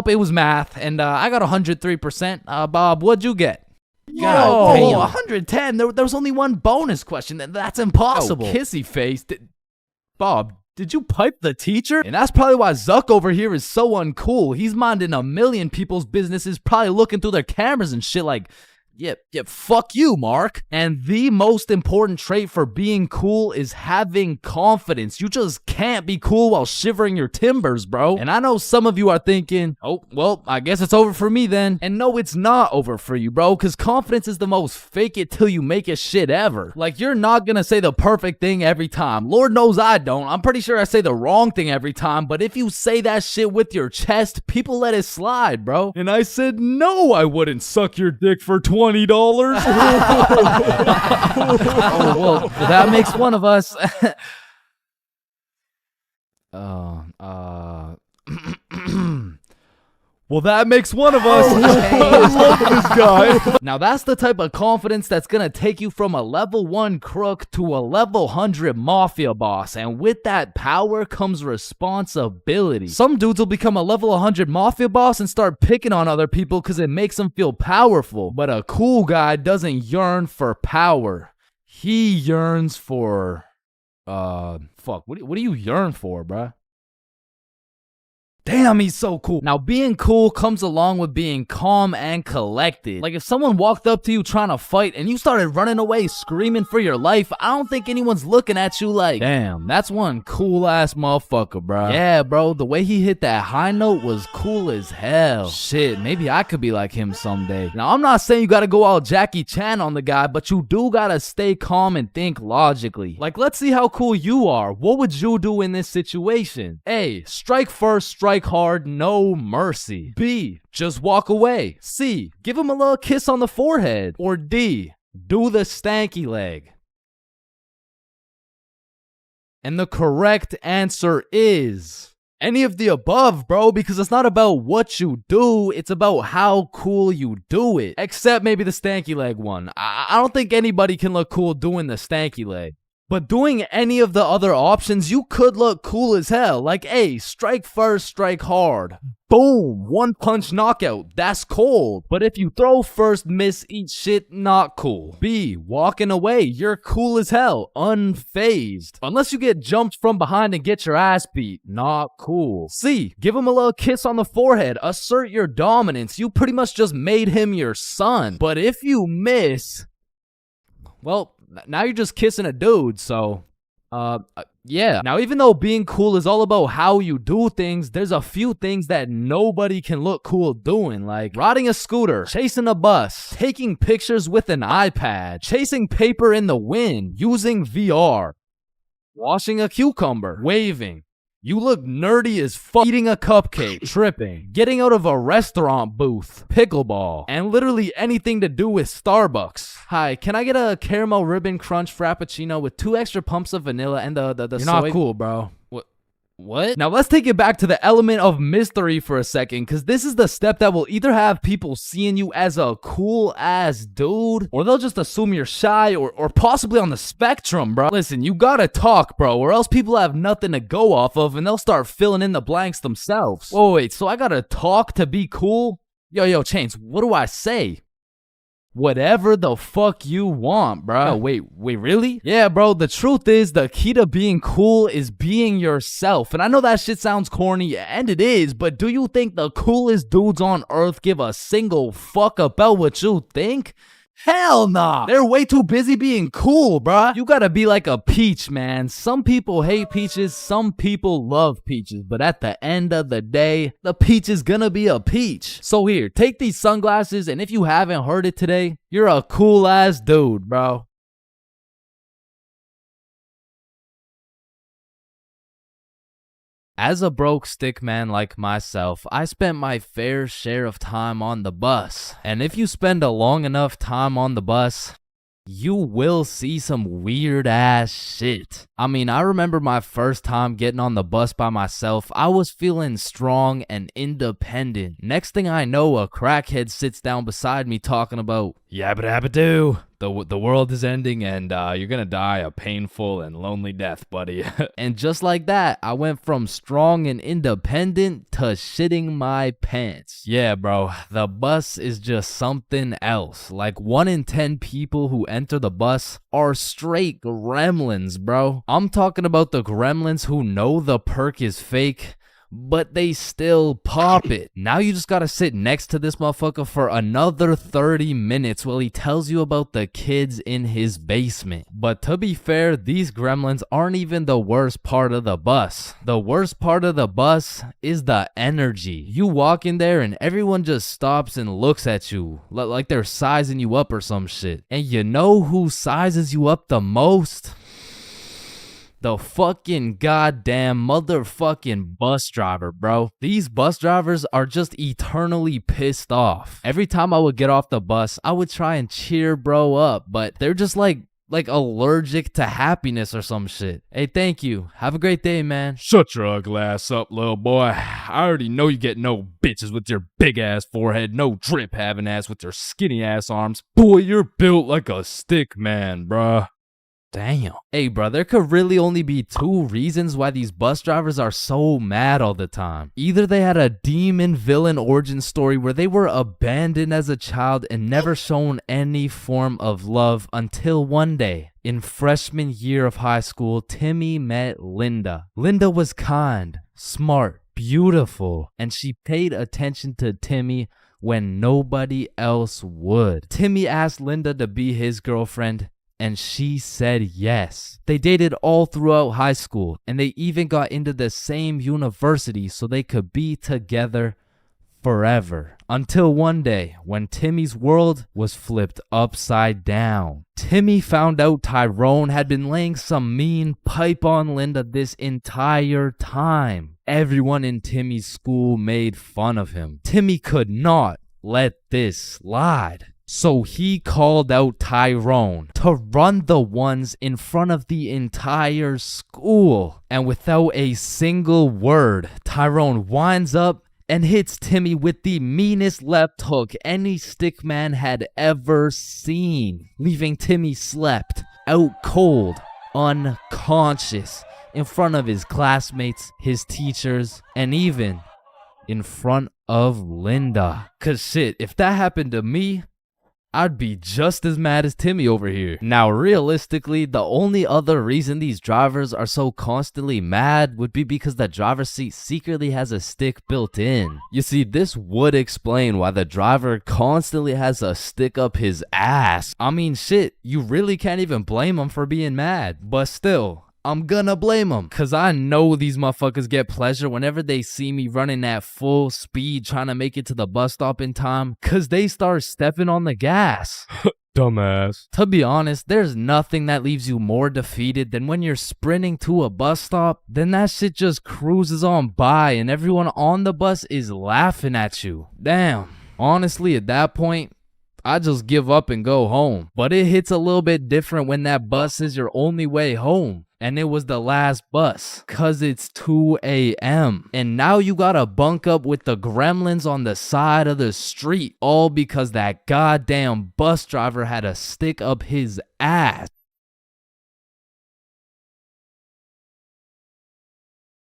it was math, and I got 103%. Bob, what'd you get? God, 110. There was only one bonus question. That's impossible. Oh, kissy face. Bob, Did you pipe the teacher? And that's probably why Zuck over here is so uncool. He's minding a million people's businesses, probably looking through their cameras and shit like, yeah, fuck you, Mark. And the most important trait for being cool is having confidence. You just can't be cool while shivering your timbers, bro. And I know some of you are thinking, oh, well, I guess it's over for me then. And no, it's not over for you, bro, because confidence is the most fake it till you make it shit ever. Like, you're not gonna say the perfect thing every time. Lord knows I don't. I'm pretty sure I say the wrong thing every time, but if you say that shit with your chest, people let it slide, bro. And I said, no, I wouldn't suck your dick for $20. Oh, well, that makes one of us. Well, that makes one of us. I love this guy. Now, that's the type of confidence that's gonna take you from a level 1 crook to a level 100 mafia boss. And with that power comes responsibility. Some dudes will become a level 100 mafia boss and start picking on other people because it makes them feel powerful. But a cool guy doesn't yearn for power. He yearns for... fuck, what do you yearn for, bruh? Damn, he's so cool. Now, being cool comes along with being calm and collected. Like, if someone walked up to you trying to fight and you started running away screaming for your life, I don't think anyone's looking at you like, damn, that's one cool-ass motherfucker, bro. Yeah, bro, the way he hit that high note was cool as hell. Shit, maybe I could be like him someday. Now, I'm not saying you gotta go all Jackie Chan on the guy, but you do gotta stay calm and think logically. Like, let's see how cool you are. What would you do in this situation? A, strike first, strike hard, no mercy. B, just walk away. C, give him a little kiss on the forehead. Or D, do the stanky leg. And the correct answer is any of the above, bro, because it's not about what you do, it's about how cool you do it. Except maybe the stanky leg one. I don't think anybody can look cool doing the stanky leg. But doing any of the other options, you could look cool as hell. Like, A, strike first, strike hard. Boom, one punch knockout. That's cold. But if you throw first, miss, eat shit, not cool. B, walking away. You're cool as hell. Unfazed. Unless you get jumped from behind and get your ass beat. Not cool. C, give him a little kiss on the forehead. Assert your dominance. You pretty much just made him your son. But if you miss, well, now you're just kissing a dude, so, yeah. Now, even though being cool is all about how you do things, there's a few things that nobody can look cool doing, like riding a scooter, chasing a bus, taking pictures with an iPad, chasing paper in the wind, using VR, washing a cucumber, waving. You look nerdy as fuck, eating a cupcake, tripping, getting out of a restaurant booth, pickleball, and literally anything to do with Starbucks. Hi, can I get a caramel ribbon crunch frappuccino with 2 extra pumps of vanilla and the You're soy? not cool, bro. What? Now let's take it back to the element of mystery for a second, because this is the step that will either have people seeing you as a cool ass dude, or they'll just assume you're shy or possibly on the spectrum, bro. Listen, you gotta talk, bro, or else people have nothing to go off of and they'll start filling in the blanks themselves. Whoa, wait, so I gotta talk to be cool? Yo, Chains, what do I say? Whatever the fuck you want, bro. Oh, wait, really? Yeah, bro, the truth is the key to being cool is being yourself. And I know that shit sounds corny, and it is, but do you think the coolest dudes on earth give a single fuck about what you think? Hell nah. They're way too busy being cool, bruh. You gotta be like a peach, man. Some people hate peaches, some people love peaches. But at the end of the day, the peach is gonna be a peach. So here, take these sunglasses, and if you haven't heard it today, you're a cool ass dude, bro. As a broke stick man like myself, I spent my fair share of time on the bus. And if you spend a long enough time on the bus, you will see some weird ass shit. I mean, I remember my first time getting on the bus by myself. I was feeling strong and independent. Next thing I know, a crackhead sits down beside me talking about, Yabba dabba doo. The world is ending and you're gonna die a painful and lonely death, buddy. And just like that, I went from strong and independent to shitting my pants. Yeah, bro, the bus is just something else. Like 1 in 10 people who enter the bus are straight gremlins, bro. I'm talking about the gremlins who know the perk is fake, but they still pop it. Now you just gotta sit next to this motherfucker for another 30 minutes while he tells you about the kids in his basement. But to be fair, these gremlins aren't even the worst part of the bus. The worst part of the bus is the energy. You walk in there and everyone just stops and looks at you like they're sizing you up or some shit. And you know who sizes you up the most? The fucking goddamn motherfucking bus driver, bro. These bus drivers are just eternally pissed off. Every time I would get off the bus, I would try and cheer bro up, but they're just like allergic to happiness or some shit. Hey, thank you. Have a great day, man. Shut your ugly ass up, little boy. I already know you get no bitches with your big ass forehead, no drip having ass with your skinny ass arms. Boy, you're built like a stick man, bruh. Damn. Hey, bro, there could really only be 2 reasons why these bus drivers are so mad all the time. Either they had a demon villain origin story where they were abandoned as a child and never shown any form of love until one day. In freshman year of high school, Timmy met Linda. Linda was kind, smart, beautiful, and she paid attention to Timmy when nobody else would. Timmy asked Linda to be his girlfriend, and she said yes. They dated all throughout high school, and they even got into the same university so they could be together forever. Until one day, when Timmy's world was flipped upside down. Timmy found out Tyrone had been laying some mean pipe on Linda this entire time. Everyone in Timmy's school made fun of him. Timmy could not let this slide. So he called out Tyrone to run the ones in front of the entire school. And without a single word, Tyrone winds up and hits Timmy with the meanest left hook any stickman had ever seen, leaving Timmy slept, out cold, unconscious, in front of his classmates, his teachers, and even in front of Linda. 'Cause shit, if that happened to me, I'd be just as mad as Timmy over here. Now, realistically, the only other reason these drivers are so constantly mad would be because the driver's seat secretly has a stick built in. You see, this would explain why the driver constantly has a stick up his ass. I mean, shit, you really can't even blame him for being mad. But still, I'm gonna blame them, cause I know these motherfuckers get pleasure whenever they see me running at full speed trying to make it to the bus stop in time, cause they start stepping on the gas. Dumbass. To be honest, there's nothing that leaves you more defeated than when you're sprinting to a bus stop, then that shit just cruises on by and everyone on the bus is laughing at you. Damn. Honestly, at that point, I just give up and go home. But it hits a little bit different when that bus is your only way home. And it was the last bus, cause it's 2 a.m. And now you gotta bunk up with the gremlins on the side of the street, all because that goddamn bus driver had a stick up his ass.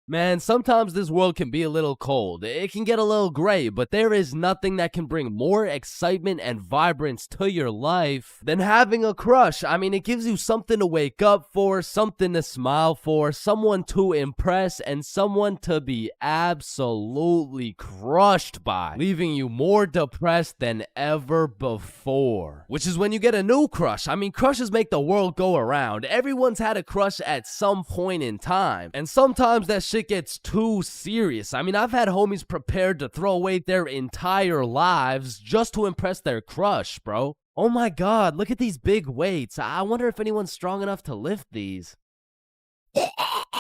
Man, sometimes this world can be a little cold. It can get a little gray, but there is nothing that can bring more excitement and vibrance to your life than having a crush. I mean, it gives you something to wake up for, something to smile for, someone to impress, and someone to be absolutely crushed by, leaving you more depressed than ever before. Which is when you get a new crush. I mean, crushes make the world go around. Everyone's had a crush at some point in time, and sometimes that shit gets too serious. I mean, I've had homies prepared to throw away their entire lives just to impress their crush, bro. Oh my god, look at these big weights. I wonder if anyone's strong enough to lift these.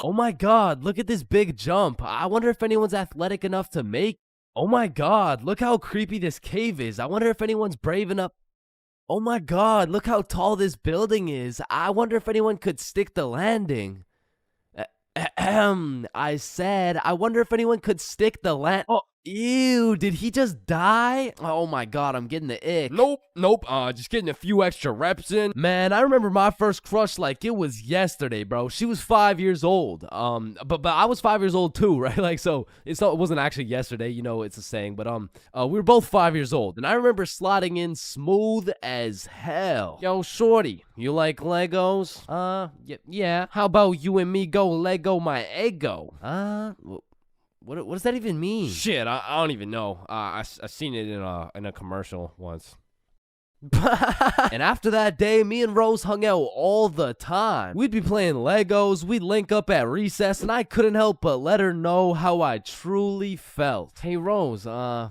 Oh my god, look at this big jump. I wonder if anyone's athletic enough to make. Oh my god, look how creepy this cave is. I wonder if anyone's brave enough. Oh my god, look how tall this building is. I wonder if anyone could stick the landing. I said, I wonder if anyone could stick the land. Oh, Ew, did he just die? Oh my god, I'm getting the ick. Nope. Just getting a few extra reps in. Man, I remember my first crush like it was yesterday, bro. She was 5 years old. But I was 5 years old too, right? Like, so it wasn't actually yesterday, you know, it's a saying. But we were both 5 years old, and I remember sliding in smooth as hell. Yo, shorty, you like Legos? Yeah. How about you and me go Lego my ego? What does that even mean? Shit, I don't even know. I seen it in a commercial once. And after that day, me and Rose hung out all the time. We'd be playing Legos, we'd link up at recess, and I couldn't help but let her know how I truly felt. Hey Rose, I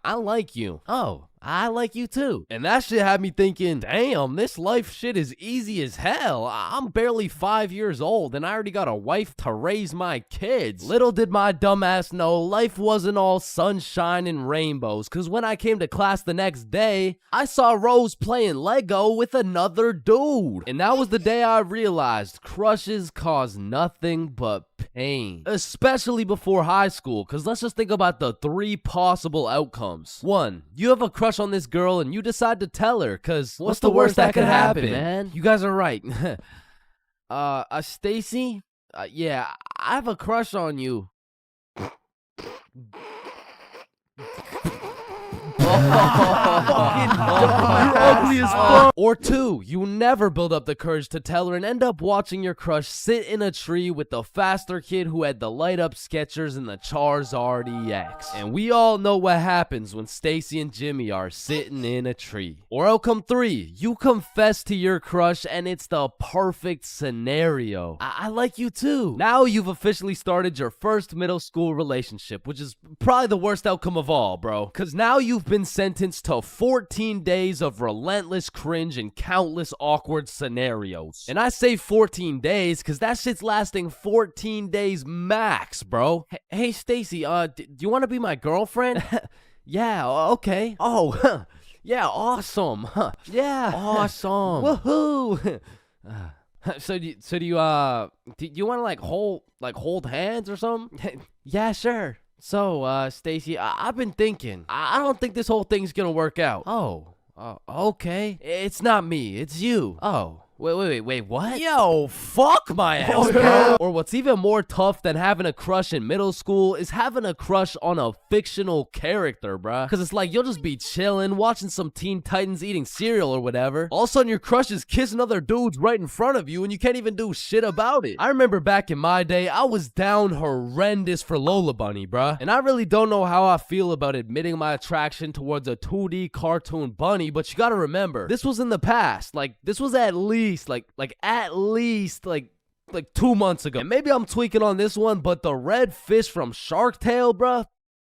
like you. Oh, I like you too. And that shit had me thinking, damn, this life shit is easy as hell. I'm barely 5 years old and I already got a wife to raise my kids. Little did my dumbass know life wasn't all sunshine and rainbows, cause when I came to class the next day, I saw Rose playing Lego with another dude. And that was the day I realized crushes cause nothing but pain. Especially before high school, cause let's just think about the 3 possible outcomes. 1, you have a crush on this girl and you decide to tell her, cause what's the worst that could happen, man? You guys are right. Stacy? Yeah, I have a crush on you. You're ugly as fuck. Or 2, you never build up the courage to tell her and end up watching your crush sit in a tree with the faster kid who had the light up Skechers and the Charizard EX. And we all know what happens when Stacy and Jimmy are sitting in a tree. Or outcome 3, you confess to your crush and it's the perfect scenario. I like you too. Now you've officially started your first middle school relationship, which is probably the worst outcome of all, bro. Cause now you've been sentenced to 14 days of relentless cringe and countless awkward scenarios. And I say 14 days because that shit's lasting 14 days max, bro. Hey, Stacy, do you want to be my girlfriend? Yeah, okay. Oh, yeah, awesome. Yeah, awesome. Woohoo. So do you want to hold hands or something? Yeah, sure. So, Stacy, I've been thinking. I don't think this whole thing's gonna work out. Oh, okay. It's not me, it's you. Oh. Wait, what? Yo, fuck my ass, bro. Or what's even more tough than having a crush in middle school is having a crush on a fictional character, bruh. Cause it's like you'll just be chilling, watching some Teen Titans eating cereal or whatever. All of a sudden your crush is kissing other dudes right in front of you and you can't even do shit about it. I remember back in my day, I was down horrendous for Lola Bunny, bruh. And I really don't know how I feel about admitting my attraction towards a 2D cartoon bunny, but you gotta remember, this was in the past. Like, this was at least 2 months ago. And maybe I'm tweaking on this one, but the red fish from Shark Tale, bruh,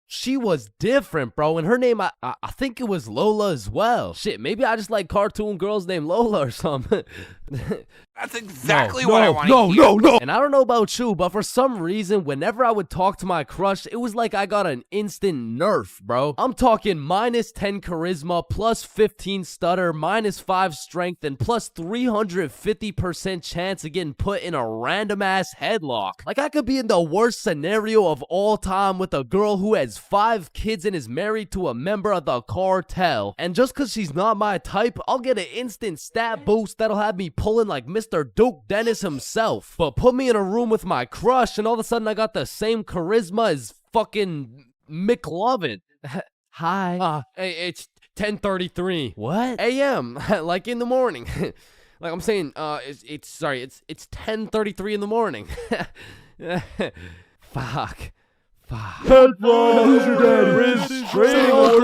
she was different, bro. And her name, I think it was Lola as well. Shit, maybe I just like cartoon girls named Lola or something. That's exactly what I want to hear. No. And I don't know about you, but for some reason, whenever I would talk to my crush, it was like I got an instant nerf, bro. I'm talking minus 10 charisma, plus 15 stutter, minus 5 strength, and plus 350% chance of getting put in a random ass headlock. Like I could be in the worst scenario of all time with a girl who has 5 kids and is married to a member of the cartel. And just cause she's not my type, I'll get an instant stat boost that'll have me pulling like Mr. Duke Dennis himself. But put me in a room with my crush and all of a sudden I got the same charisma as fucking McLovin. Hi. Hey, it's 10:33. What? AM, like in the morning. Like I'm saying, it's 10:33 in the morning. Fuck. Headphones, your daddy.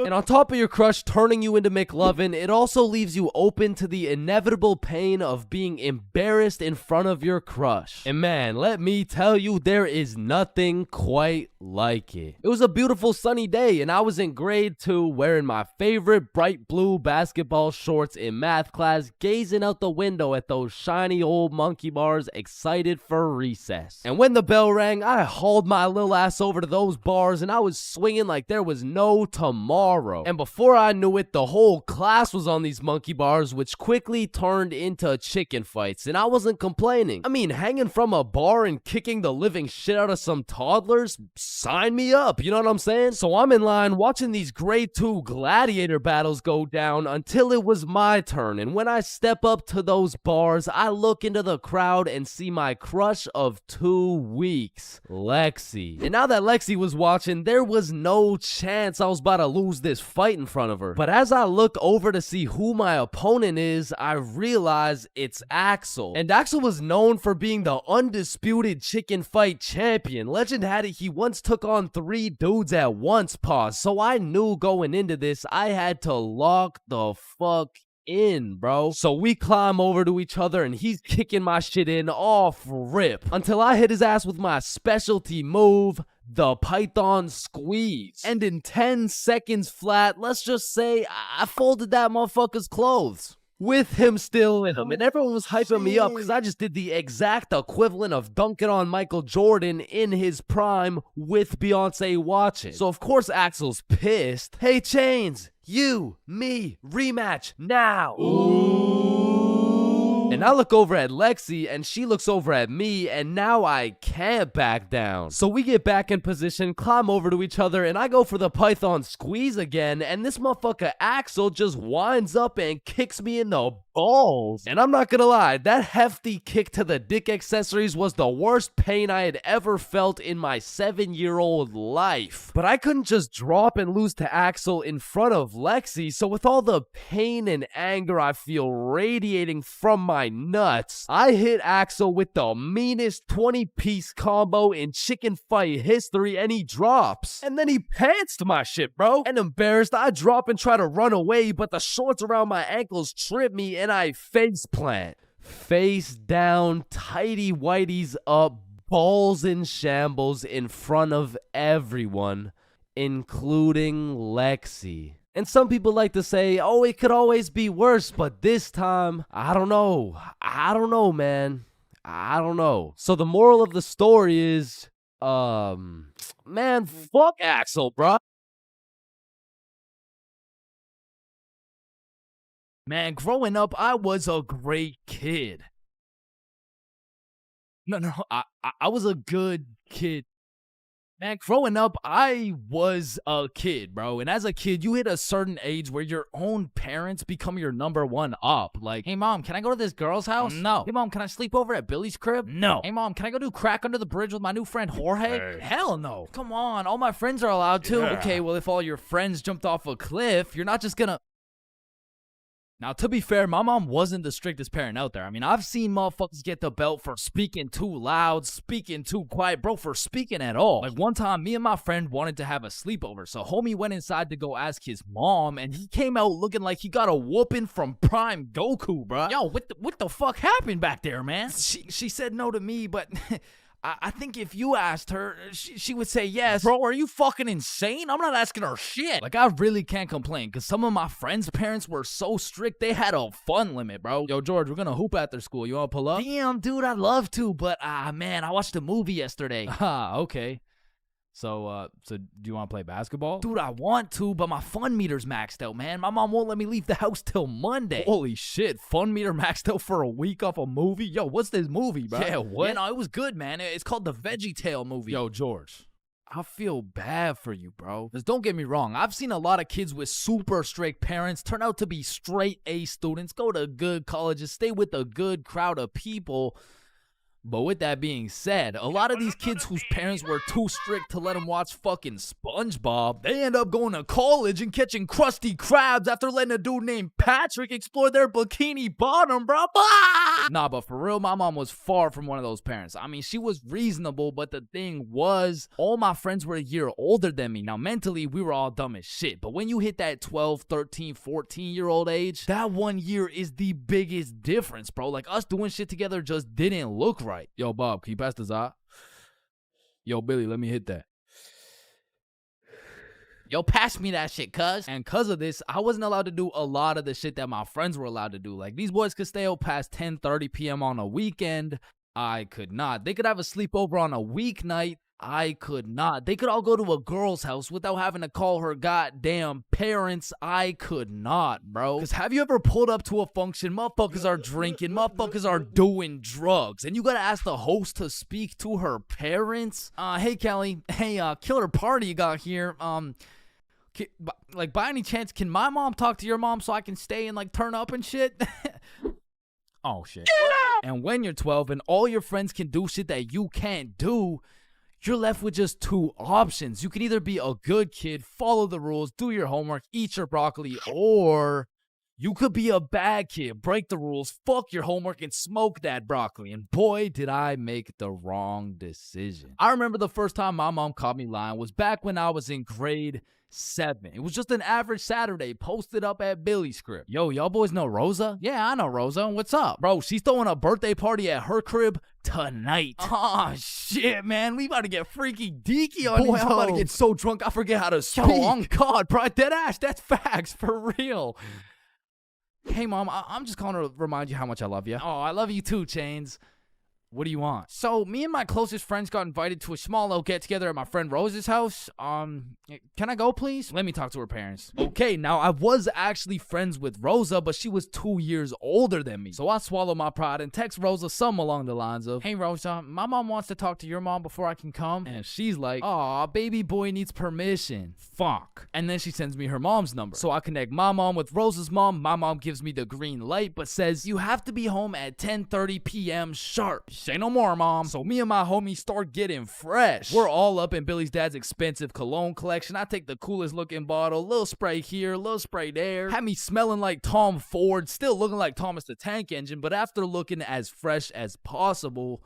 And on top of your crush turning you into McLovin, it also leaves you open to the inevitable pain of being embarrassed in front of your crush. And man, let me tell you, there is nothing quite like it. It was a beautiful sunny day and I was in grade 2 wearing my favorite bright blue basketball shorts in math class, gazing out the window at those shiny old monkey bars, excited for recess. And when the bell rang, I hauled my little ass over to those bars and I was swinging like there was no tomorrow. And before I knew it, the whole class was on these monkey bars, which quickly turned into chicken fights, and I wasn't complaining. I mean, hanging from a bar and kicking the living shit out of some toddlers, sign me up, you know what I'm saying? So I'm in line watching these grade 2 gladiator battles go down until it was my turn, and when I step up to those bars, I look into the crowd and see my crush of 2 weeks, Lexi. And now that Lexi was watching, there was no chance I was about to lose this fight in front of her. But as I look over to see who my opponent is, I realize it's Axel. And Axel was known for being the undisputed chicken fight champion. Legend had it he once took on 3 dudes at once, pause. So I knew going into this, I had to lock the fuck in, bro. So we climb over to each other and he's kicking my shit in off rip until I hit his ass with my specialty move, the Python squeeze. And in 10 seconds flat, let's just say I folded that motherfucker's clothes with him still in him. And everyone was hyping me up because I just did the exact equivalent of dunking on Michael Jordan in his prime with Beyonce watching. So of course Axel's pissed. Hey Chains, you, me, rematch now. And I look over at Lexi and she looks over at me, and now I can't back down. So we get back in position, climb over to each other, and I go for the Python squeeze again, and this motherfucker Axel just winds up and kicks me in the balls. And I'm not gonna lie, that hefty kick to the dick accessories was the worst pain I had ever felt in my 7-year-old life. But I couldn't just drop and lose to Axel in front of Lexi, so with all the pain and anger I feel radiating from my nuts, I hit Axel with the meanest 20-piece combo in chicken fight history, and he drops. And then he pantsed my shit, bro. And embarrassed, I drop and try to run away, but the shorts around my ankles trip me and I face plant. Face down, tighty whities up, balls in shambles in front of everyone, including Lexi. And some people like to say, oh, it could always be worse, but this time, I don't know. I don't know, man. I don't know. So the moral of the story is, man, fuck Axel, bro. Man, growing up, I was a great kid. No, I was a good kid. Man, growing up, I was a kid, bro. And as a kid, you hit a certain age where your own parents become your number one up. Like, hey, Mom, can I go to this girl's house? No. Hey, Mom, can I sleep over at Billy's crib? No. Hey, Mom, can I go do crack under the bridge with my new friend Jorge? Hey. Hell no. Come on, all my friends are allowed to. Yeah. Okay, well, if all your friends jumped off a cliff, you're not just gonna... Now, to be fair, my mom wasn't the strictest parent out there. I mean, I've seen motherfuckers get the belt for speaking too loud, speaking too quiet, bro, for speaking at all. Like, one time, me and my friend wanted to have a sleepover, so homie went inside to go ask his mom, and he came out looking like he got a whooping from Prime Goku, bro. Yo, what the fuck happened back there, man? She said no to me, but... I think if you asked her, she would say yes. Bro, are you fucking insane? I'm not asking her shit. Like, I really can't complain, because some of my friends' parents were so strict, they had a fun limit, bro. Yo, George, we're gonna hoop after school. You wanna pull up? Damn, dude, I'd love to, but, man, I watched a movie yesterday. Okay. So do you want to play basketball? Dude, I want to, but my fun meter's maxed out, man. My mom won't let me leave the house till Monday. Holy shit, fun meter maxed out for a week off a movie? Yo, what's this movie, bro? Yeah, what? Yeah, no, it was good, man. It's called the VeggieTale movie. Yo, George, I feel bad for you, bro. Because don't get me wrong, I've seen a lot of kids with super strict parents turn out to be straight A students, go to good colleges, stay with a good crowd of people. But with that being said, a lot of these kids whose parents were too strict to let them watch fucking SpongeBob, they end up going to college and catching Krusty Krabs after letting a dude named Patrick explore their bikini bottom, bro. Nah, but for real, my mom was far from one of those parents. I mean, she was reasonable, but the thing was, all my friends were a year older than me. Now, mentally, we were all dumb as shit. But when you hit that 12, 13, 14-year-old age, that 1 year is the biggest difference, bro. Like, us doing shit together just didn't look right. Yo, Bob, can you pass the za? Yo, Billy, let me hit that. Yo, pass me that shit, cuz. And cuz of this, I wasn't allowed to do a lot of the shit that my friends were allowed to do. Like, these boys could stay out past 10:30 p.m. on a weekend. I could not. They could have a sleepover on a weeknight. I could not. They could all go to a girl's house without having to call her goddamn parents. I could not, bro. Because have you ever pulled up to a function, motherfuckers are drinking, motherfuckers are doing drugs, and you gotta ask the host to speak to her parents? Hey, Kelly. Hey, killer party you got here. Like, by any chance, can my mom talk to your mom so I can stay and, like, turn up and shit? Oh, shit. And when you're 12 and all your friends can do shit that you can't do, you're left with just two options. You can either be a good kid, follow the rules, do your homework, eat your broccoli, or you could be a bad kid, break the rules, fuck your homework, and smoke that broccoli. And boy, did I make the wrong decision. I remember the first time my mom caught me lying was back when I was in grade 7. It was just an average Saturday posted up at Billy's crib. Yo, y'all boys know Rosa? Yeah, I know Rosa. What's up? Bro, she's throwing a birthday party at her crib tonight. Oh, shit, man. We about to get freaky deaky on Boy, these I'm about to hoes. get so drunk I forget how to speak. Yo, on God, bro. Dead ass. That's facts. For real. Hey, Mom, I'm just calling to remind you how much I love you. Oh, I love you too, Chains. What do you want? So, me and my closest friends got invited to a small little get-together at my friend Rose's house. Can I go, please? Let me talk to her parents. Okay, now, I was actually friends with Rosa, but she was 2 years older than me. So, I swallowed my pride and text Rosa something along the lines of, hey, Rosa, my mom wants to talk to your mom before I can come. And she's like, aw, baby boy needs permission. Fuck. And then she sends me her mom's number. So, I connect my mom with Rosa's mom. My mom gives me the green light, but says, you have to be home at 10:30 p.m. sharp. Say no more, Mom. So me and my homies start getting fresh. We're all up in Billy's dad's expensive cologne collection. I take the coolest looking bottle, little spray here, little spray there. Had me smelling like Tom Ford, still looking like Thomas the Tank Engine, but after looking as fresh as possible,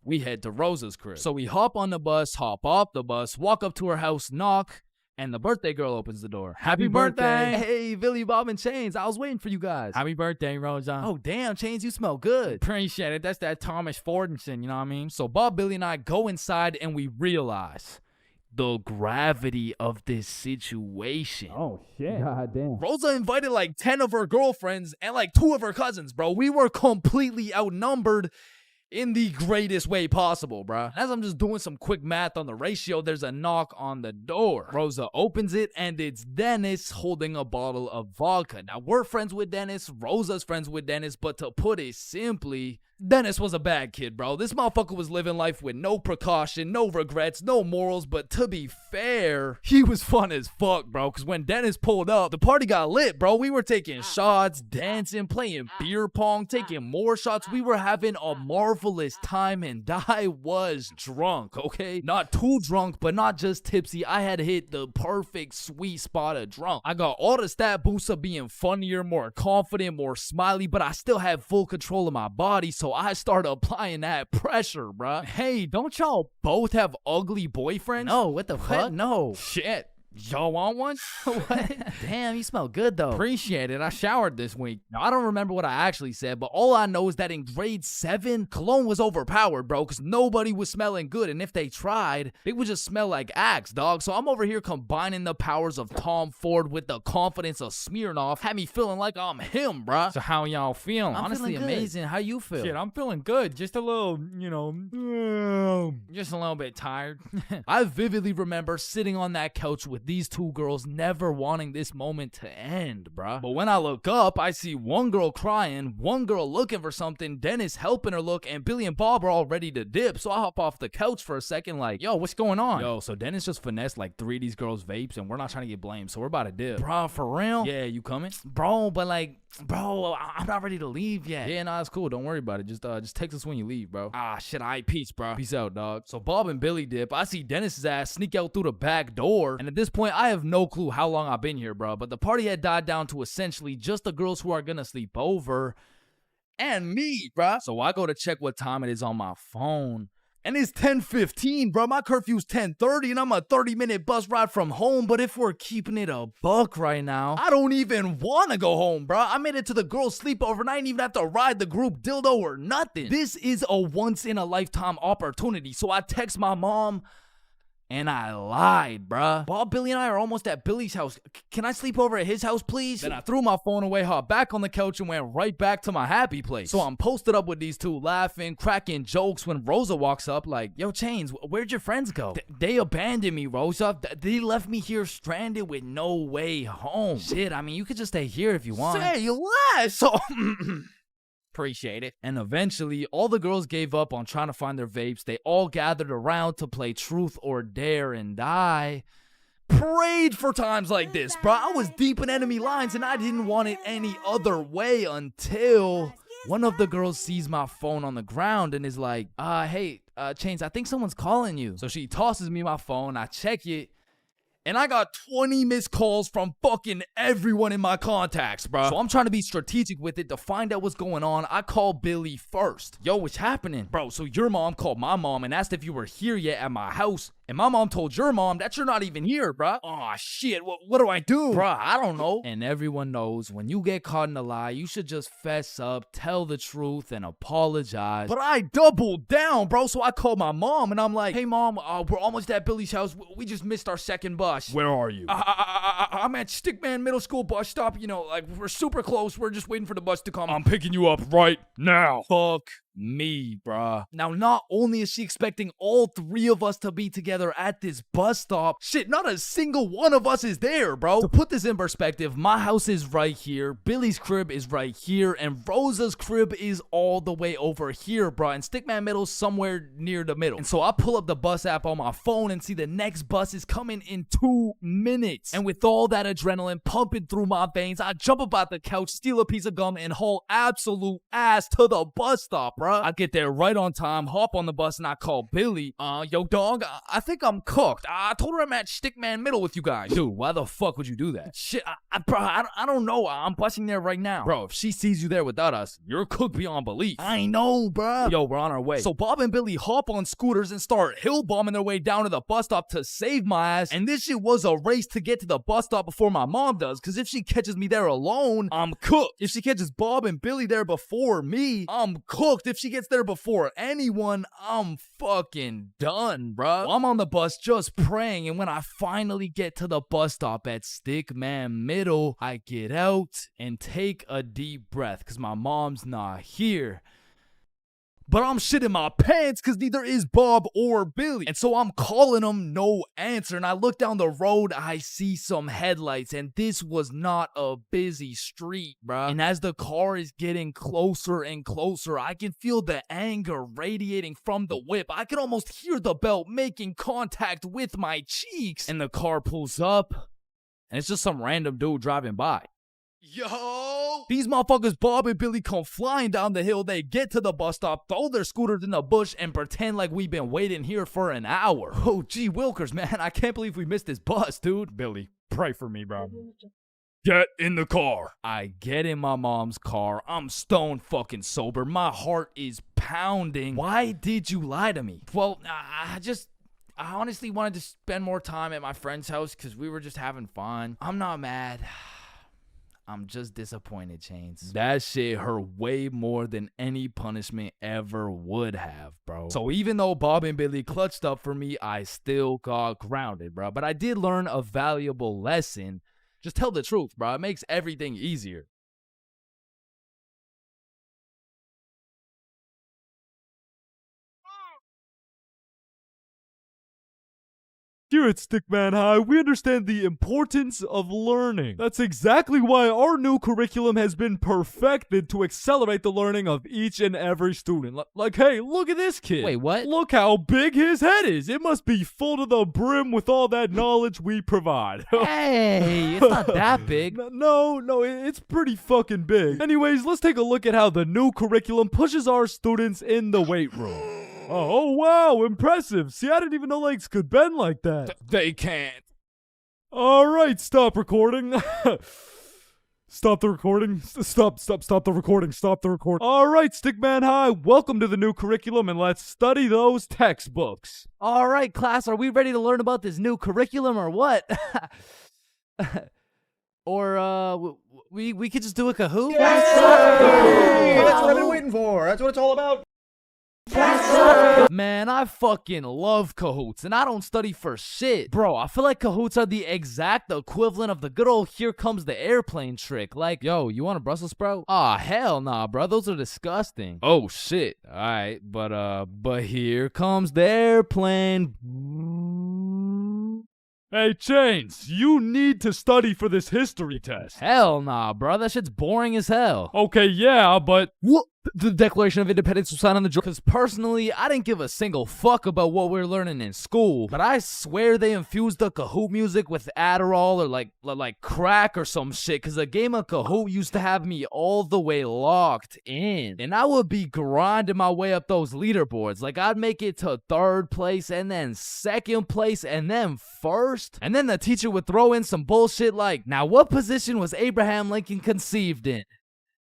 we head to Rosa's crib. So we hop on the bus, hop off the bus, walk up to her house, knock, and the birthday girl opens the door. Happy birthday! Hey, Billy, Bob, and Chains. I was waiting for you guys. Happy birthday, Rosa. Oh, damn, Chains, you smell good. Appreciate it. That's that Thomas Fordinson, you know what I mean? So Bob, Billy, and I go inside and we realize the gravity of this situation. Oh, shit. God damn. Rosa invited like 10 of her girlfriends and like 2 of her cousins, bro. We were completely outnumbered in the greatest way possible, bruh. As I'm just doing some quick math on the ratio, there's a knock on the door. Rosa opens it, and it's Dennis holding a bottle of vodka. Now, we're friends with Dennis, Rosa's friends with Dennis, but to put it simply, Dennis was a bad kid, bro. This motherfucker was living life with no precaution, no regrets, no morals, but to be fair, he was fun as fuck, bro, because when Dennis pulled up, the party got lit, bro. We were taking shots, dancing, playing beer pong, taking more shots. We were having a marvelous time, and I was drunk, okay? Not too drunk, but not just tipsy. I had hit the perfect sweet spot of drunk. I got all the stat boosts of being funnier, more confident, more smiley, but I still had full control of my body, so I started applying that pressure, bruh. Hey, don't y'all both have ugly boyfriends? No, what the fuck? No. Shit. Y'all want one? What? Damn, you smell good though. Appreciate it. I showered this week. Now, I don't remember what I actually said, but all I know is that in grade 7, cologne was overpowered, bro, because nobody was smelling good. And if they tried, they would just smell like Axe, dog. So I'm over here combining the powers of Tom Ford with the confidence of Smirnoff. Had me feeling like I'm him, bro. So how y'all feeling? Honestly, feeling amazing. How you feel? Shit, I'm feeling good. Just a little, just a little bit tired. I vividly remember sitting on that couch with these 2 girls, never wanting this moment to end, bruh. But when I look up, I see one girl crying, one girl looking for something, Dennis helping her look, and Billy and Bob are all ready to dip. So I hop off the couch for a second like, yo, what's going on? Yo, so Dennis just finessed like 3 of these girls' vapes, and we're not trying to get blamed, so we're about to dip. Bro, for real? Yeah, you coming? Bro, but like, bro, I'm not ready to leave yet. Yeah, nah, it's cool. Don't worry about it. Just text us when you leave, bro. Ah, shit, all right, peace, bro. Peace out, dog. So Bob and Billy dip. I see Dennis's ass sneak out through the back door, and at this point, I have no clue how long I've been here, bro. But the party had died down to essentially just the girls who are gonna sleep over and me, bro. So I go to check what time it is on my phone. And it's 10:15, bro. My curfew's 10:30, and I'm a 30-minute bus ride from home. But if we're keeping it a buck right now, I don't even want to go home, bro. I made it to the girls' sleepover, and I didn't even have to ride the group dildo or nothing. This is a once-in-a-lifetime opportunity. So I text my mom, And I lied, bruh. Bob, Billy, and I are almost at Billy's house. Can I sleep over at his house, please? Then I threw my phone away, hopped back on the couch, and went right back to my happy place. So I'm posted up with these two, laughing, cracking jokes when Rosa walks up like, yo, Chains, where'd your friends go? They abandoned me, Rosa. They left me here stranded with no way home. Shit, I mean, you could just stay here if you want. Say less. So... Appreciate it. And eventually, all the girls gave up on trying to find their vapes. They all gathered around to play Truth or Dare, and I prayed for times like this, bro. I was deep in enemy lines, and I didn't want it any other way until one of the girls sees my phone on the ground and is like, hey, Chains, I think someone's calling you. So she tosses me my phone. I check it. And I got 20 missed calls from fucking everyone in my contacts, bro. So I'm trying to be strategic with it to find out what's going on. I called Billy first. Yo, what's happening? Bro, so your mom called my mom and asked if you were here yet at my house. And my mom told your mom that you're not even here, bruh. Aw, shit, what do I do? Bruh, I don't know. And everyone knows when you get caught in a lie, you should just fess up, tell the truth, and apologize. But I doubled down, bro, so I called my mom, and I'm like, hey, mom, we're almost at Billy's house. We just missed our second bus. Where are you? I'm at Stickman Middle School bus stop. You know, like, we're super close. We're just waiting for the bus to come. I'm picking you up right now. Fuck me, bruh. Now, not only is she expecting all three of us to be together at this bus stop, shit, not a single one of us is there, bro. To put this in perspective, my house is right here, Billy's crib is right here, and Rosa's crib is all the way over here, bruh, and Stickman Middle's somewhere near the middle. And so I pull up the bus app on my phone and see the next bus is coming in 2 minutes. And with all that adrenaline pumping through my veins, I jump up out the couch, steal a piece of gum, and haul absolute ass to the bus stop, bruh. I get there right on time, hop on the bus, and I call Billy. Yo, dog, I think I'm cooked. I told her I'm at Stickman Middle with you guys. Dude, why the fuck would you do that? Shit, bro, I don't know. I'm busting there right now. Bro, if she sees you there without us, you're cooked beyond belief. I know, bro. Yo, we're on our way. So Bob and Billy hop on scooters and start hill bombing their way down to the bus stop to save my ass. And this shit was a race to get to the bus stop before my mom does, because if she catches me there alone, I'm cooked. If she catches Bob and Billy there before me, I'm cooked. If she gets there before anyone, I'm fucking done, bruh. I'm on the bus just praying, and when I finally get to the bus stop at Stickman Middle, I get out and take a deep breath because my mom's not here. But I'm shitting my pants because neither is Bob or Billy. And so I'm calling them, no answer. And I look down the road, I see some headlights. And this was not a busy street, bruh. And as the car is getting closer and closer, I can feel the anger radiating from the whip. I can almost hear the belt making contact with my cheeks. And the car pulls up, and it's just some random dude driving by. Yo! These motherfuckers, Bob and Billy, come flying down the hill. They get to the bus stop, throw their scooters in the bush, and pretend like we've been waiting here for an hour. Oh, gee wilkers, man. I can't believe we missed this bus, dude. Billy, pray for me, bro. Get in the car. I get in my mom's car. I'm stone fucking sober. My heart is pounding. Why did you lie to me? Well, I honestly wanted to spend more time at my friend's house because we were just having fun. I'm not mad. I'm just disappointed, Chains. That shit hurt way more than any punishment ever would have, bro. So even though Bob and Billy clutched up for me, I still got grounded, bro. But I did learn a valuable lesson. Just tell the truth, bro. It makes everything easier. Here at Stickman High, we understand the importance of learning. That's exactly why our new curriculum has been perfected to accelerate the learning of each and every student. Like, hey, look at this kid. Wait, what? Look how big his head is. It must be full to the brim with all that knowledge we provide. Hey, it's not that big. No, it's pretty fucking big. Anyways, let's take a look at how the new curriculum pushes our students in the weight room. Oh, wow, impressive. See, I didn't even know legs could bend like that. They can't. All right, stop recording. Stop the recording. Stop the recording. Stop the recording. All right, Stickman High, welcome to the new curriculum, and let's study those textbooks. All right, class, are we ready to learn about this new curriculum or what? Or, we could just do a Kahoot? Yes, sir! That's what I've been waiting for. That's what it's all about. Yes, sir! Man, I fucking love Kahoots, and I don't study for shit. Bro, I feel like Kahoots are the exact equivalent of the good old here comes the airplane trick. Like, yo, you want a Brussels sprout? Aw, hell nah, bro. Those are disgusting. Oh, shit. Alright, but here comes the airplane. Hey, Chains, you need to study for this history test. Hell nah, bro. That shit's boring as hell. Okay, yeah, but... What? The Declaration of Independence was signed on the Georgia. Because personally, I didn't give a single fuck about what we were learning in school. But I swear they infused the Kahoot music with Adderall or like crack or some shit. Because a game of Kahoot used to have me all the way locked in. And I would be grinding my way up those leaderboards. Like I'd make it to 3rd place and then 2nd place and then 1st. And then the teacher would throw in some bullshit like, now what position was Abraham Lincoln conceived in?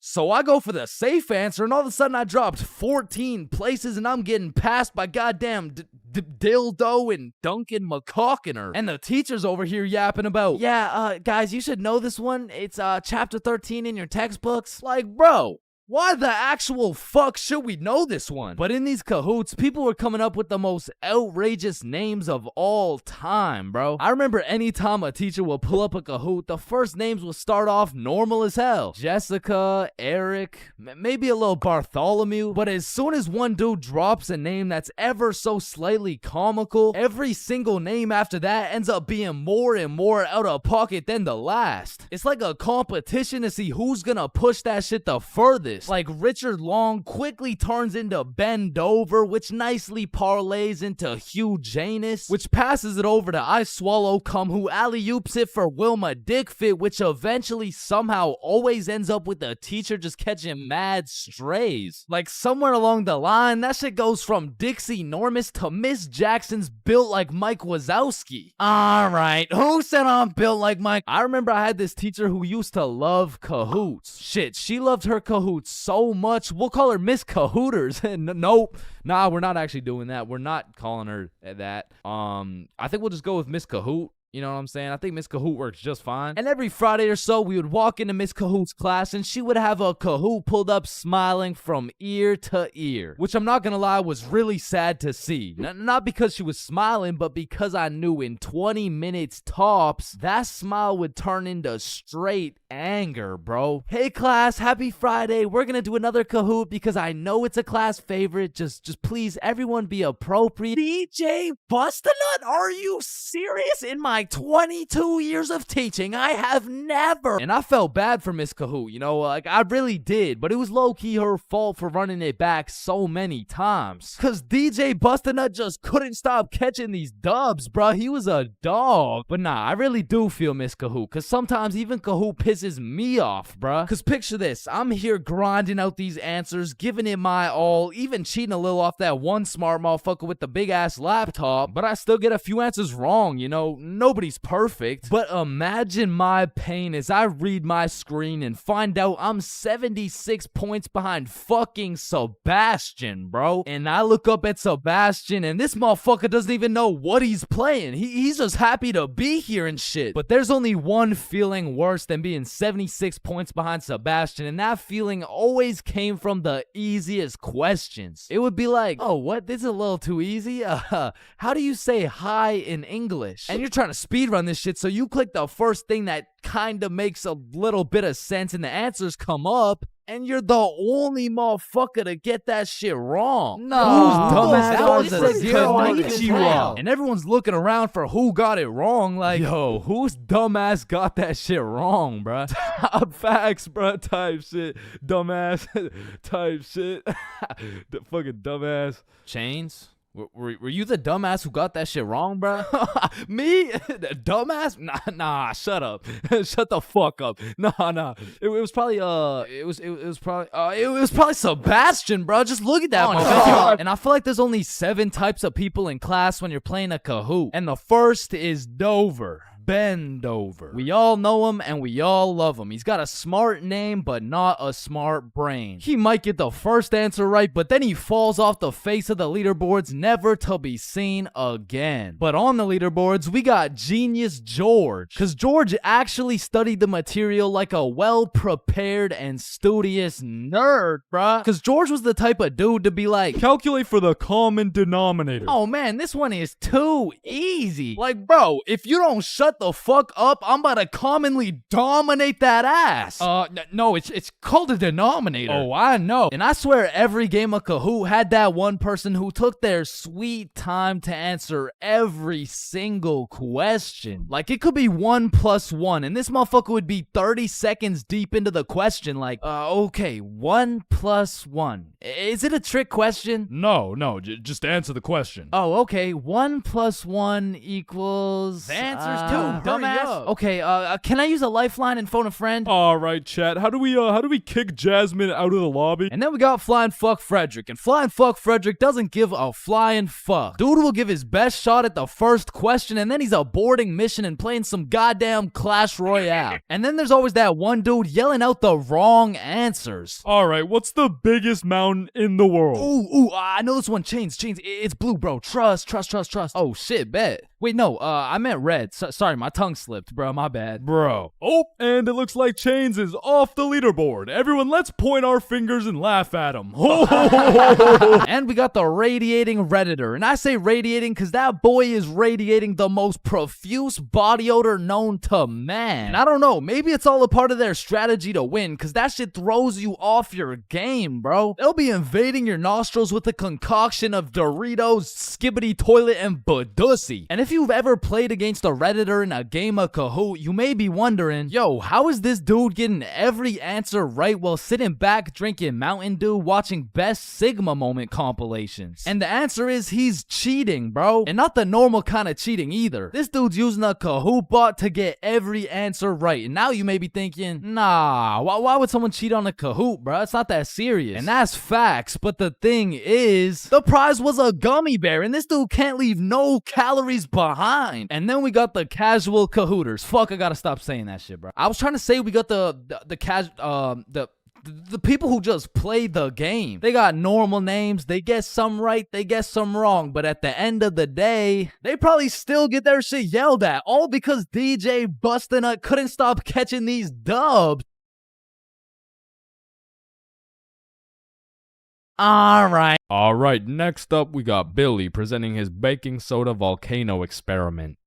So I go for the safe answer, and all of a sudden I dropped 14 places, and I'm getting passed by goddamn Dildo and Duncan McCawkiner. And the teacher's over here yapping about, yeah, guys, you should know this one. It's chapter 13 in your textbooks. Like, bro, why the actual fuck should we know this one? But in these Kahoots, people were coming up with the most outrageous names of all time, bro. I remember anytime a teacher would pull up a Kahoot, the first names would start off normal as hell. Jessica, Eric, maybe a little Bartholomew. But as soon as one dude drops a name that's ever so slightly comical, every single name after that ends up being more and more out of pocket than the last. It's like a competition to see who's gonna push that shit the furthest. Like Richard Long quickly turns into Ben Dover, which nicely parlays into Hugh Janus, which passes it over to I Swallow Cum, who alley-oops it for Wilma Dickfit, which eventually somehow always ends up with the teacher just catching mad strays. Like somewhere along the line, that shit goes from Dixie Normus to Miss Jackson's built like Mike Wazowski. Alright, who said I'm built like Mike? I remember I had this teacher who used to love Kahoots. Shit, she loved her Kahoots so much, we'll call her Miss Cahooters. Nope. Nah, we're not actually doing that. We're not calling her that. I think we'll just go with Miss Kahoot. You know what I'm saying? I think Miss Kahoot works just fine. And every Friday or so, we would walk into Miss Kahoot's class, and she would have a Kahoot pulled up smiling from ear to ear. Which I'm not gonna lie, was really sad to see. Not because she was smiling, but because I knew in 20 minutes tops, that smile would turn into straight anger, bro. Hey class, happy Friday. We're gonna do another Kahoot because I know it's a class favorite. Just please, everyone be appropriate. DJ Bustanut, are you serious? In my 22 years of teaching, I have never. And I felt bad for Miss Kahoot, you know, like I really did, but it was low-key her fault for running it back so many times. Cause DJ Bustanut just couldn't stop catching these dubs, bruh. He was a dog. But nah, I really do feel Miss Kahoot, cause sometimes even Kahoot pisses me off, bruh. Cause picture this, I'm here grinding out these answers, giving it my all, even cheating a little off that one smart motherfucker with the big-ass laptop, but I still get a few answers wrong, you know. Nobody's perfect, but imagine my pain as I read my screen and find out I'm 76 points behind fucking Sebastian, bro. And I look up at Sebastian and this motherfucker doesn't even know what he's playing. He's just happy to be here and shit. But there's only one feeling worse than being 76 points behind Sebastian, and that feeling always came from the easiest questions. It would be like, oh, what? This is a little too easy? How do you say hi in English? And you're trying to speedrun this shit, so you click the first thing that kind of makes a little bit of sense and the answers come up, and you're the only motherfucker to get that shit wrong. No, dumbass, that was a zero. And everyone's looking around for who got it wrong. Like, yo, whose dumbass got that shit wrong, bruh? Top facts, bruh, type shit. Dumbass, type shit. The fucking dumbass. Chains? Were you the dumbass who got that shit wrong, bro? Me? The dumbass? Nah, shut up. Shut the fuck up. Nah. It was probably Sebastian, bro. Just look at that motherfucker. And I feel like there's only 7 types of people in class when you're playing a Kahoot. And the first is Dover. Bend over. We all know him and we all love him. He's got a smart name, but not a smart brain. He might get the first answer right, but then he falls off the face of the leaderboards, never to be seen again. But on the leaderboards, we got Genius George. Cause George actually studied the material like a well-prepared and studious nerd, bruh. Cause George was the type of dude to be like, calculate for the common denominator. oh man, this one is too easy. Like, bro, if you don't shut the fuck up, I'm about to commonly dominate that ass. No, it's called a denominator. Oh, I know. And I swear every game of Kahoot had that one person who took their sweet time to answer every single question. Like, it could be 1 + 1, and this motherfucker would be 30 seconds deep into the question. Like, okay, 1 + 1. Is it a trick question? No, just answer the question. Oh, okay. 1 + 1 equals... The answer's 2, dumbass. Okay, can I use a lifeline and phone a friend? All right, chat. How do we kick Jasmine out of the lobby? And then we got Flying Fuck Frederick. And Flying Fuck Frederick doesn't give a flying fuck. Dude will give his best shot at the first question, and then he's aborting mission and playing some goddamn Clash Royale. And then there's always that one dude yelling out the wrong answers. All right, what's the biggest mountain in the world? Ooh, I know this one. Chains. It's blue, bro. Trust. Oh, shit, bet. Wait, no, I meant red. Sorry, my tongue slipped, bro. My bad. Bro. Oh, and it looks like Chains is off the leaderboard. Everyone, let's point our fingers and laugh at him. And we got the radiating Redditor. And I say radiating because that boy is radiating the most profuse body odor known to man. And I don't know, maybe it's all a part of their strategy to win, because that shit throws you off your game, bro. They'll be invading your nostrils with a concoction of Doritos, Skibbity Toilet, and Badussy. And if you've ever played against a Redditor in a game of Kahoot, you may be wondering, yo, how is this dude getting every answer right while sitting back drinking Mountain Dew watching Best Sigma Moment compilations? And the answer is he's cheating, bro. And not the normal kind of cheating either. This dude's using a Kahoot bot to get every answer right. And now you may be thinking, nah, why would someone cheat on a Kahoot, bro? It's not that serious. And that's facts, but the thing is, the prize was a gummy bear, and this dude can't leave no calories behind. And then we got the casual Kahooters. Fuck, I gotta stop saying that shit, bro. I was trying to say we got the people who just play the game. They got normal names, they guess some right, they guess some wrong, but at the end of the day, they probably still get their shit yelled at, all because DJ Bustinut couldn't stop catching these dubs. All right, next up we got Billy presenting his baking soda volcano experiment.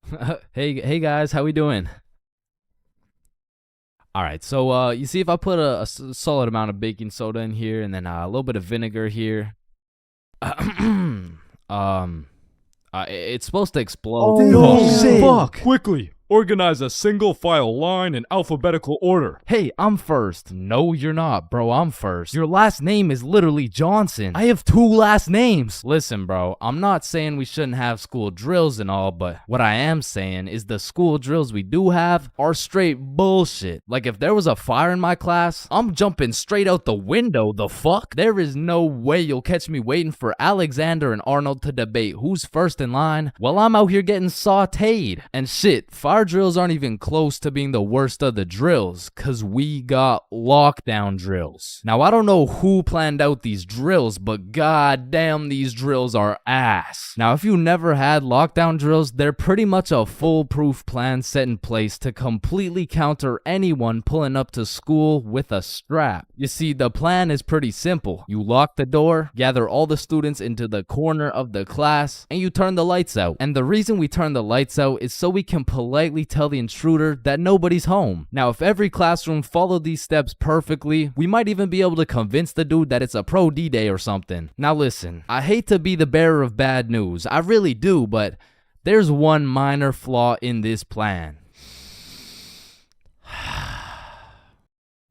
Hey guys, how we doing? All right, so you see if I put a solid amount of baking soda in here and then a little bit of vinegar here, it's supposed to explode. Oh shit! Fuck! Quickly, organize a single file line in alphabetical order. Hey, I'm first. No, you're not, bro. I'm first. Your last name is literally Johnson. I have 2 last names. Listen, bro, I'm not saying we shouldn't have school drills and all, but what I am saying is the school drills we do have are straight bullshit. Like, if there was a fire in my class, I'm jumping straight out the window. The fuck? There is no way you'll catch me waiting for Alexander and Arnold to debate who's first in line while I'm out here getting sauteed. And shit, fire drills aren't even close to being the worst of the drills, cause we got lockdown drills. Now, I don't know who planned out these drills, but goddamn, these drills are ass. Now, if you never had lockdown drills, they're pretty much a foolproof plan set in place to completely counter anyone pulling up to school with a strap. You see, the plan is pretty simple. You lock the door, gather all the students into the corner of the class, and you turn the lights out. And the reason we turn the lights out is so we can politely tell the intruder that nobody's home. Now, if every classroom followed these steps perfectly, we might even be able to convince the dude that it's a pro D-Day or something. Now listen, I hate to be the bearer of bad news, I really do, but there's one minor flaw in this plan.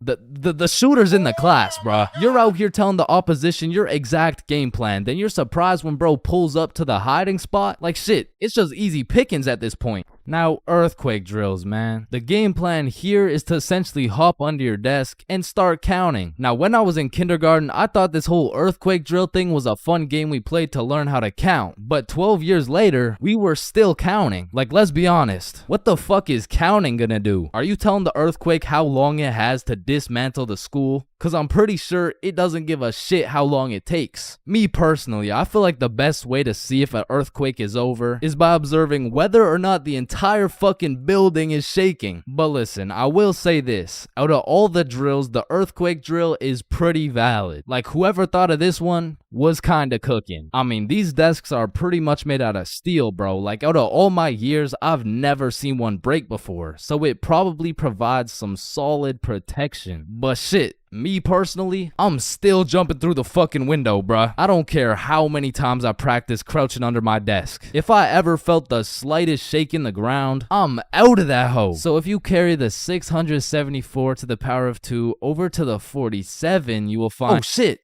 The shooter's in the class, bruh. You're out here telling the opposition your exact game plan, then you're surprised when bro pulls up to the hiding spot. Like shit, it's just easy pickings at this point. Now, earthquake drills, man. The game plan here is to essentially hop under your desk and start counting. Now, when I was in kindergarten, I thought this whole earthquake drill thing was a fun game we played to learn how to count. But 12 years later, we were still counting. Like, let's be honest. What the fuck is counting gonna do? Are you telling the earthquake how long it has to dismantle the school? Cause I'm pretty sure it doesn't give a shit how long it takes. Me personally, I feel like the best way to see if an earthquake is over is by observing whether or not the entire fucking building is shaking. But listen, I will say this. Out of all the drills, the earthquake drill is pretty valid. Like, whoever thought of this one was kinda cooking. I mean, these desks are pretty much made out of steel, bro. Like, out of all my years, I've never seen one break before. So it probably provides some solid protection. But shit, me personally, I'm still jumping through the fucking window, bruh. I don't care how many times I practice crouching under my desk. If I ever felt the slightest shake in the ground, I'm out of that hoe. So if you carry the 674 to the power of 2 over to the 47, you will find— oh shit!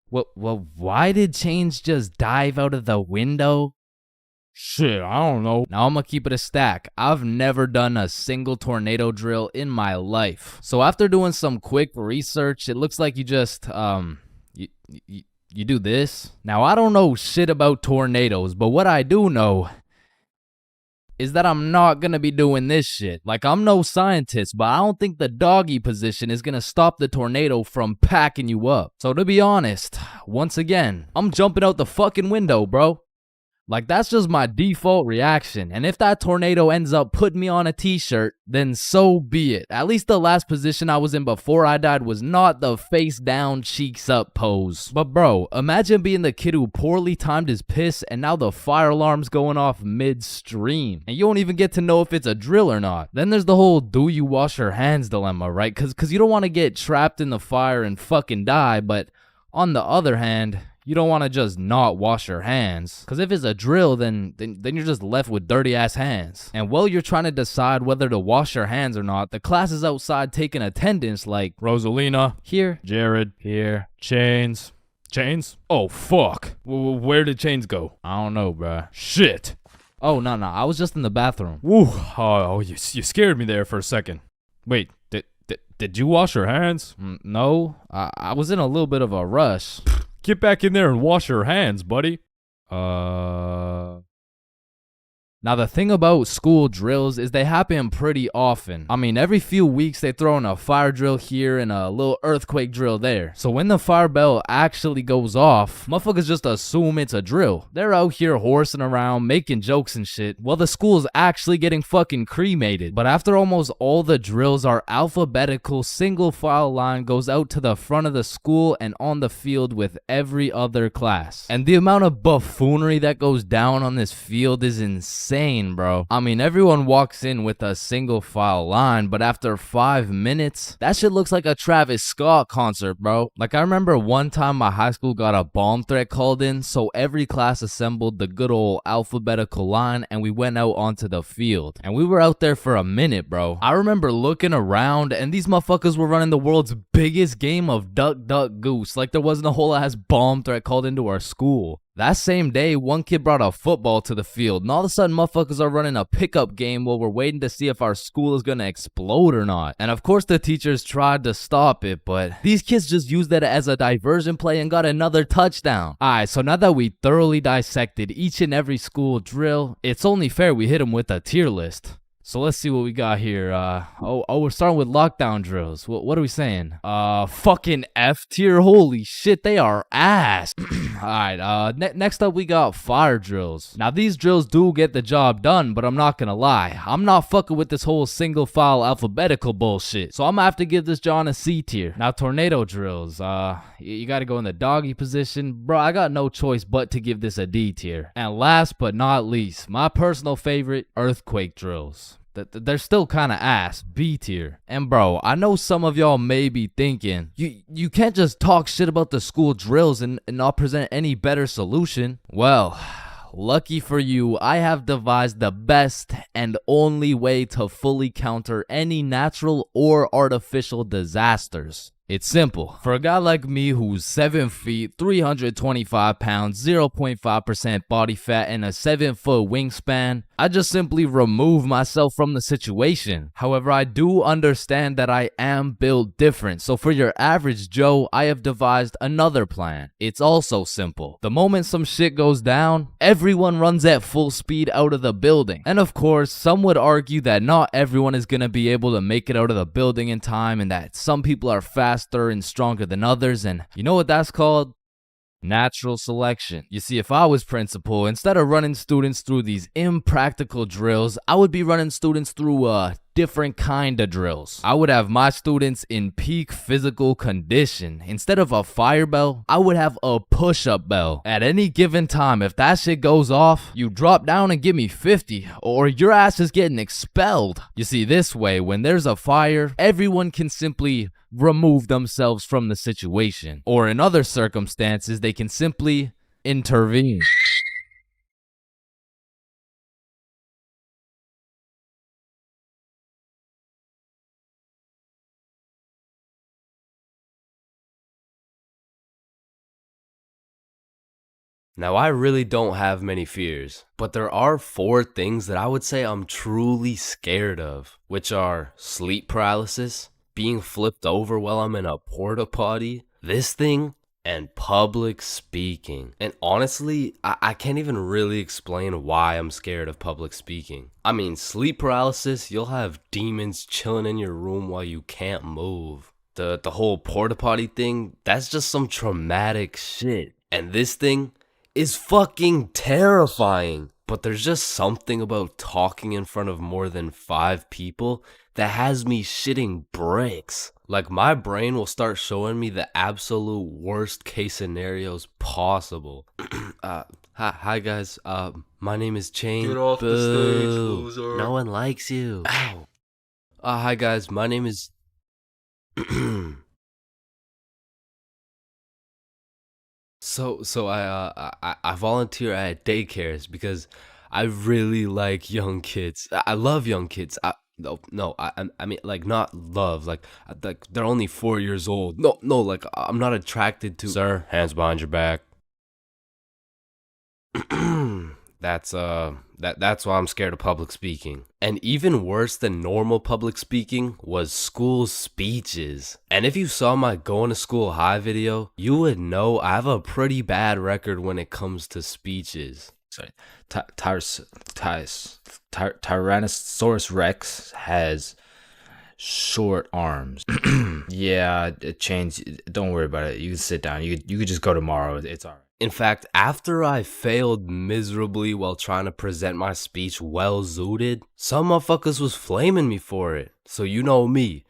Well, why did Chains just dive out of the window? Shit, I don't know. Now I'm gonna keep it a stack. I've never done a single tornado drill in my life. So after doing some quick research, it looks like you just, you do this. Now I don't know shit about tornadoes, but what I do know is that I'm not gonna be doing this shit. Like, I'm no scientist, but I don't think the doggy position is gonna stop the tornado from packing you up. So to be honest, once again, I'm jumping out the fucking window, bro. Like, that's just my default reaction. And if that tornado ends up putting me on a t-shirt, then so be it. At least the last position I was in before I died was not the face down, cheeks up pose. But bro, imagine being the kid who poorly timed his piss and now the fire alarm's going off midstream. And you don't even get to know if it's a drill or not. Then there's the whole do you wash your hands dilemma, right? Cause you don't want to get trapped in the fire and fucking die, but on the other hand, you don't want to just not wash your hands. Because if it's a drill, then you're just left with dirty ass hands. And while you're trying to decide whether to wash your hands or not, the class is outside taking attendance like Rosalina. Here. Jared. Here. Chains. Chains? Oh, fuck. Where did Chains go? I don't know, bruh. Shit. Oh, no. I was just in the bathroom. Woo. Oh, you scared me there for a second. Wait, did you wash your hands? No. I was in a little bit of a rush. Get back in there and wash your hands, buddy. Now, the thing about school drills is they happen pretty often. I mean, every few weeks they throw in a fire drill here and a little earthquake drill there. So when the fire bell actually goes off, motherfuckers just assume it's a drill. They're out here horsing around, making jokes and shit, while the school's actually getting fucking cremated. But after almost all the drills are alphabetical, single file line goes out to the front of the school and on the field with every other class. And the amount of buffoonery that goes down on this field is insane. Bro. I mean, everyone walks in with a single file line, but after 5 minutes, that shit looks like a Travis Scott concert, bro. Like, I remember one time my high school got a bomb threat called in, so every class assembled the good old alphabetical line and we went out onto the field. And we were out there for a minute, bro. I remember looking around and these motherfuckers were running the world's biggest game of duck, duck, goose. Like, there wasn't a whole ass bomb threat called into our school. That same day, one kid brought a football to the field, and all of a sudden, motherfuckers are running a pickup game while we're waiting to see if our school is gonna explode or not. And of course, the teachers tried to stop it, but these kids just used that as a diversion play and got another touchdown. Alright, so now that we thoroughly dissected each and every school drill, it's only fair we hit them with a tier list. So let's see what we got here. We're starting with lockdown drills. What are we saying? Fucking F tier. Holy shit, they are ass. Alright, next up we got fire drills. Now these drills do get the job done, but I'm not gonna lie. I'm not fucking with this whole single file alphabetical bullshit. So I'm gonna have to give this John a C tier. Now tornado drills. You gotta go in the doggy position. Bro, I got no choice but to give this a D tier. And last but not least, my personal favorite, earthquake drills. They're still kind of ass, B tier. And bro, I know some of y'all may be thinking, you can't just talk shit about the school drills and not present any better solution. Well, lucky for you, I have devised the best and only way to fully counter any natural or artificial disasters. It's simple. For a guy like me who's 7 feet, 325 pounds, 0.5% body fat, and a 7-foot wingspan, I just simply remove myself from the situation. However, I do understand that I am built different, so for your average Joe, I have devised another plan. It's also simple. The moment some shit goes down, everyone runs at full speed out of the building. And of course, some would argue that not everyone is gonna be able to make it out of the building in time, and that some people are faster and stronger than others, and you know what that's called? Natural selection. You see, if I was principal, instead of running students through these impractical drills, I would be running students through different kind of drills. I would have my students in peak physical condition. Instead of a fire bell, I would have a push-up bell. At any given time, if that shit goes off, you drop down and give me 50, or your ass is getting expelled. You see, this way, when there's a fire, everyone can simply remove themselves from the situation. Or in other circumstances, they can simply intervene. Now, I really don't have many fears, but there are 4 things that I would say I'm truly scared of, which are sleep paralysis, being flipped over while I'm in a porta potty, this thing, and public speaking. And honestly, I can't even really explain why I'm scared of public speaking. I mean, sleep paralysis, you'll have demons chilling in your room while you can't move. The whole porta potty thing, that's just some traumatic shit. And this thing is fucking terrifying. But there's just something about talking in front of more than 5 people that has me shitting bricks. Like, my brain will start showing me the absolute worst case scenarios possible. Hi guys, my name is Chain. Get off the stage, loser. No one likes you. Ow. Hi guys, my name is... So I volunteer at daycares because I really like young kids. I love young kids. I mean, like, not love, like they're only 4 years old. No, like, I'm not attracted to... Sir, hands behind your back. That's why I'm scared of public speaking. And even worse than normal public speaking was school speeches. And if you saw my Going to School High video, you would know I have a pretty bad record when it comes to speeches. Sorry, Tyrannosaurus Rex has short arms. Yeah, Chains, don't worry about it. You can sit down. You could just go tomorrow. It's all right. In fact, after I failed miserably while trying to present my speech well-zooted, some motherfuckers was flaming me for it. So you know me,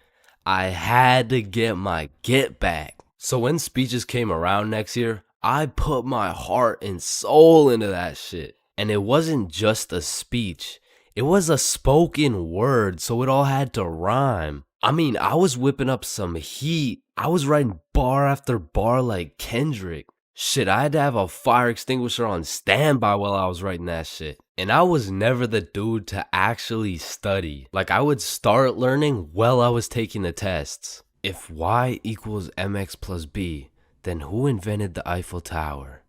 I had to get my get back. So when speeches came around next year, I put my heart and soul into that shit. And it wasn't just a speech, it was a spoken word, so it all had to rhyme. I mean, I was whipping up some heat. I was writing bar after bar like Kendrick. Shit, I had to have a fire extinguisher on standby while I was writing that shit. And I was never the dude to actually study. Like, I would start learning while I was taking the tests. If y equals mx plus b, then who invented the Eiffel Tower?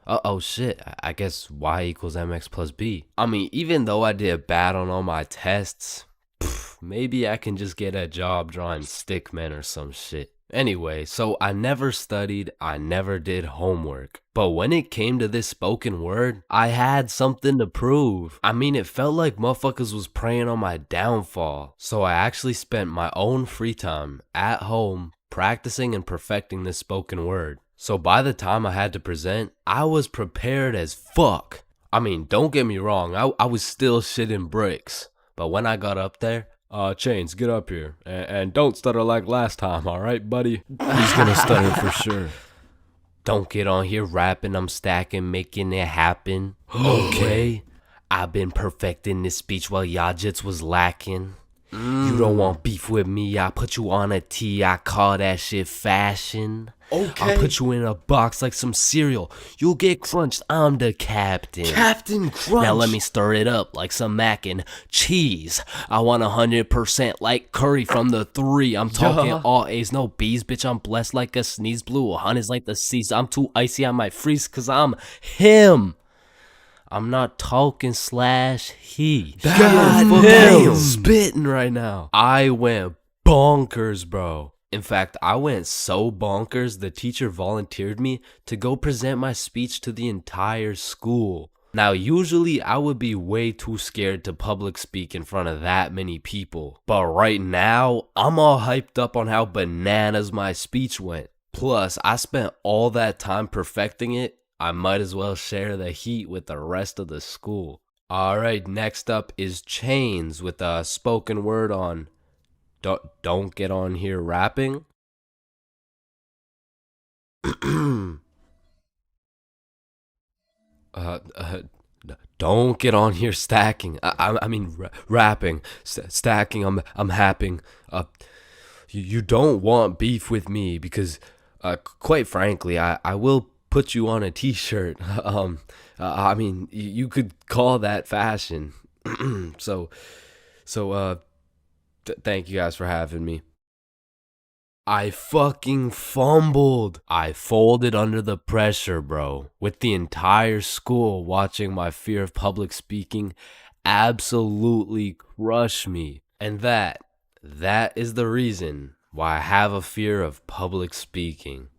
Oh shit, I guess y equals mx plus b. I mean, even though I did bad on all my tests, maybe I can just get a job drawing stickmen or some shit. Anyway, so I never studied, I never did homework. But when it came to this spoken word, I had something to prove. I mean, it felt like motherfuckers was preying on my downfall. So I actually spent my own free time at home practicing and perfecting this spoken word. So by the time I had to present, I was prepared as fuck. I mean, don't get me wrong, I was still shitting bricks. But when I got up there, Chains, get up here. And don't stutter like last time, alright, buddy? He's gonna stutter for sure. Don't get on here rapping, I'm stacking, making it happen. Okay? I've been perfecting this speech while y'all jits was lacking. You don't want beef with me, I put you on a tee, I call that shit fashion. Okay. I'll put you in a box like some cereal. You'll get crunched. I'm the captain. Captain Crunch. Now let me stir it up like some mac and cheese. I want 100% like curry from the 3. I'm talking all A's, no B's. Bitch, I'm blessed like a sneeze. Blue 100's like the seas. I'm too icy, I might freeze cause I'm him. I'm not talking slash he. God damn. Spitting right now. I went bonkers, bro. In fact, I went so bonkers, the teacher volunteered me to go present my speech to the entire school. Now, usually I would be way too scared to public speak in front of that many people. But right now, I'm all hyped up on how bananas my speech went. Plus, I spent all that time perfecting it. I might as well share the heat with the rest of the school. Alright, next up is Chains with a spoken word on Don't get on here rapping. Don't get on here stacking. I mean rapping. Stacking. I'm happing. You don't want beef with me because, quite frankly, I will put you on a t-shirt. I mean, you could call that fashion. So, thank you guys for having me. I fucking fumbled. I folded under the pressure, bro. With the entire school watching my fear of public speaking absolutely crush me. And that is the reason why I have a fear of public speaking.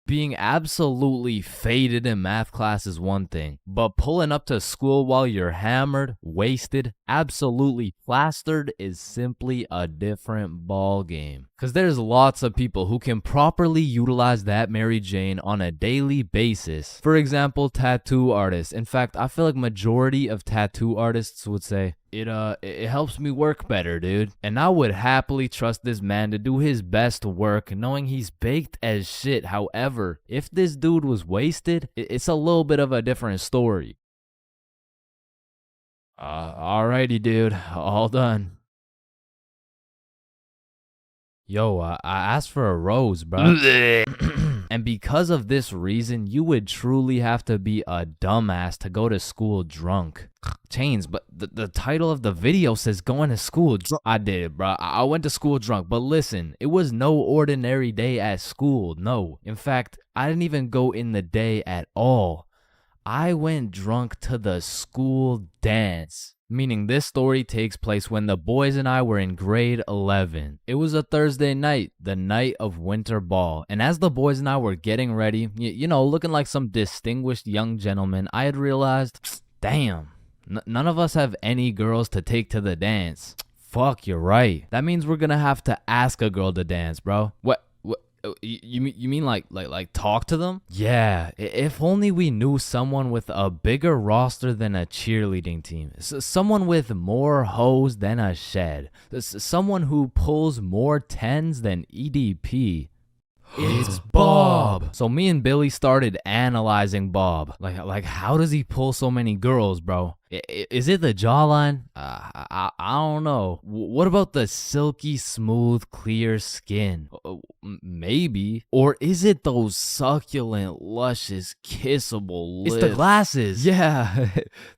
Being absolutely faded in math class is one thing, but pulling up to school while you're hammered, wasted, absolutely plastered is simply a different ball game. Cause there's lots of people who can properly utilize that Mary Jane on a daily basis. For example, tattoo artists. In fact, I feel like majority of tattoo artists would say, it helps me work better, dude. And I would happily trust this man to do his best work knowing he's baked as shit. However, if this dude was wasted, it's a little bit of a different story. Alrighty, dude. All done. Yo, I asked for a rose, bro. And because of this reason, you would truly have to be a dumbass to go to school drunk. Chains, but the title of the video says going to school drunk. I did, bro. I went to school drunk, but listen, it was no ordinary day at school. No. In fact, I didn't even go in the day at all. I went drunk to the school dance. Meaning this story takes place when the boys and I were in grade 11. It was a Thursday night, the night of winter ball. And as the boys and I were getting ready, you know, looking like some distinguished young gentlemen, I had realized, damn, none of us have any girls to take to the dance. Fuck, you're right. That means we're gonna have to ask a girl to dance, bro. What? You mean like talk to them? Yeah, if only we knew someone with a bigger roster than a cheerleading team. Someone with more hoes than a shed. Someone who pulls more tens than EDP. It's Bob. So me and Billy started analyzing Bob. Like how does he pull so many girls, bro? Is it the jawline? I don't know. What about the silky smooth clear skin? Maybe. Or is it those succulent luscious kissable lips? It's the glasses. Yeah,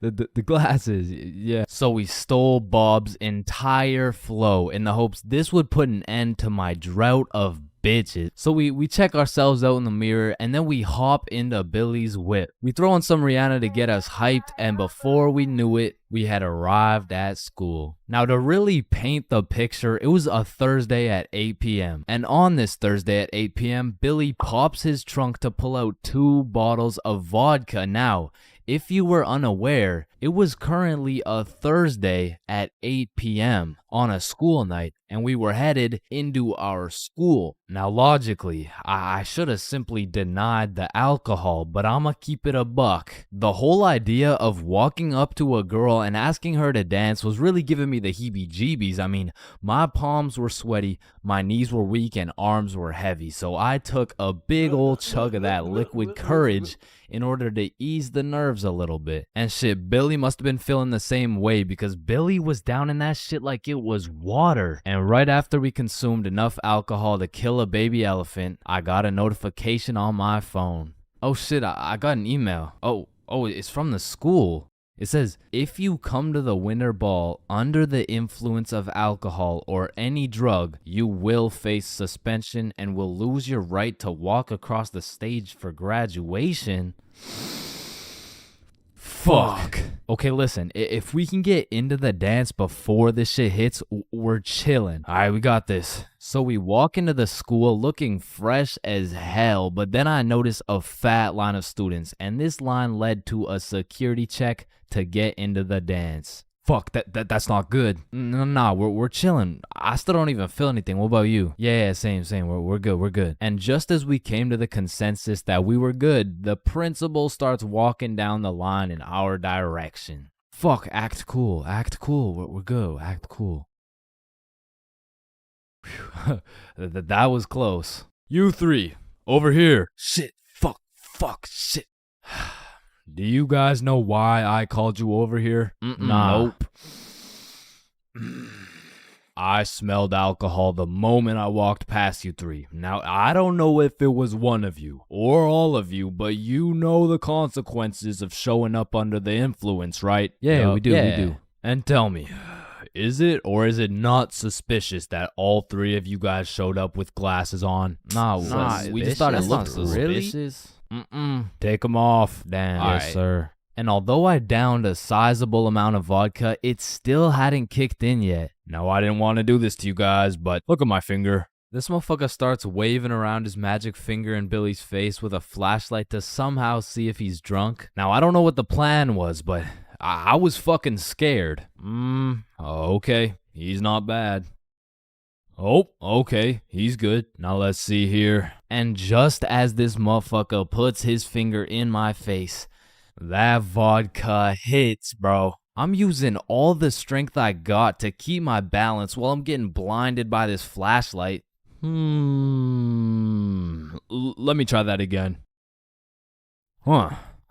the glasses. Yeah. So we stole Bob's entire flow in the hopes this would put an end to my drought of bitches. So we check ourselves out in the mirror and then we hop into Billy's whip. We throw on some Rihanna to get us hyped, and before we knew it, we had arrived at school. Now to really paint the picture, it was a Thursday at 8 p.m. And on this Thursday at 8 p.m., Billy pops his trunk to pull out 2 bottles of vodka. Now, if you were unaware, it was currently a Thursday at 8 p.m. on a school night, and we were headed into our school. Now, logically, I should have simply denied the alcohol, but I'ma keep it a buck. The whole idea of walking up to a girl and asking her to dance was really giving me the heebie-jeebies. I mean, my palms were sweaty, my knees were weak, and arms were heavy, so I took a big old chug of that liquid courage in order to ease the nerves a little bit. And shit, Billy must have been feeling the same way because Billy was down in that shit like it was water. And right after we consumed enough alcohol to kill a baby elephant, I got a notification on my phone. Oh shit, I got an email. Oh, it's from the school. It says, if you come to the winter ball under the influence of alcohol or any drug, you will face suspension and will lose your right to walk across the stage for graduation. Fuck. Okay, listen, if we can get into the dance before this shit hits, we're chilling. All right, we got this. So we walk into the school looking fresh as hell, but then I noticed a fat line of students, and this line led to a security check to get into the dance. Fuck, that's not good. Nah, we're chilling. I still don't even feel anything. What about you? Yeah, same. We're good. And just as we came to the consensus that we were good, the principal starts walking down the line in our direction. Fuck, act cool. We're good. Act cool. Whew. That was close. You three, over here. Shit, fuck, shit. Do you guys know why I called you over here? Nah. Nope. I smelled alcohol the moment I walked past you three. Now, I don't know if it was one of you or all of you, but you know the consequences of showing up under the influence, right? Yeah, we do. And tell me, is it or is it not suspicious that all three of you guys showed up with glasses on? Nah, we just thought it looked suspicious. Take them off. Damn. Yes, sir. And although I downed a sizable amount of vodka, it still hadn't kicked in yet. Now, I didn't want to do this to you guys, but look at my finger. This motherfucker starts waving around his magic finger in Billy's face with a flashlight to somehow see if he's drunk. Now, I don't know what the plan was, but I was fucking scared. Okay. He's not bad. Oh, okay, he's good. Now let's see here. And just as this motherfucker puts his finger in my face, that vodka hits, bro. I'm using all the strength I got to keep my balance while I'm getting blinded by this flashlight. Let me try that again.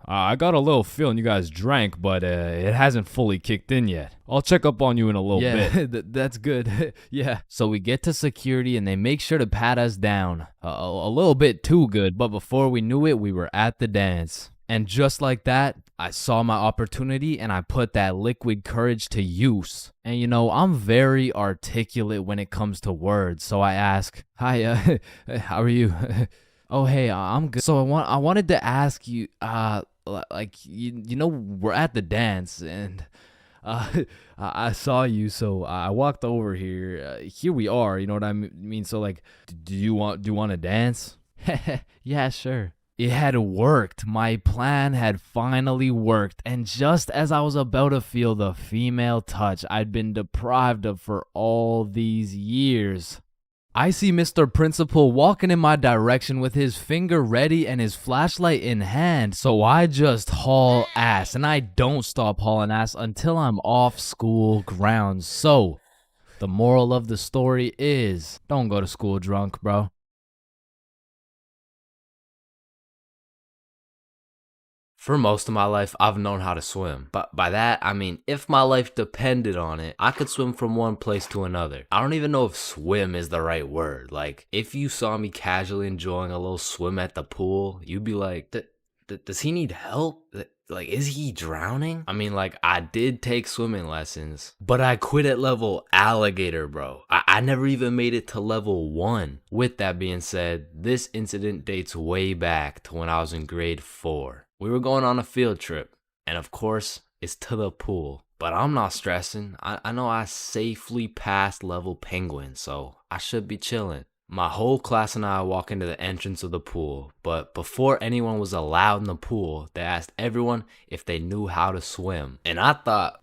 I got a little feeling you guys drank, but it hasn't fully kicked in yet. I'll check up on you in a little bit. Yeah, that's good. Yeah. So we get to security and they make sure to pat us down. A little bit too good, but before we knew it, we were at the dance. And just like that, I saw my opportunity and I put that liquid courage to use. And you know, I'm very articulate when it comes to words, so I ask, hi, how are you? Oh, hey, I'm good. So I wanted to ask you, like, you know, we're at the dance and I saw you, so I walked over here. Here we are, you know what I mean? So like, do you want to dance? Yeah, sure. It had worked. My plan had finally worked. And just as I was about to feel the female touch I'd been deprived of for all these years, I see Mr. Principal walking in my direction with his finger ready and his flashlight in hand. So I just haul ass, and I don't stop hauling ass until I'm off school grounds. So the moral of the story is, don't go to school drunk, bro. For most of my life, I've known how to swim. But by that, I mean, if my life depended on it, I could swim from one place to another. I don't even know if swim is the right word. Like, if you saw me casually enjoying a little swim at the pool, you'd be like, does he need help? Like, is he drowning? I mean, like, I did take swimming lessons, but I quit at level alligator, bro. I never even made it to level 1. With that being said, this incident dates way back to when I was in grade 4. We were going on a field trip, and of course, it's to the pool. But I'm not stressing. I know I safely passed level penguin, so I should be chilling. My whole class and I walk into the entrance of the pool, but before anyone was allowed in the pool, they asked everyone if they knew how to swim. And I thought,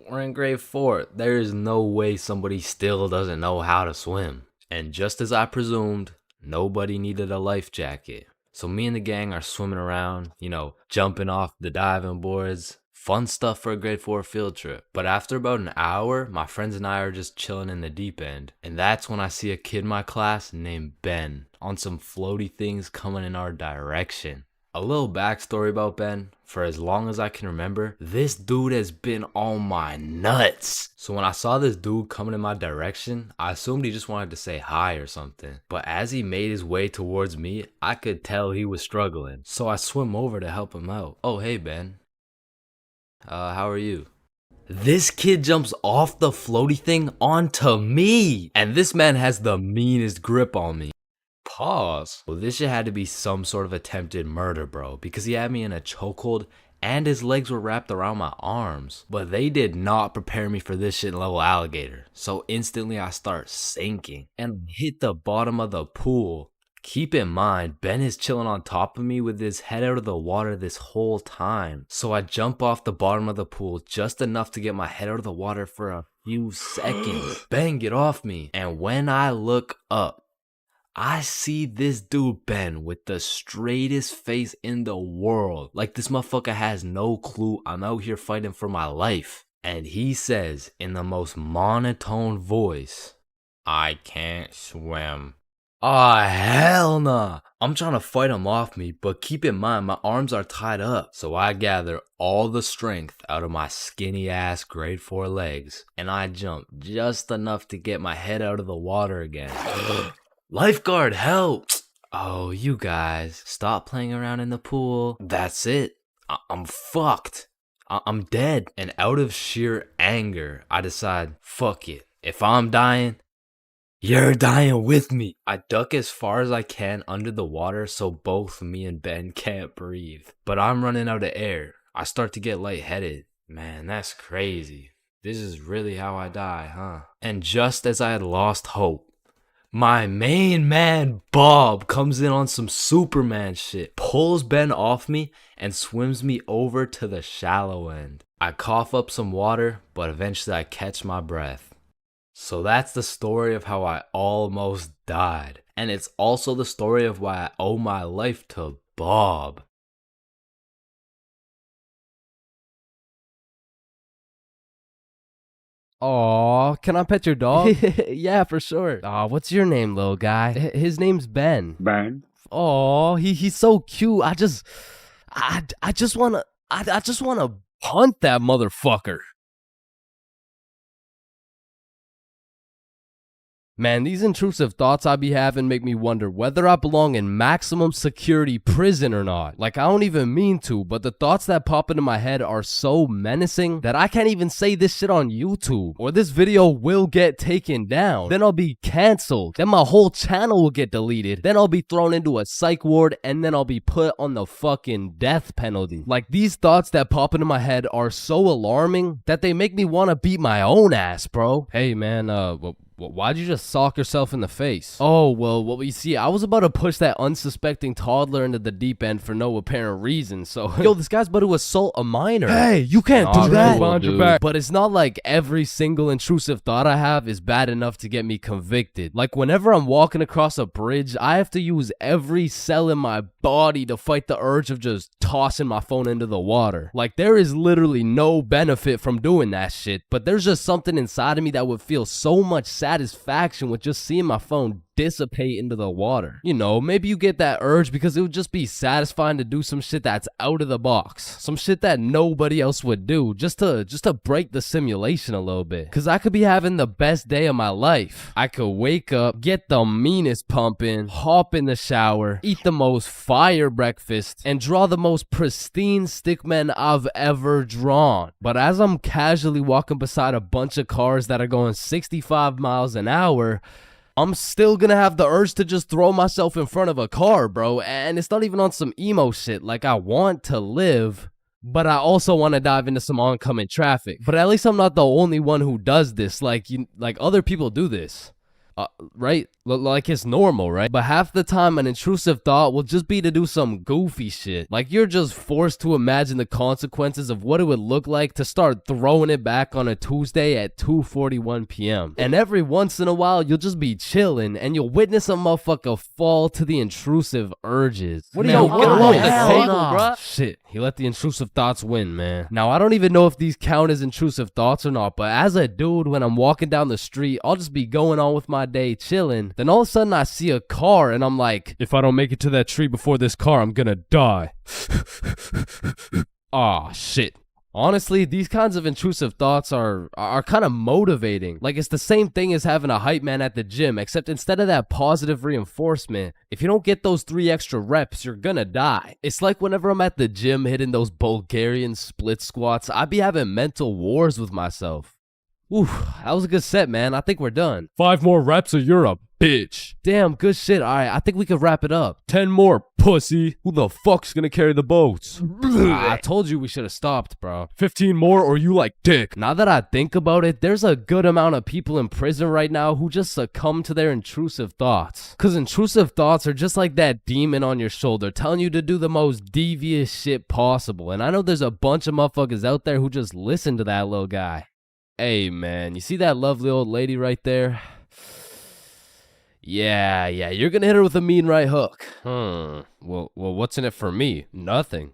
We're in grade 4. There is no way somebody still doesn't know how to swim. And just as I presumed, nobody needed a life jacket. So me and the gang are swimming around, jumping off the diving boards. Fun stuff for a grade 4 field trip. But after about an hour, my friends and I are just chilling in the deep end. And that's when I see a kid in my class named Ben on some floaty things coming in our direction. A little backstory about Ben. For as long as I can remember, this dude has been on my nuts. So when I saw this dude coming in my direction, I assumed he just wanted to say hi or something. But as he made his way towards me, I could tell he was struggling. So I swim over to help him out. Oh, hey, Ben. How are you? This kid jumps off the floaty thing onto me. And this man has the meanest grip on me. Pause. Well, this shit had to be some sort of attempted murder, bro, because he had me in a chokehold and his legs were wrapped around my arms. But they did not prepare me for this shit level alligator. So instantly I start sinking and hit the bottom of the pool. Keep in mind, Ben is chilling on top of me with his head out of the water this whole time. So I jump off the bottom of the pool just enough to get my head out of the water for a few seconds. Ben, get off me. And when I look up, I see this dude Ben with the straightest face in the world. Like this motherfucker has no clue I'm out here fighting for my life. And he says in the most monotone voice, "I can't swim." Oh, hell nah. I'm trying to fight him off me, but keep in mind my arms are tied up. So I gather all the strength out of my skinny ass grade 4 legs. And I jump just enough to get my head out of the water again. Lifeguard, help! Oh, you guys, stop playing around in the pool. That's it. I'm fucked. I'm dead. And out of sheer anger, I decide, fuck it. If I'm dying, you're dying with me. I duck as far as I can under the water so both me and Ben can't breathe. But I'm running out of air. I start to get lightheaded. Man, that's crazy. This is really how I die, huh? And just as I had lost hope, my main man, Bob, comes in on some Superman shit, pulls Ben off me, and swims me over to the shallow end. I cough up some water, but eventually I catch my breath. So that's the story of how I almost died. And it's also the story of why I owe my life to Bob. Aw, can I pet your dog? Yeah, for sure. Aw, what's your name, little guy? His name's Ben. Ben? Aw, he's so cute. I just wanna punt that motherfucker. Man, these intrusive thoughts I be having make me wonder whether I belong in maximum security prison or not. Like, I don't even mean to, but the thoughts that pop into my head are so menacing that I can't even say this shit on YouTube, or this video will get taken down. Then I'll be canceled. Then my whole channel will get deleted. Then I'll be thrown into a psych ward, and then I'll be put on the fucking death penalty. Like, these thoughts that pop into my head are so alarming that they make me want to beat my own ass, bro. Hey, man, why'd you just sock yourself in the face? Oh, well, you see, I was about to push that unsuspecting toddler into the deep end for no apparent reason, so... Yo, this guy's about to assault a minor. Hey, you can't do that! Cool, but it's not like every single intrusive thought I have is bad enough to get me convicted. Like, whenever I'm walking across a bridge, I have to use every cell in my body to fight the urge of just tossing my phone into the water. Like, there is literally no benefit from doing that shit, but there's just something inside of me that would feel so much satisfaction with just seeing my phone dissipate into the water. You know, maybe you get that urge because it would just be satisfying to do some shit that's out of the box. Some shit that nobody else would do just to break the simulation a little bit. Cause I could be having the best day of my life. I could wake up, get the meanest pump in, hop in the shower, eat the most fire breakfast, and draw the most pristine stickman I've ever drawn. But as I'm casually walking beside a bunch of cars that are going 65 miles an hour, I'm still gonna have the urge to just throw myself in front of a car, bro. And it's not even on some emo shit. Like, I want to live, but I also want to dive into some oncoming traffic. But at least I'm not the only one who does this. Like, other people do this, right? like it's normal, right? But half the time an intrusive thought will just be to do some goofy shit. Like you're just forced to imagine the consequences of what it would look like to start throwing it back on a Tuesday at 2:41 p.m. And every once in a while you'll just be chilling and you'll witness a motherfucker fall to the intrusive urges. What are you get along the table, no. bruh? Shit, he let the intrusive thoughts win, man. Now I don't even know if these count as intrusive thoughts or not, but as a dude, when I'm walking down the street, I'll just be going on with my day chilling. Then all of a sudden I see a car and I'm like, if I don't make it to that tree before this car, I'm gonna die. aw, shit. Honestly, these kinds of intrusive thoughts are kind of motivating. Like it's the same thing as having a hype man at the gym, except instead of that positive reinforcement, if you don't get those 3 extra reps, you're gonna die. It's like whenever I'm at the gym hitting those Bulgarian split squats, I be having mental wars with myself. Ooh, that was a good set, man. I think we're done. 5 more reps or you're a bitch. Damn, good shit. All right, I think we could wrap it up. 10 more, pussy. Who the fuck's gonna carry the boats? I told you we should have stopped, bro. 15 more or you like dick. Now that I think about it, there's a good amount of people in prison right now who just succumb to their intrusive thoughts. Cause intrusive thoughts are just like that demon on your shoulder telling you to do the most devious shit possible. And I know there's a bunch of motherfuckers out there who just listen to that little guy. Hey man, you see that lovely old lady right there? Yeah, you're gonna hit her with a mean right hook. Well, what's in it for me? Nothing.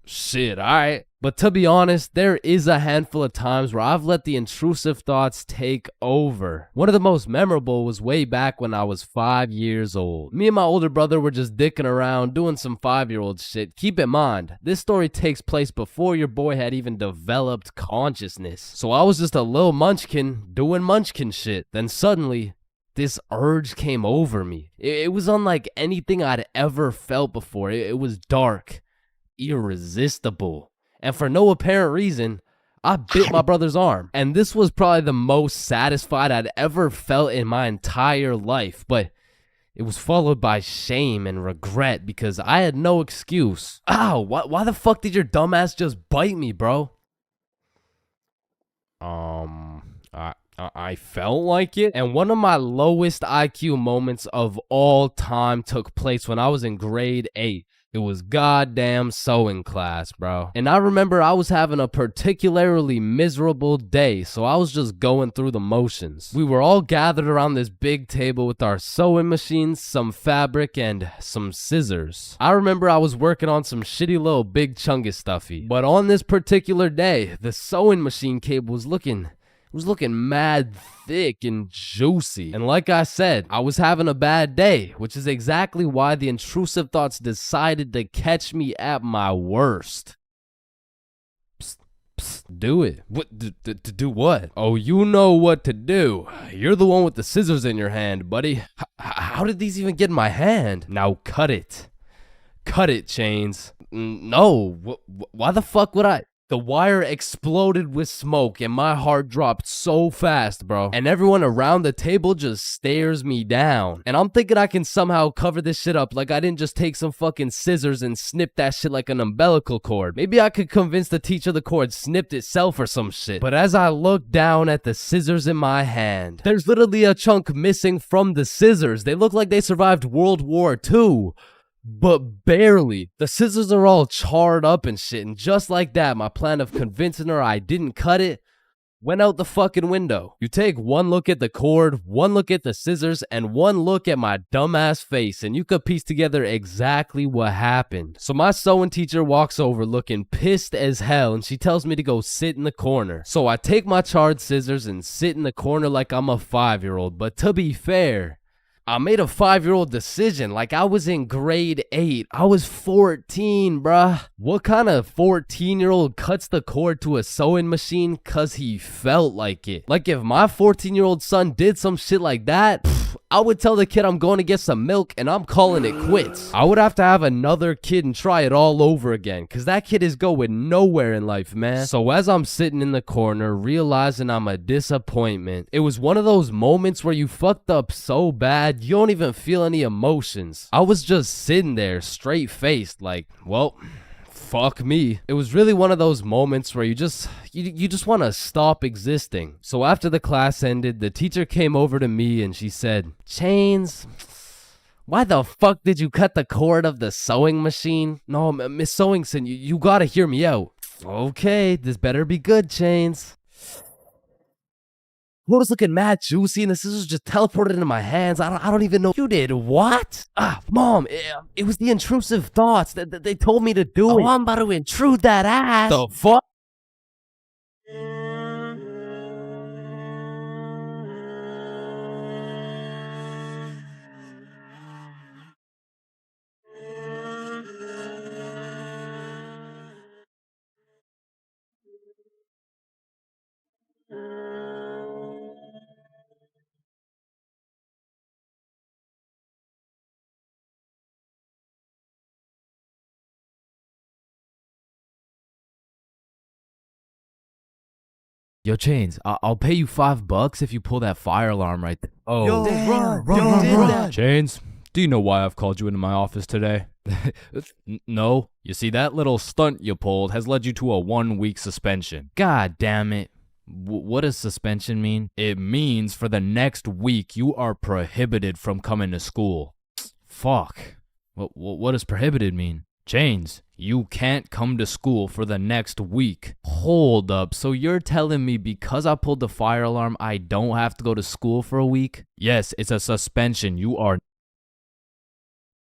Shit, alright. But to be honest, there is a handful of times where I've let the intrusive thoughts take over. One of the most memorable was way back when I was 5 years old. Me and my older brother were just dicking around, doing some 5-year-old shit. Keep in mind, this story takes place before your boy had even developed consciousness. So I was just a little munchkin doing munchkin shit. Then suddenly, this urge came over me. It was unlike anything I'd ever felt before. It was dark, irresistible. And for no apparent reason, I bit my brother's arm. And this was probably the most satisfied I'd ever felt in my entire life. But it was followed by shame and regret because I had no excuse. Ow, why the fuck did your dumbass just bite me, bro? I felt like it. And one of my lowest IQ moments of all time took place when I was in grade 8. It was goddamn sewing class, bro. And I remember I was having a particularly miserable day, so I was just going through the motions. We were all gathered around this big table with our sewing machines, some fabric, and some scissors. I remember I was working on some shitty little big chungus stuffy. But on this particular day, the sewing machine cable was looking mad thick and juicy. And like I said, I was having a bad day, which is exactly why the intrusive thoughts decided to catch me at my worst. Psst, do it. What? To do what? Oh, you know what to do. You're the one with the scissors in your hand, buddy. How did these even get in my hand? Now cut it. Cut it, Chains. No. Why the fuck would I? The wire exploded with smoke and my heart dropped so fast, bro. And everyone around the table just stares me down. And I'm thinking I can somehow cover this shit up like I didn't just take some fucking scissors and snip that shit like an umbilical cord. Maybe I could convince the teacher the cord snipped itself or some shit. But as I look down at the scissors in my hand, there's literally a chunk missing from the scissors. They look like they survived World War II. But barely. The scissors are all charred up and shit, and just like that, my plan of convincing her I didn't cut it went out the fucking window. You take one look at the cord, one look at the scissors, and one look at my dumbass face, and you could piece together exactly what happened. So my sewing teacher walks over looking pissed as hell, and she tells me to go sit in the corner. So I take my charred scissors and sit in the corner like I'm a 5-year-old, but to be fair, I made a 5-year-old decision like I was in grade 8. I was 14, bruh. What kind of 14-year-old cuts the cord to a sewing machine cause he felt like it? Like if my 14-year-old son did some shit like that, I would tell the kid I'm going to get some milk and I'm calling it quits. I would have to have another kid and try it all over again cause that kid is going nowhere in life, man. So as I'm sitting in the corner realizing I'm a disappointment, it was one of those moments where you fucked up so bad you don't even feel any emotions. I was just sitting there straight faced like, well, fuck me. It was really one of those moments where you just want to stop existing. So after the class ended, the teacher came over to me and she said, Chains, why the fuck did you cut the cord of the sewing machine? No, Miss Sewingson, you gotta hear me out. Okay, this better be good, Chains. What was looking mad juicy and the scissors just teleported into my hands. I don't even know. You did what? Mom, it was the intrusive thoughts that they told me to do it. I'm about to intrude that ass. The fuck? Yo, Chains, I'll pay you $5 if you pull that fire alarm right there. Oh, Yo, damn, run. Chains, do you know why I've called you into my office today? No. You see, that little stunt you pulled has led you to a 1-week suspension. God damn it. What does suspension mean? It means for the next week you are prohibited from coming to school. Fuck. What does prohibited mean? Chains, you can't come to school for the next week. Hold up, so you're telling me because I pulled the fire alarm, I don't have to go to school for a week? Yes, it's a suspension. You are...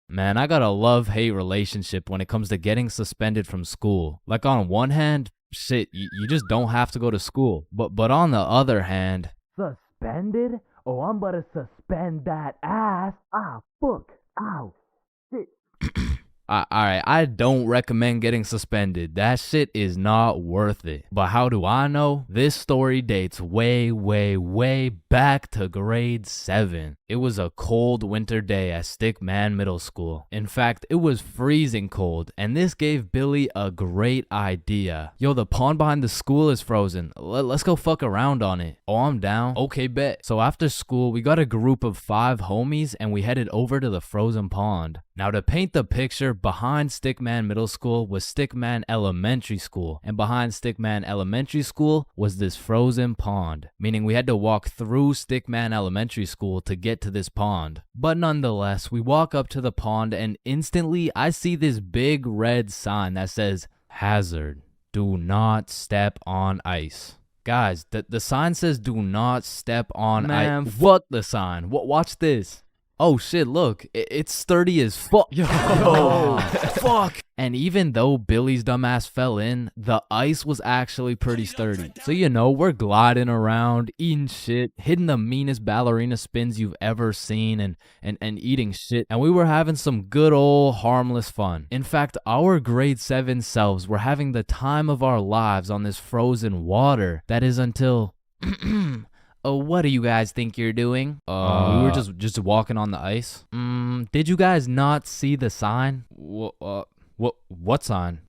Man, I got a love-hate relationship when it comes to getting suspended from school. Like on one hand, shit, you just don't have to go to school. But on the other hand... Suspended? Oh, I'm about to suspend that ass. Fuck. Ow. Shit. Alright, I don't recommend getting suspended. That shit is not worth it. But how do I know? This story dates way, way, way back to grade 7. It was a cold winter day at Stickman Middle School. In fact, it was freezing cold, and this gave Billy a great idea. Yo, the pond behind the school is frozen. Let's go fuck around on it. Oh, I'm down. Okay, bet. So after school, we got a group of 5 homies, and we headed over to the frozen pond. Now, to paint the picture, behind Stickman Middle School was Stickman Elementary School, and behind Stickman Elementary School was this frozen pond, meaning we had to walk through Stickman Elementary School to get to this pond. But nonetheless, we walk up to the pond and instantly I see this big red sign that says, "Hazard, do not step on ice." Guys, the sign says do not step on ice. Man, fuck the sign. Watch this. Oh shit, look, it's sturdy as fuck. Yo, fuck. And even though Billy's dumbass fell in, the ice was actually pretty sturdy. So you know, we're gliding around, eating shit, hitting the meanest ballerina spins you've ever seen, and eating shit. And we were having some good old harmless fun. In fact, our grade 7 selves were having the time of our lives on this frozen water. That is until... Oh, what do you guys think you're doing? We were just walking on the ice. Did you guys not see the sign? What sign?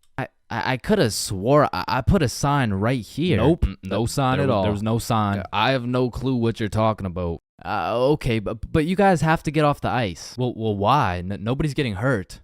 I could have swore I put a sign right here. Nope, no sign at all. There was no sign. I have no clue what you're talking about. Okay, but you guys have to get off the ice. Well, why? Nobody's getting hurt.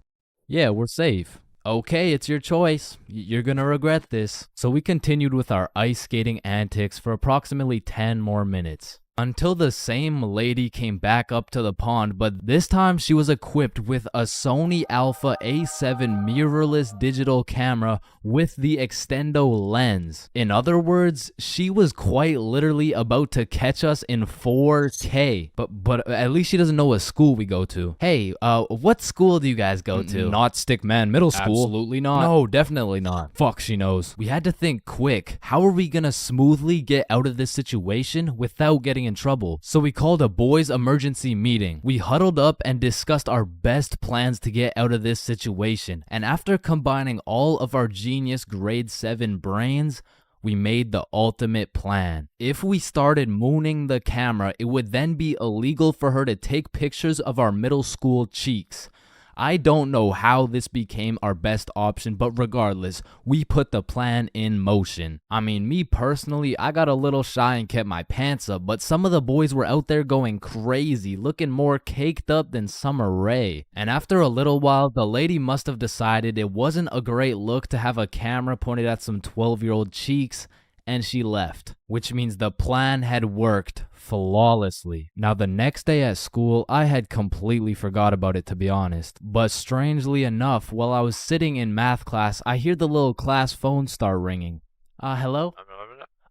Yeah, we're safe. Okay, it's your choice. You're gonna regret this. So we continued with our ice skating antics for approximately 10 more minutes. Until the same lady came back up to the pond, but this time she was equipped with a Sony Alpha A7 mirrorless digital camera with the extendo lens. In other words, she was quite literally about to catch us in 4K. But at least she doesn't know what school we go to. Hey, what school do you guys go to? Not Stickman Middle School. Absolutely not. No, definitely not. Fuck, she knows. We had to think quick. How are we gonna smoothly get out of this situation without getting in trouble? So we called a boys emergency meeting. We huddled up and discussed our best plans to get out of this situation. And after combining all of our genius grade 7 brains, we made the ultimate plan. If we started mooning the camera, it would then be illegal for her to take pictures of our middle school cheeks. I don't know how this became our best option, but regardless, we put the plan in motion. I mean, me personally, I got a little shy and kept my pants up, but some of the boys were out there going crazy, looking more caked up than Summer Rae. And after a little while, the lady must have decided it wasn't a great look to have a camera pointed at some 12-year-old cheeks, and she left, which means the plan had worked flawlessly. Now, the next day at school, I had completely forgot about it, to be honest. But strangely enough, while I was sitting in math class, I hear the little class phone start ringing. Hello?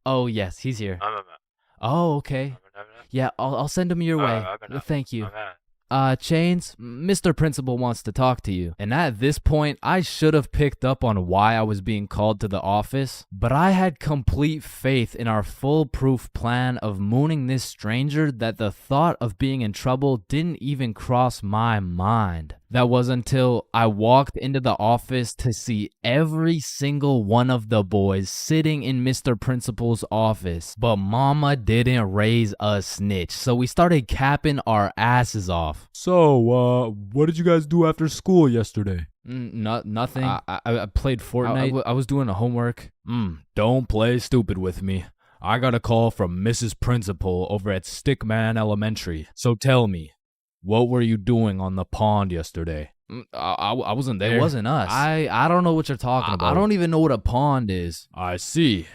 Oh, yes, he's here. Oh, okay. Yeah, I'll send him your way. Thank you. Chains, Mr. Principal wants to talk to you. And at this point, I should have picked up on why I was being called to the office, but I had complete faith in our foolproof plan of mooning this stranger that the thought of being in trouble didn't even cross my mind. That was until I walked into the office to see every single one of the boys sitting in Mr. Principal's office. But mama didn't raise a snitch, so we started capping our asses off. So, what did you guys do after school yesterday? Nothing. I played Fortnite. I was doing the homework. Don't play stupid with me. I got a call from Mrs. Principal over at Stickman Elementary. So tell me, what were you doing on the pond yesterday? I wasn't there. It wasn't us. I don't know what you're talking about. I don't even know what a pond is. I see.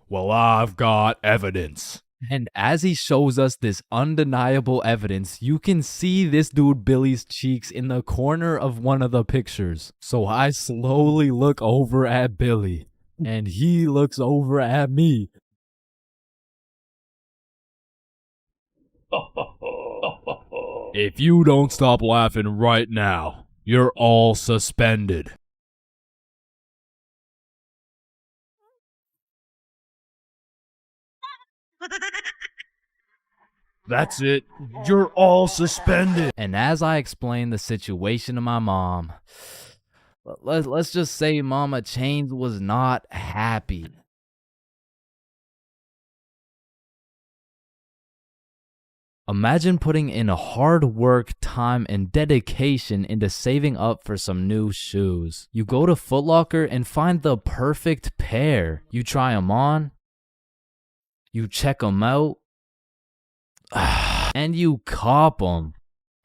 Well, I've got evidence. And as he shows us this undeniable evidence, you can see this dude Billy's cheeks in the corner of one of the pictures. So I slowly look over at Billy, and he looks over at me. If you don't stop laughing right now, you're all suspended. That's it. You're all suspended. And as I explained the situation to my mom, let's just say Mama Chains was not happy. Imagine putting in hard work, time, and dedication into saving up for some new shoes. You go to Foot Locker and find the perfect pair. You try them on, you check them out, and you cop them.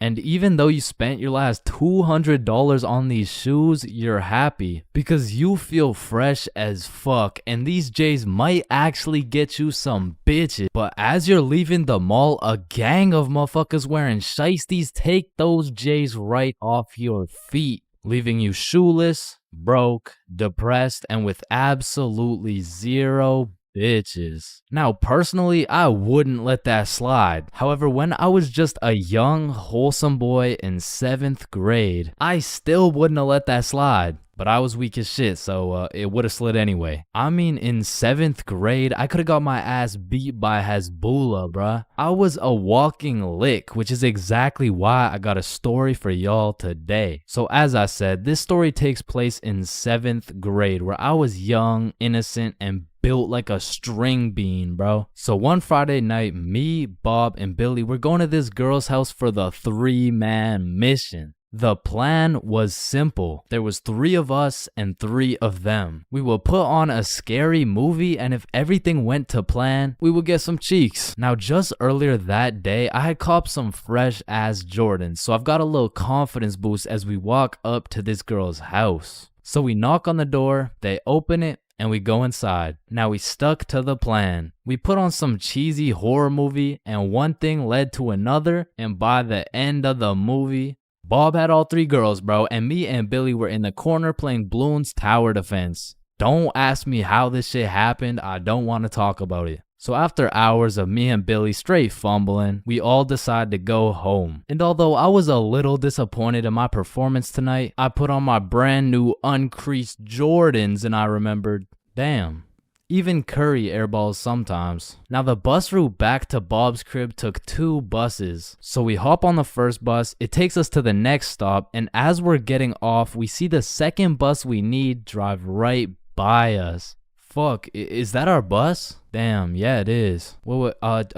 And even though you spent your last $200 on these shoes, you're happy because you feel fresh as fuck, and these J's might actually get you some bitches. But as you're leaving the mall, a gang of motherfuckers wearing shiesties take those J's right off your feet, leaving you shoeless, broke, depressed, and with absolutely zero bitches. Now, personally, I wouldn't let that slide. However, when I was just a young, wholesome boy in 7th grade, I still wouldn't have let that slide. But I was weak as shit, so it would have slid anyway. I mean, in 7th grade, I could have got my ass beat by Hasbullah, bruh. I was a walking lick, which is exactly why I got a story for y'all today. So as I said, this story takes place in 7th grade, where I was young, innocent, and built like a string bean, bro. So one Friday night, me, Bob, and Billy were going to this girl's house for the 3-man mission. The plan was simple. There was 3 of us and 3 of them. We would put on a scary movie, and if everything went to plan, we would get some cheeks. Now, just earlier that day, I had copped some fresh ass Jordans, so I've got a little confidence boost as we walk up to this girl's house. So we knock on the door, they open it, and we go inside. Now we stuck to the plan. We put on some cheesy horror movie, and one thing led to another, and by the end of the movie, Bob had all 3 girls, bro, and me and Billy were in the corner playing Bloons Tower Defense. Don't ask me how this shit happened, I don't want to talk about it. So after hours of me and Billy straight fumbling, we all decided to go home. And although I was a little disappointed in my performance tonight, I put on my brand new uncreased Jordans and I remembered, damn, even Curry airballs sometimes. Now the bus route back to Bob's crib took 2 buses. So we hop on the first bus, it takes us to the next stop, and as we're getting off, we see the second bus we need drive right by us. Fuck, is that our bus? Damn, yeah it is. Wait,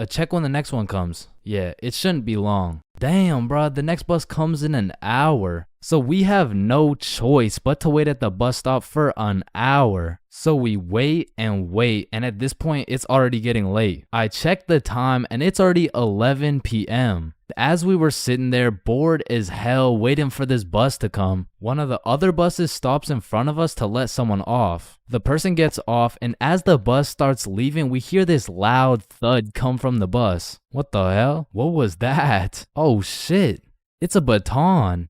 check when the next one comes. Yeah, it shouldn't be long. Damn, bruh, the next bus comes in an hour. So we have no choice but to wait at the bus stop for an hour. So we wait, and at this point, it's already getting late. I checked the time, and it's already 11 p.m. As we were sitting there, bored as hell, waiting for this bus to come, one of the other buses stops in front of us to let someone off. The person gets off, and as the bus starts leaving, we hear this loud thud come from the bus. What the hell? What was that? Oh shit, it's a baton.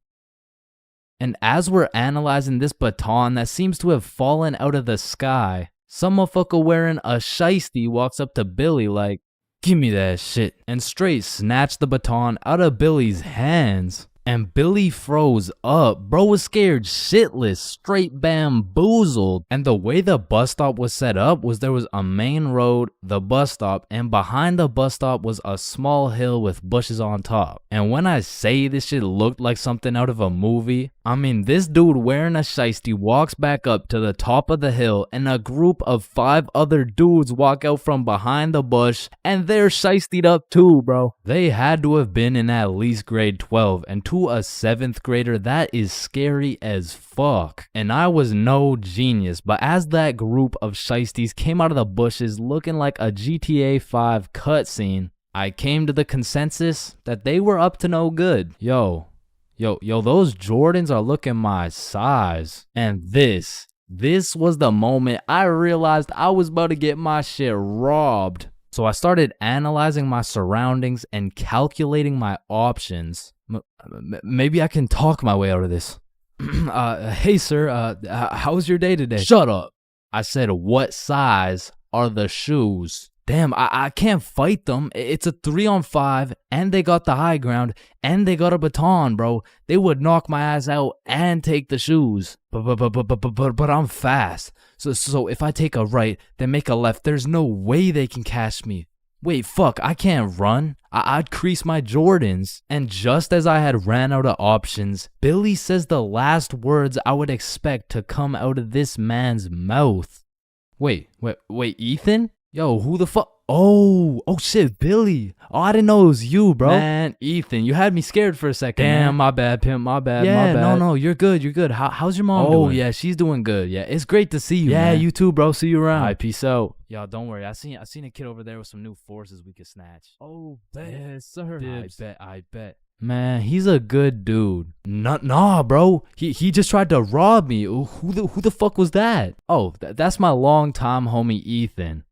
And as we're analyzing this baton that seems to have fallen out of the sky, some motherfucker wearing a shiesty walks up to Billy like, "Give me that shit," and straight snatched the baton out of Billy's hands. And Billy froze up. Bro was scared shitless, straight bamboozled. And the way the bus stop was set up was there was a main road, the bus stop, and behind the bus stop was a small hill with bushes on top. And when I say this shit looked like something out of a movie, I mean this dude wearing a shiesty walks back up to the top of the hill and a group of 5 other dudes walk out from behind the bush and they're shiestied up too, bro. They had to have been in at least grade 12, and to a 7th grader, that is scary as fuck. And I was no genius, but as that group of shiesties came out of the bushes looking like a GTA 5 cutscene, I came to the consensus that they were up to no good. Yo, those Jordans are looking my size. And this was the moment I realized I was about to get my shit robbed. So I started analyzing my surroundings and calculating my options. Maybe I can talk my way out of this. Hey sir, how was your day today? Shut up. I said, what size are the shoes? Damn, I can't fight them. It's a 3-on-5, and they got the high ground, and they got a baton, bro. They would knock my ass out and take the shoes. But I'm fast. So if I take a right, then make a left, there's no way they can catch me. Wait, fuck, I can't run. I'd crease my Jordans. And just as I had ran out of options, Billy says the last words I would expect to come out of this man's mouth. Wait, Ethan? Yo, who the fuck? Oh shit, Billy. Oh, I didn't know it was you, bro. Man, Ethan, you had me scared for a second. Damn, man. My bad, pimp, my bad, my bad. No, you're good. How's your mom doing? Oh, yeah, she's doing good. Yeah, it's great to see you, man. Yeah, you too, bro. See you around. All right, peace out. Y'all, don't worry. I seen a kid over there with some new forces we could snatch. Oh, bet. Yes, sir. I bet. Man, he's a good dude. Nah, bro. He just tried to rob me. Who the fuck was that? Oh, that's my longtime homie Ethan.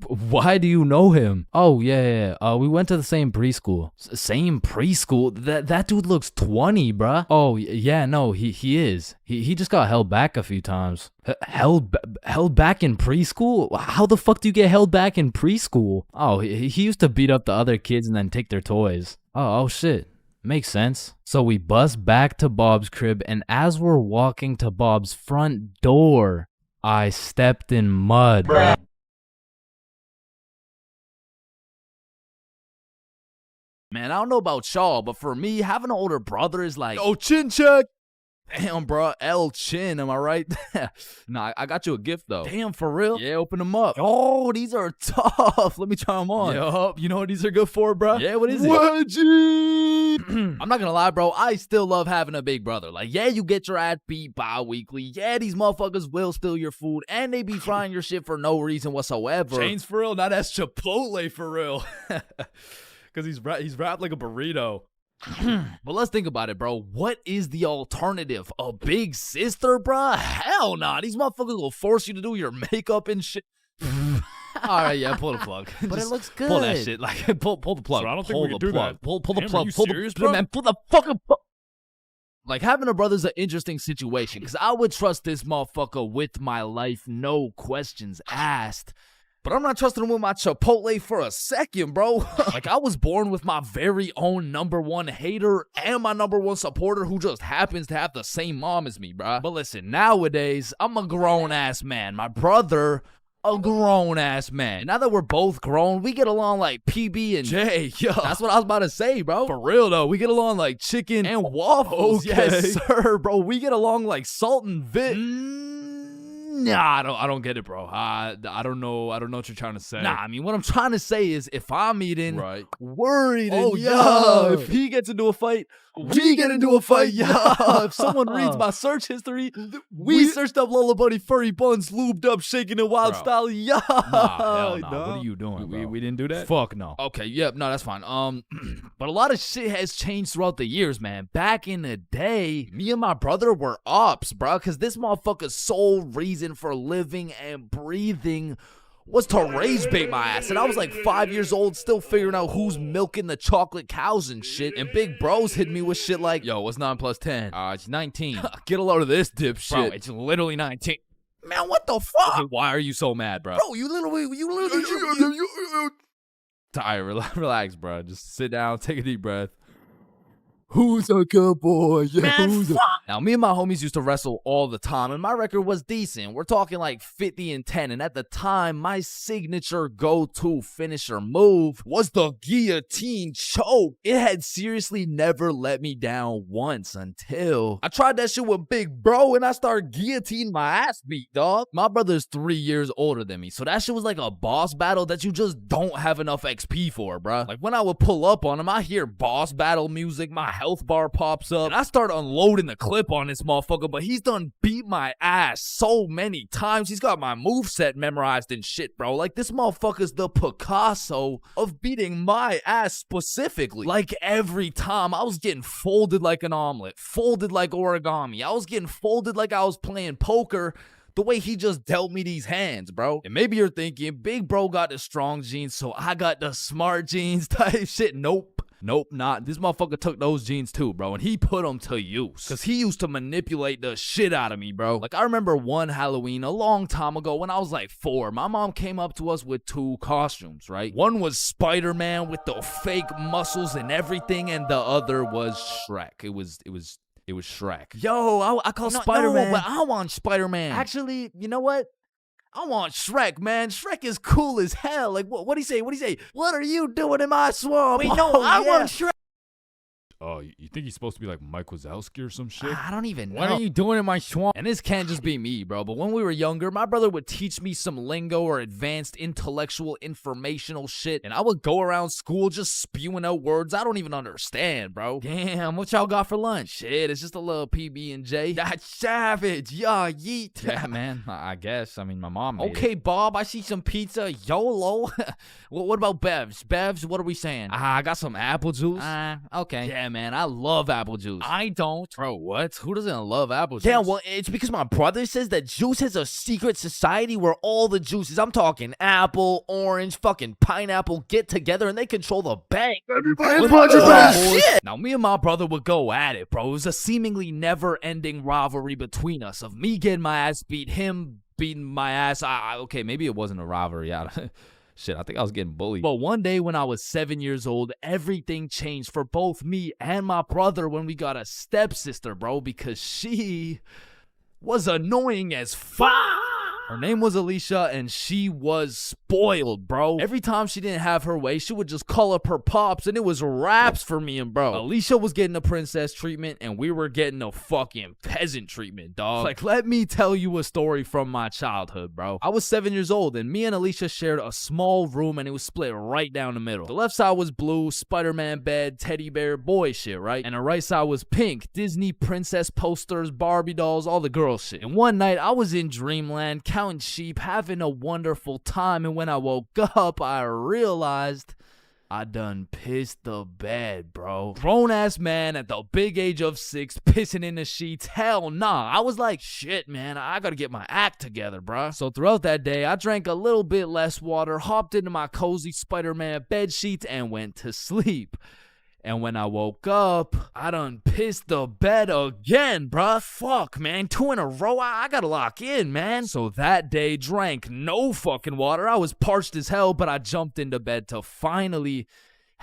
Why do you know him? Oh, yeah. We went to the same preschool. Same preschool? That dude looks 20, bruh. Oh, yeah, no, he is. He just got held back a few times. Held back in preschool? How the fuck do you get held back in preschool? Oh, he used to beat up the other kids and then take their toys. Oh shit. Makes sense. So we bust back to Bob's crib, and as we're walking to Bob's front door, I stepped in mud. Bruh. Man, I don't know about y'all, but for me, having an older brother is like, oh, chin check. Damn, bro, L chin, am I right? Nah, I got you a gift, though. Damn, for real? Yeah, open them up. Oh, these are tough. Let me try them on. Yup, you know what these are good for, bro? Yeah, what is it? Wedgie! I'm not gonna lie, bro, I still love having a big brother. Like, yeah, you get your ass beat bi-weekly. Yeah, these motherfuckers will steal your food, and they be frying your shit for no reason whatsoever. ChainsFR, not as Chipotle for real. Because he's wrapped like a burrito. But let's think about it, bro. What is the alternative? A big sister, bro? Hell nah. These motherfuckers will force you to do your makeup and shit. All right, yeah, pull the plug. But it looks good. Pull that shit. Like, pull the plug. So I don't think we can do that. Pull the Damn, plug. are you Pull serious, the bro? man. Pull the fucking plug. Like, having a brother's an interesting situation, because I would trust this motherfucker with my life, no questions asked. But I'm not trusting him with my Chipotle for a second, bro. Like, I was born with my very own #1 hater and my #1 supporter who just happens to have the same mom as me, bro. But listen, nowadays, I'm a grown-ass man. My brother, a grown-ass man. Now that we're both grown, we get along like PB and J. Yo, that's what I was about to say, bro. For real, though, we get along like chicken and waffles. Okay. Yes, sir, bro. We get along like Salt and Vic. Nah, I don't get it, bro. I don't know what you're trying to say. Nah, I mean, what I'm trying to say is if I'm eating worried and if he gets into a fight, we get into a fight, if someone reads my search history, we searched up Lola Bunny furry buns, lubed up, shaking it wild style, Nah, hell nah. No. What are you doing, we didn't do that? Fuck no. Okay, yep, no, that's fine. But a lot of shit has changed throughout the years, man. Back in the day, me and my brother were ops, bro, because this motherfucker's sole reason for living and breathing was to rage bait my ass. And I was like 5 years old, still figuring out who's milking the chocolate cows and shit. And big bros hit me with shit like, yo, what's 9 plus 10? It's 19. Get a load of this dipshit. Bro, it's literally 19. Man, what the fuck? Okay, why are you so mad, bro? Bro, you literally. Alright, relax, bro. Just sit down, take a deep breath. Who's a good boy? Yeah, man, fuck. Now, me and my homies used to wrestle all the time, and my record was decent. We're talking like 50-10, and at the time, my signature go-to finisher move was the guillotine choke. It had seriously never let me down once until I tried that shit with Big Bro, and I started guillotining my ass beat, dog. My brother's 3 years older than me, so that shit was like a boss battle that you just don't have enough XP for, bruh. Like, when I would pull up on him, I hear boss battle music, my health bar pops up, and I start unloading the clip on this motherfucker, but he's done beat my ass so many times. He's got my moveset memorized and shit, bro. Like, this motherfucker's the Picasso of beating my ass specifically. Like, every time, I was getting folded like an omelet, folded like origami. I was getting folded like I was playing poker, the way he just dealt me these hands, bro. And maybe you're thinking, Big Bro got the strong genes, so I got the smart genes type shit. Nope, not. This motherfucker took those genes too, bro, and he put them to use. Because he used to manipulate the shit out of me, bro. Like, I remember one Halloween a long time ago when I was like 4. My mom came up to us with 2 costumes, right? One was Spider-Man with the fake muscles and everything, and the other was Shrek. It was Shrek. Yo, I call Spider-Man. No, but I want Spider-Man. Actually, you know what? I want Shrek, man. Shrek is cool as hell. Like, what'd he say? What are you doing in my swamp? Wait, no, I want Shrek. Oh, you think he's supposed to be like Mike Wazowski or some shit? I don't even know. What are you doing in my swamp? And this can't just be me, bro. But when we were younger, my brother would teach me some lingo or advanced intellectual informational shit. And I would go around school just spewing out words I don't even understand, bro. Damn, what y'all got for lunch? Shit, it's just a little PB&J. That's savage. Yeah, yeet. Yeah, man, I guess. I mean, my mom made it. Bob, I see some pizza. YOLO. What about Bevs? Bevs, what are we saying? I got some apple juice. Okay. Yeah, man, I love apple juice. I don't. Bro, what? Who doesn't love apple juice? Yeah, well, it's because my brother says that juice has a secret society where all the juices, I'm talking apple, orange, fucking pineapple, get together and they control the bank. Shit! Now, me and my brother would go at it, bro. It was a seemingly never-ending rivalry between us of me getting my ass beat, him beating my ass. Okay, maybe it wasn't a rivalry. Shit, I think I was getting bullied. But one day when I was 7 years old, everything changed for both me and my brother when we got a stepsister, bro, because she was annoying as fuck. Her name was Alicia, and she was spoiled, bro. Every time she didn't have her way, she would just call up her pops, and it was raps for me and bro. Alicia was getting the princess treatment, and we were getting the fucking peasant treatment, dog. Like, let me tell you a story from my childhood, bro. I was 7 years old, and me and Alicia shared a small room, and it was split right down the middle. The left side was blue, Spider-Man bed, teddy bear, boy shit, right? And the right side was pink, Disney princess posters, Barbie dolls, all the girl shit. And one night, I was in dreamland, counting sheep, having a wonderful time, and when I woke up, I realized I done pissed the bed, bro. Grown-ass man at the big age of 6 pissing in the sheets. Hell nah. I was like, shit, man, I gotta get my act together, bro. So throughout that day, I drank a little bit less water, hopped into my cozy Spider-Man bed sheets, and went to sleep. And when I woke up, I done pissed the bed again, bruh. Fuck, man. 2 in a row. I gotta lock in, man. So that day, drank no fucking water. I was parched as hell, but I jumped into bed to finally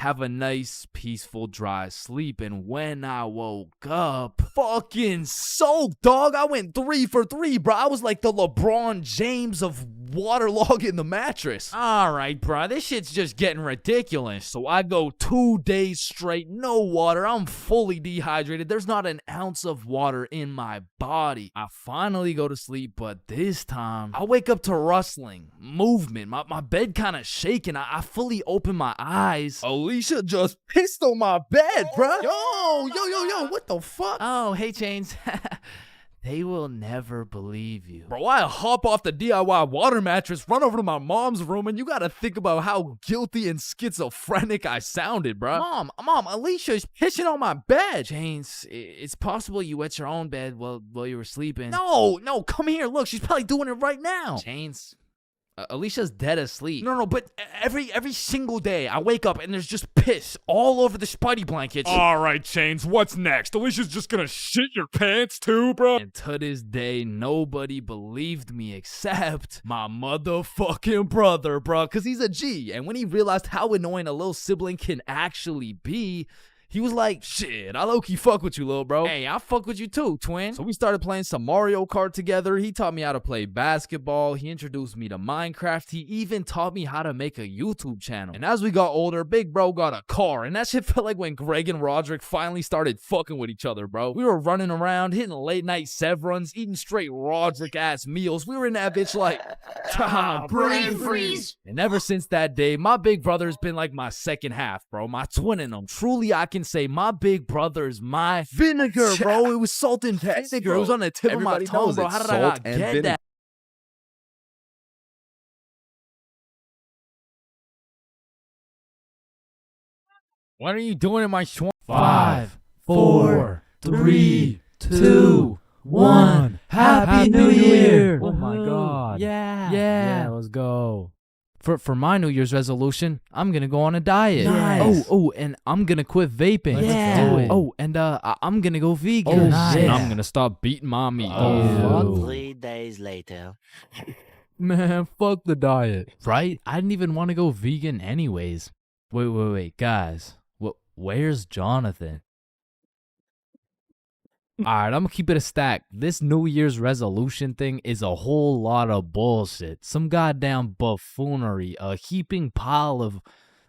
have a nice, peaceful, dry sleep. And when I woke up, fucking soaked, dog. I went 3 for 3, bro. I was like the LeBron James of waterlogging the mattress. All right, bro, this shit's just getting ridiculous. So I go 2 days straight, no water. I'm fully dehydrated. There's not an ounce of water in my body. I finally go to sleep, but this time I wake up to rustling, movement. My bed kind of shaking. I fully open my eyes. Alicia just pissed on my bed, bro. Yo, what the fuck? Oh, hey, Chains. They will never believe you. Bro, I hop off the DIY water mattress, run over to my mom's room, and you gotta think about how guilty and schizophrenic I sounded, bro. Mom, Alicia's pissing on my bed. Chains, it's possible you wet your own bed while you were sleeping. No, come here. Look, she's probably doing it right now. Chains. Alicia's dead asleep. No, but every single day I wake up and there's just piss all over the Spidey blankets. All right, Chains, what's next? Alicia's just gonna shit your pants too, bro? And to this day, nobody believed me except my motherfucking brother, bro, because he's a G. And when he realized how annoying a little sibling can actually be, he was like, shit, I low-key fuck with you, little bro. Hey, I fuck with you too, twin. So we started playing some Mario Kart together. He taught me how to play basketball. He introduced me to Minecraft. He even taught me how to make a YouTube channel. And as we got older, big bro got a car. And that shit felt like when Greg and Roderick finally started fucking with each other, bro. We were running around, hitting late-night Sevruns, eating straight Roderick-ass meals. We were in that bitch like, brain freeze. And ever since that day, my big brother's been like my second half, bro. My twin in him. Truly, I can say my big brother's my vinegar, bro. It was salt and vinegar. It was on the tip of my tongue, bro. How did I not get that? What are you doing in my schwa? 5, 4, 3, 2, 1. Happy New Year! Oh my God. Yeah, let's go. For my New Year's resolution, I'm gonna go on a diet. Nice. Oh, and I'm gonna quit vaping. Let's do it. Oh, and I'm gonna go vegan. Oh, nice. And I'm gonna stop beating mommy. 3 days later. Man, fuck the diet. Right? I didn't even want to go vegan anyways. Wait, guys. Where's Jonathan? Alright, I'm gonna keep it a stack. This New Year's resolution thing is a whole lot of bullshit. Some goddamn buffoonery. A heaping pile of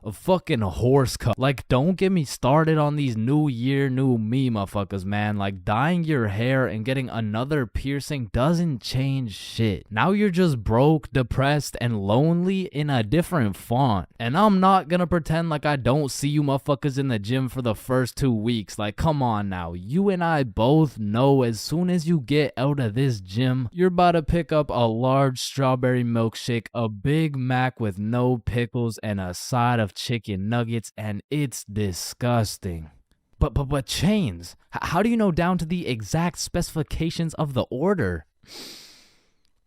fucking horse cup. Like, don't get me started on these New Year, new me motherfuckers, man. Like, dyeing your hair and getting another piercing doesn't change shit. Now you're just broke, depressed, and lonely in a different font. And I'm not gonna pretend like I don't see you motherfuckers in the gym for the first 2 weeks. Like, come on now. You and I both know as soon as you get out of this gym, you're about to pick up a large strawberry milkshake, a Big Mac with no pickles, and a side of chicken nuggets, and it's disgusting. But Chains, how do you know down to the exact specifications of the order?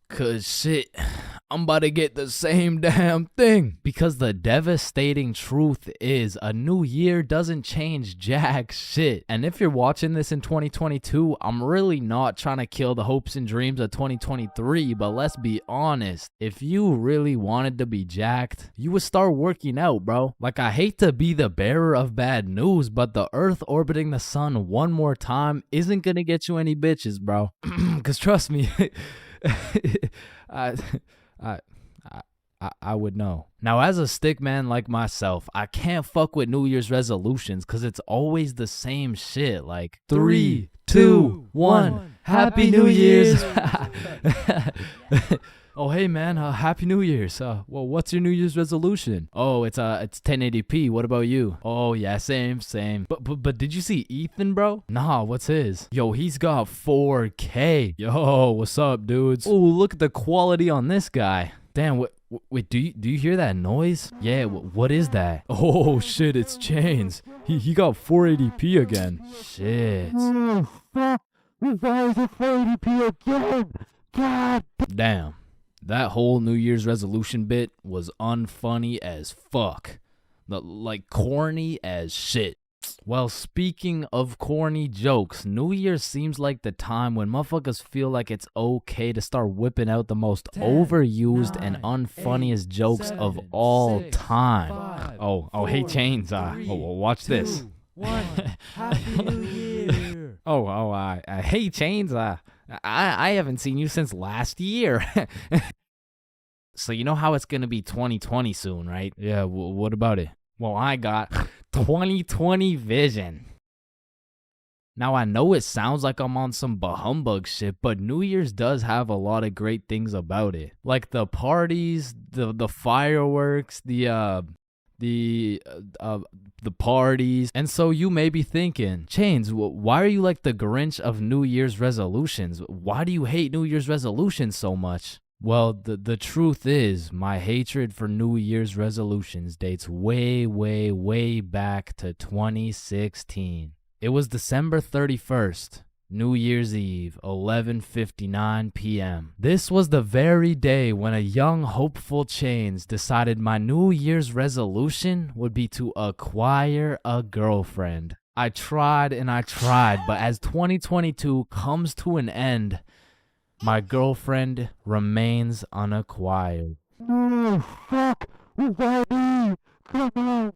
Cause shit, I'm about to get the same damn thing. Because the devastating truth is a new year doesn't change jack shit. And if you're watching this in 2022, I'm really not trying to kill the hopes and dreams of 2023, but let's be honest. If you really wanted to be jacked, you would start working out, bro. Like, I hate to be the bearer of bad news, but the earth orbiting the sun one more time isn't gonna get you any bitches, bro. Cause trust me, I would know. Now, as a stick man like myself, I can't fuck with New Year's resolutions because it's always the same shit. Like 3, 2, 1, Happy New Year's. Oh, hey man, Happy New Year's. Well, what's your New Year's resolution? Oh, it's 1080p. What about you? Oh yeah, same. But did you see Ethan, bro? Nah, what's his? Yo, he's got 4K. Yo, what's up, dudes? Oh, look at the quality on this guy. Damn, wait, do you hear that noise? Yeah, what is that? Oh shit, it's Chains. He got 480p again. Shit. Why is it 480p again? God damn. That whole New Year's resolution bit was unfunny as fuck. Like corny as shit. Well, speaking of corny jokes, New Year's seems like the time when motherfuckers feel like it's okay to start whipping out the most overused and unfunniest jokes of all time. Oh, hey Chains, watch this. 2, 1, Happy New Year. Hey Chains, I haven't seen you since last year. So you know how it's gonna be 2020 soon, right? Yeah, what about it? Well, I got 2020 vision. Now, I know it sounds like I'm on some bahumbug shit, but New Year's does have a lot of great things about it. Like the parties, the fireworks, the parties. And so you may be thinking, Chains, why are you like the Grinch of New Year's resolutions? Why do you hate New Year's resolutions so much? Well, the truth is, my hatred for New Year's resolutions dates way, way, way back to 2016. It was December 31st, New Year's Eve, 11:59 p.m. This was the very day when a young, hopeful Chains decided my New Year's resolution would be to acquire a girlfriend. I tried and I tried, but as 2022 comes to an end, my girlfriend remains unacquired. No, fuck, why me? Come on.